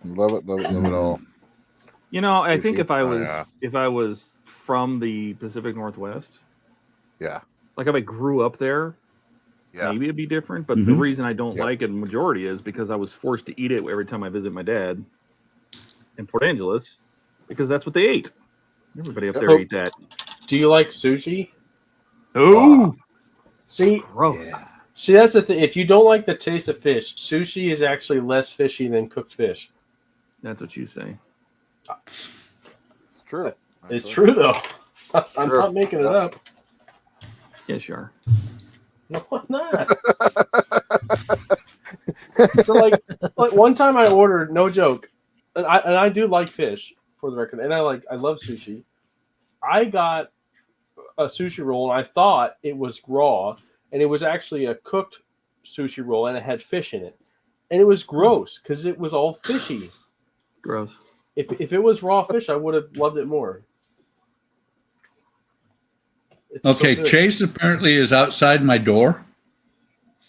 [SPEAKER 6] Love it. Love it. Love it all.
[SPEAKER 1] You know, I think
[SPEAKER 6] Sushi.
[SPEAKER 1] if I was from the Pacific Northwest,
[SPEAKER 6] Yeah.
[SPEAKER 1] like if I grew up there,
[SPEAKER 6] Yeah.
[SPEAKER 1] maybe it'd be different. But the
[SPEAKER 4] Mhm.
[SPEAKER 1] reason I don't
[SPEAKER 6] Yep.
[SPEAKER 1] like it, majority, is because I was forced to eat it every time I visit my dad in Port Angeles, because that's what they ate. Everybody up there
[SPEAKER 8] Oh.
[SPEAKER 1] ate that.
[SPEAKER 8] Do you like sushi?
[SPEAKER 1] Oh,
[SPEAKER 8] See,
[SPEAKER 1] gross.
[SPEAKER 6] Yeah.
[SPEAKER 8] see, that's the thing. If you don't like the taste of fish, sushi is actually less fishy than cooked fish.
[SPEAKER 1] That's what you say.
[SPEAKER 6] It's true.
[SPEAKER 8] It's true though. I'm
[SPEAKER 6] True.
[SPEAKER 8] not making it up.
[SPEAKER 1] Yes, you are.
[SPEAKER 8] No, I'm not. So like one time I ordered, no joke, and I do like fish for the record, and I love sushi. I got a sushi roll, and I thought it was raw, and it was actually a cooked sushi roll and it had fish in it, and it was gross because it was all fishy.
[SPEAKER 1] Gross.
[SPEAKER 8] If it was raw fish, I would have loved it more. It's so
[SPEAKER 4] Okay,
[SPEAKER 8] good.
[SPEAKER 4] Chase apparently is outside my door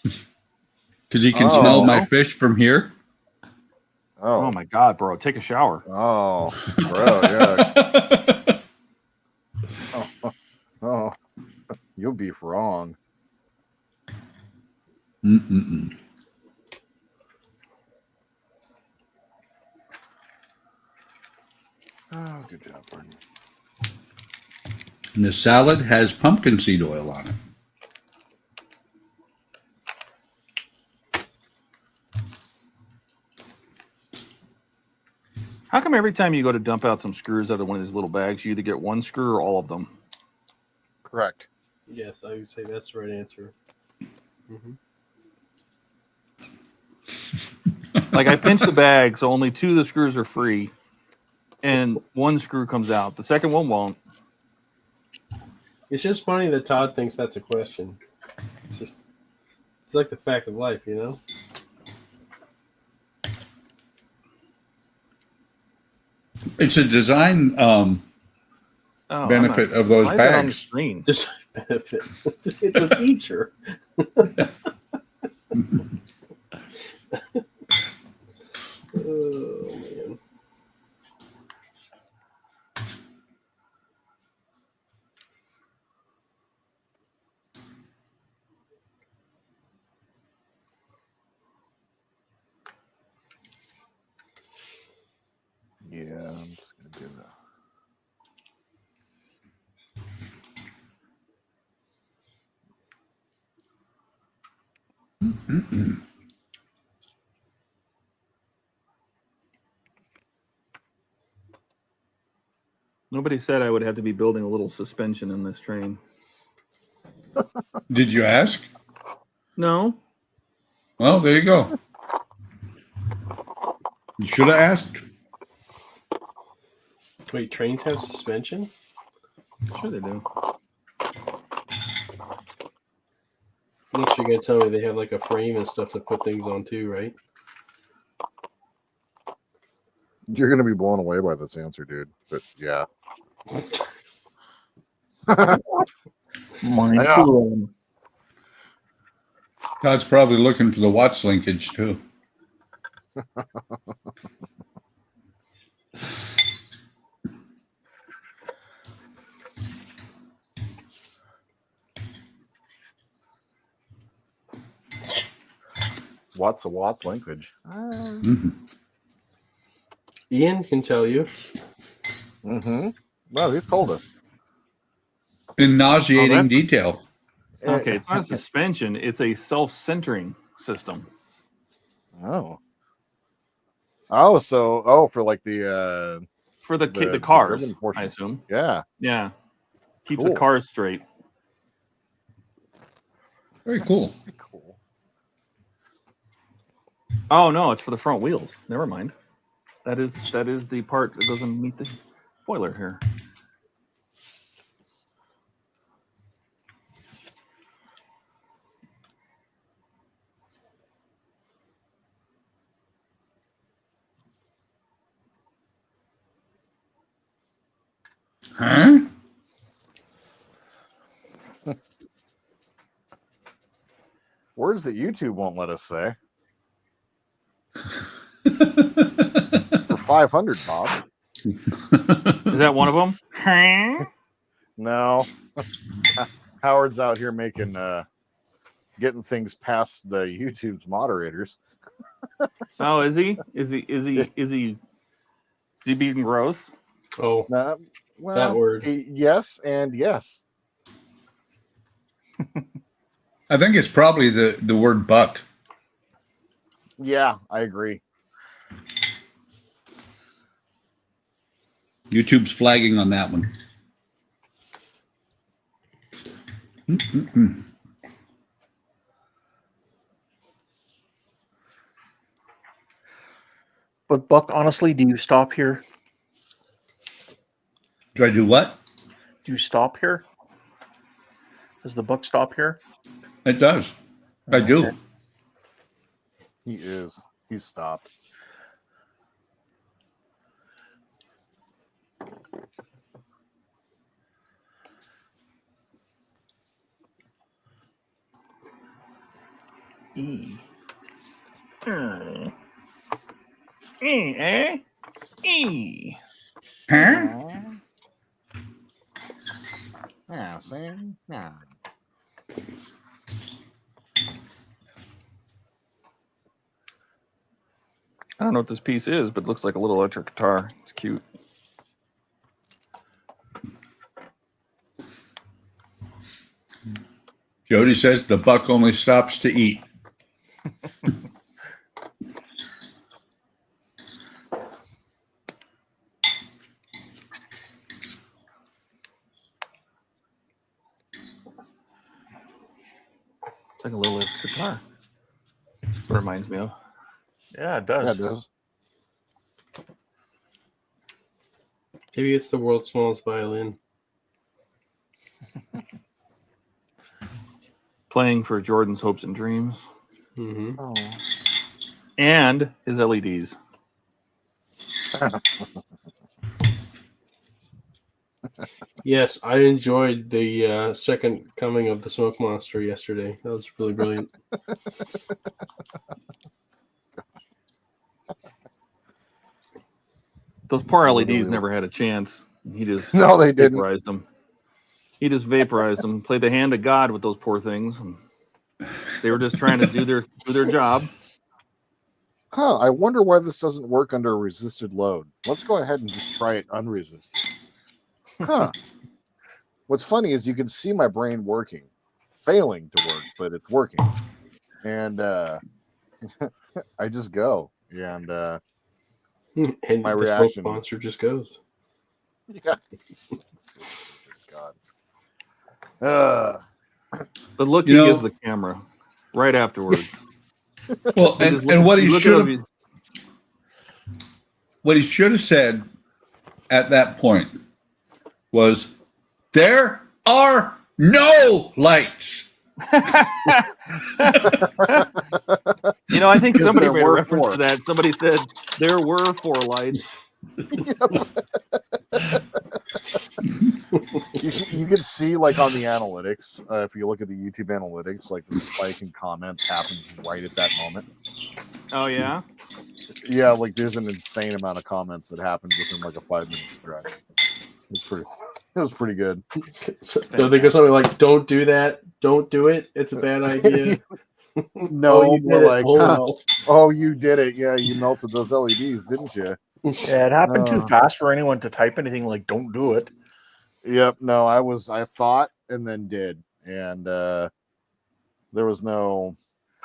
[SPEAKER 4] because he can smell my fish from here.
[SPEAKER 1] Oh my God, bro! Take a shower.
[SPEAKER 6] Oh, bro, yeah. Oh, you'll be wrong.
[SPEAKER 4] Mm-mm-mm.
[SPEAKER 6] Oh, good job, Barney.
[SPEAKER 4] And the salad has pumpkin seed oil on it.
[SPEAKER 1] How come every time you go to dump out some screws out of one of these little bags, you either get one screw or all of them?
[SPEAKER 6] Correct.
[SPEAKER 8] Yes, I would say that's the right answer.
[SPEAKER 1] Like I pinch the bag, so only 2 of the screws are free, and 1 screw comes out. The second one won't.
[SPEAKER 8] It's just funny that Todd thinks that's a question. It's like the fact of life, you know?
[SPEAKER 4] It's a design benefit of those
[SPEAKER 1] Why is it on the
[SPEAKER 4] bags.
[SPEAKER 1] screen?
[SPEAKER 8] There's a benefit. It's a feature. Oh, man.
[SPEAKER 6] Yeah, I'm just gonna do that.
[SPEAKER 1] Nobody said I would have to be building a little suspension in this train.
[SPEAKER 4] Did you ask?
[SPEAKER 1] No.
[SPEAKER 4] Well, there you go. You should have asked.
[SPEAKER 8] Wait, trains have suspension?
[SPEAKER 1] Sure they do.
[SPEAKER 8] Next, you're going to tell me they have like a frame and stuff to put things on too, right?
[SPEAKER 6] You're gonna be blown away by this answer, dude. But yeah.
[SPEAKER 3] Mind
[SPEAKER 6] Yeah.
[SPEAKER 3] blown.
[SPEAKER 4] Todd's probably looking for the watch linkage too.
[SPEAKER 6] What's a Watts linkage?
[SPEAKER 8] Ian can tell you.
[SPEAKER 6] Well, he's told us.
[SPEAKER 4] In nauseating
[SPEAKER 1] that's-
[SPEAKER 4] detail.
[SPEAKER 1] Okay, it's not a suspension. It's a self-centering system.
[SPEAKER 6] Oh, for like the
[SPEAKER 1] For the
[SPEAKER 6] The
[SPEAKER 1] cars,
[SPEAKER 6] driven portion.
[SPEAKER 1] I assume.
[SPEAKER 6] yeah.
[SPEAKER 1] Yeah. Keeps
[SPEAKER 6] Cool.
[SPEAKER 1] the cars straight.
[SPEAKER 4] Very cool.
[SPEAKER 6] Cool.
[SPEAKER 1] Oh no, it's for the front wheels. Never mind. That is the part that goes underneath the spoiler here.
[SPEAKER 4] Huh?
[SPEAKER 6] Words that YouTube won't let us say. For 500, Bob.
[SPEAKER 1] Is that one of them?
[SPEAKER 6] No. Howard's out here making getting things past the YouTube's moderators.
[SPEAKER 1] Oh, is he? Is he being gross?
[SPEAKER 8] Oh,
[SPEAKER 6] Well,
[SPEAKER 8] that word.
[SPEAKER 6] Yes and yes.
[SPEAKER 4] I think it's probably the word buck.
[SPEAKER 6] Yeah, I agree.
[SPEAKER 4] YouTube's flagging on that one.
[SPEAKER 3] But Buck, honestly, do you stop here?
[SPEAKER 4] Do I do what?
[SPEAKER 3] Do you stop here? Does the Buck stop here?
[SPEAKER 4] It does. I do.
[SPEAKER 6] He is. He's stopped.
[SPEAKER 1] E. Eh? E.
[SPEAKER 4] Huh?
[SPEAKER 6] Yeah, see? Yeah.
[SPEAKER 1] I don't know what this piece is, but it looks like a little electric guitar. It's cute.
[SPEAKER 4] Jody says the buck only stops to eat.
[SPEAKER 1] It's like a little electric guitar. That's what it reminds me of.
[SPEAKER 3] Yeah, it
[SPEAKER 6] Yeah,
[SPEAKER 3] does.
[SPEAKER 6] it does.
[SPEAKER 8] Maybe it's the world's smallest violin.
[SPEAKER 1] Playing for Jordan's hopes and dreams.
[SPEAKER 8] Mm-hmm.
[SPEAKER 6] Oh.
[SPEAKER 1] And his LEDs.
[SPEAKER 8] Yes, I enjoyed the second coming of the smoke monster yesterday. That was really brilliant.
[SPEAKER 1] Those poor LEDs
[SPEAKER 6] Unbelievable.
[SPEAKER 1] never had a chance. He just
[SPEAKER 6] No, they didn't.
[SPEAKER 1] vaporized them. He just vaporized them. Played the hand of God with those poor things. And they were just trying to do their job.
[SPEAKER 6] Huh, I wonder why this doesn't work under a resisted load. Let's go ahead and just try it unresisted. Huh. What's funny is you can see my brain working, failing to work, but it's working. And I just go. And
[SPEAKER 8] And
[SPEAKER 6] My
[SPEAKER 8] the
[SPEAKER 6] reaction.
[SPEAKER 8] smoke monster just goes.
[SPEAKER 6] yeah. God.
[SPEAKER 1] The look
[SPEAKER 4] You
[SPEAKER 1] he
[SPEAKER 4] know-
[SPEAKER 1] gives the camera right afterwards.
[SPEAKER 4] Well,
[SPEAKER 1] He just
[SPEAKER 4] and what he
[SPEAKER 1] you look at
[SPEAKER 4] should
[SPEAKER 1] him,
[SPEAKER 4] have said at that point was, "There are no lights."
[SPEAKER 1] You know, I think somebody
[SPEAKER 6] There
[SPEAKER 1] made a
[SPEAKER 6] were
[SPEAKER 1] reference
[SPEAKER 6] 4.
[SPEAKER 1] to that. Somebody said there were 4 lights.
[SPEAKER 6] You can see, like, on the analytics, if you look at the YouTube analytics, like the spike in comments happened right at that moment.
[SPEAKER 1] Oh yeah.
[SPEAKER 6] Yeah, like there's an insane amount of comments that happened within like a 5-minute stretch. It was pretty good.
[SPEAKER 8] So they go something like, "Don't do that. Don't do it. It's a bad idea."
[SPEAKER 6] No,
[SPEAKER 8] you
[SPEAKER 6] we're
[SPEAKER 8] did it.
[SPEAKER 6] like,
[SPEAKER 8] Oh,
[SPEAKER 6] huh,
[SPEAKER 8] no.
[SPEAKER 6] oh, you did it. Yeah, you melted those LEDs, didn't you?
[SPEAKER 3] Yeah, it happened too fast for anyone to type anything like "don't do it."
[SPEAKER 6] Yep. No, I thought and then did, and there was no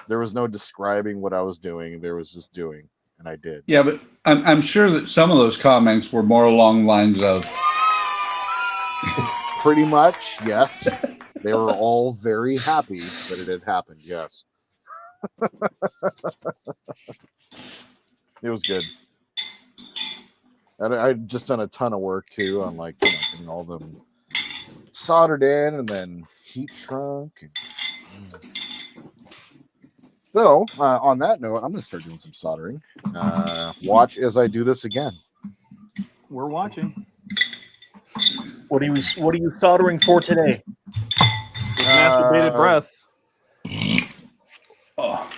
[SPEAKER 6] describing what I was doing. There was just doing, and I did.
[SPEAKER 4] Yeah, but I'm sure that some of those comments were more along the lines of,
[SPEAKER 6] Pretty much, yes. They were all very happy that it had happened. Yes. It was good. And I'd just done a ton of work too on like getting all them soldered in and then heat shrunk. So on that note, I'm going to start doing some soldering. Watch as I do this again.
[SPEAKER 1] We're watching.
[SPEAKER 3] What are you soldering for today?
[SPEAKER 1] Masturbated breath.
[SPEAKER 4] "Oh,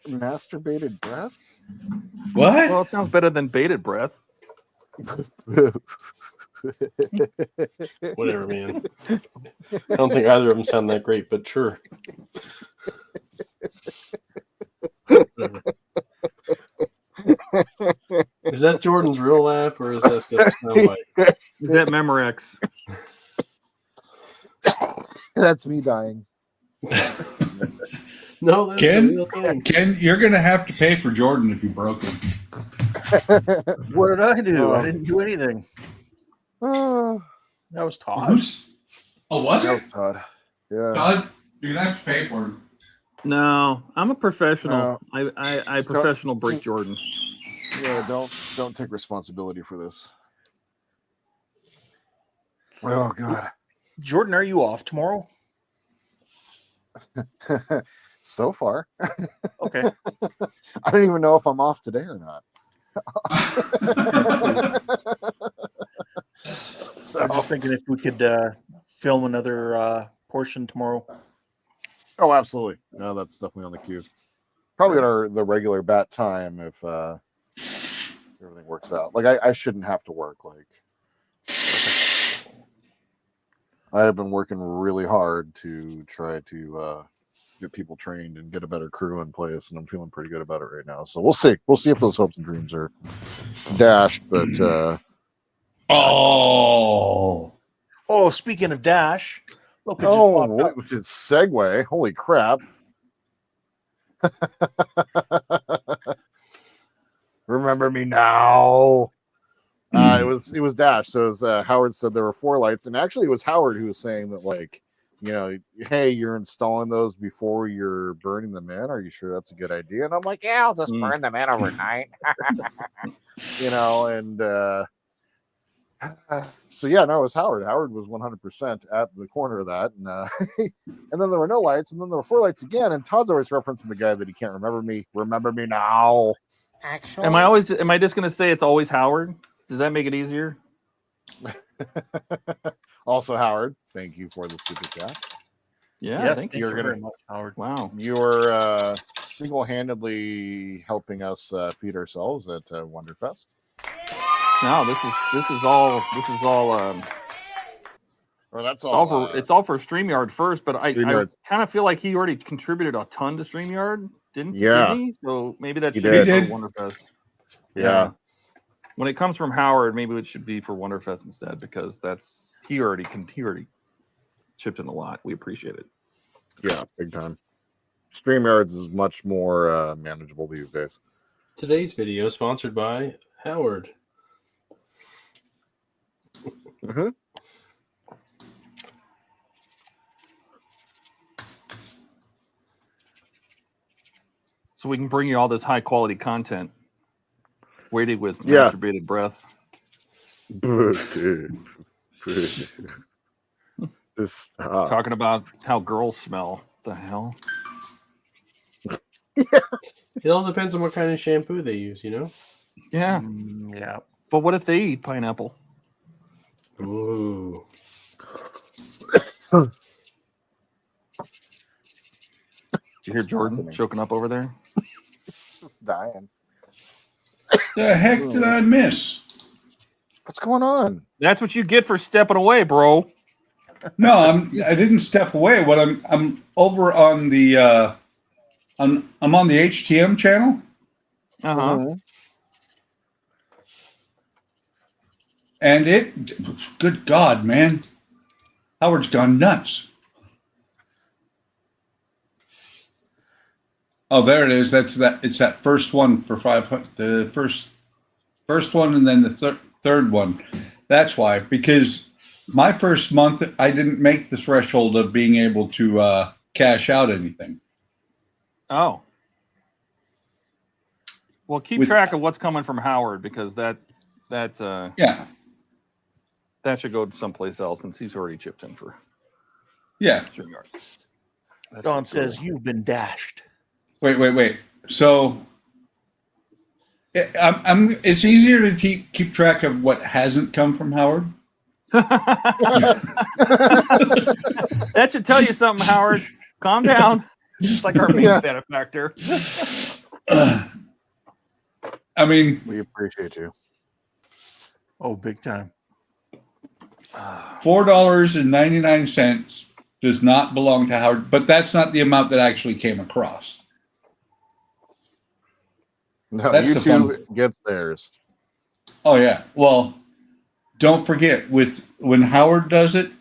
[SPEAKER 6] Masturbated breath?
[SPEAKER 4] what?"
[SPEAKER 1] Well, it sounds better than bated breath.
[SPEAKER 8] Whatever, man. I don't think either of them sound that great, but sure. Whatever. Is that Jordan's real laugh, or is that just soundbite?
[SPEAKER 1] Is that Memorex?
[SPEAKER 6] That's me dying.
[SPEAKER 8] No, that's
[SPEAKER 4] Ken?
[SPEAKER 8] the real thing.
[SPEAKER 4] Ken, you're going to have to pay for Jordan if you broke him.
[SPEAKER 3] What did I do?
[SPEAKER 6] Oh.
[SPEAKER 3] I didn't do anything.
[SPEAKER 6] That
[SPEAKER 3] That was Todd.
[SPEAKER 4] Who's? Oh, was
[SPEAKER 6] was
[SPEAKER 4] it?
[SPEAKER 6] Todd. Yeah.
[SPEAKER 4] Todd, you're going to have to pay for him.
[SPEAKER 1] No, I'm a professional. I professional break Jordan.
[SPEAKER 6] Yeah, don't take responsibility for this. Oh God.
[SPEAKER 3] Jordan, are you off tomorrow?
[SPEAKER 6] So far.
[SPEAKER 3] Okay.
[SPEAKER 6] I don't even know if I'm off today or not. So
[SPEAKER 3] I'm just thinking if we could film another portion tomorrow.
[SPEAKER 6] oh, absolutely. No, that's definitely on the queue. Probably at the regular bat time if everything works out. Like I shouldn't have to work. Like I have been working really hard to try to get people trained and get a better crew in place, and I'm feeling pretty good about it right now. So we'll see. We'll see if those hopes and dreams are dashed. But
[SPEAKER 4] Oh,
[SPEAKER 3] Speaking of Dash, look, it just
[SPEAKER 6] oh,
[SPEAKER 3] popped up.
[SPEAKER 6] what did segue? Holy crap! Remember me now. It was Dash. So it was, Howard said there were 4 lights, and actually it was Howard who was saying that, like, you know, hey, you're installing those before you're burning them in. Are you sure that's a good idea? And I'm like, yeah, I'll just burn them in overnight. You know, and so yeah, no, it was Howard. Howard was 100% at the corner of that, and and then there were no lights, and then there were 4 lights again. And Todd's always referencing the guy that he can't remember me. Remember me now. Actually,
[SPEAKER 1] Am I just going to say it's always Howard? Does that make it easier?
[SPEAKER 6] Also, Howard, thank you for the super chat.
[SPEAKER 1] Yeah,
[SPEAKER 3] Yes,
[SPEAKER 1] thank
[SPEAKER 3] thank
[SPEAKER 1] you.
[SPEAKER 3] you very much, Howard.
[SPEAKER 1] Wow.
[SPEAKER 6] You're single-handedly helping us feed ourselves at Wonderfest.
[SPEAKER 1] No, this is all
[SPEAKER 6] Or that's
[SPEAKER 1] it's
[SPEAKER 6] all.
[SPEAKER 1] all for StreamYard first, but I
[SPEAKER 6] StreamYard.
[SPEAKER 1] kind of feel like he already contributed a ton to StreamYard, didn't he? So maybe that
[SPEAKER 6] He
[SPEAKER 1] should
[SPEAKER 6] did.
[SPEAKER 1] be
[SPEAKER 4] He
[SPEAKER 1] for
[SPEAKER 4] did.
[SPEAKER 1] Wonderfest.
[SPEAKER 6] Yeah.
[SPEAKER 1] When it comes from Howard, maybe it should be for Wonderfest instead, because he already chipped in a lot. We appreciate it.
[SPEAKER 6] Yeah, big time. StreamYards is much more manageable these days.
[SPEAKER 8] Today's video is sponsored by Howard.
[SPEAKER 6] Mm-hmm.
[SPEAKER 1] So we can bring you all this high quality content, waited with
[SPEAKER 6] Yeah.
[SPEAKER 1] masturbated breath.
[SPEAKER 6] This
[SPEAKER 1] Talking about how girls smell. The hell?
[SPEAKER 8] It all depends on what kind of shampoo they use, you know?
[SPEAKER 1] Yeah.
[SPEAKER 3] Yeah.
[SPEAKER 1] But what if they eat pineapple?
[SPEAKER 8] Ooh.
[SPEAKER 1] Did you hear Jordan choking up over there?
[SPEAKER 6] just dying.
[SPEAKER 4] the heck did I miss?
[SPEAKER 6] What's going on?
[SPEAKER 1] That's what you get for stepping away, bro.
[SPEAKER 4] No, I didn't step away. What I'm over on the I'm on the HTM channel,
[SPEAKER 1] Uh-huh.
[SPEAKER 4] and good God, man, Howard's gone nuts. Oh, there it is. It's that first one for 500. The first one, and then the third one. That's why, because my first month I didn't make the threshold of being able to cash out anything.
[SPEAKER 1] Oh. Well, keep track of what's coming from Howard, because that
[SPEAKER 4] Yeah.
[SPEAKER 1] that should go someplace else, since he's already chipped in for
[SPEAKER 4] Yeah.
[SPEAKER 1] StreamYard.
[SPEAKER 3] Don says you've been dashed.
[SPEAKER 4] Wait. So it's easier to keep track of what hasn't come from Howard.
[SPEAKER 1] That should tell you something, Howard. Calm down. It's like our main benefactor.
[SPEAKER 4] I mean,
[SPEAKER 6] we appreciate you.
[SPEAKER 3] Oh, big time.
[SPEAKER 4] $4.99 does not belong to Howard, but that's not the amount that actually came across.
[SPEAKER 6] No,
[SPEAKER 4] That's the fun-
[SPEAKER 6] YouTube gets theirs.
[SPEAKER 4] Oh yeah. Well, don't forget, when Howard does it,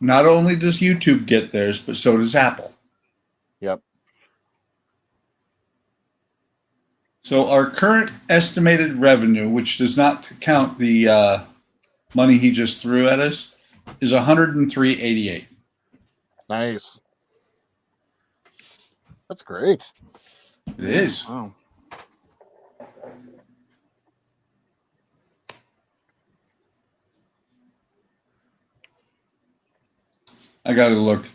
[SPEAKER 4] not only does YouTube get theirs, but so does Apple.
[SPEAKER 6] Yep.
[SPEAKER 4] So our current estimated revenue, which does not count the money he just threw at us, is $103.88.
[SPEAKER 6] Nice. That's great.
[SPEAKER 4] It is.
[SPEAKER 1] Wow.
[SPEAKER 4] I got to look.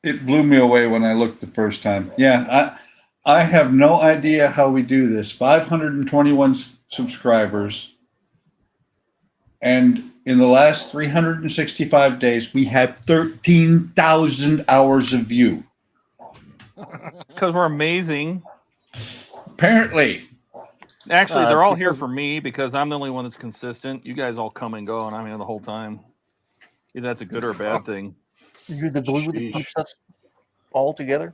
[SPEAKER 4] It blew me away when I looked the first time. Yeah, I have no idea how we do this. 521 subscribers. And in the last 365 days, we have 13,000 hours of view.
[SPEAKER 1] Because we're amazing.
[SPEAKER 4] Apparently.
[SPEAKER 1] Actually,
[SPEAKER 6] it's
[SPEAKER 1] they're all here
[SPEAKER 6] because-
[SPEAKER 1] for me because I'm the only one that's consistent. You guys all come and go, and I'm here the whole time. Either that's a good or a bad thing.
[SPEAKER 3] You're the glue that
[SPEAKER 8] Sheesh.
[SPEAKER 3] keeps us all together.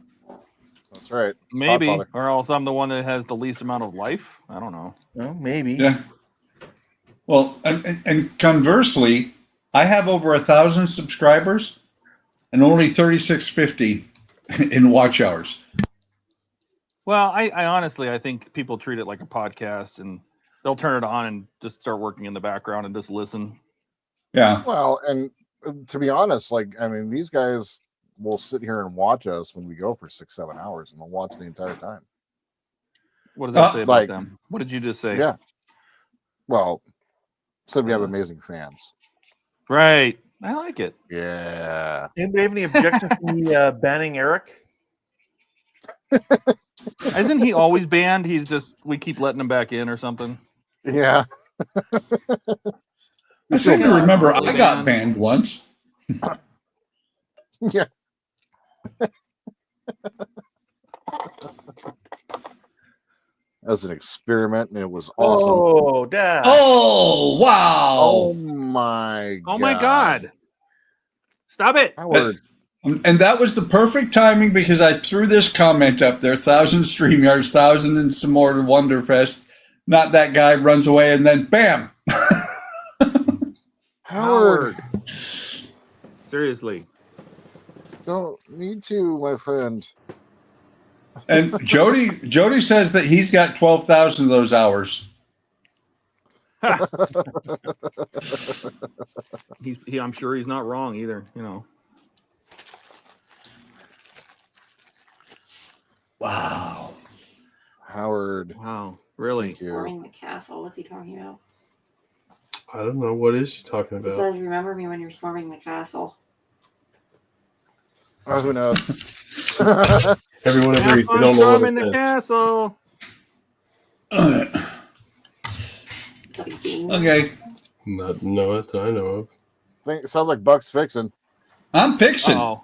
[SPEAKER 6] That's right.
[SPEAKER 1] Maybe,
[SPEAKER 6] Godfather.
[SPEAKER 1] or else I'm the one that has the least amount of life. I don't know.
[SPEAKER 3] Well, maybe.
[SPEAKER 4] Yeah. Well, and conversely, I have over 1,000 subscribers and only 3,650 in watch hours.
[SPEAKER 1] Well, I honestly, I think people treat it like a podcast, and they'll turn it on and just start working in the background and just listen.
[SPEAKER 4] Yeah.
[SPEAKER 6] Well, and to be honest, like, I mean, these guys will sit here and watch us when we go for 6-7 hours, and they'll watch the entire time.
[SPEAKER 1] What does that say about
[SPEAKER 6] like-
[SPEAKER 1] them? What did you just say?
[SPEAKER 6] Yeah. Well, said we have amazing fans.
[SPEAKER 1] Right. I like it.
[SPEAKER 6] Yeah.
[SPEAKER 3] Anybody have any objections to me banning Eric?
[SPEAKER 1] Isn't he always banned? He's just, we keep letting him back in or something.
[SPEAKER 6] Yeah.
[SPEAKER 4] I seem to remember I got banned once.
[SPEAKER 6] Yeah. As an experiment, and it was awesome.
[SPEAKER 3] Oh, Dad.
[SPEAKER 4] Oh, wow.
[SPEAKER 6] Oh my
[SPEAKER 1] Oh my God. Stop it.
[SPEAKER 6] Howard.
[SPEAKER 4] And that was the perfect timing because I threw this comment up there, 1,000 StreamYards, 1,000 and some more to Wonderfest. Not that guy runs away and then bam.
[SPEAKER 6] Howard.
[SPEAKER 1] Seriously.
[SPEAKER 6] Don't need to, my friend.
[SPEAKER 4] And Jody says that he's got 12,000 of those hours.
[SPEAKER 1] I'm sure he's not wrong either, you know.
[SPEAKER 4] Wow.
[SPEAKER 6] Howard.
[SPEAKER 1] Wow. Really?
[SPEAKER 6] Thank you.
[SPEAKER 9] Storming the castle. What's he talking about?
[SPEAKER 8] I don't know. What is he talking
[SPEAKER 9] He
[SPEAKER 8] about?
[SPEAKER 9] says, "Remember me when you're storming the castle."
[SPEAKER 6] Oh, who knows?
[SPEAKER 8] Everyone
[SPEAKER 1] Have
[SPEAKER 8] agrees. We
[SPEAKER 1] fun
[SPEAKER 8] don't know what
[SPEAKER 1] storming the
[SPEAKER 8] it is.
[SPEAKER 1] castle.
[SPEAKER 9] Is that a game?
[SPEAKER 4] Okay.
[SPEAKER 8] Not know it. I know of.
[SPEAKER 6] Think sounds like Buck's fixing.
[SPEAKER 4] I'm fixing.
[SPEAKER 1] Oh.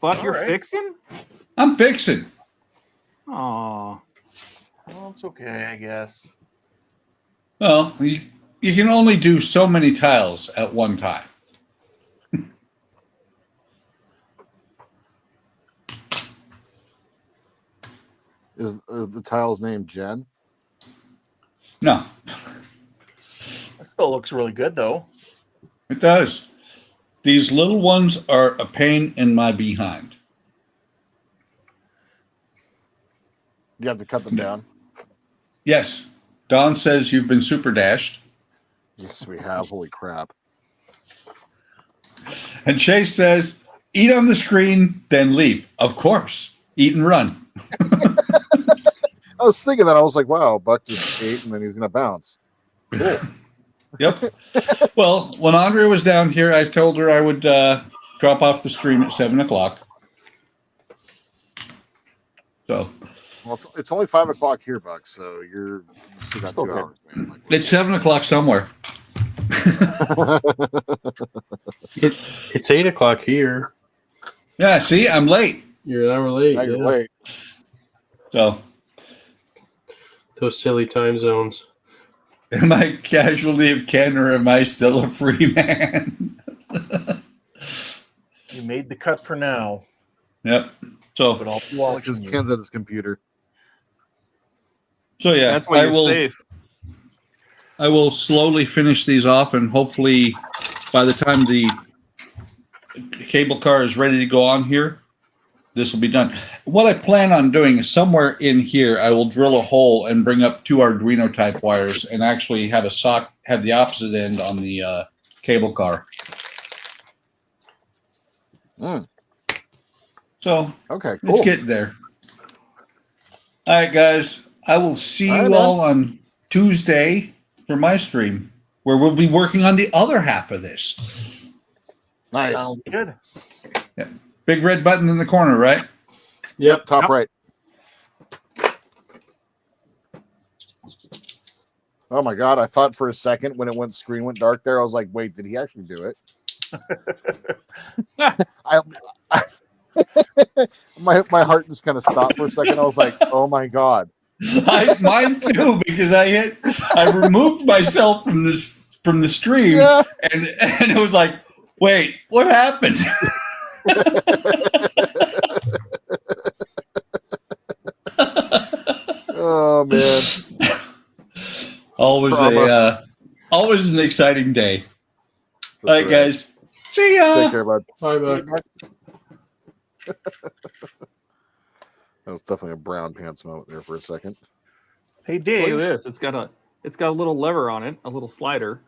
[SPEAKER 1] But you're
[SPEAKER 3] right.
[SPEAKER 1] fixing?
[SPEAKER 4] I'm fixing.
[SPEAKER 1] Oh.
[SPEAKER 3] Well, it's okay, I guess.
[SPEAKER 4] Well, you can only do so many tiles at one time.
[SPEAKER 6] Is the tile's name Jen?
[SPEAKER 4] No,
[SPEAKER 3] It still looks really good, though.
[SPEAKER 4] it does. These little ones are a pain in my behind.
[SPEAKER 6] You have to cut them down.
[SPEAKER 4] Yes. Don says you've been super dashed.
[SPEAKER 6] Yes, we have. Holy crap.
[SPEAKER 4] And Chase says, eat on the screen, then leave. Of course. Eat and run.
[SPEAKER 6] I was thinking that. I was like, wow, Buck just ate and then he's going to bounce. Cool.
[SPEAKER 4] Yep. Well, when Andrea was down here, I told her I would drop off the stream at 7 o'clock. So
[SPEAKER 6] Well, it's only 5 o'clock here, Buck, so you still got 2
[SPEAKER 3] Okay.
[SPEAKER 6] hours, man. Like,
[SPEAKER 4] it's 7 o'clock somewhere.
[SPEAKER 8] It's 8 o'clock here.
[SPEAKER 4] Yeah, see, I'm late.
[SPEAKER 8] You're an hour late.
[SPEAKER 6] now you're
[SPEAKER 8] Yeah.
[SPEAKER 6] late.
[SPEAKER 4] So
[SPEAKER 8] Those silly time zones.
[SPEAKER 4] am I casualty of Ken or am I still a free man?
[SPEAKER 3] You made the cut for now,
[SPEAKER 4] Yep. So
[SPEAKER 3] but I'll be
[SPEAKER 6] Well, because
[SPEAKER 3] watching you.
[SPEAKER 6] Ken's at his computer.
[SPEAKER 4] yeah,
[SPEAKER 1] That's why you're safe.
[SPEAKER 4] I will slowly finish these off, and hopefully by the time the cable car is ready to go on here, this will be done. What I plan on doing is somewhere in here, I will drill a hole and bring up 2 Arduino type wires and actually have have the opposite end on the cable car.
[SPEAKER 6] Mm,
[SPEAKER 4] So
[SPEAKER 6] okay,
[SPEAKER 4] let's
[SPEAKER 6] cool.
[SPEAKER 4] get there. All right, guys. I will see
[SPEAKER 6] All right,
[SPEAKER 4] you
[SPEAKER 6] man.
[SPEAKER 4] all on Tuesday for my stream, where we'll be working on the other half of this.
[SPEAKER 6] Nice.
[SPEAKER 3] Sounds good.
[SPEAKER 4] Big red button in the corner, right?
[SPEAKER 6] Yep, top
[SPEAKER 8] Yep.
[SPEAKER 6] right. Oh my god! I thought for a second when it went screen went dark there, I was like, "Wait, did he actually do it?" my heart just kind of stopped for a second. I was like, "Oh my god!"
[SPEAKER 4] Mine too, because I removed myself from the stream,
[SPEAKER 6] Yeah.
[SPEAKER 4] and it was like, wait, what happened?
[SPEAKER 6] Oh man!
[SPEAKER 4] Always
[SPEAKER 6] Drama.
[SPEAKER 4] always an exciting day.
[SPEAKER 6] That's
[SPEAKER 4] All right, guys. See ya.
[SPEAKER 6] Take care, bud.
[SPEAKER 8] Bye,
[SPEAKER 3] See you,
[SPEAKER 8] bud.
[SPEAKER 3] bud.
[SPEAKER 6] That was definitely a brown pants moment there for a second.
[SPEAKER 3] Hey,
[SPEAKER 1] Look at
[SPEAKER 3] Dave.
[SPEAKER 1] this. It's got a little lever on it, a little slider.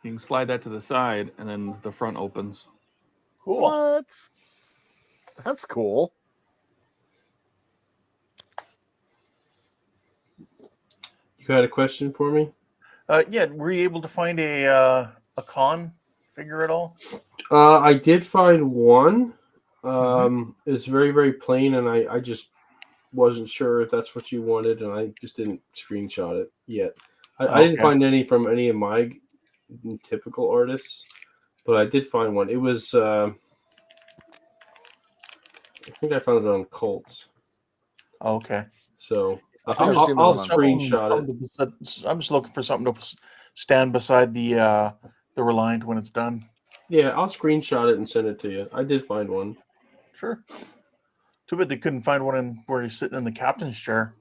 [SPEAKER 1] You can slide that to the side, and then the front opens.
[SPEAKER 3] Cool.
[SPEAKER 6] What? That's cool.
[SPEAKER 8] You had a question for me?
[SPEAKER 3] Yeah, were you able to find a con figure at all?
[SPEAKER 8] I did find one. It's very, very plain, and I just wasn't sure if that's what you wanted, and I just didn't screenshot it yet. I didn't
[SPEAKER 3] Okay.
[SPEAKER 8] find any from any of my typical artists, but I did find one. It was, I think I found it on Colts.
[SPEAKER 3] Okay.
[SPEAKER 8] So
[SPEAKER 6] I think I've seen the
[SPEAKER 8] I'll
[SPEAKER 6] one on
[SPEAKER 8] screenshot it.
[SPEAKER 3] I'm just looking for something to stand beside the Reliant when it's done.
[SPEAKER 8] Yeah, I'll screenshot it and send it to you. I did find one.
[SPEAKER 3] Sure. Too bad they couldn't find one where he's sitting in the captain's chair.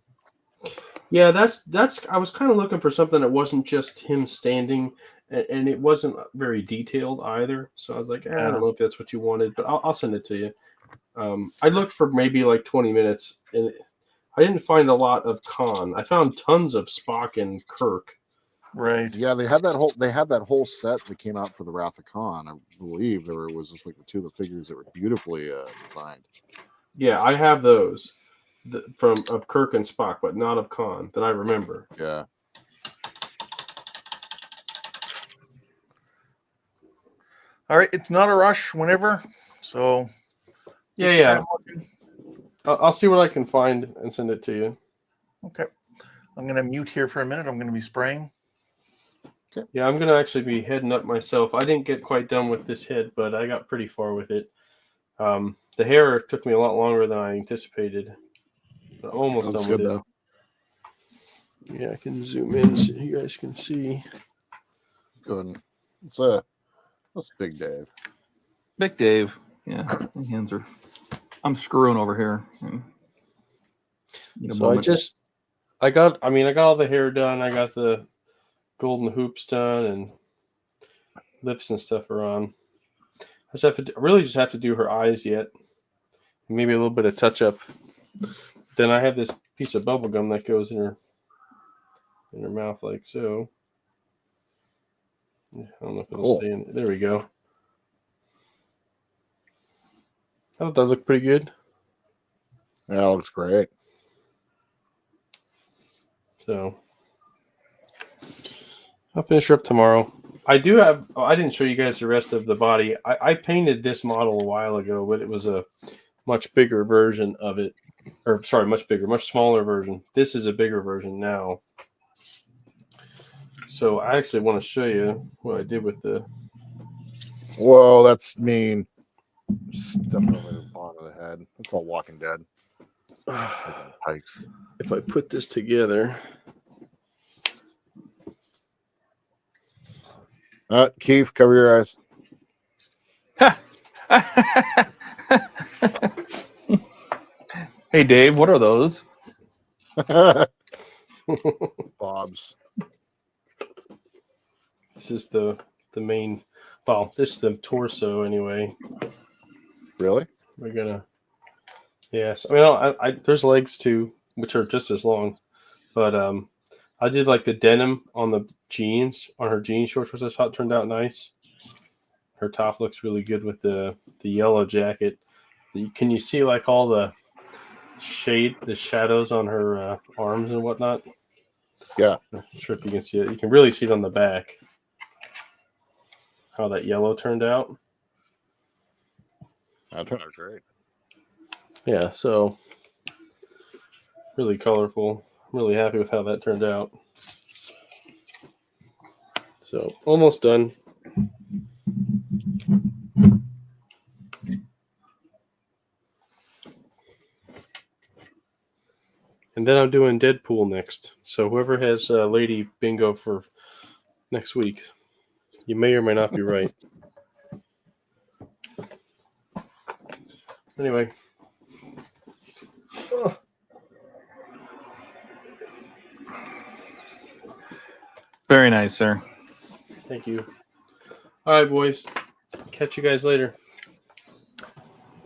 [SPEAKER 8] Yeah, that's. I was kind of looking for something that wasn't just him standing, and it wasn't very detailed either. So I was like, I don't know if that's what you wanted, but I'll send it to you. I looked for maybe like 20 minutes, and I didn't find a lot of Khan. I found tons of Spock and Kirk.
[SPEAKER 3] Right.
[SPEAKER 6] Yeah, they had that whole set that came out for the Wrath of Khan. I believe there was just like the two of the figures that were beautifully designed.
[SPEAKER 8] Yeah, I have those of Kirk and Spock, but not of Khan that I remember.
[SPEAKER 6] Yeah.
[SPEAKER 3] All right. It's not a rush whenever. So.
[SPEAKER 8] Yeah. I'll see what I can find and send it to you.
[SPEAKER 3] Okay. I'm going to mute here for a minute. I'm going to be spraying.
[SPEAKER 6] Okay.
[SPEAKER 8] Yeah, I'm going to actually be heading up myself. I didn't get quite done with this head, but I got pretty far with it. The hair took me a lot longer than I anticipated. But almost
[SPEAKER 6] Looks
[SPEAKER 8] done with
[SPEAKER 6] good,
[SPEAKER 8] it.
[SPEAKER 6] though.
[SPEAKER 8] Yeah, I can zoom in so you guys can see.
[SPEAKER 6] Good. That's Big Dave.
[SPEAKER 1] Big Dave. Yeah, my hands are. I'm screwing over here. Need a
[SPEAKER 8] So I
[SPEAKER 1] moment.
[SPEAKER 8] got all the hair done. I got the golden hoops done, and lips and stuff are on. I just have to do her eyes yet. Maybe a little bit of touch up. Then I have this piece of bubble gum that goes in her mouth like so. I don't know if it'll stay in. There we go. I thought that looked pretty good.
[SPEAKER 6] Yeah, it looks great.
[SPEAKER 8] So I'll finish her up tomorrow. I didn't show you guys the rest of the body. I painted this model a while ago, but it was a much bigger version of it. Or sorry, much smaller version. This is a bigger version now. So I actually want to show you what I did with the.
[SPEAKER 6] Whoa, that's mean. Definitely the bottom of the head. That's all Walking Dead. Pikes.
[SPEAKER 8] If I put this together.
[SPEAKER 6] Keith, cover your eyes.
[SPEAKER 1] Hey, Dave, what are those?
[SPEAKER 6] Bob's.
[SPEAKER 8] This is the main. Well, this is the torso anyway.
[SPEAKER 6] Really?
[SPEAKER 8] We're gonna. Yes, I mean, I there's legs too, which are just as long, but I did like the denim on the jeans on her jean shorts, which I thought turned out nice. Her top looks really good with the yellow jacket. Can you see like all the shadows on her arms and whatnot?
[SPEAKER 6] Yeah.
[SPEAKER 8] I'm not sure if you can see it. You can really see it on the back. How that yellow turned out.
[SPEAKER 6] That turned out great.
[SPEAKER 8] Yeah, so really colorful. I'm really happy with how that turned out. So almost done. And then I'm doing Deadpool next. So whoever has Lady Bingo for next week, you may or may not be right. Anyway.
[SPEAKER 1] Very nice, sir.
[SPEAKER 8] Thank you. All right, boys. Catch you guys later.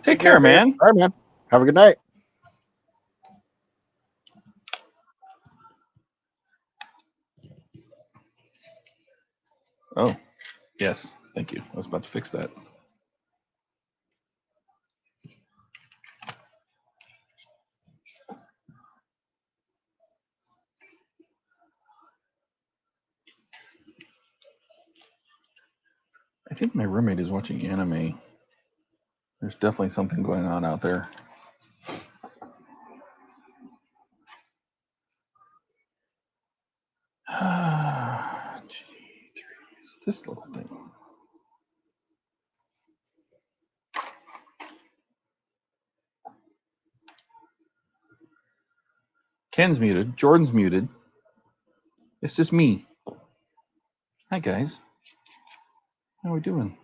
[SPEAKER 1] Take care, man.
[SPEAKER 6] All right, man. Have a good night.
[SPEAKER 1] Oh, yes. Thank you. I was about to fix that. I think my roommate is watching anime. There's definitely something going on out there. This little thing. Ken's muted. Jordan's muted. It's just me. Hi, guys. How are we doing?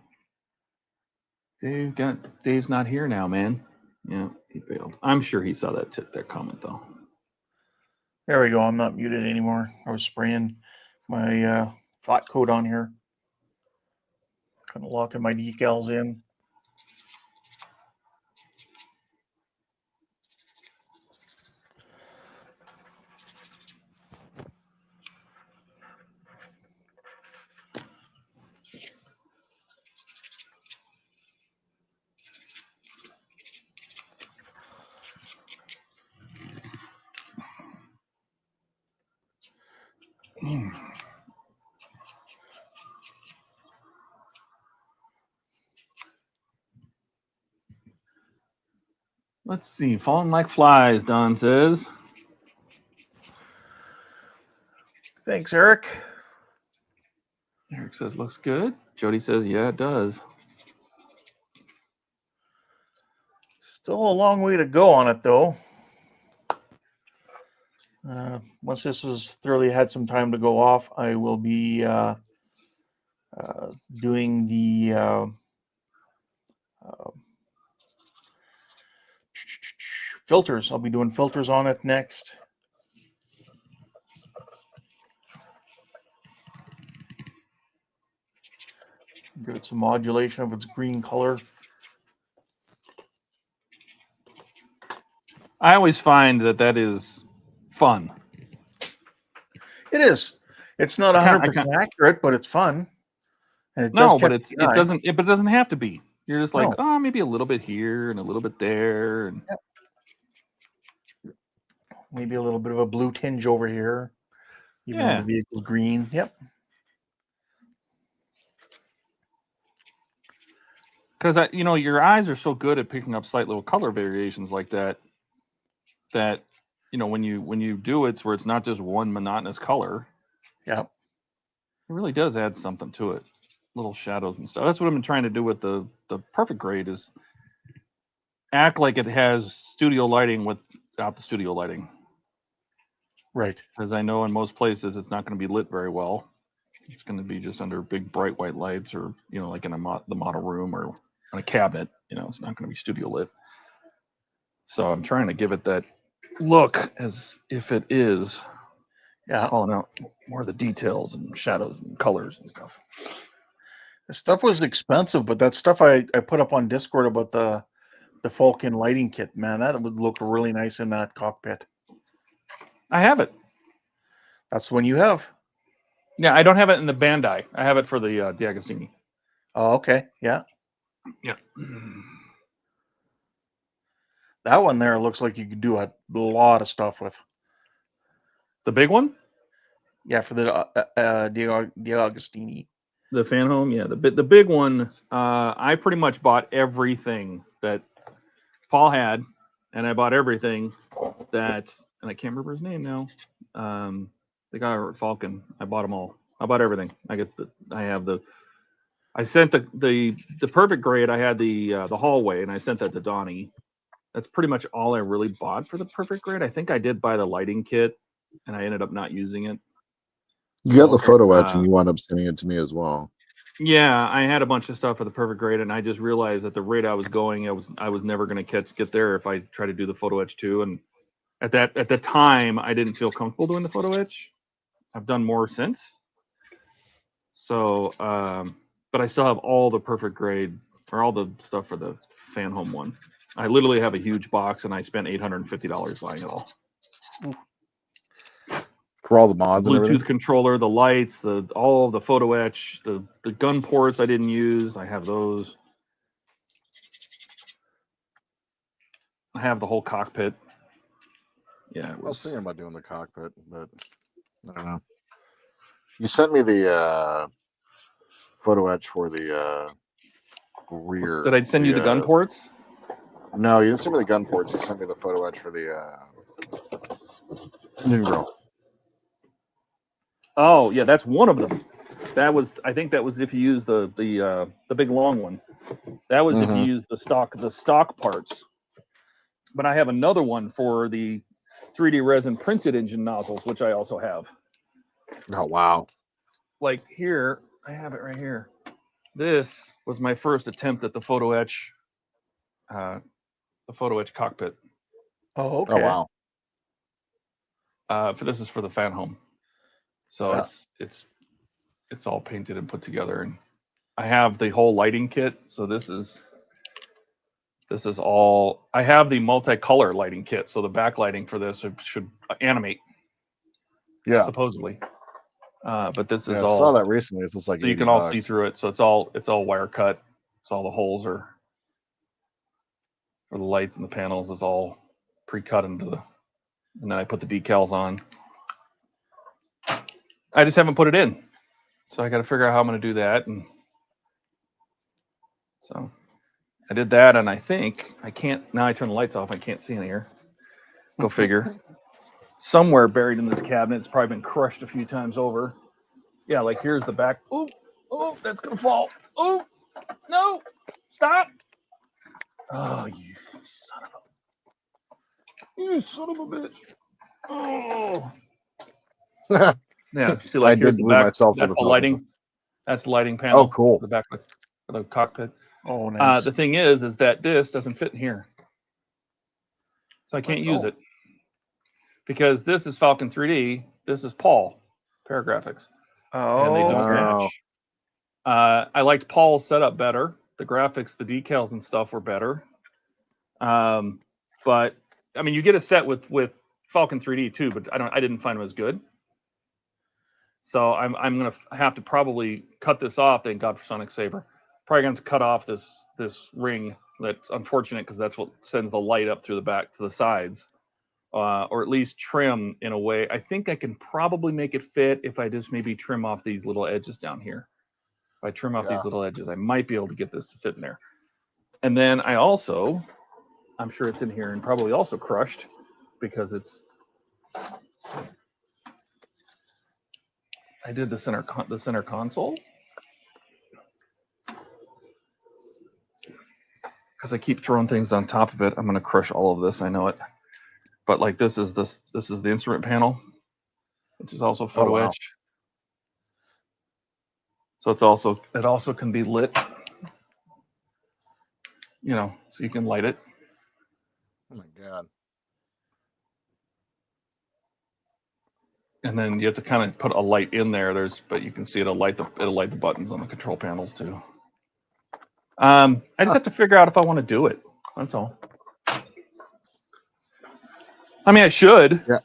[SPEAKER 1] Dave's not here now, man. Yeah, he failed. I'm sure he saw that comment though.
[SPEAKER 3] There we go. I'm not muted anymore. I was spraying my flat coat on here. Kind of locking my decals in.
[SPEAKER 1] Let's see. Falling like flies, Don says.
[SPEAKER 3] Thanks, Eric.
[SPEAKER 1] Eric says looks good. Jody says, yeah, it does.
[SPEAKER 3] Still a long way to go on it, though. Once this has thoroughly had some time to go off, I will be doing the filters. I'll be doing filters on it next. Give it some modulation of its green color.
[SPEAKER 1] I always find that is fun.
[SPEAKER 3] It is. It's not 100% accurate, but it's fun. And it
[SPEAKER 1] No,
[SPEAKER 3] does
[SPEAKER 1] but
[SPEAKER 3] catch
[SPEAKER 1] it
[SPEAKER 3] the eye.
[SPEAKER 1] doesn't have to be. You're just like,
[SPEAKER 3] No.
[SPEAKER 1] oh, maybe a little bit here and a little bit there, and
[SPEAKER 3] Yep. Maybe a little bit of a blue tinge over here. Even though the vehicle's green. Yep.
[SPEAKER 1] Because your eyes are so good at picking up slight little color variations like that. That when you do it, where it's not just one monotonous color.
[SPEAKER 3] Yeah.
[SPEAKER 1] It really does add something to it. Little shadows and stuff. That's what I've been trying to do with the perfect grade is act like it has studio lighting without the studio lighting.
[SPEAKER 3] Right.
[SPEAKER 1] Because I know in most places it's not going to be lit very well. It's going to be just under big bright white lights, or like in the model room or on a cabinet. It's not going to be studio lit. So I'm trying to give it that look as if it is.
[SPEAKER 3] Yeah.
[SPEAKER 1] Calling out more of the details and shadows and colors and stuff.
[SPEAKER 3] The stuff was expensive, but that stuff I put up on Discord about the Falcon lighting kit, man, that would look really nice in that cockpit.
[SPEAKER 1] I have it.
[SPEAKER 3] That's the one you have.
[SPEAKER 1] Yeah, I don't have it in the Bandai. I have it for the Agostini.
[SPEAKER 3] Oh, okay. Yeah.
[SPEAKER 1] Yeah.
[SPEAKER 3] That one there looks like you could do a lot of stuff with.
[SPEAKER 1] The big one?
[SPEAKER 3] Yeah, for the Agostini.
[SPEAKER 1] The fan home, yeah. The big one, I pretty much bought everything that Paul had and I bought everything that, and I can't remember his name now. The guy over at Falcon. I bought them all. I bought everything. I sent the perfect grade. I had the hallway, and I sent that to Donnie. That's pretty much all I really bought for the perfect grade. I think I did buy the lighting kit, and I ended up not using it.
[SPEAKER 6] You got the photo etch, and you wound up sending it to me as well.
[SPEAKER 1] Yeah, I had a bunch of stuff for the perfect grade, and I just realized at the rate I was going, I was never going to get there if I tried to do the photo etch too. And at the time, I didn't feel comfortable doing the photo etch. I've done more since. So, but I still have all the perfect grade or all the stuff for the fan home one. I literally have a huge box, and I spent $850 buying it all.
[SPEAKER 6] For all the mods
[SPEAKER 1] The
[SPEAKER 6] and
[SPEAKER 1] Bluetooth
[SPEAKER 6] everything?
[SPEAKER 1] controller, the lights, all the photo etch, the gun ports I didn't use. I have those. I have the whole cockpit. Yeah,
[SPEAKER 6] I was thinking about doing the cockpit, but I don't know. You sent me the photo etch for the rear.
[SPEAKER 1] Did I send you the gun ports?
[SPEAKER 6] No, you didn't send me the gun ports. You sent me the photo etch for the engine grill.
[SPEAKER 1] Oh yeah, that's one of them. I think that was if you use the big long one. That was if you use the stock parts. But I have another one for the 3D resin printed engine nozzles, which I also have.
[SPEAKER 6] Oh wow!
[SPEAKER 1] Like here, I have it right here. This was my first attempt at the photo etch cockpit.
[SPEAKER 3] Oh, okay.
[SPEAKER 6] Oh wow!
[SPEAKER 1] This is for the fan home, so it's all painted and put together, and I have the whole lighting kit. So this is all. I have the multicolor lighting kit, so the backlighting for this should animate.
[SPEAKER 6] Yeah,
[SPEAKER 1] supposedly. But this is
[SPEAKER 6] I
[SPEAKER 1] all.
[SPEAKER 6] saw that recently. It's just like
[SPEAKER 1] so you can all see through it. So it's all wire cut. So all the holes are for the lights and the panels is all pre-cut into the, and then I put the decals on. I just haven't put it in, so I got to figure out how I'm going to do that. And so I did that, and I think I can't now. I turn the lights off. I can't see in here. Go figure. Somewhere buried in this cabinet, it's probably been crushed a few times over. Yeah, like here's the back. Oh, that's gonna fall. Oh, no, stop. Oh, you son of a bitch. Oh. Yeah, see, like
[SPEAKER 6] I
[SPEAKER 1] here's
[SPEAKER 6] did
[SPEAKER 1] the
[SPEAKER 6] glue
[SPEAKER 1] back.
[SPEAKER 6] myself to
[SPEAKER 1] That's
[SPEAKER 6] the
[SPEAKER 1] the
[SPEAKER 6] top
[SPEAKER 1] lighting. That's the lighting panel.
[SPEAKER 6] Oh, cool.
[SPEAKER 1] The back of the cockpit.
[SPEAKER 3] Oh, nice.
[SPEAKER 1] The thing is that this doesn't fit in here, so I can't use it because this is Falcon 3D. This is Paul Paragraphics. And they don't match. I liked Paul's setup better. The graphics, the decals and stuff were better. But I mean, you get a set with Falcon 3D too, but I didn't find them as good. So I'm gonna have to probably cut this off. Thank God for Sonic Saber. Probably going to cut off this ring. That's unfortunate because that's what sends the light up through the back to the sides. Or at least trim in a way. I think I can probably make it fit if I just maybe trim off these little edges down here. If I trim off these little edges, I might be able to get this to fit in there. And then I'm sure it's in here and probably also crushed because I did the center console. Because I keep throwing things on top of it. I'm going to crush all of this. I know it. But like this is the instrument panel, which is also photo etch. So it also can be lit, so you can light it.
[SPEAKER 6] Oh my God.
[SPEAKER 1] And then you have to kind of put a light in there. But you can see it'll light the buttons on the control panels too. I just have to figure out if I want to do it. That's all. I mean, I should.
[SPEAKER 6] Yeah.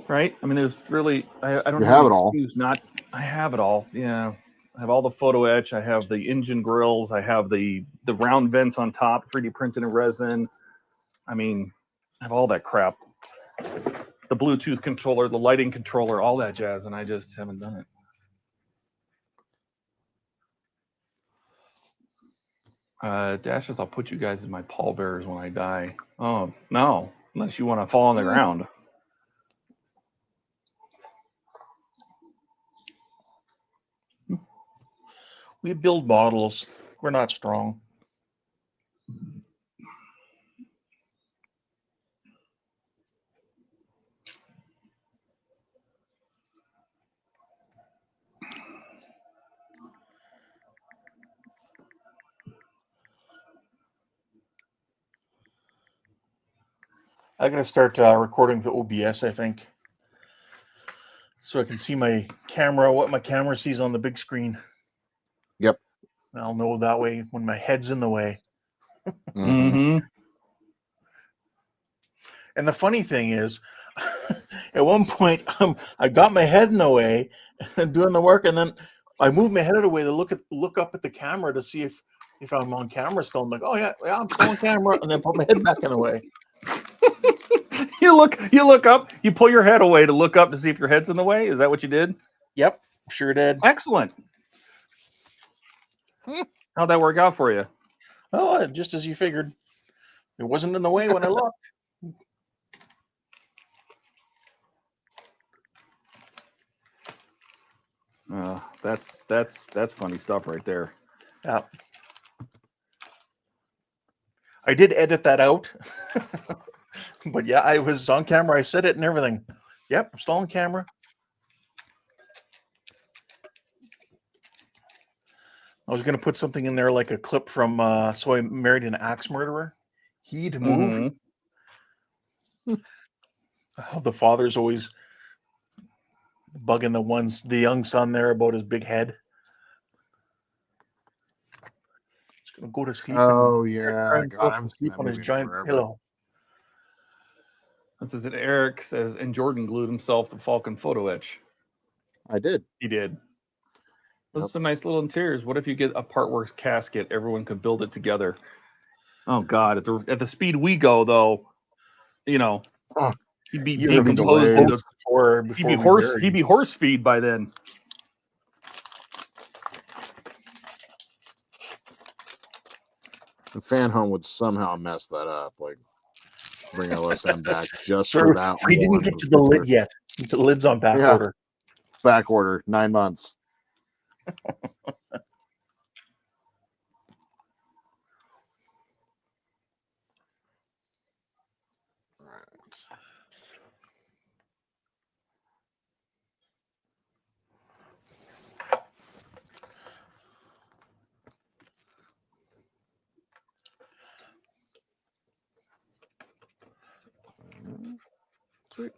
[SPEAKER 1] Right? I mean, there's really I don't
[SPEAKER 6] have
[SPEAKER 1] have
[SPEAKER 6] it
[SPEAKER 1] an
[SPEAKER 6] all.
[SPEAKER 1] excuse not. I have it all. Yeah. I have all the photo etch. I have the engine grills. I have the round vents on top, 3D printed in resin. I mean, I have all that crap. The Bluetooth controller, the lighting controller, all that jazz, and I just haven't done it. Dashes, I'll put you guys in my pallbearers when I die. Oh, no. unless you want to fall on the ground.
[SPEAKER 3] We build models. We're not strong. I gotta start recording the OBS, I think, so I can see my camera, what my camera sees on the big screen.
[SPEAKER 6] Yep.
[SPEAKER 3] I'll know that way when my head's in the way.
[SPEAKER 1] Mm-hmm.
[SPEAKER 3] And the funny thing is, at one point, I got my head in the way and doing the work, and then I moved my head out of the way to look up at the camera to see if I'm on camera still. I'm like, oh yeah, I'm still on camera, and then put my head back in the way.
[SPEAKER 1] You look up, you pull your head away to look up to see if your head's in the way. Is that what you did?
[SPEAKER 3] Yep, sure did.
[SPEAKER 1] Excellent. How'd that work out for you?
[SPEAKER 3] Oh, just as you figured. It wasn't in the way when I looked.
[SPEAKER 1] That's funny stuff right there.
[SPEAKER 3] Yeah. I did edit that out. But yeah, I was on camera. I said it and everything. Yep, I'm still on camera. I was going to put something in there like a clip from So I Married an Axe Murderer. He'd move. The father's always bugging the young son there about his big head. He's going to go to sleep.
[SPEAKER 6] Oh, yeah.
[SPEAKER 3] And
[SPEAKER 6] God, I haven't seen
[SPEAKER 3] sleep
[SPEAKER 6] that
[SPEAKER 3] on his
[SPEAKER 6] movie in
[SPEAKER 3] giant
[SPEAKER 6] forever.
[SPEAKER 3] pillow.
[SPEAKER 1] This is it. Eric says, and Jordan glued himself the Falcon photo etch.
[SPEAKER 6] I did.
[SPEAKER 1] He did. Those are some nice little interiors. What if you get a partworks casket? Everyone could build it together. Oh God! At the speed we go, though, you know, he'd be decomposed. He'd be horse feed by then.
[SPEAKER 6] The fan home would somehow mess that up. Like bring OSM back just for that.
[SPEAKER 3] We didn't get to the lid yet. The lid's on back order.
[SPEAKER 6] Back order, 9 months. Sweet.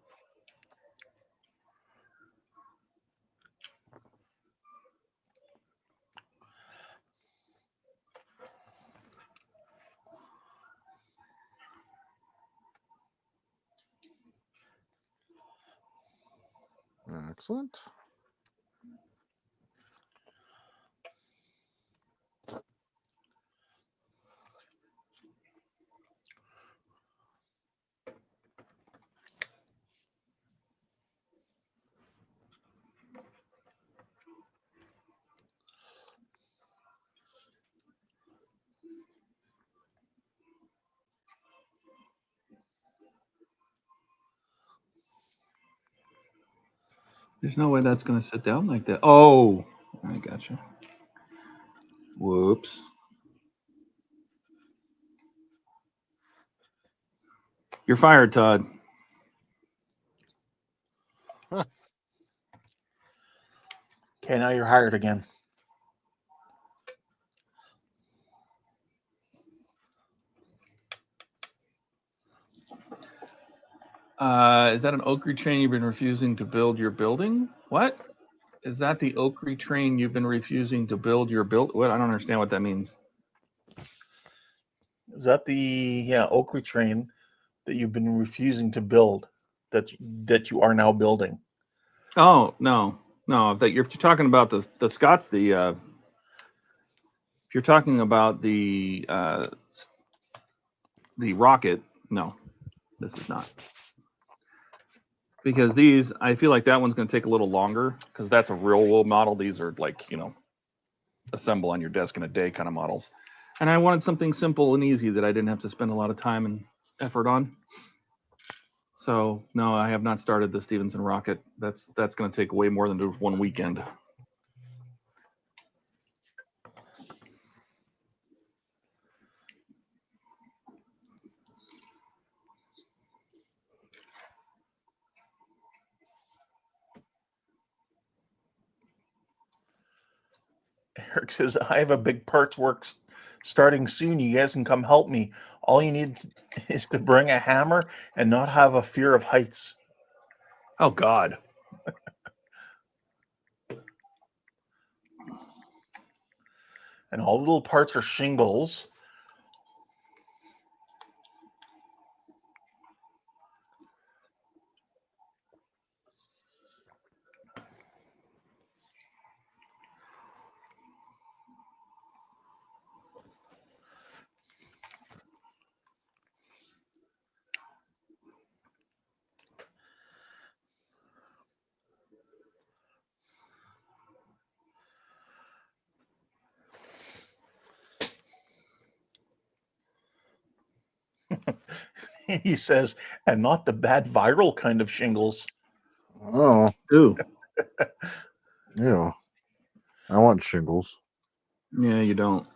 [SPEAKER 6] Excellent.
[SPEAKER 1] There's no way that's going to sit down like that. Oh, I gotcha. Whoops. You're fired, Todd.
[SPEAKER 3] Huh. Okay, now you're hired again.
[SPEAKER 1] Is that an Oaktree train you've been refusing to build your building? What? Is that the Oaktree train you've been refusing to build your build? What? I don't understand what that means.
[SPEAKER 3] Is that the Oaktree train that you've been refusing to build that you are now building?
[SPEAKER 1] Oh no. That if you're talking about the Scots, if you're talking about the rocket, no, this is not. Because these, I feel like that one's going to take a little longer because that's a real world model. These are like, assemble on your desk in a day kind of models. And I wanted something simple and easy that I didn't have to spend a lot of time and effort on. So no, I have not started the Stevenson rocket. That's going to take way more than just one weekend.
[SPEAKER 3] Eric says, I have a big parts work starting soon. You guys can come help me. All you need is to bring a hammer and not have a fear of heights.
[SPEAKER 1] Oh God.
[SPEAKER 3] And all the little parts are shingles. He says, and not the bad viral kind of shingles.
[SPEAKER 6] Oh,
[SPEAKER 1] Ooh.
[SPEAKER 6] yeah. I want shingles.
[SPEAKER 1] Yeah, you don't.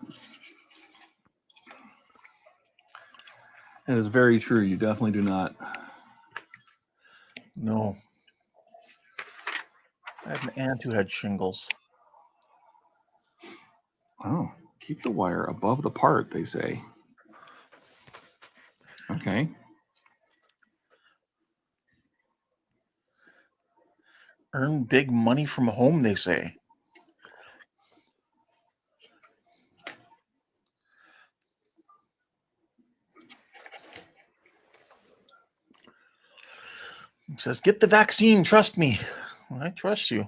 [SPEAKER 1] That is very true. You definitely do not.
[SPEAKER 3] No. I had an aunt who had shingles.
[SPEAKER 1] Oh, keep the wire above the part, they say. Okay.
[SPEAKER 3] Earn big money from home, they say. He says, get the vaccine, trust me. Well, I trust you.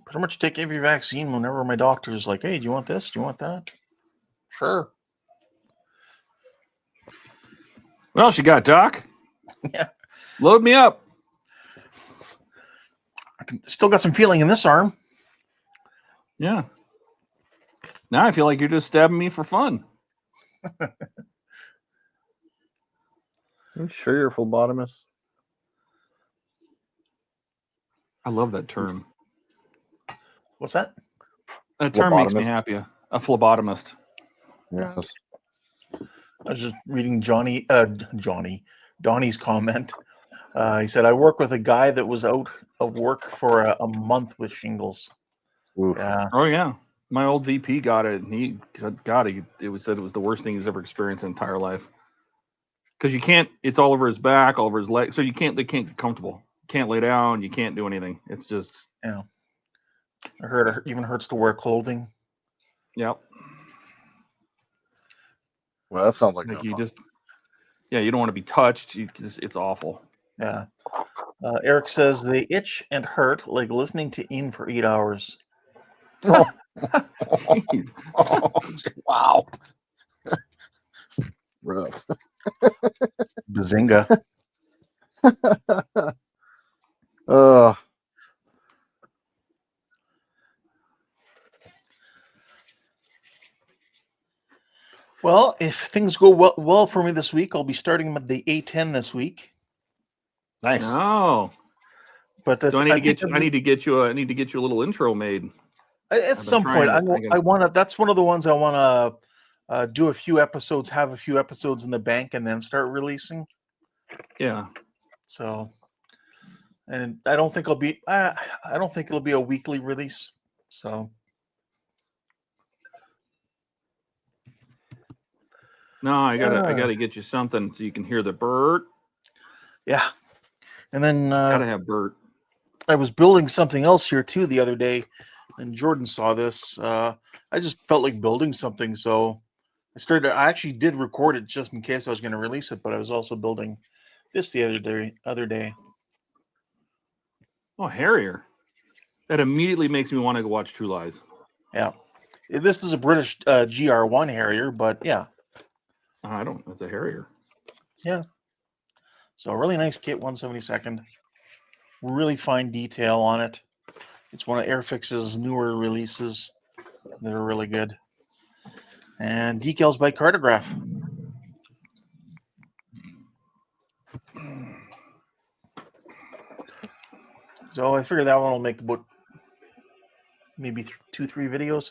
[SPEAKER 3] Pretty much take every vaccine whenever my doctor is like, hey, do you want this? Do you want that? Sure.
[SPEAKER 1] What else you got, Doc?
[SPEAKER 3] Yeah.
[SPEAKER 1] Load me up.
[SPEAKER 3] Still got some feeling in this arm.
[SPEAKER 1] Yeah. Now I feel like you're just stabbing me for fun.
[SPEAKER 6] You sure you're phlebotomist?
[SPEAKER 1] I love that term.
[SPEAKER 3] What's that?
[SPEAKER 1] That term makes me
[SPEAKER 6] Phlebotomist.
[SPEAKER 1] happy. A phlebotomist.
[SPEAKER 6] Yes.
[SPEAKER 3] I was just reading Donnie's comment. He said, I work with a guy that was out of work for a month with shingles.
[SPEAKER 6] Oof.
[SPEAKER 3] Yeah.
[SPEAKER 1] Oh yeah. My old VP got it, and he said it was the worst thing he's ever experienced in his entire life. Because you can't, it's all over his back, all over his legs, so they can't get comfortable. You can't lay down, you can't do anything. It's just,
[SPEAKER 3] Yeah. I heard it even hurts to wear clothing.
[SPEAKER 1] yep.
[SPEAKER 6] Well, that sounds like no
[SPEAKER 1] Like you
[SPEAKER 6] fun.
[SPEAKER 1] just, yeah, you don't want to be touched. It's awful.
[SPEAKER 3] Yeah. Eric says they itch and hurt like listening to Ian for 8 hours.
[SPEAKER 6] Oh,
[SPEAKER 1] Jeez.
[SPEAKER 6] wow. Rough.
[SPEAKER 3] Bazinga. Well, if things go well for me this week, I'll be starting with the A10 this week.
[SPEAKER 6] Nice.
[SPEAKER 1] Oh.
[SPEAKER 3] But
[SPEAKER 1] So I need to get you a little intro made.
[SPEAKER 3] At some point, I want to. That's one of the ones I want to do a few episodes, have a few episodes in the bank, and then start releasing.
[SPEAKER 1] Yeah.
[SPEAKER 3] So, and I don't think I don't think it'll be a weekly release. So.
[SPEAKER 1] No, I gotta get you something so you can hear the bird.
[SPEAKER 3] Yeah, and then
[SPEAKER 1] Gotta have Bert.
[SPEAKER 3] I was building something else here too the other day, and Jordan saw this. I just felt like building something, so I actually did record it just in case I was going to release it, but I was also building this the other day.
[SPEAKER 1] Oh, Harrier. That immediately makes me want to go watch True Lies.
[SPEAKER 3] Yeah, this is a British GR1 Harrier, but yeah.
[SPEAKER 1] It's a Harrier.
[SPEAKER 3] Yeah. So a really nice kit, 1/72. Really fine detail on it. It's one of Airfix's newer releases. They're really good. And decals by Cartograph. So I figure that one will make about maybe 2-3 videos.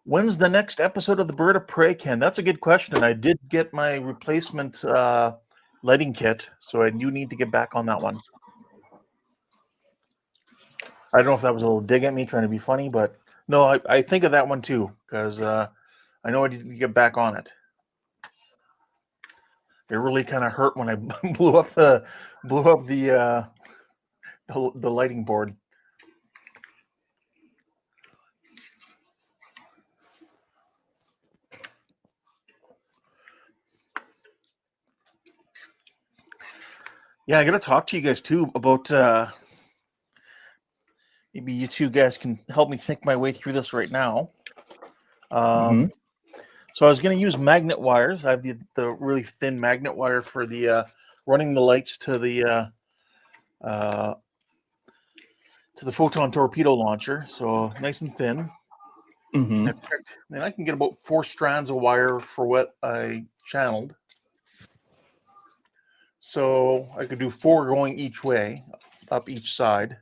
[SPEAKER 3] When's the next episode of the Bird of Prey, Ken? That's a good question. And I did get my replacement lighting kit, so I do need to get back on that one. I don't know if that was a little dig at me trying to be funny, but no, I think of that one too, because I know I need to get back on it. It really kind of hurt when I blew up the lighting board. Yeah, I got to talk to you guys too about maybe you two guys can help me think my way through this right now. So I was going to use magnet wires. I have the really thin magnet wire for the running the lights to the photon torpedo launcher. So nice and thin.
[SPEAKER 1] Mm-hmm.
[SPEAKER 3] And I can get about 4 strands of wire for what I channeled. So I could do 4 going each way, up each side.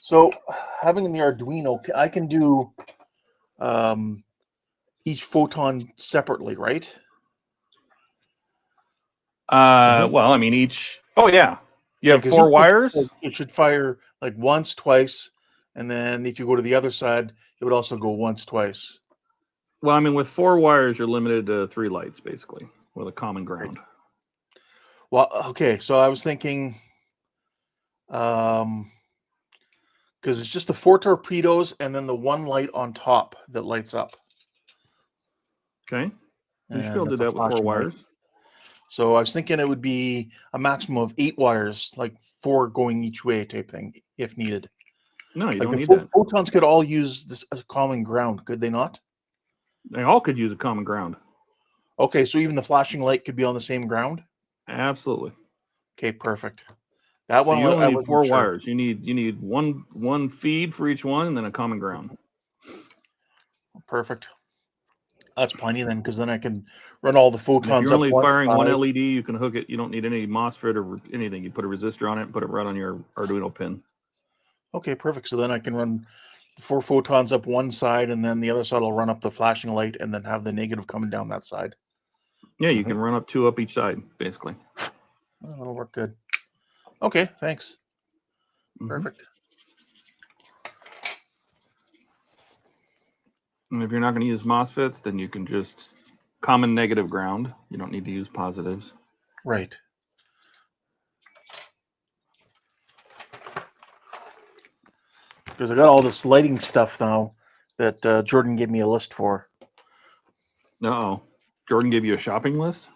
[SPEAKER 3] So having the Arduino, I can do each photon separately, right?
[SPEAKER 1] Well, I mean, each. Oh yeah, you have
[SPEAKER 3] 'cause
[SPEAKER 1] 4
[SPEAKER 3] each
[SPEAKER 1] wires.
[SPEAKER 3] it should fire like once, twice, and then if you go to the other side, it would also go once, twice.
[SPEAKER 1] Well, I mean, with 4 wires, you're limited to 3 lights, basically, with a common ground.
[SPEAKER 3] Well, okay, so I was thinking, because it's just the 4 torpedoes and then the 1 light on top that lights up.
[SPEAKER 1] Okay. You should
[SPEAKER 3] And
[SPEAKER 1] be able to do
[SPEAKER 3] that's a
[SPEAKER 1] that with 4
[SPEAKER 3] flashing light.
[SPEAKER 1] wires.
[SPEAKER 3] So I was thinking it would be a maximum of 8 wires, like 4 going each way type thing, if needed.
[SPEAKER 1] No, you
[SPEAKER 3] Like
[SPEAKER 1] don't
[SPEAKER 3] the
[SPEAKER 1] need that.
[SPEAKER 3] photons could all use this as a common ground, could they not?
[SPEAKER 1] They all could use a common ground.
[SPEAKER 3] Okay, so even the flashing light could be on the same ground?
[SPEAKER 1] Absolutely.
[SPEAKER 3] Okay, perfect. That
[SPEAKER 1] So
[SPEAKER 3] one
[SPEAKER 1] you
[SPEAKER 3] I
[SPEAKER 1] only need
[SPEAKER 3] wasn't
[SPEAKER 1] 4
[SPEAKER 3] sure.
[SPEAKER 1] wires. You need one feed for each one, and then a common ground.
[SPEAKER 3] Perfect. That's plenty then, because then I can run all the
[SPEAKER 1] And if
[SPEAKER 3] photons
[SPEAKER 1] you're
[SPEAKER 3] up
[SPEAKER 1] only
[SPEAKER 3] one
[SPEAKER 1] firing one
[SPEAKER 3] side.
[SPEAKER 1] LED, you can hook it. You don't need any MOSFET or anything. You put a resistor on it and put it right on your Arduino pin.
[SPEAKER 3] Okay, perfect. So then I can run the 4 photons up one side, and then the other side will run up the flashing light, and then have the negative coming down that side.
[SPEAKER 1] Yeah, you can run up 2 up each side, basically.
[SPEAKER 3] Oh, that'll work good. Okay, thanks. Perfect.
[SPEAKER 1] And if you're not going to use MOSFETs, then you can just common negative ground. You don't need to use positives.
[SPEAKER 3] Right. Because I got all this lighting stuff now that Jordan gave me a list for.
[SPEAKER 1] Uh-oh. Jordan gave you a shopping list?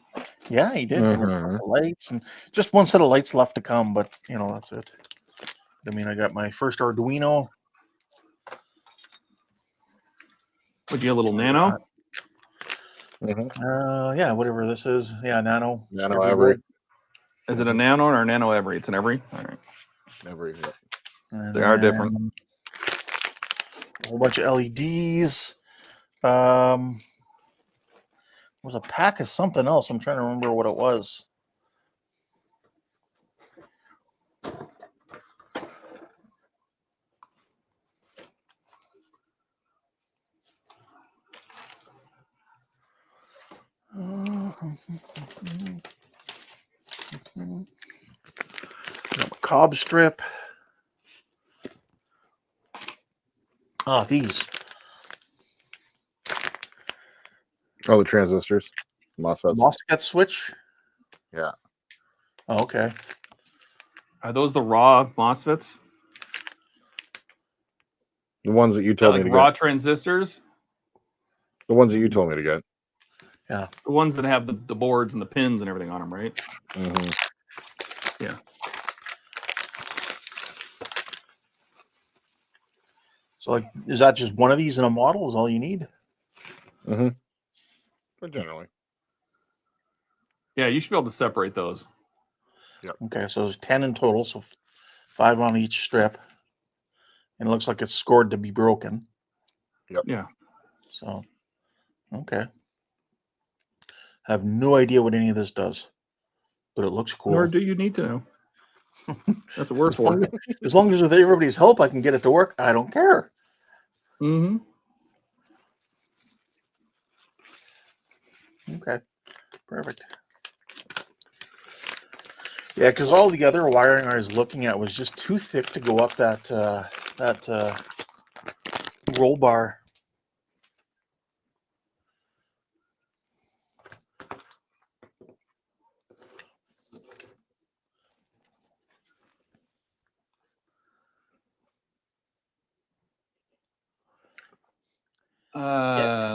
[SPEAKER 3] Yeah, he did. Lights and just one set of lights left to come, but you know, that's it. I mean, I got my first Arduino.
[SPEAKER 1] Would you a little nano?
[SPEAKER 3] Yeah, whatever this is. Yeah, nano.
[SPEAKER 6] Nano every.
[SPEAKER 1] Is it a nano or a nano every? It's an every? All right.
[SPEAKER 6] Every. Yep.
[SPEAKER 3] And
[SPEAKER 1] They are different.
[SPEAKER 3] A whole bunch of LEDs. Was a pack of something else. I'm trying to remember what it was. Got a cob strip. Ah, these.
[SPEAKER 6] Oh, the transistors. MOSFETs.
[SPEAKER 3] MOSFET switch?
[SPEAKER 6] Yeah.
[SPEAKER 3] Oh, okay.
[SPEAKER 1] Are those the raw MOSFETs?
[SPEAKER 6] The ones that you told me
[SPEAKER 1] Like
[SPEAKER 6] to
[SPEAKER 1] raw
[SPEAKER 6] get.
[SPEAKER 1] transistors?
[SPEAKER 6] The ones that you told me to get.
[SPEAKER 3] Yeah.
[SPEAKER 1] The ones that have the boards and the pins and everything on them, right? Yeah.
[SPEAKER 3] So, like, is that just one of these in a model? Is all you need?
[SPEAKER 6] But generally.
[SPEAKER 1] Yeah, you should be able to separate those.
[SPEAKER 6] Yep.
[SPEAKER 3] Okay, so there's 10 in total, so 5 on each strip. And it looks like it's scored to be broken.
[SPEAKER 6] Yep.
[SPEAKER 1] Yeah.
[SPEAKER 3] So, okay. I have no idea what any of this does. but it looks cool.
[SPEAKER 1] Nor do you need to know. That's what we're for.
[SPEAKER 3] As long as with everybody's help, I can get it to work. I don't care.
[SPEAKER 1] Mm-hmm.
[SPEAKER 3] Okay, perfect. Yeah, because all the other wiring I was looking at was just too thick to go up that roll bar.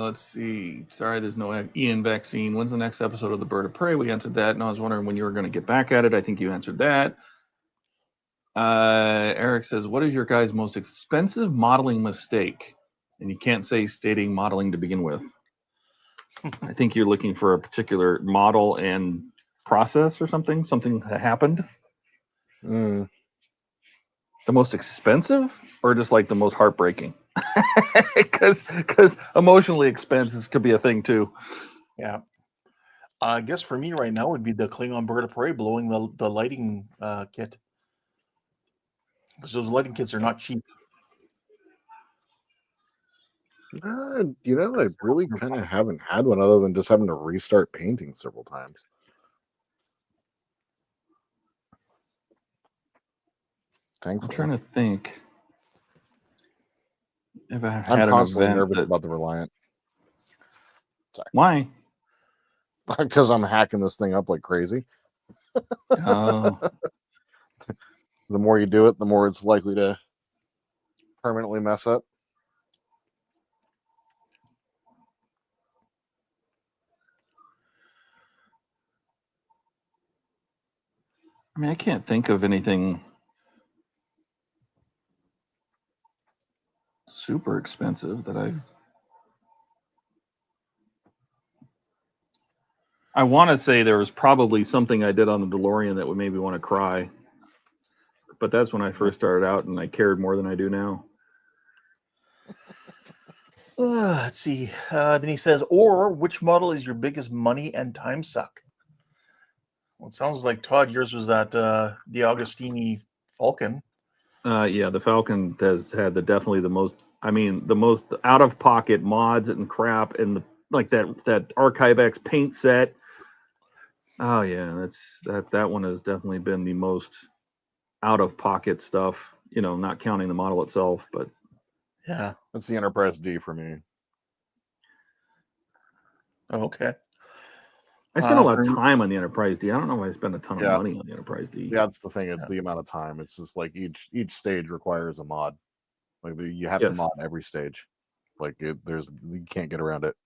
[SPEAKER 1] Let's see. Sorry, there's no Ian vaccine. When's the next episode of the Bird of Prey? We answered that, and I was wondering when you were going to get back at it. I think you answered that. Eric says, "What is your guys' most expensive modeling mistake?" And you can't say stating modeling to begin with. I think you're looking for a particular model and process or something. Something that happened.
[SPEAKER 6] Mm.
[SPEAKER 1] The most expensive, or just like the most heartbreaking? Because emotionally expenses could be a thing too.
[SPEAKER 3] Yeah. I guess for me right now would be the Klingon Bird of Prey blowing the lighting kit. Because those lighting kits are not cheap.
[SPEAKER 6] You know, I really kind of haven't had one other than just having to restart painting several times. Thankfully.
[SPEAKER 1] I'm trying to think if I
[SPEAKER 6] I'm
[SPEAKER 1] had an
[SPEAKER 6] constantly
[SPEAKER 1] event
[SPEAKER 6] nervous
[SPEAKER 1] that...
[SPEAKER 6] about the Reliant. Sorry.
[SPEAKER 1] Why?
[SPEAKER 6] Because I'm hacking this thing up like crazy.
[SPEAKER 1] Oh.
[SPEAKER 6] The more you do it, the more it's likely to permanently mess up.
[SPEAKER 1] I mean, I can't think of anything super expensive that I want to say there was probably something I did on the DeLorean that would make me want to cry. But that's when I first started out and I cared more than I do now.
[SPEAKER 3] Let's see. Then he says, or which model is your biggest money and time suck? Well, it sounds like, Todd, yours was that DeAugustini Falcon.
[SPEAKER 1] Yeah, the Falcon has had definitely the most, I mean, the most out-of-pocket mods and crap, and like that Archive-X paint set. Oh yeah, that one has definitely been the most out-of-pocket stuff, you know, not counting the model itself, but
[SPEAKER 3] yeah,
[SPEAKER 6] that's the Enterprise D for me.
[SPEAKER 3] Oh, okay.
[SPEAKER 1] I spent a lot of time on the Enterprise D. I don't know if I spent a ton of money on the Enterprise D.
[SPEAKER 6] Yeah, that's the thing. It's the amount of time. It's just like each stage requires a mod. Like you have to mod every stage. Like you can't get around it.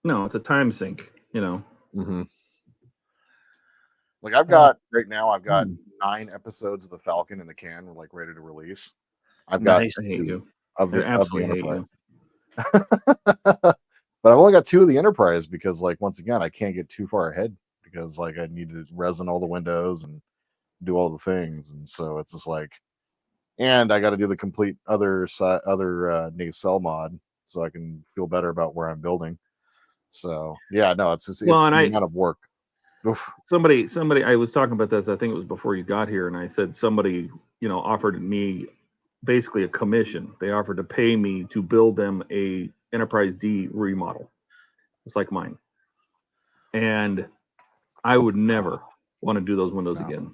[SPEAKER 1] No, it's a time sink, you know.
[SPEAKER 6] Mm-hmm. Like I've got 9 episodes of the Falcon in the can, like ready to release. I've got
[SPEAKER 1] I hate you.
[SPEAKER 6] Of the
[SPEAKER 1] Enterprise.
[SPEAKER 6] But I've only got 2 of the Enterprise because, like, once again, I can't get too far ahead because, like, I need to resin all the windows and do all the things, and so it's just like, and I got to do the complete other nacelle mod so I can feel better about where I'm building. So yeah, no, it's the amount of work. Oof.
[SPEAKER 1] Somebody, I was talking about this. I think it was before you got here, and I said somebody, you know, offered me basically a commission. They offered to pay me to build them a Enterprise D remodel. It's like mine, and I would never want to do those windows again.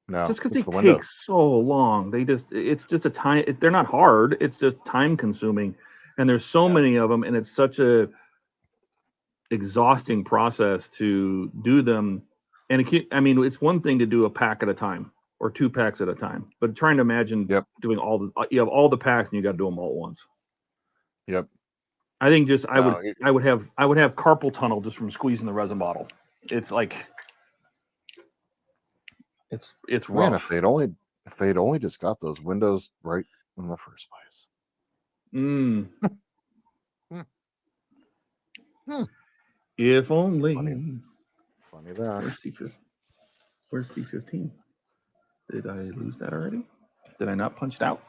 [SPEAKER 6] No,
[SPEAKER 1] just because they take so long. It's just a time. They're not hard. It's just time consuming, and there's so many of them, and it's such a exhausting process to do them. And it's one thing to do a pack at a time or 2 packs at a time, but trying to imagine doing you have all the packs and you got to do them all at once.
[SPEAKER 6] Yep.
[SPEAKER 1] I think I would have carpal tunnel just from squeezing the resin bottle. It's like it's rough.
[SPEAKER 6] Man, if they'd only just got those windows right in the first place.
[SPEAKER 1] If only.
[SPEAKER 6] Funny that.
[SPEAKER 1] Where's C15? Did I lose that already? Did I not punch it out?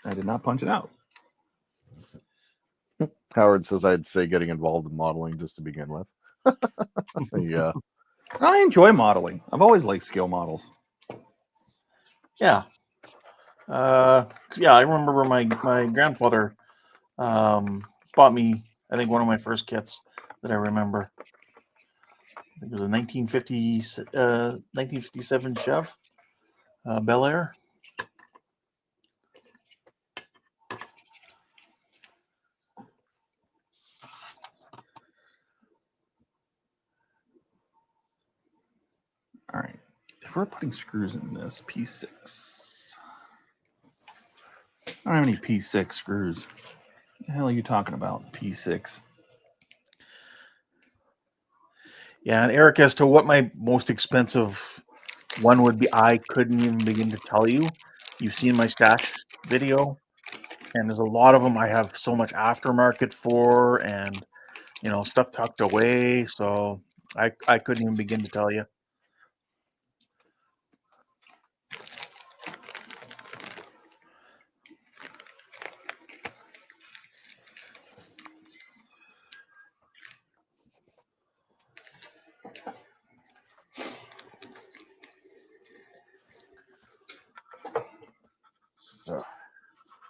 [SPEAKER 1] I did not punch it out.
[SPEAKER 6] Howard says I'd say getting involved in modeling just to begin with. Yeah.
[SPEAKER 1] I enjoy modeling. I've always liked scale models.
[SPEAKER 3] Yeah. Yeah, I remember my grandfather bought me, I think, one of my first kits that I remember. I think it was a 1957 Chev Bel Air.
[SPEAKER 1] All right. If we're putting screws in this P6, I don't have any P6 screws. What the hell are you talking about? P6.
[SPEAKER 3] Yeah, and Eric, as to what my most expensive one would be, I couldn't even begin to tell you. You've seen my stash video, and there's a lot of them I have so much aftermarket for, and stuff tucked away. So I couldn't even begin to tell you.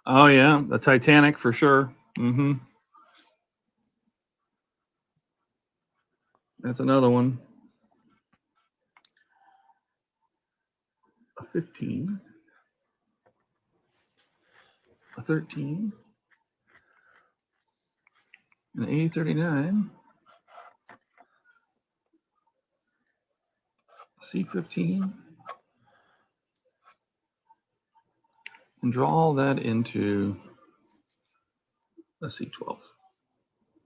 [SPEAKER 1] Oh yeah, the Titanic for sure. Mm-hmm. That's another one. A 15. A 13. An A39. C15. And draw all that into a C12.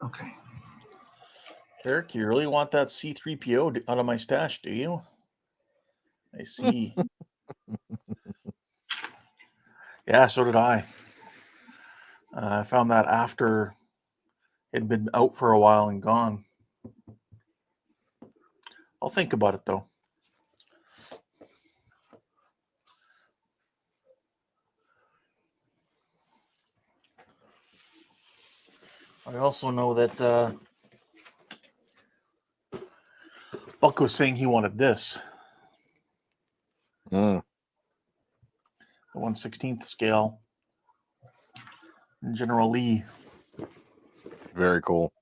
[SPEAKER 1] Okay.
[SPEAKER 3] Eric, you really want that C3PO out of my stash, do you? I see. Yeah, so did I. I found that after it had been out for a while and gone. I'll think about it, though. I also know that Buck was saying he wanted this.
[SPEAKER 6] Mm.
[SPEAKER 3] The 1/16th scale. General Lee.
[SPEAKER 6] Very cool.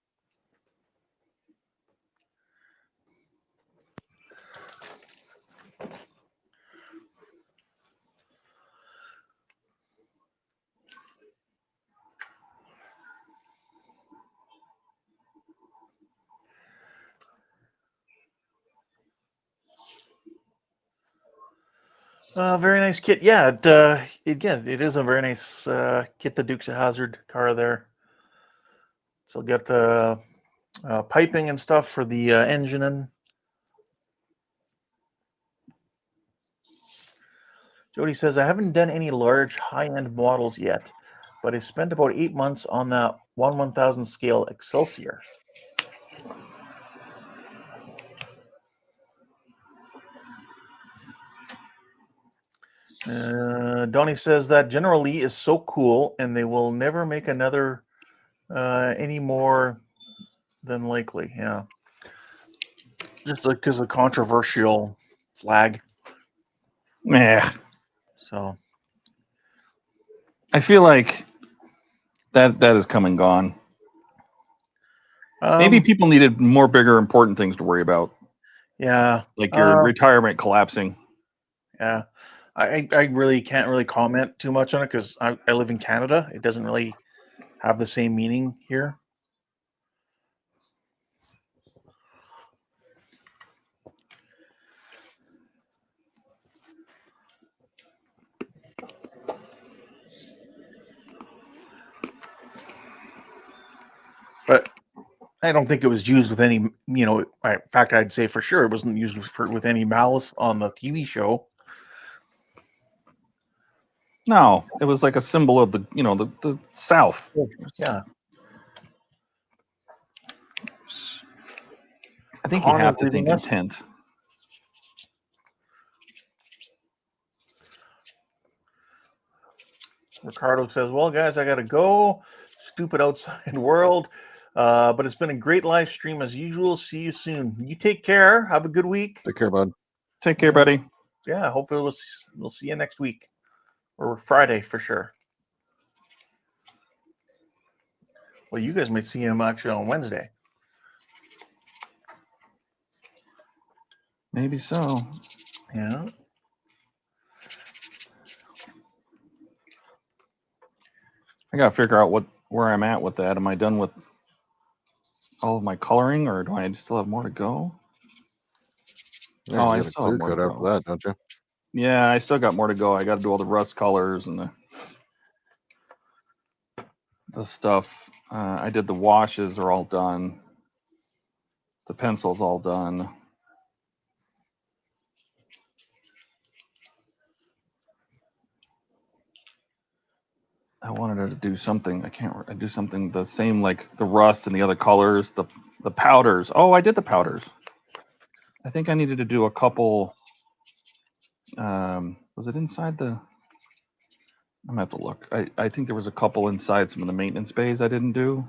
[SPEAKER 3] Very nice kit. Yeah, again, it is a very nice kit. The Dukes of Hazzard car there. So get the piping and stuff for the engine in. Jody says, I haven't done any large high-end models yet, but I spent about 8 months on that 1/1000 scale Excelsior. Donnie says that General Lee is so cool, and they will never make another any more than likely. Yeah, just because the controversial flag.
[SPEAKER 1] Yeah.
[SPEAKER 3] So
[SPEAKER 1] I feel like that is come and gone. Maybe people needed more bigger, important things to worry about.
[SPEAKER 3] Yeah,
[SPEAKER 1] like your retirement collapsing.
[SPEAKER 3] Yeah, I really can't really comment too much on it because I live in Canada. It doesn't really have the same meaning here. But I don't think it was used with any, in fact, I'd say for sure it wasn't used with any malice on the TV show.
[SPEAKER 1] No, it was like a symbol of the, the South.
[SPEAKER 3] Yeah.
[SPEAKER 1] I think you have to think intent.
[SPEAKER 3] Ricardo says, well, guys, I got to go. Stupid outside world. But it's been a great live stream as usual. See you soon. You take care. Have a good week.
[SPEAKER 6] Take care, bud.
[SPEAKER 1] Take care, buddy.
[SPEAKER 3] Yeah, hopefully we'll see you next week or Friday for sure. Well, you guys might see him actually on Wednesday.
[SPEAKER 1] Maybe so.
[SPEAKER 3] Yeah.
[SPEAKER 1] I gotta figure out where I'm at with that. Am I done with all of my coloring, or do I still have more to go?
[SPEAKER 6] Yeah,
[SPEAKER 1] Oh,
[SPEAKER 6] you
[SPEAKER 1] I
[SPEAKER 6] got a
[SPEAKER 1] still have
[SPEAKER 6] clear
[SPEAKER 1] more
[SPEAKER 6] coat
[SPEAKER 1] to
[SPEAKER 6] after
[SPEAKER 1] go.
[SPEAKER 6] that, don't you?
[SPEAKER 1] Yeah, I still got more to go. I got to do all the rust colors and the stuff. I did the washes are all done. The pencil's all done. I wanted her to do something. I do something the same, like the rust and the other colors, the powders. Oh, I did the powders. I think I needed to do a couple. Was it inside the? I'm gonna have to look. I think there was a couple inside some of the maintenance bays I didn't do.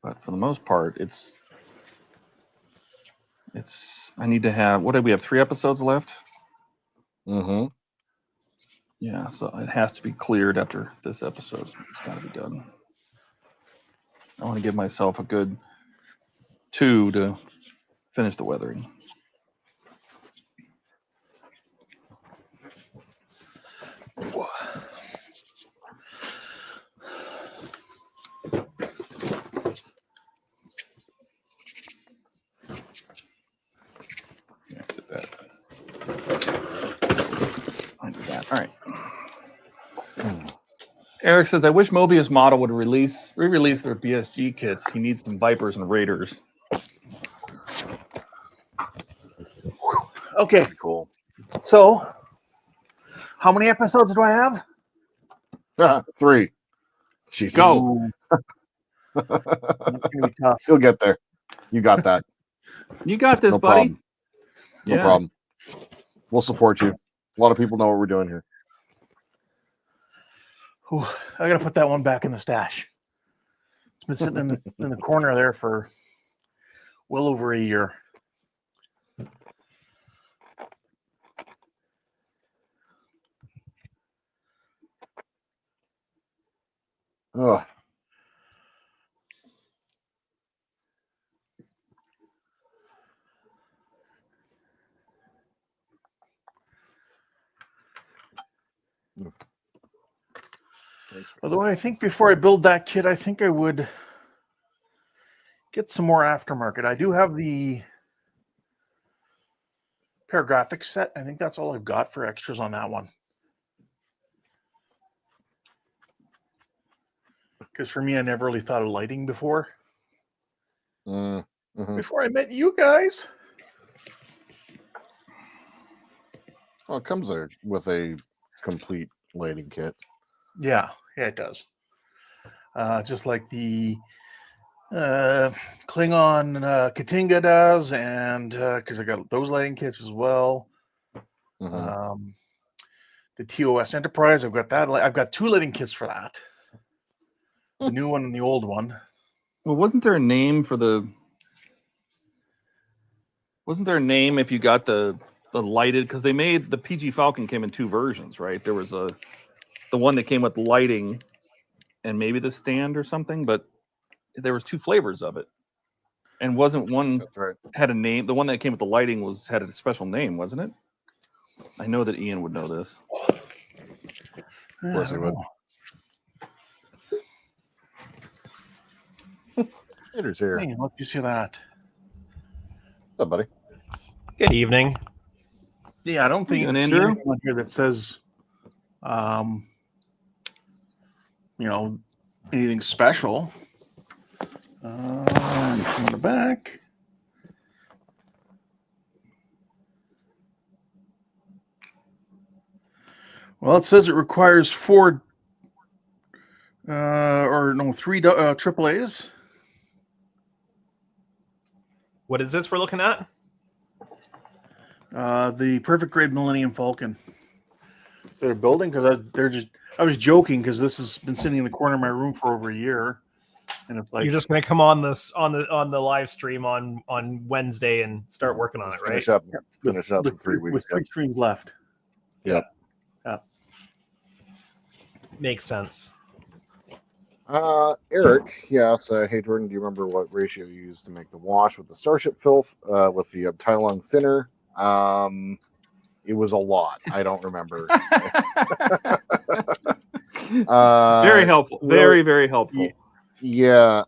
[SPEAKER 1] But for the most part, it's. I need to have. What did we have? 3 episodes left.
[SPEAKER 6] Mm-hmm.
[SPEAKER 1] Yeah, so it has to be cleared after this episode. It's got to be done. I want to give myself a good 2 to finish the weathering. Yeah, get that. I do that. All right. Eric says, I wish Mobius Model would re-release their BSG kits. He needs some Vipers and Raiders.
[SPEAKER 3] Okay.
[SPEAKER 6] Cool.
[SPEAKER 3] So, how many episodes do I have?
[SPEAKER 6] 3. Jesus.
[SPEAKER 3] Go. That's gonna be tough.
[SPEAKER 6] You'll get there. You got that.
[SPEAKER 1] You got this,
[SPEAKER 6] No
[SPEAKER 1] buddy.
[SPEAKER 6] problem. No problem. We'll support you. A lot of people know what we're doing here.
[SPEAKER 3] Whew, I gotta put that one back in the stash. It's been sitting in the corner there for well over a year.
[SPEAKER 6] Ugh.
[SPEAKER 3] Although I think before I build that kit, I think I would get some more aftermarket. I do have the Paragraphics set. I think that's all I've got for extras on that one. Because for me, I never really thought of lighting before.
[SPEAKER 6] Mm-hmm.
[SPEAKER 3] Before I met you guys.
[SPEAKER 6] Well, it comes there with a complete lighting kit.
[SPEAKER 3] Yeah, it does. Just like the Klingon Katinga does, and because I got those lighting kits as well.
[SPEAKER 6] Mm-hmm.
[SPEAKER 3] The TOS Enterprise, I've got that. I've got 2 lighting kits for that. The new one and the old one.
[SPEAKER 1] Well, wasn't there a name for the? Wasn't there a name if you got the lighted? Because they made the PG Falcon came in 2 versions, right? There was the one that came with lighting, and maybe the stand or something, but there was 2 flavors of it, and wasn't one
[SPEAKER 6] That's right.
[SPEAKER 1] had a name? The one that came with the lighting had a special name, wasn't it? I know that Ian would know this.
[SPEAKER 6] Of course he would. Andrew's here.
[SPEAKER 3] Hey, look, you see that?
[SPEAKER 6] What's up, buddy?
[SPEAKER 10] Good evening.
[SPEAKER 3] Yeah, I don't think it's
[SPEAKER 1] Andrew?
[SPEAKER 3] anything on here that says, anything special. On the back. Well, it says it requires 3 AAAs.
[SPEAKER 10] What is this we're looking at?
[SPEAKER 3] The perfect grade Millennium Falcon. They're building because I was joking because this has been sitting in the corner of my room for over a year, and it's like
[SPEAKER 10] You're just gonna come on this on the live stream on Wednesday and start working on it, right?
[SPEAKER 6] Finish up in 3 weeks.
[SPEAKER 3] with 3 streams left.
[SPEAKER 6] Yep.
[SPEAKER 3] Yeah.
[SPEAKER 10] Makes sense.
[SPEAKER 6] Eric, yes. Hey Jordan, do you remember what ratio you used to make the wash with the Starship filth with the Tylung thinner? It was a lot. I don't remember.
[SPEAKER 1] Very helpful. Very, very helpful.
[SPEAKER 6] Yeah.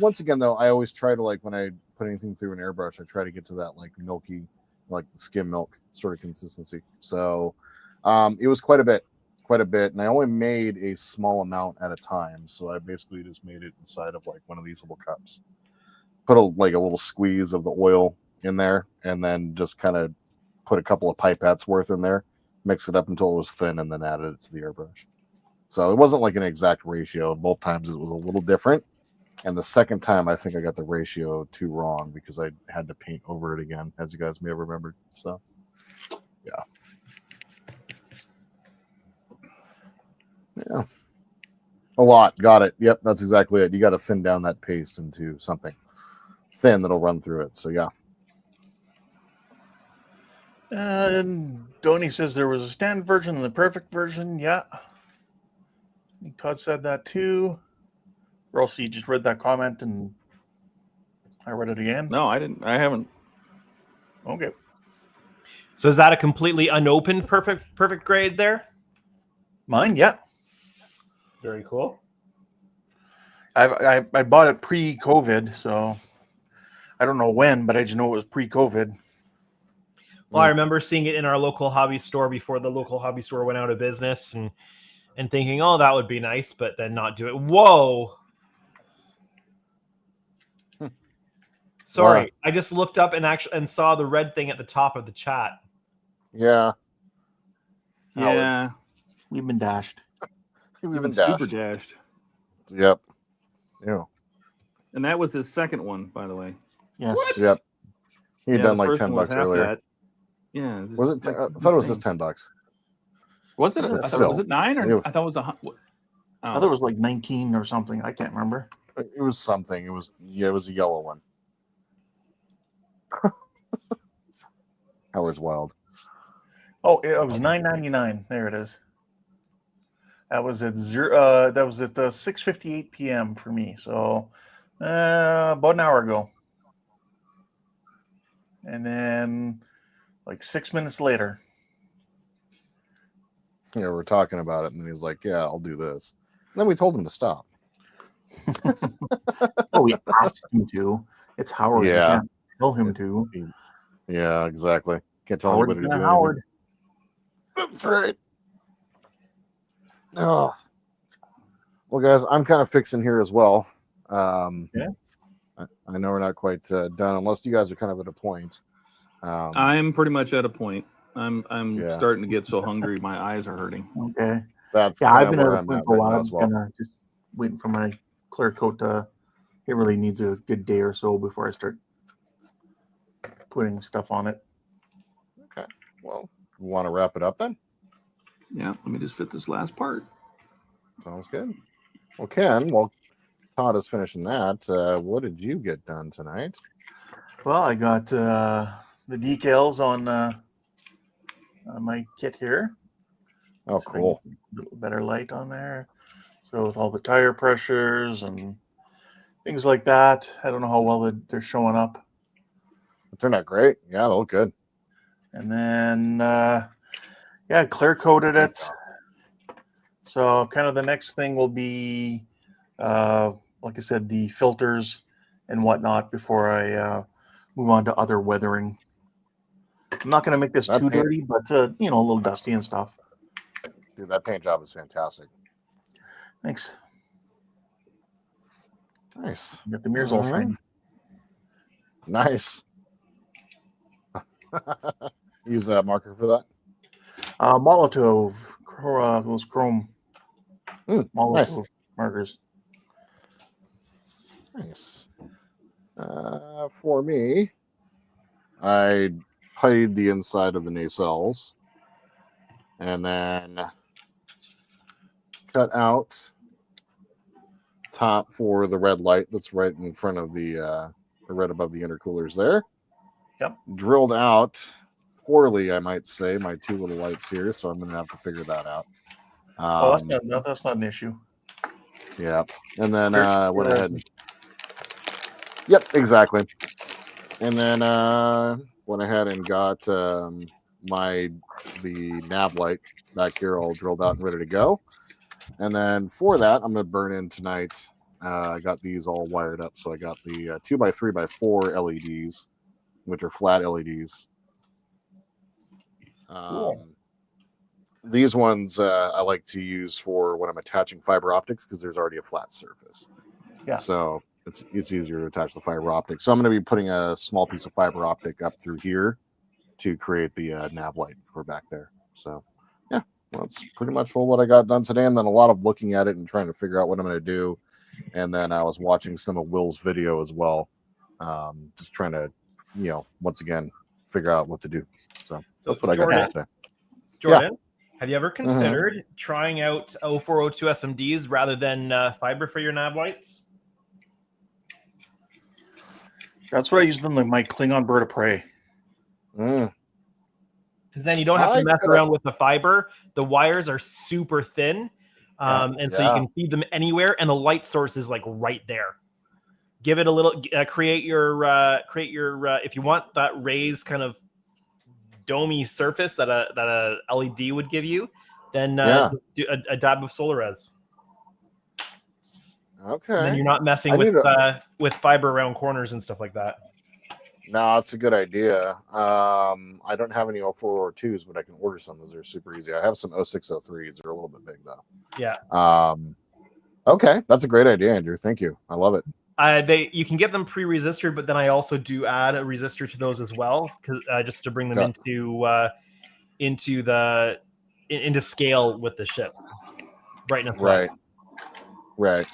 [SPEAKER 6] Once again, though, I always try to, like, when I put anything through an airbrush, I try to get to that like milky, like skim milk sort of consistency. So it was quite a bit, and I only made a small amount at a time. So I basically just made it inside of like one of these little cups. Put a little squeeze of the oil in there, and then just kind of put a couple of pipettes worth in there, mix it up until it was thin, and then added it to the airbrush. So it wasn't like an exact ratio. Both times it was a little different. And the second time, I think I got the ratio too wrong because I had to paint over it again, as you guys may have remembered. So, yeah. Yeah. A lot. Got it. Yep, that's exactly it. You got to thin down that paste into something thin that'll run through it. So, yeah.
[SPEAKER 3] And Donnie says there was a standard version and the perfect version. Yeah. I think Todd said that too. Or else he just read that comment and I read it again.
[SPEAKER 1] No, I didn't. I haven't.
[SPEAKER 3] Okay.
[SPEAKER 10] So is that a completely unopened perfect grade there?
[SPEAKER 3] Mine, yeah.
[SPEAKER 10] Very cool.
[SPEAKER 3] I bought it pre-COVID, so I don't know when, but I just know it was pre-COVID.
[SPEAKER 10] Well, I remember seeing it in our local hobby store before the local hobby store went out of business, and thinking, oh, that would be nice, but then not do it. Whoa. Sorry,
[SPEAKER 6] What?
[SPEAKER 10] I just looked up and saw the red thing at the top of the chat.
[SPEAKER 6] Yeah.
[SPEAKER 1] Yeah.
[SPEAKER 3] We've been dashed.
[SPEAKER 6] We've been
[SPEAKER 1] super
[SPEAKER 6] dashed.
[SPEAKER 1] dashed.
[SPEAKER 6] Yep. Yeah.
[SPEAKER 1] And that was his second one, by the way.
[SPEAKER 3] Yes.
[SPEAKER 10] What?
[SPEAKER 6] Yep. He had
[SPEAKER 1] Yeah,
[SPEAKER 6] done
[SPEAKER 1] the
[SPEAKER 6] like
[SPEAKER 1] first
[SPEAKER 6] 10
[SPEAKER 1] one was
[SPEAKER 6] bucks
[SPEAKER 1] half
[SPEAKER 6] earlier.
[SPEAKER 1] that. Yeah.
[SPEAKER 6] Was it? I thought it was just $10.
[SPEAKER 1] Was it?
[SPEAKER 6] But
[SPEAKER 1] I thought,
[SPEAKER 6] still.
[SPEAKER 1] was it 9 or
[SPEAKER 6] Yeah.
[SPEAKER 1] I thought it was
[SPEAKER 3] I thought it was like 19 or something. I can't remember.
[SPEAKER 6] It was something. It was a yellow one. Howard's Wild.
[SPEAKER 3] Oh, it was $9.99. There it is. That was at 6:58 p.m. for me. So about an hour ago. And then like 6 minutes later.
[SPEAKER 6] Yeah, we're talking about it, and then he's like, "Yeah, I'll do this." And then we told him to stop.
[SPEAKER 3] Oh, we asked him to. It's Howard. We
[SPEAKER 6] Yeah.
[SPEAKER 3] can't tell him to.
[SPEAKER 6] Yeah, exactly. Can't tell
[SPEAKER 3] Howard,
[SPEAKER 6] anybody to do
[SPEAKER 3] Howard.
[SPEAKER 6] anything. That's right. Oh. Well, guys, I'm kind of fixing here as well.
[SPEAKER 3] Yeah.
[SPEAKER 6] I know we're not quite done, unless you guys are kind of at a point.
[SPEAKER 1] I'm pretty much at a point. I'm
[SPEAKER 6] Yeah.
[SPEAKER 1] starting to get so hungry, my eyes are hurting.
[SPEAKER 3] Okay.
[SPEAKER 6] That's
[SPEAKER 3] Yeah,
[SPEAKER 6] kind
[SPEAKER 3] I've
[SPEAKER 6] of
[SPEAKER 3] been at
[SPEAKER 6] where
[SPEAKER 3] a
[SPEAKER 6] I'm
[SPEAKER 3] point
[SPEAKER 6] at
[SPEAKER 3] for a
[SPEAKER 6] right
[SPEAKER 3] while.
[SPEAKER 6] now
[SPEAKER 3] I'm
[SPEAKER 6] as well.
[SPEAKER 3] gonna just waiting for my clear coat to. It really needs a good day or so before I start putting stuff on it.
[SPEAKER 6] Okay. Well, we want to wrap it up then?
[SPEAKER 1] Yeah, let me just fit this last part.
[SPEAKER 6] Sounds good. Well, Ken, while Todd is finishing that, what did you get done tonight?
[SPEAKER 3] Well, I got the decals on my kit here.
[SPEAKER 6] Oh,
[SPEAKER 3] So I
[SPEAKER 6] cool.
[SPEAKER 3] get a little better light on there. So with all the tire pressures and things like that, I don't know how well they're showing up.
[SPEAKER 6] It turned out great. Yeah, they look good.
[SPEAKER 3] And then, yeah, clear coated it. So kind of the next thing will be, like I said, the filters and whatnot before I move on to other weathering. I'm not going to make this too dirty, but, a little dusty and stuff.
[SPEAKER 6] Dude, that paint job is fantastic.
[SPEAKER 3] Thanks.
[SPEAKER 6] Nice.
[SPEAKER 3] Got the mirrors all
[SPEAKER 6] All right.
[SPEAKER 3] shiny.
[SPEAKER 6] Nice. Use that marker for that.
[SPEAKER 3] Molotov, those chrome Molotov
[SPEAKER 6] nice.
[SPEAKER 3] markers.
[SPEAKER 6] Nice. For me, I played the inside of the nacelles, and then cut out top for the red light that's right in front of the right above the intercoolers there.
[SPEAKER 3] Yep.
[SPEAKER 6] Drilled out poorly, I might say, my two little lights here, so I'm going to have to figure that out.
[SPEAKER 3] Oh, that's not an issue.
[SPEAKER 6] Yeah, and then
[SPEAKER 3] Sure.
[SPEAKER 6] went ahead. Yep, exactly. And then went ahead and got the nav light back here all drilled out and ready to go. And then for that, I'm going to burn in tonight. I got these all wired up, so I got the 2x3x4 LEDs, which are flat LEDs.
[SPEAKER 3] Cool.
[SPEAKER 6] These ones I like to use for when I'm attaching fiber optics because there's already a flat surface.
[SPEAKER 3] Yeah.
[SPEAKER 6] So it's easier to attach the fiber optic. So I'm going to be putting a small piece of fiber optic up through here to create the nav light for back there. So yeah, well, that's pretty much what I got done today. And then a lot of looking at it and trying to figure out what I'm going to do. And then I was watching some of Will's video as well. Just trying to, once again, figure out what to do. So that's what I got done today.
[SPEAKER 10] Jordan, have you ever considered trying out 0402 SMDs rather than fiber for your nav lights?
[SPEAKER 3] That's what I used in my Klingon bird of prey.
[SPEAKER 10] Because then you don't have to mess around with the fiber. The wires are super thin, and so you can feed them anywhere, and the light source is like right there. Give it a little, create your if you want that raised kind of domey surface that a LED would give you, then do a dab of solar res.
[SPEAKER 6] Okay.
[SPEAKER 10] And then you're not messing with fiber around corners and stuff like that.
[SPEAKER 6] No, it's a good idea. I don't have any 0402s, but I can order some. Those are super easy. I have some 0603s. They're a little bit big though.
[SPEAKER 10] Yeah.
[SPEAKER 6] Okay, that's a great idea, Andrew. Thank you. I love it.
[SPEAKER 10] You can get them pre-resistored, but then I also do add a resistor to those as well, because just to bring them into scale with the ship brightness.
[SPEAKER 6] Right.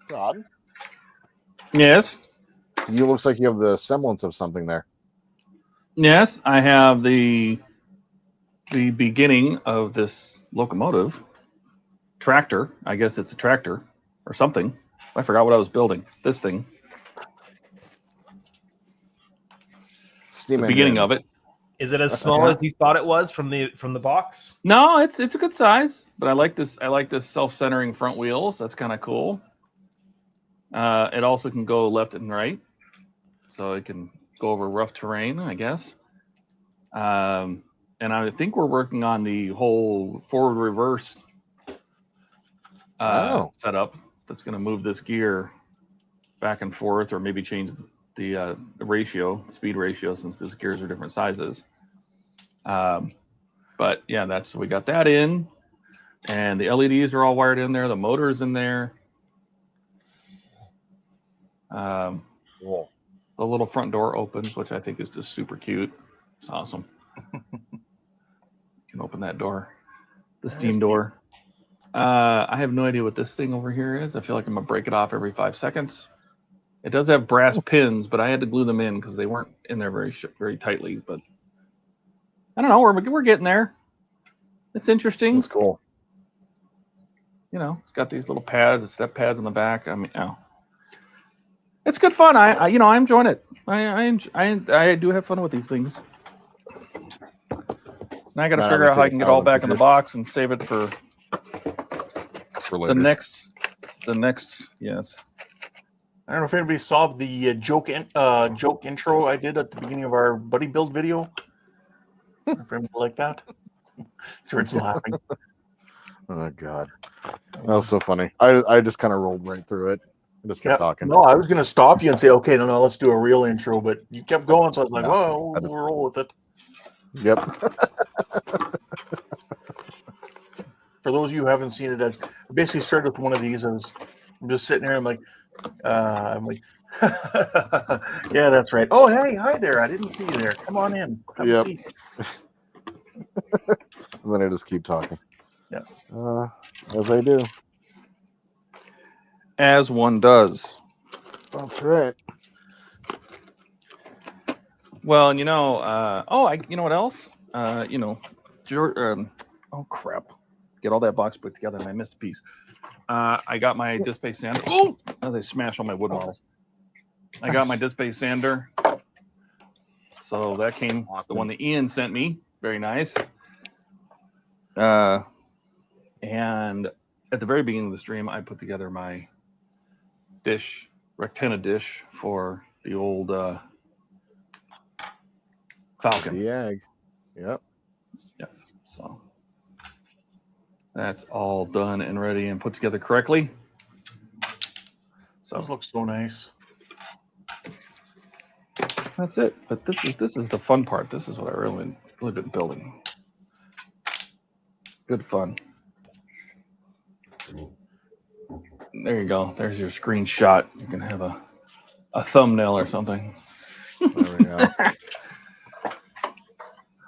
[SPEAKER 6] Todd?
[SPEAKER 1] Yes.
[SPEAKER 6] You looks like you have the semblance of something there.
[SPEAKER 1] Yes, I have the beginning of this locomotive tractor. I guess it's a tractor or something. I forgot what I was building. This thing. The beginning of it.
[SPEAKER 10] Is it as small as you thought it was from the box?
[SPEAKER 1] No, it's a good size, but I like this self-centering front wheels. That's kind of cool. It also can go left and right, so it can go over rough terrain, I guess. And I think we're working on the whole forward reverse setup that's going to move this gear back and forth, or maybe change the speed ratio, since these gears are different sizes. But yeah, we got that in, and the LEDs are all wired in there. The motor's in there.
[SPEAKER 6] Cool.
[SPEAKER 1] The little front door opens, which I think is just super cute. It's awesome. You can open that door, the steam door. I have no idea what this thing over here is. I feel like I'm gonna break it off every 5 seconds. It does have brass pins, but I had to glue them in because they weren't in there very tightly. But I don't know. We're getting there. It's interesting.
[SPEAKER 6] It's cool.
[SPEAKER 1] It's got these little pads, step pads on the back. I mean, it's good fun. I'm enjoying it. I do have fun with these things. Now I got to figure out how I can get all back in the box and save it for the next. Yes.
[SPEAKER 3] I don't know if anybody saw the joke intro I did at the beginning of our buddy build video. If anybody like that, George's laughing.
[SPEAKER 6] Oh God, that was so funny. I just kind of rolled right through it. I just kept talking.
[SPEAKER 3] No, I was going to stop you and say, okay, no, let's do a real intro, but you kept going, so I was like, whoa, we'll roll with it.
[SPEAKER 6] Yep.
[SPEAKER 3] For those of you who haven't seen it, I basically started with one of these. I'm just sitting here. I'm like, yeah, that's right. Oh, hey, hi there. I didn't see you there. Come on in. Have a seat.
[SPEAKER 6] And then I just keep talking.
[SPEAKER 3] Yeah.
[SPEAKER 6] As I do.
[SPEAKER 1] As one does.
[SPEAKER 6] That's right.
[SPEAKER 1] Well, you know what else? Oh crap! Get all that box put together, and I missed a piece. I got my disc base sander. Oh, as I smash all my wood models. I got my disc base sander. So that came the one that Ian sent me. Very nice. And at the very beginning of the stream, I put together my dish, Rectina dish for the old Falcon.
[SPEAKER 6] The egg. Yep.
[SPEAKER 1] Yep. So that's all done and ready and put together correctly. So
[SPEAKER 3] Those look so nice.
[SPEAKER 1] That's it. But this is the fun part. This is what I really been building. Good fun. There you go. There's your screenshot. You can have a thumbnail or something.
[SPEAKER 6] There we go.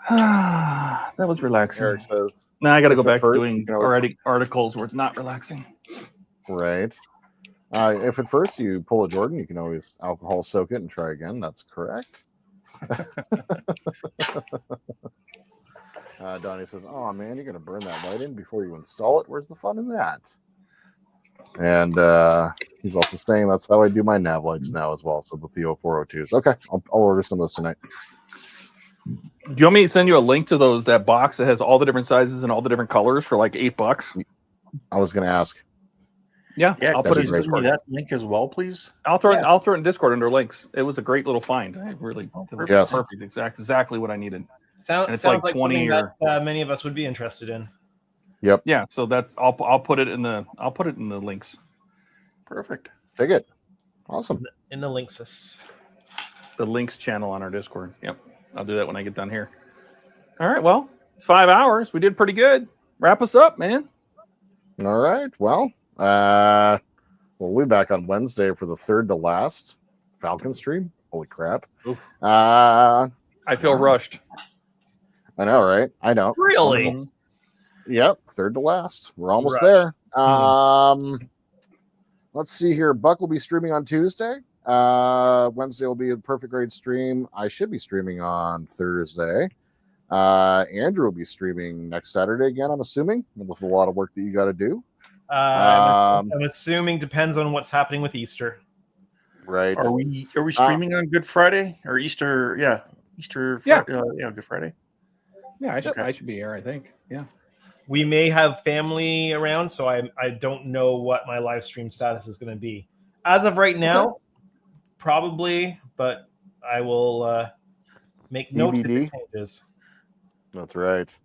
[SPEAKER 1] That was relaxing.
[SPEAKER 6] Eric says,
[SPEAKER 1] now I got to go
[SPEAKER 6] if at
[SPEAKER 1] back to
[SPEAKER 6] first-
[SPEAKER 1] doing
[SPEAKER 6] you can always-
[SPEAKER 1] articles where it's not relaxing.
[SPEAKER 6] Right. If at first you pull a Jordan, you can always alcohol soak it and try again. That's correct. Donnie says, "Oh man, you're gonna burn that light in before you install it. Where's the fun in that?" And he's also saying that's how I do my nav lights now as well. So with the 0402s. Okay, I'll order some of those tonight.
[SPEAKER 1] Do you want me to send you a link to that box that has all the different sizes and all the different colors for like $8?
[SPEAKER 6] I was gonna ask.
[SPEAKER 1] Yeah,
[SPEAKER 3] Yeah,
[SPEAKER 1] I'll put it in
[SPEAKER 3] send me
[SPEAKER 1] Discord.
[SPEAKER 3] that link as well, please.
[SPEAKER 1] I'll throw it in Discord under links. It was a great little find. It was
[SPEAKER 6] Yes.
[SPEAKER 1] perfect. Exactly what I needed.
[SPEAKER 10] Sounds
[SPEAKER 1] it's
[SPEAKER 10] like
[SPEAKER 1] like
[SPEAKER 10] 20
[SPEAKER 1] 20 or
[SPEAKER 10] that many of us would be interested in.
[SPEAKER 6] Yep.
[SPEAKER 1] Yeah, so that's I'll put it in the links.
[SPEAKER 3] Perfect.
[SPEAKER 6] Take it. Awesome.
[SPEAKER 10] In the links.
[SPEAKER 1] The links channel on our Discord. Yep. I'll do that when I get done here. All right, well, it's 5 hours. We did pretty good. Wrap us up, man.
[SPEAKER 6] All right. Well, we'll be back on Wednesday for the third to last Falcon stream. Holy crap.
[SPEAKER 1] I feel rushed.
[SPEAKER 6] I know, right? I know.
[SPEAKER 10] Really?
[SPEAKER 6] Yep, third to last. We're almost
[SPEAKER 10] Right.
[SPEAKER 6] there. Let's see here. Buck will be streaming on Tuesday. Wednesday will be a perfect grade stream. I should be streaming on Thursday. Andrew will be streaming next Saturday again, I'm assuming, with a lot of work that you got to do.
[SPEAKER 10] I'm assuming depends on what's happening with Easter.
[SPEAKER 6] Right.
[SPEAKER 3] Are we streaming on Good Friday or Easter? Yeah, Easter.
[SPEAKER 1] Yeah.
[SPEAKER 3] Good Friday.
[SPEAKER 1] Yeah, I should be here, I think. Yeah.
[SPEAKER 10] We may have family around, so I don't know what my live stream status is going to be. As of right now, probably, but I will make notes if it changes.
[SPEAKER 6] That's right.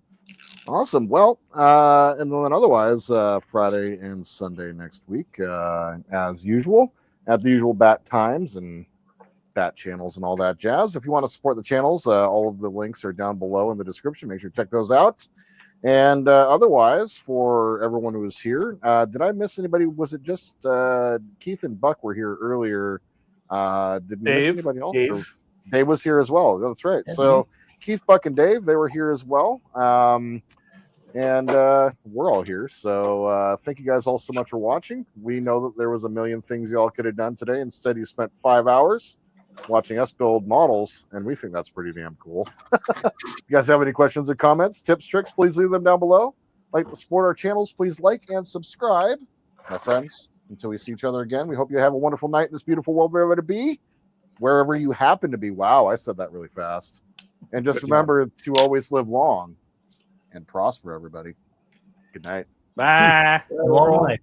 [SPEAKER 6] Awesome. Well, and then otherwise, Friday and Sunday next week, as usual, at the usual bat times and bat channels and all that jazz. If you want to support the channels, all of the links are down below in the description. Make sure to check those out. And otherwise, for everyone who was here, did I miss anybody? Was it just Keith and Buck were here earlier? Did we miss anybody else? Dave was here as well. That's right.
[SPEAKER 3] Yeah,
[SPEAKER 6] so Keith, Buck, and Dave, they were here as well. And we're all here. So thank you guys all so much for watching. We know that there was a million things y'all could have done today. Instead, you spent 5 hours watching us build models, and we think that's pretty damn cool. You guys have any questions or comments, tips, tricks, please leave them down below. Like to support our channels, please like and subscribe. My friends, until we see each other again, we hope you have a wonderful night in this beautiful world wherever to be, wherever you happen to be. Wow, I said that really fast. And just remember to always live long and prosper, everybody. Good night.
[SPEAKER 1] Bye.
[SPEAKER 10] All right.